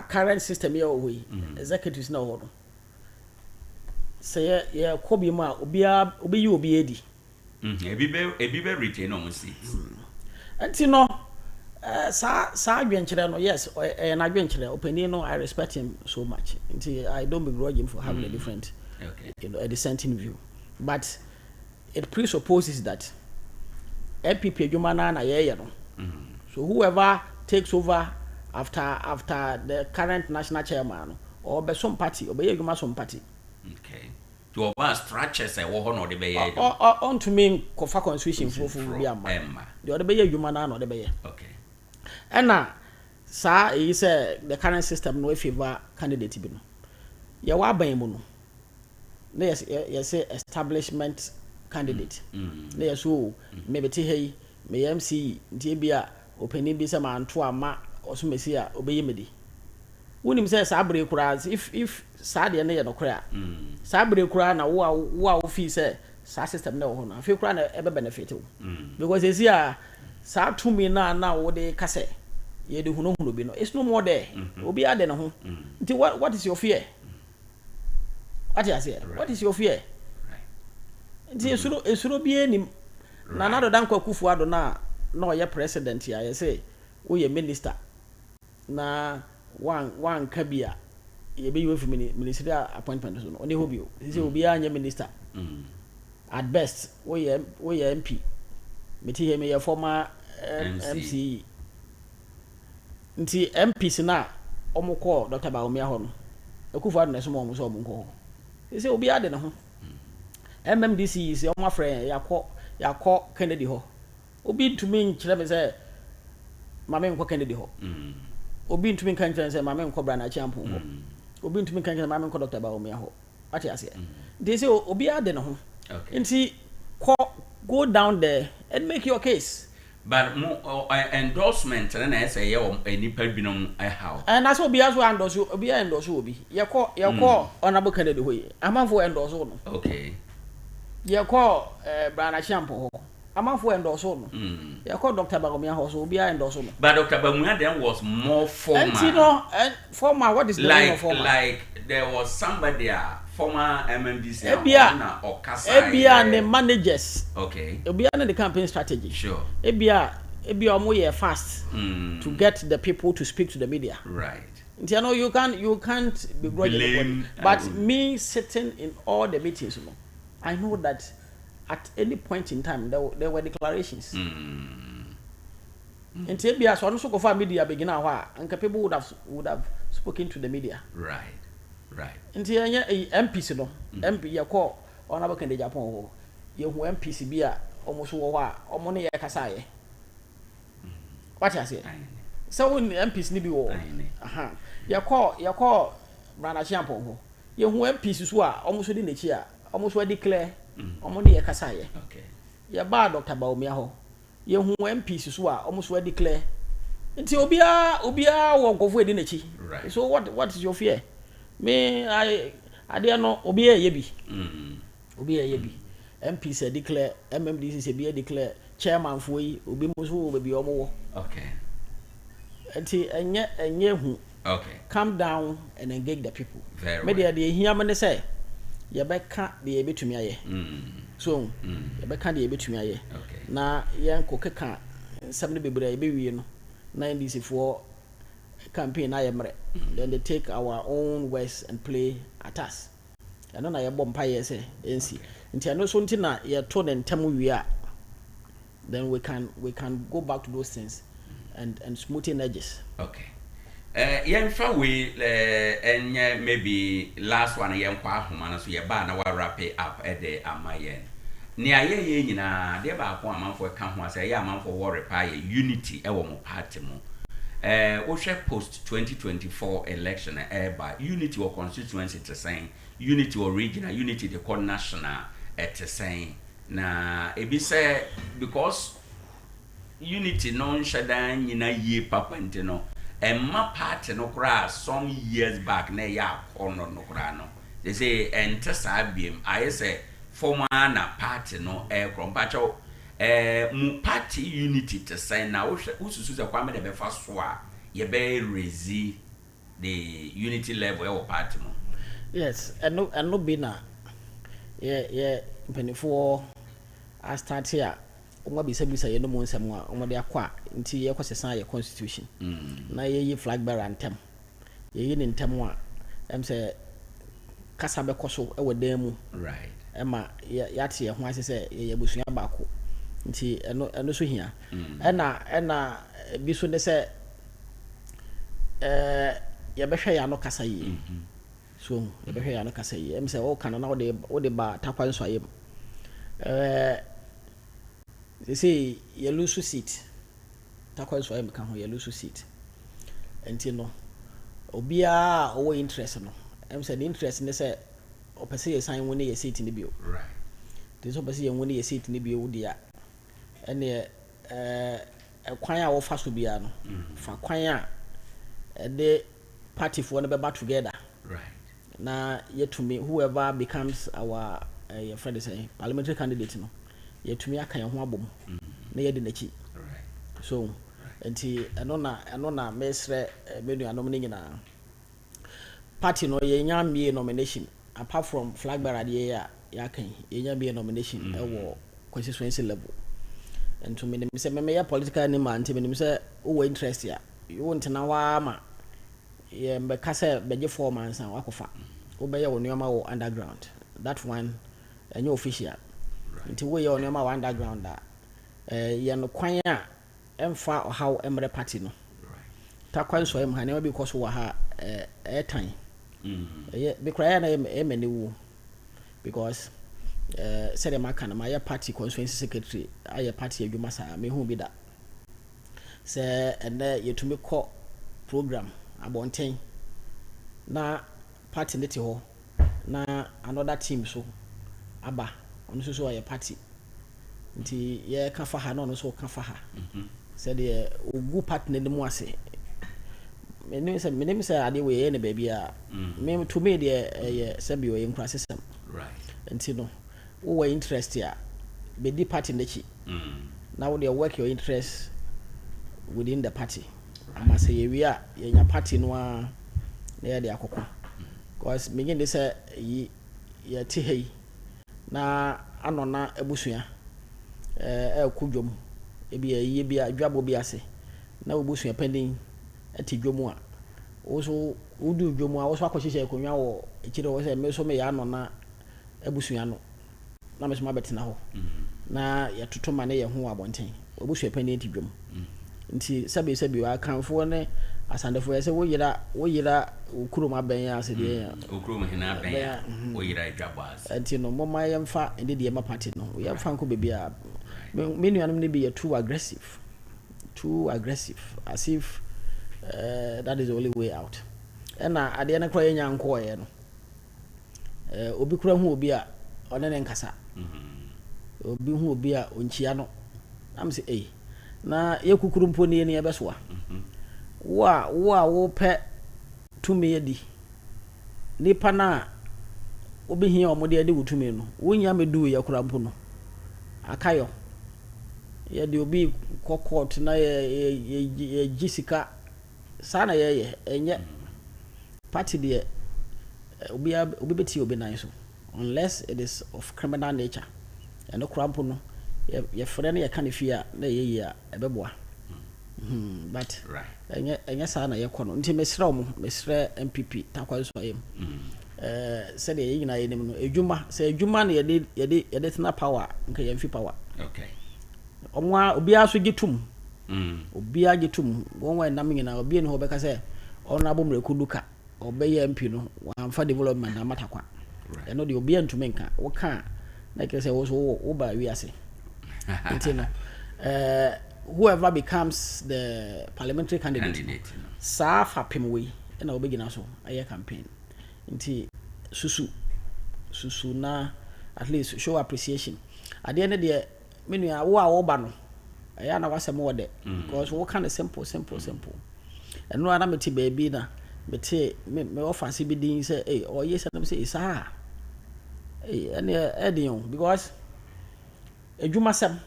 current system here we executives na ho no say ye kobi ma obi yi obi edi. Ebi be retain on seat. Nti no sa adwenkyere no, yes, na adwenkyere opinion no, I respect him so much. Nti I don't begrudge him for having a different a dissenting view, but it presupposes that MPP adwuma na ye no. So whoever takes over after the current national chairman or be some party or be adwuma some party. Okay. To over structures e wo ho no de be ye. On to me kofa constitution for be am. The other be adwuma na no de be ye. Okay. And now, sir, he said the current system no favor candidate bi no. Ya wa ban mu no. Yes, say establishment candidate. Yes, so maybe hey, me MC ntie bia openi bi se ma nto ama oso mesi a obeyi medi. Wonim say sabre kura if sade na ye no kura. Sabre kura na wo fi say sa system na wo no. Afi kura na ebe benefit wo. Because esi a sa tumi na wo de kase ye de hunu bi no. It's no more there. Obi ade na ho. Nti what is your fear? What you say? What is your fear? Nti esuro bi enim na na do dan kwakufu ado na ye president ya ye say wo ye minister na one kabia ye be you ministerial appointment so no oni ho bio say obi anya minister at best wo ye MP meti he me ye former MC nti MPs na omukọ Dr. Baumia ho no akufu ado na so mo so omukọ say obi ade na ho MMDC is your friend yakọ Kennedy ho obi ntumi nkyerɛ me sɛ mame nkɔ Kennedy ho obi ntumi nka nkyerɛ sɛ mame nkɔ Owoahene Acheampong ho obi ntumi nka nkyerɛ mame nkɔ Dr. Baumia ho ate ase they say obi ade na ho nti go down there and make your case. But endorsement na say ye enipa binom how. And that's obi aso endorse obi obi yekọ honorable Kennedy ho yi amanfo endorse no. Okay. Yekọ Owoahene Acheampong ho amanfo endorse no. Yekọ Dr. Baumia ho so obi endorse no. But Dr. Baumia then was more formal. And you know, formal, what is the meaning of formal? Like there was somebody former MMDC or Kasai. And the managers. Okay. Ebia and the campaign strategy. Sure. Ebia omo fast to get the people to speak to the media. Right. You know you can't begrudge anybody. But me sitting in all the meetings, you know, I know that at any point in time there were declarations. And Ebia so no go media begin now, and people would have spoken to the media. Right. Nti anya MPs no MP yakọ Owoahene Acheampong ho ye hu MPs bi a omo so wo a omo ne ye kasa ye what you say so when MPs ni bi wo aha yakọ Owoahene Acheampong ho ye hu MPs so a omo so di nechi a omo so declare omo ne ye kasa ye ye ba Dr. Baumia ho ye hu MPs so a omo so declare nti obia wo nkofo edi nechi so what is your fear? Me ade no obi ye bi MP say declare MMDC say be declare chairman for yi obi mo so be omo wo okay enti enye hu okay calm down and engage the people very me dey hia me say ye be ka dey betumi aye so ye be ka dey betumi aye na ye nkokeka nsam ne bebre ye be wie no na NDC for campaign na yemre then they take our own words and play at us and na ye bom pa ye say NC nti ano so nti na ye to den tem wi a then we can go back to those things and smoothing edges. Okay. yɛmfa we ɛnyɛ maybe last one yɛnkɔ ahoma no so yɛbaa na wrap it up ɛde ama yɛn nea yɛyɛ nyinaa deɛ baako amanfoɔ ka ho asɛ ɛyɛ amanfoɔ wɔre paa yɛ unity ɛwɔ mo party mu wohwɛ post 2024 election ɛba unity wɔ constituency te sɛn unity wɔ regional unity de kɔ national ɛte sɛn na ebi sɛ because unity no nhyɛ dan nyina yie papa nti no Emma party no kra some years back na ya kono no kra no they say enter sabiem I say former na party no krompacho mu party unity to say na ususu se kwame de be fa so a ye be raise the unity level e party mo. Yes, and no be na yeah penifo I start here Omo bisa ye no mo nsem a omo de akwa nti ye kwasesa ye constitution na ye flag bearer antem ye ni ntem a em se kasa be koso e wodan mu right ema ya te ye ho ase se ye busua baako nti eno so hia ena bi so ne se ye behwe ya no kasa yi so ye behwe ya no kasa yi em se o kana na wo de ba takwa nso ayem they say you lose seat. Takwa so am kan ho you lose seat. Enti no obia owo interest no. Em say the interest ne say opese ye sign woni ye seat ni bio. Right. This opese ye woni ye seat ni bio dia. Ene kwan a wo fa so bia no. Fa kwan a de party for no be back together. Right. Na yet to me whoever becomes our your friend say parliamentary candidate no. Yetumi aka ye ho abom na ye de nachi so enti eno na mesre menu anom ne nyina party no ye nya mie nomination apart from flag bearer de ya kan ye nya mie nomination e wo constituency level ento me se me ya political animal enti me se wo interest ya you want na wa ma ye mbe kase beje 4 months an wakofa wo be ye wo nyoma wo underground that one enyo official nti we on your underground da ye no kwan a emfa how emre party no ta kwan so em ha na because we ha time be cry na emene wu because said the maka na my party constituency secretary aye party adwuma sa me hu bi da say and yetumi call program abonten na party neti ho na another team so aba ono so ya party nti ye ka fa ha no so ka fa ha said the ogu partner dem ase menim say ade we ye ne ba bia me to me the sabi we nkra system right nti no wo were interest ya be di party nechi now they work your interest within the party ama say ye wi a ye nya party no a na ye de akoko because me ngin dey say ye ti hei na anona ebusua kudwom ebi bi adwabo bi ase na obusua pending ati dwomu a wo udu dwomu a wo so akohyehyɛ akonwa wo ekire wo sɛ me so me ya anona ebusua no na me so mabetena ho na ya totoma ne ye ho abonten obusua pending ati dwom nti sabi wa kanfo ne asandefo yɛ sɛ wo yira ukuruma ben ya ase de ukuruma hina ben ya wo yira adwabo ase nti no moma yɛmfa ende de ma party no yɛmfa nko bebia me nuanom ne be too aggressive as if that is the only way out and ade na kra yenya nko ye no obi kra hu obi a one ne nkasa obi hu obi a onchia no am say na yekukuru mpo ne ye besoa wo pe tumi yedi nipa na obi hia omode ade wutumi no wonya medu ye kura mpo no akayo ye de obi kokot na ye jisika sana ye enye party de obi beti obi nan so unless it is of criminal nature and no kura mpo no ye frene ye kan fia na ye a ebeboa but right enye sana ye kono nti mesra MPP takwa so ayem said ye nyina ye nim no edwuma say edwuma na ye tena power nka ye mfi power okay omwa obi aso gitum obi agitum won wa nam nyina obi ne ho beka say honorable Mrekuduka obey MP no one for development na matakwa ɛno de obi antumi nka woka na ke sɛ wo so wo ba wiase nti whoever becomes the parliamentary candidate saa fapem we na obegina so aye campaign nti susu na at least show appreciation ade ne de menu a wo ba no ɛyɛ na wasɛm wo de because wo kind of simple ɛno ana meti baby na meti me offense bi din sɛ oye sɛ nam sɛ isa ɛne ɛdion because edwumasɛm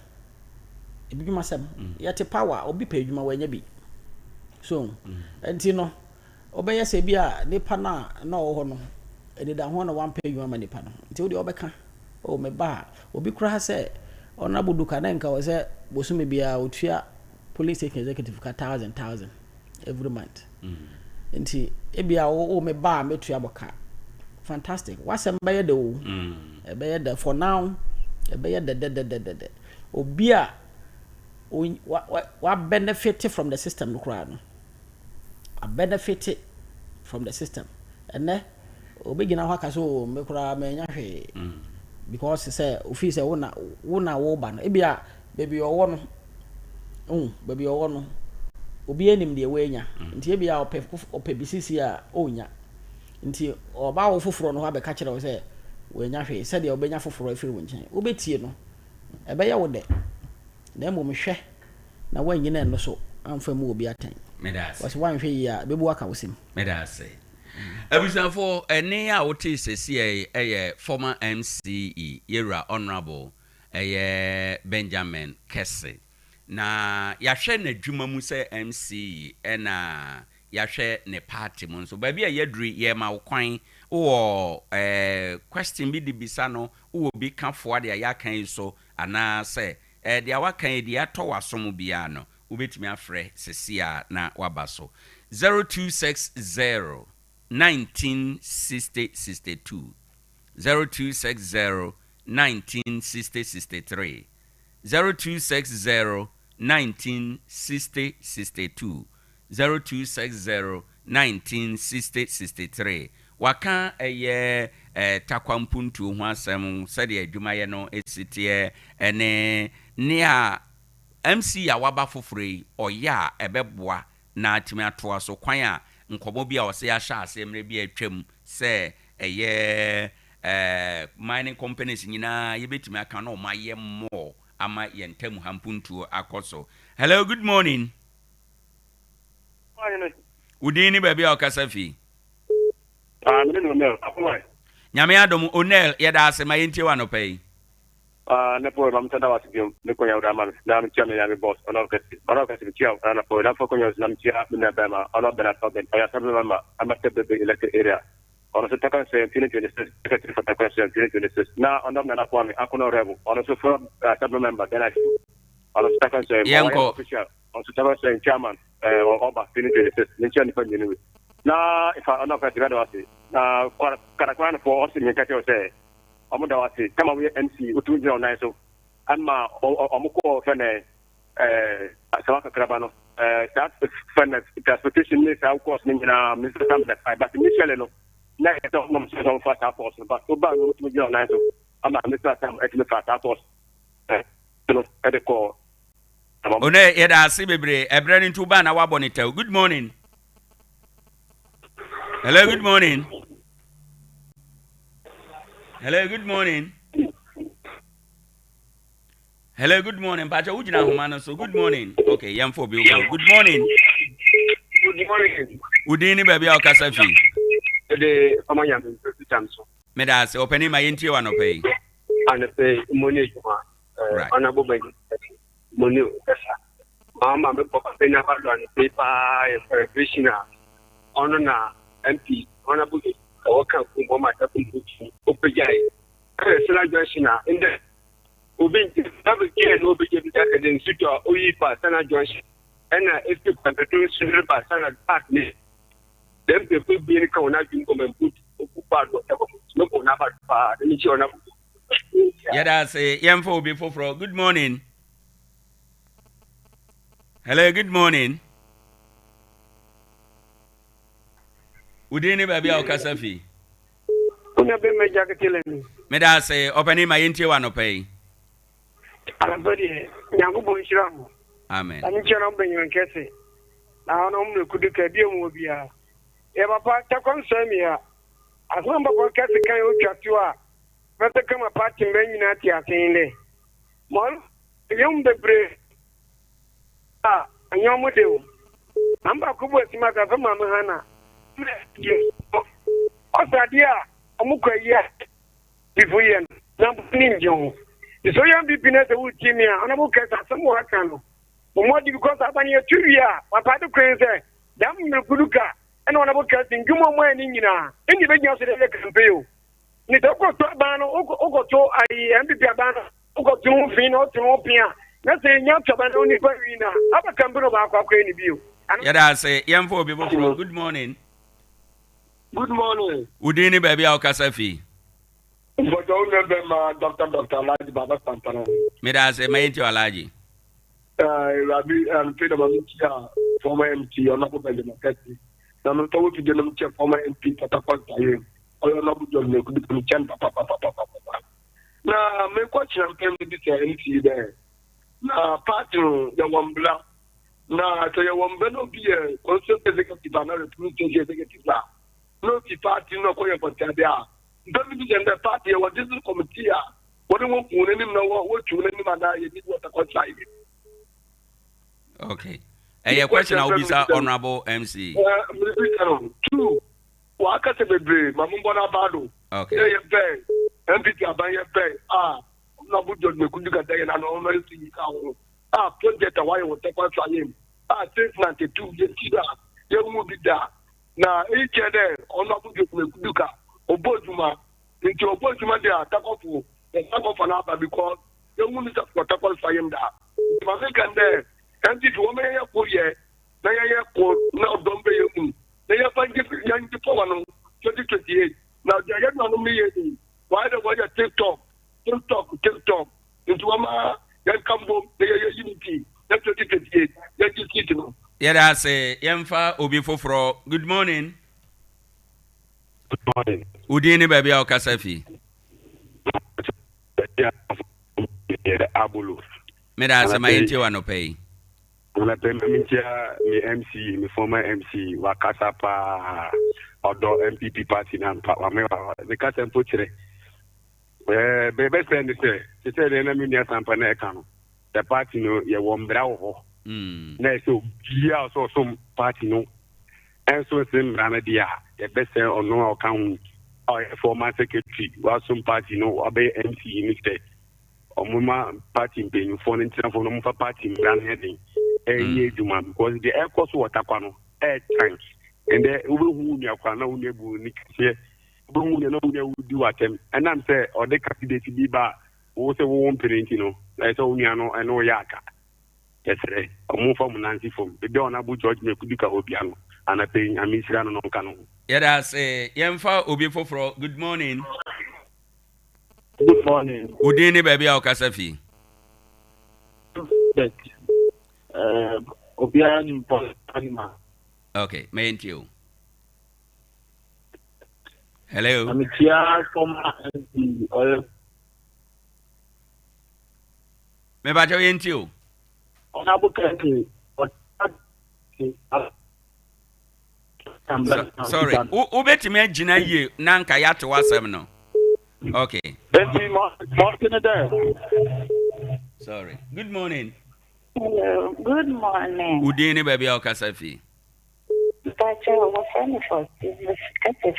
yɛte power obi pɛ edwuma wanya bi so enti no obɛyɛ sɛ bi a nipa na ɔwɔ hɔ no ɛdeda ho na wampɛ edwuma ma nipa no nti wo de obɛka me ba obi kura sɛ ɔna buduka na nka wɔ sɛ bosume bia otua police station executive ka 1,000 every month nti ebia wo me ba metua boka fantastic wasɛm bɛyɛ de wo ɛbɛyɛ de for now ɛbɛyɛ de obi a wa benefit from the system no kura no a benefit from the system ɛnɛ obi gina hɔ aka so me kura me nya hwee because say ofi say wona wo ba no ebia baby owo no baby owo no obi enim de we nya nti ebia opɛ bisisi a onya nti oba wo foforo no ha be ka kire wo say we nya hwe say de obenya foforo afiri wo nchen obetie no ebe ya wo de na mo mhwe na wanyina no so amfa mu obi atan medase was wan hwe ya bebu aka wosim medase abusanfo ene a wote sesi eye former MCE Yera Honorable Benjamin Kesse na yahwe na dwuma mu se MCE ena yahwe ne party mu so ba bia yaduri ye ma wokwan wo question bi di bisa no wo bi kafo de ya kan so ana se de awakan de ato wasom bia no ubetimi afre sesi a na wabaso 0260 1960-62 0260 1960-63 0260 1960-62 0260 1960-63 waka Tarkwa mpuntu ho asem sede adwumaye no esitie ene ne a MC awaba foforo oya ebeboa na atimi atoa so kwan a nkomo bia o se ya sha asemre bia atwam se mining companies nyina yebetimi aka no maye more ama yentam hampuntu akoso. Hello, good morning. Udini baby okasafi. Nyame adom Onel yeda asema yentie wa no pay. Na po mam tada wasibio ne konya udama na mtia me ya boss ono kasi mtia na po na fo konya na mtia na bema ono bena problem ya sabu mama amate bebe elected area ono se takan se 2026 secretary for takan se 2026 na ono na kwa me akono rebu ono so for sabu member then I ono se takan se official ono se takan se chairman oba 2026 ntia ni pa nyini na ifa ono kasi gado wasi na kwa na for osi nyekati o se omoda wasi kama we MC utunje ona so ama omuko fene sawaka krabano that fene transportation ne sa course ni na Mr. Samlet but initially no na eto no so fast force but so ba no utunje ona so ama Mr. Sam etime fast force no edeko one yeda ase bebre ebre ni tuba na wabonita. Good morning. Hello, good morning. Hello, good morning. Hello, good morning. Pacha ujina humana so good morning. Okay, yamfo bi uko. Good morning. Good morning. Udini baby okasafi. De amanya mtamso. Meda se openi ma yenti wa no pay. Ana pay money juma. Ana bo ben. Money pesa. Mama me papa pena ba do an paper preparation. Ono na MP ona bu waka kumbo mata kumbuki opejai sala joshina inde obinti tabe ke no beje bi taka den sito oyi pa sana josh ena efe papeto sunu pa sana partner dem pe pe bi ka ona jungo memput okupa do no ko na ba pa ni chi ona yada say yemfo obi foforo. Good morning. Hello, good morning. Udini baby o kasafi. Una be me jaketele. Me da say openi ma yenti wa no pay. Alabadi nyango bo nshira ho. Amen. Ani chero be nyen kese. Na ono mu kudu ka bi mu bia. E papa ta kon sami ya. Asman ba ko kese kan o twatu a. Mete kama party mbe nyina ti asinde. Mon yom de bre. Anyomu de. Amba kubo sima ka fama hana. Osadia omukwaye bifuyen na ninjo. So young people na the ultimia ana buka some waka no. Omodi because abani eturia papa de kwense dam me kuduka ena ona buka tingumo mo ani nyina. Eni be nya so de campaign. Ni to ko to ba no o to ai MPP ba no o to fin o to pia. Na se nya to ba no ni ba wi na. Aba campaign ba akwa kwa ni biu. Yada say yam for people from good morning. Good morning. Udini baby o kasafi. But don't remember Dr. Alaji Baba Santana. Me da say my into Alaji. Rabi and Peter Mamikia, former MT, or Napo Democracy. Now, I'm told to them, former MP, Patapon, or Nabu John, could be Papa. Now, my question came to this MT there. Now, party, the one black. Now, I tell you, one better be a constant executive and a representative executive. No, the party, no, for Tadia. Don't be in the party or this committee. What do you want to know what you need to do what the okay. A question I'll be honorable MC. Two. Waka se bebre, Mamumbona Bado. Okay. MPP Abaya Bay. Nabujo Mekuduka Day and Honorary Singh. Project Hawaii will take one for him. 692, Yetida, Yamu Bida. Now, each other, Honorable Mekuduka. Obojuma into Obojuma there, Takofu, the Takof and Abba because the woman is for Takol Sayam da. Mamekan there, and it woman for ye, Naya for now don't be you. They are finding young people 2028. Now they are not me. Why the way TikTok, into Ama, then come home, they are unity, that's 2028. That's it. Yeah, that's a Yamfa Obi Fofro. Good morning. Good morning. Udini baby o kasafi. Abulu. Me da say my into wa no pay. Ona pe me MC, me former MC wa kasapa odo MPP party na mpa wa me wa the kasa mpo kire. Be friend say na me nia sampa na e ka no. The party no ye wo mbra wo ho. Na so bia so some party no. And so sim rana dia the best or no account or former secretary was some party no obey MC instead or mama party being for internal for no party brand heading because the air cost water kwano air tank and the who ya kwana unebu nikie bu no do attempt and I'm say or the candidate be ba wo say wo parent no like so unia no and no yaka yes re o mu form nancy form be on abu George Mekuduka obiano and I pay a misran no cano. Yeah, say Yamfa Obi Fofro. Good morning. Good morning. Udini baby o kasafi. Obiani Polima. Okay, thank you. Hello. I'm here from me ba jo yentio. Honorable Country. Sorry. Ubetime agina ye na nka ya to wasem no. Okay. Sorry. Good morning. Hello. Good morning. Udini baby o kasafi. Pacha wa fami for this kate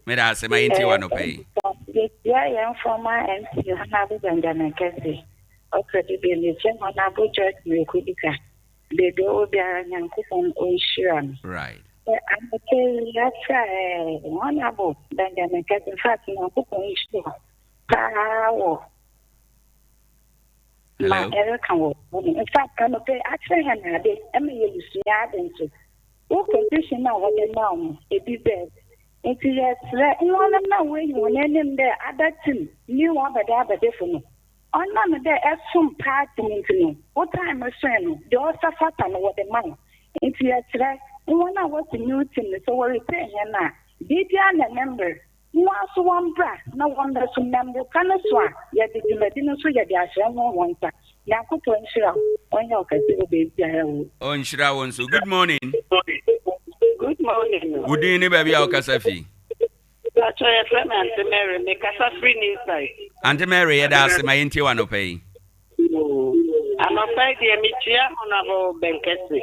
me da se my inti wa no pay. Yeah, former MC Honorable Benjamin Kese. Okay, the nation Honorable George Mekuduka. The do be Yankupon Ocean. Right. I'm okay, that's Honorable Benjamin Kese. In fact, Yankupon Ocean. Power. Hello. In fact, I'm okay. Actually, I'm used to that. What condition now? What the now? It be bad. It's yes, no, no, way you name there. Other team, new one, but other different. On none of there, as some party into what time is saying, the also fat and what the man. It's yes, One was the new team, so we're saying, Bibian a member. Was one bra, no wonder some member can swap, yet the Ladino so yet the Ashan one time. Now, put on Shira on your baby. On Shira, so good morning. Good morning. Good evening, baby. I'll Casafi. That's why I friend Auntie Mary make us a free inside. Auntie Mary, that's my inti pay. I'm a fight the Michia Honorable Benkesi.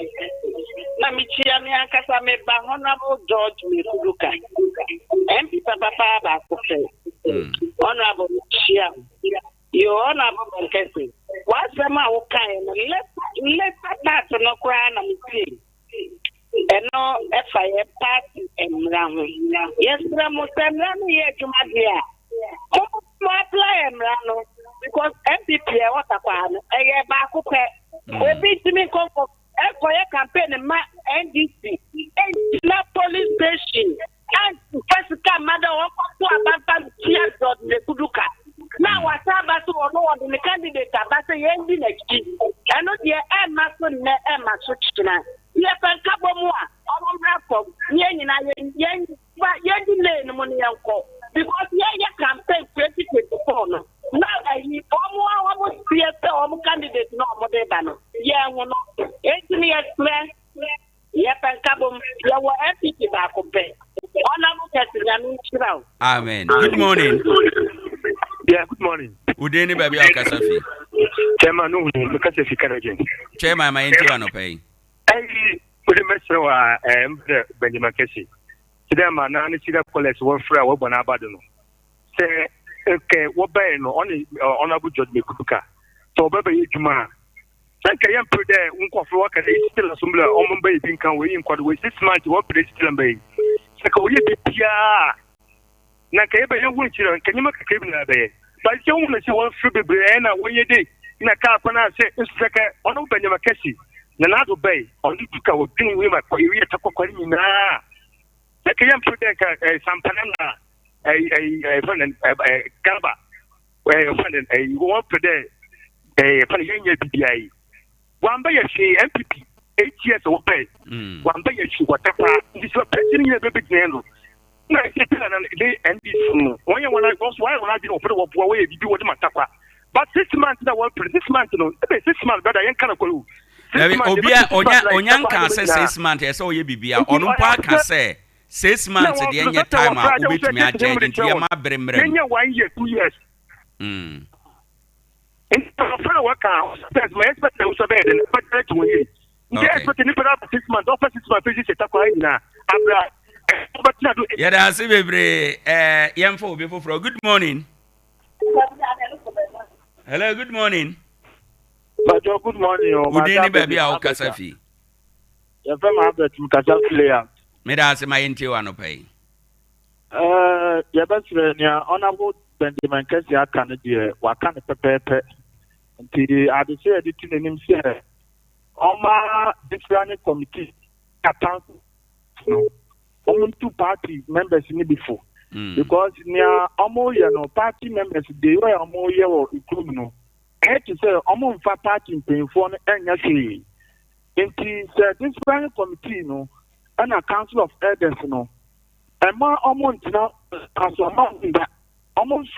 Na Michia me ankasa me ba Honorable George Miruka. MP Papa ba kofe. Honorable Michia. You Honorable Benkesi. What's the ma wo kan let that no cry na me. Eno FIA party emraho. Yes, Ramo Semrano ye jumadia. Mo apply emrano because MPP e wata kwa no eye ba ko pe. Obi timi konko e koye campaign ma NDC. Na police station. And first come mother won ko abamba tia dot le kuduka. Now what about to no the candidate about say yendi na ki. Eno de e ma so ne e ma so china. Yes, and Kabomua, I'm rapping. Yen, no money because yeah, campaign 2024. Now, I need almost candidate, no more than yeah, one of 18 years plan. Yes, and Kabom, you were empty back of bed. Amen. Good morning. Yeah, good morning. Udeni baby Akasafi. Chairman, no, because if you can again. Chairman, my inti no pay. Put a message Benjamin Kessie. Today, my nanny see that college one free what Bonabadano. Say, okay, what by no only honorable judge Mikuka. So, baby, you man. Thank you, put there, Uncle for work at still a similar Omen Bay being can we in quite way 6 months to work with still Bay. Sako, you be Pia. Nakaba, you won't can you make a cabin there? But you want to see one free Brianna when you did. In a car, when I say, it's like a Benjamin Kessie. Nanado Bay, on the Duka was doing with my career to Coquina. The Kayan Protect Sampanana, a friend and Gaba, where you find a one per day, a Panania BBI. One by a she MPP, 8 years old pay. One by a she, whatever, this was president of the big handle. No, I said, and this one, when I was why when I didn't open up away, you do what my tapa. But 6 months that was 6 months, 6 months, but I ain't kind of cool. Obia onyanka say 6 months e say oye bibia onu pa ka say 6 months de enye time a obetumi agent nti ye ma brembrem enye 1 year 2 years in for work out that's my expect to so bad and but to we the expect ni pera 6 months offer 6 months pay set kwa ina abra but na do yeah da say bebre yemfo obi foforo good morning. Hello, good morning. Good morning. Good evening, baby. I'll Casafi. You're from Albert, Casafi player. May I say my inti one pay? Your best friend, honorable Benjamin Kessie, I can't do what kind of pepper. Until I decided to name him, sir. Oma different committee account. Only 2 party members in it before. Because near almost party members, they were almost including. I had to say, almost 5 party paying for and actually. It is this planning committee, and a council of elders, and more almost now, as a mountain that almost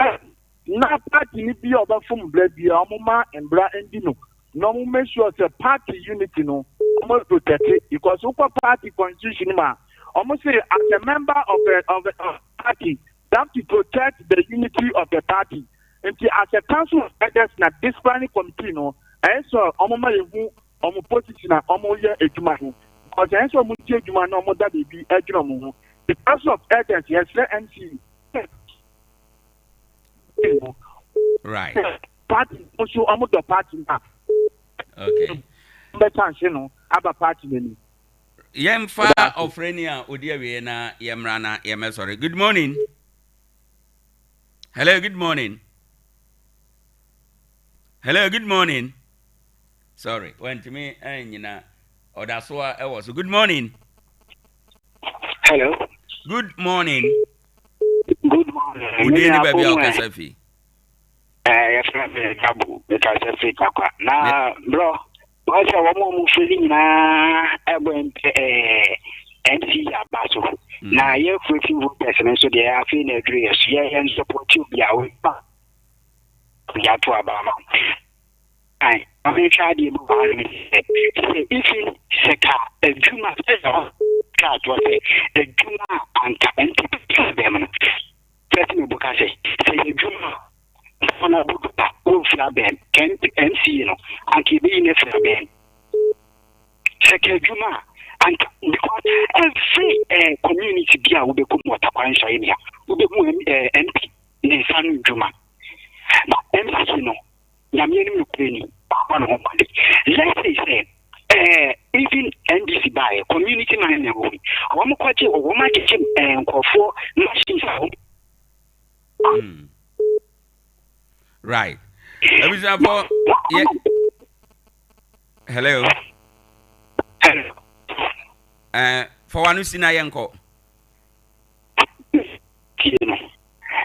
not party need be over from blood, the Amoma and Bra and Dino. No, make sure the party unity, almost protected because super party constitution, almost say as a member of the party, that to protect the unity of the party. And as a council of elders, na this planning committee, I saw Omoma Yehu, Omo position, Omo Ye Ejumahu. Because I saw Mutia Juma no more that be Ejumahu. The council of elders, yes, NC. Right. Party, also Omo the party. Okay. Better, Abba party. Yemfa Ofrenia Udia na Yemrana Yemesore. Good morning. Hello, good morning. Hello, good morning. Sorry, went to me and or that's why I was. Good morning. Hello. Good morning. Good morning. Udeni baby Okasafi. Yes, Kabu, because Tarkwa. Now, bro, because I want to feeling na went MC Abaso. Now you're creating person, so they are feeling agree. Yeah, and support you be away. Yeah, to Abama. I'm going to try the if you say, a Juma card was a Juma and Tapen. Person book I say a Juma on a book of Flaben, Kent MC, and keep in a Flaben. Second Juma. And because every community here will become what a quan shine will become MP in a San Juma. But MC, Yamian Ukraine, one home. Let's say, even NDC by community man, one quite a woman and for machines. Right. Hello. Hello. For one who's seen a yanko.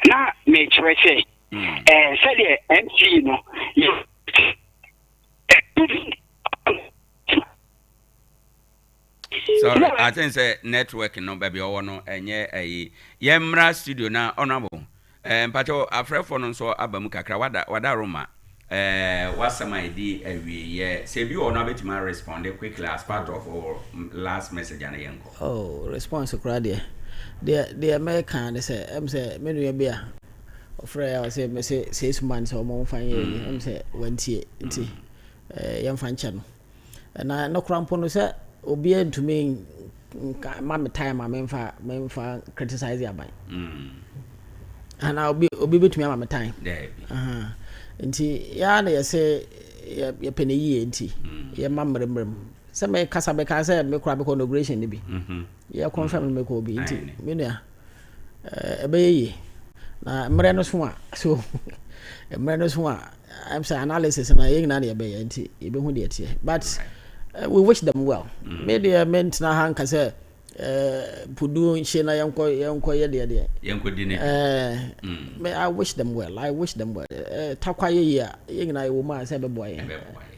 Now, make sure say, say MC, Sorry, I think say network no baby or no and a yemra studio na honorable. Pacho afre for no so abamu kakra wada Roma. What's some idea yeah say you or not bet my respond quickly as part of our last message and yanko. Oh, response to crowd the American they say menu beer ofre say 6 months or more fine say 20 yam fan channel and I no crampo no say obi to me mama time I memfa criticize ya ban and I'll be bet me mama time nti ya na yese ya pene yi nti ya mamremrem se me kasa be ka se me kura be inauguration ni bi ya confirm me ko bi nti me nua ebe yi na mre no so a so mre no so a I'm say analysis na yin na ya be ya nti e be hu de tie but we wish them well media meant na hanka say pudu nche na yanko ye de yanko dine I wish them well takwa ye ya yina wo ma say be boy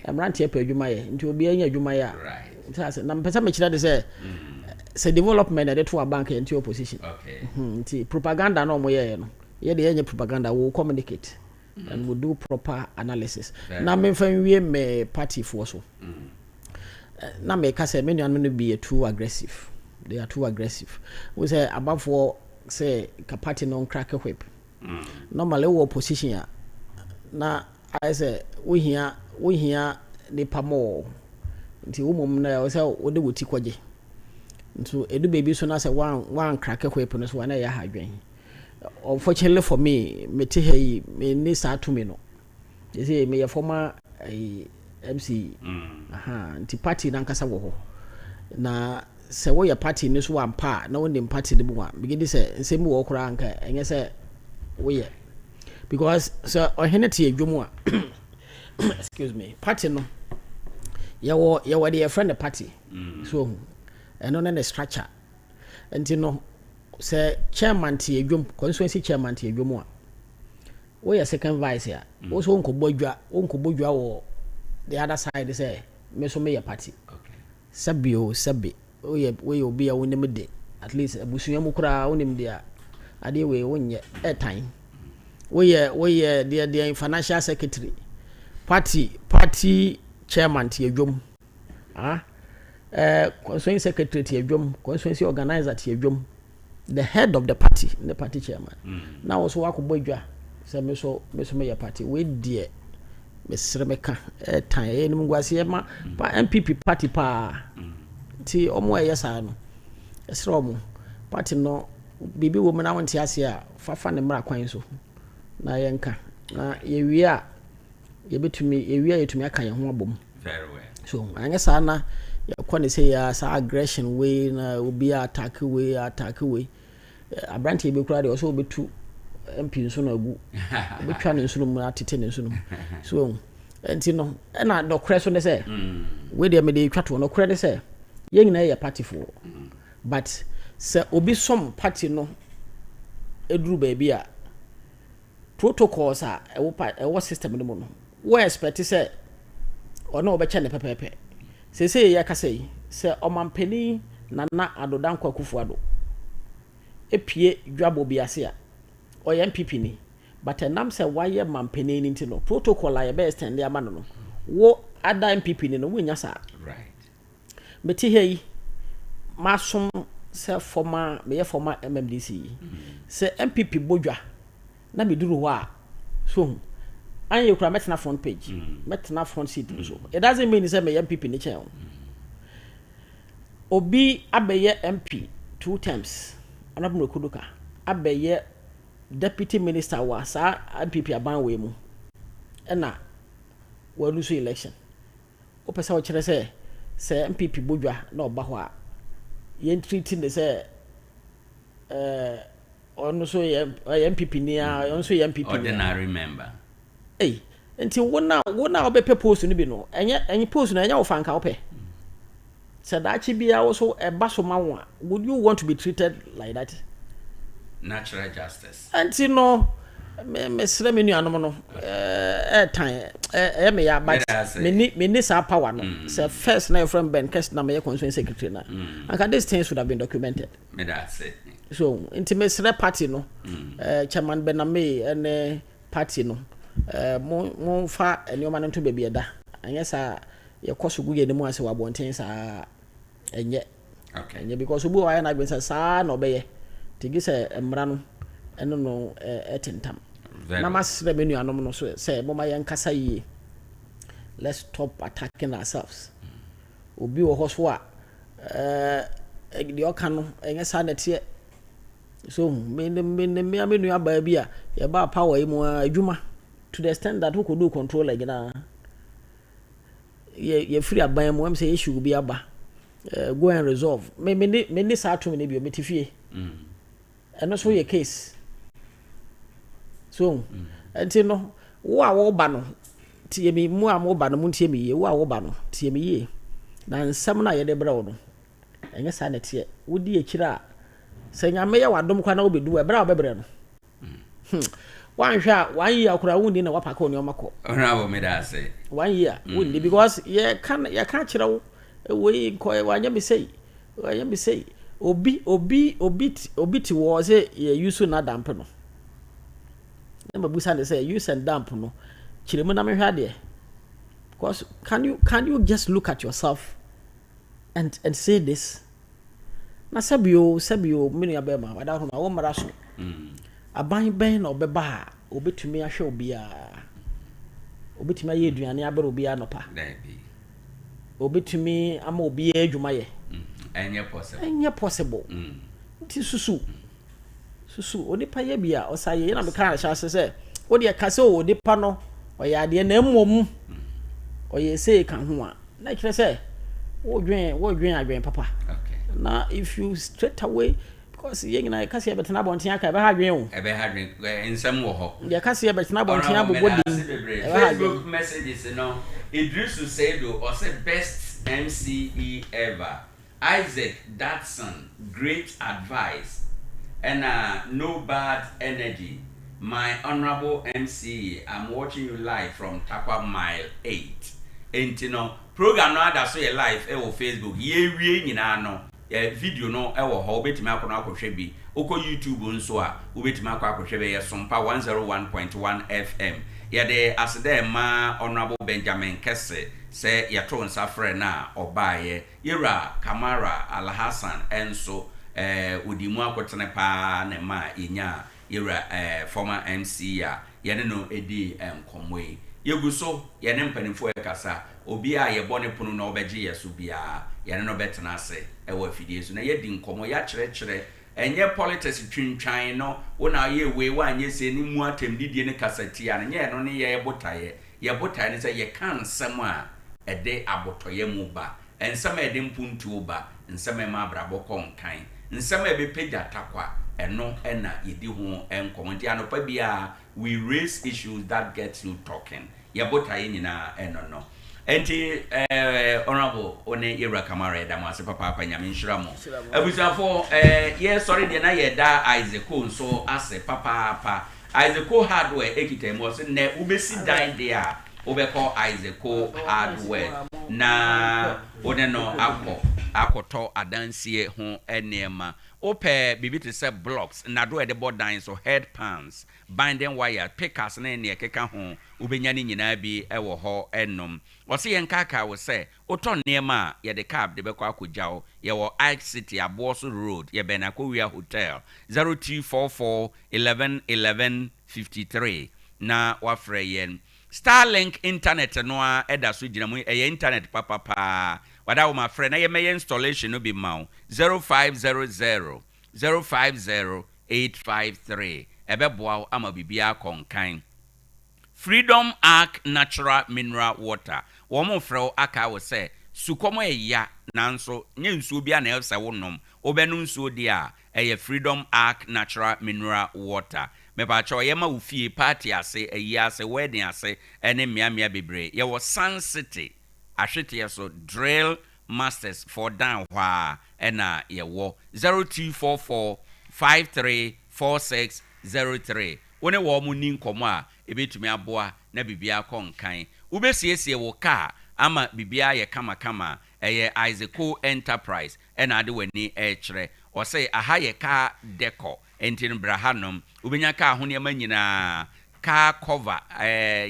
emrante e pa adwuma ye nti obi anya adwuma ye right na mpesa me kira de say development na to bank nti opposition nti propaganda na omo ye no ye de yenye propaganda we communicate and we do proper analysis na me fan wie me party for so na me ka say me nuanu no be too aggressive. They are too aggressive. We say above for say party non crack a whip. Normally we opposition ya. Na I say we here the pamo. Nti umum na we say we de wuti kwaje. Nso edu baby so na say one crack a whip no so na ya hadwen. Unfortunately for me te hey me ni sa to me no. You see me former MC nti party na nkasa wo ho. Na se wo ya party ni so ampa na woni party de mu a begin say nsem wo kora anka enye say wo ye because so ohene tie adwom a excuse me party no ye wo de friend the party so eno na the structure enti no say chairman tie adwom constituency chairman tie adwom a wo ye second vice ya wo so onkobodwa wo the other side say me so me ya party sabi we obi a wonim de at least abusuya mu kura wonim de ade we wonye airtime we the financial secretary party chairman ti adwom constituency secretary ti adwom constituency organizer ti adwom the head of the party chairman now also wakobodwa say me so me ya party we de mesremeka airtime enim gwase ma MPP party pa ti omo yesa no esro mo party no bibi wo na wonte ase a fafa ne mra kwan so na yenka na yewia yetumi aka ye ho abom very well so anya sa na yakone say ya sa aggression way na obi attack way abranti be kura de also obetu MP nso na agu obetwa ne nso mu atete ne nso mu so enti no na dokre so ne say we de me de twato no kure de say yengina ya party for but se obi som party no eduru ba bia protocols a ewo system no mu no we expect say ono obeche ne pepepe sese ya kase se omampani nana adodan kwakufu ado epie dwabo biase a oye MPP ni but enam se waye mampani ni ntino protocol aye be extend ya no wo ada MPP ni no wonya sa right beti hei masom se former MMDC se MPP bodwa na meduru ho a so anye kura metna front page metna front seat so it doesn't mean say me MPP ni chen obi abeye MP 2 times anabno kuduka abeye deputy minister wa sa MPP aban we mu na wa lose election o pesa o kire say MPP bodwa na oba ho a yen treating the say on so MPP ni a on so MPP ordinary member nti wona obepe post ni bi no enye post no enye ofanka ope said that bia also a basoma one would you want to be treated like that natural justice anti no me sere me nuanom no time me ya but me ni sa power no say first na your friend Ben Kest na me constituent secretary na and these things would have been documented me that's it so intimate sere party no chairman Bename and party no mo fa enioma no to be bieda anya sa ye koso guye ne mu ase wabonten sa enye okay enye because obu wa na gbe sa na obeye tigi se emra no eno no etentam na masre menu anom no so say mo ma ye nkasa yi let's stop attacking ourselves obi wo hoso a the oka no enye sa na tie so me amenu aba bia ye ba power yi mu adwuma to the extent that who could do control like na ye free aban mu am say issue bi aba go and resolve me sa to me bi o metifie and so your case so enti no wo ba no tie mi mu am wo ba no mu tie mi ye wo ba no tie mi ye na nsam na ye de bra wo no enye sa na tie wo di ekira se nyame ye wadom kwa na obedu e bra wo bebre no one shot 1 year akura wundi na wapaka oni omako ona me da say 1 year wundi because ye can kira wo we ko wanya me say obi ti wo say ye use na damp no na mabusa ne say use and damp no kiremu na me hwa de because can you just look at yourself and say this na sabio me no abema wada ho ma wo mara so aban ben na obeba obetumi ahwe obia obetumi aye aduane abere obia nopa obetumi ama obia adwuma ye enye possible ti susu onipa ye bia osaye na me kan chance say wo de kase o onipa no oya de na mmom oye say kan ho a na kire say wo dwen adwen papa na if you straight away because yengina kase betena bonten aka be ha dwen o ebe ha dwen ensem wo ho ya kase betena bonten abobodi Facebook messages no Idrisu Seido or say best MCE ever Isaac Datson great advice and no bad energy my honorable MCE I'm watching you live from Tarkwa mile 8 entino program no ada so ye live e wo Facebook ye wie nyina no video no e wo ho obetimi akona akohwe bi oko YouTube nso a obetimi akohwe be ye Sompa 101.1 FM ye de asede ma honorable Benjamin Kesse se ye to nsa frɛ na obaye yera Kamara Alhassan enso odimu akotene pa na ma inya yera former MC a ye no edi enkomwe yeguso ye ne mpanimfo ekasa obi a ye bone punu na obeje yeso bia ye no betena ase e wa fidie so na ye di nkomo ya kyerɛkyerɛ enye politics twintwan no wona ye we wa anye se ni mu atem didie ne kasati a nye no ne ye botaye ne se ye kan nsɛm a ede abotoye mu ba ensɛm ede mpuntu ba nsɛm ma abrabɔ kɔnkan nsɛm ebe pagya Tarkwa eno na yedi ho enkomo nti anopa bia we raise issues that get you talking ye botaye nyina eno no enti honorable one Yera Kamara da mo ase papa nyame nhira mo abusafo ye sorry de na ye da Isaac nso ase papa Isaac hardware ekita mo se ne ubesi dan de a wobɛkɔ Isaac hardware na wone no akɔtɔ adansie ho nneɛma wopɛ bibi te sɛ blocks na do ɛde bɔ dan so head pans binding wire pickers ne ne ɛkeka ho wobɛnya ne nyinaa bi ɛwɔ hɔ ɛnom ɔse yɛn kaka wo sɛ wotɔ nneɛma a yɛde cab de bɛkɔ akɔgya wo yɛwɔ Ike City Aboso Road yɛbɛn Akowia Hotel 0244 11 11 53 na wafrɛ yɛn Starlink internet no a ɛda so gyina mu ɛyɛ internet papapa wada wo ma frɛ na yɛmɛyɛ installation no bi ma wo 0500 050 853 ɛbɛboa wo ama bibia kɔnkan Freedom Arc Natural Mineral Water wɔn frɛ wo aka wo sɛ sukɔm ɛya nanso nye nsuo bia na ɛsɛ wo nom wobɛnu nsuo di a ɛyɛ Freedom Arc Natural Mineral Water mepacho yema ufie party ase ayi ase wedding ase ene miamia bebre ye wo Sun City ahwete so drill masters for down hwa ena ye wo 0244 534603 wone wo mu ni nkomo a ebetumi aboa na bibia konkan ubesiesie wo car ama bibia ye kama eye Isaac Enterprise ena ade wani kire o say aha ye car deco entin brahanom ubenya ka ho ne manyina car cover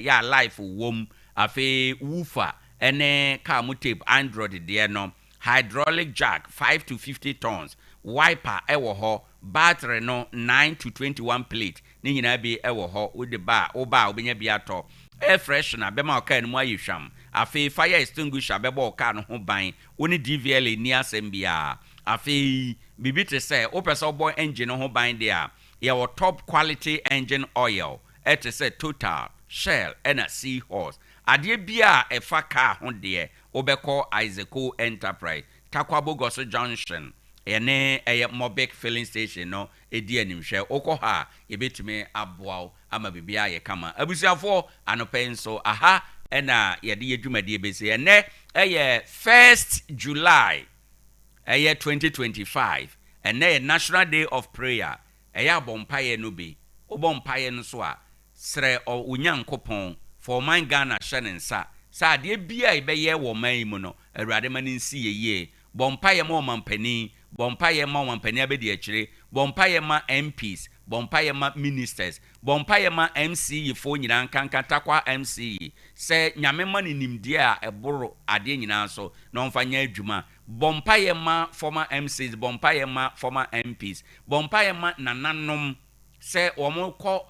ya life wom afi woofer ene car mu tape Android de no hydraulic jack 5 to 50 tons wiper ewo ho battery no 9 to 21 plate ni nyina bi ewo ho with the bar oba ubenya bi ato air freshener bema car no ayihwam afi fire extinguisher beba car no ho ban woni DVL ni asembia afi bibite say opesa boy engine ho ban there your top quality engine oil et say Total Shell and a Seahorse ade bia efa car ho de obeko Isaac Enterprise Tarkwa Bogoso Junction ene Mobic filling station no edi animhwe okoha yebetumi aboa ama bibia ye kama abusiafo anopenso aha ena yede yedwumade bese ene 1st July 2025 ene National Day of Prayer bompaye no be obompaye no so a sre onyankopon for man Ghana hyenensa sa de bia ibeye wo man mu no awurade mani nsi yeye bompaye ma omampani bompaye ma omampani abedi akire bompaye ma MPs bompaye ma ministers bompaye ma MC fo nyina nkanka Tarkwa MC se nyame ma ni nimdie a eboro ade nyina so na onfanya adwuma bompaye ma former MCs bompaye ma former MPs bompaye ma nananom se omukọ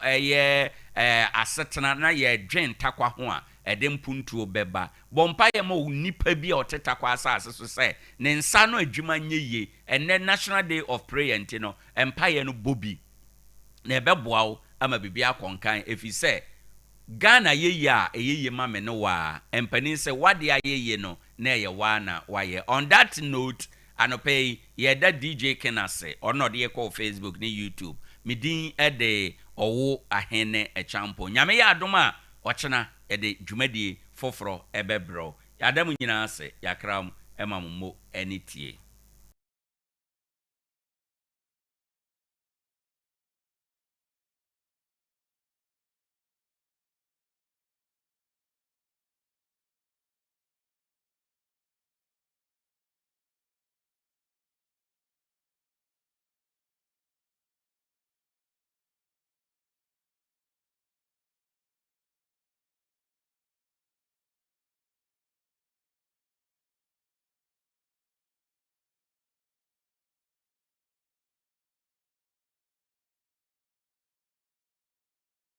asetena na ye dwen Tarkwa ho a edem puntuo beba bompaye ma unipa bi a otetakwa asase so se ne nsa no adwuma nyeye ene National Day of Prayer ntino empire no bobi na ebeboa ama bibia konkan efise Ghana yeye a eyeye ma me no wa empani se wade ayeye no na ye wa na waye. On that note anope ye da DJ Kenase ono de call Facebook ni YouTube midin ede Owoahene Acheampong nyame ya adoma ochena ede dwumadie foforo ebebro yadamu nyina ase yakram emammo enitie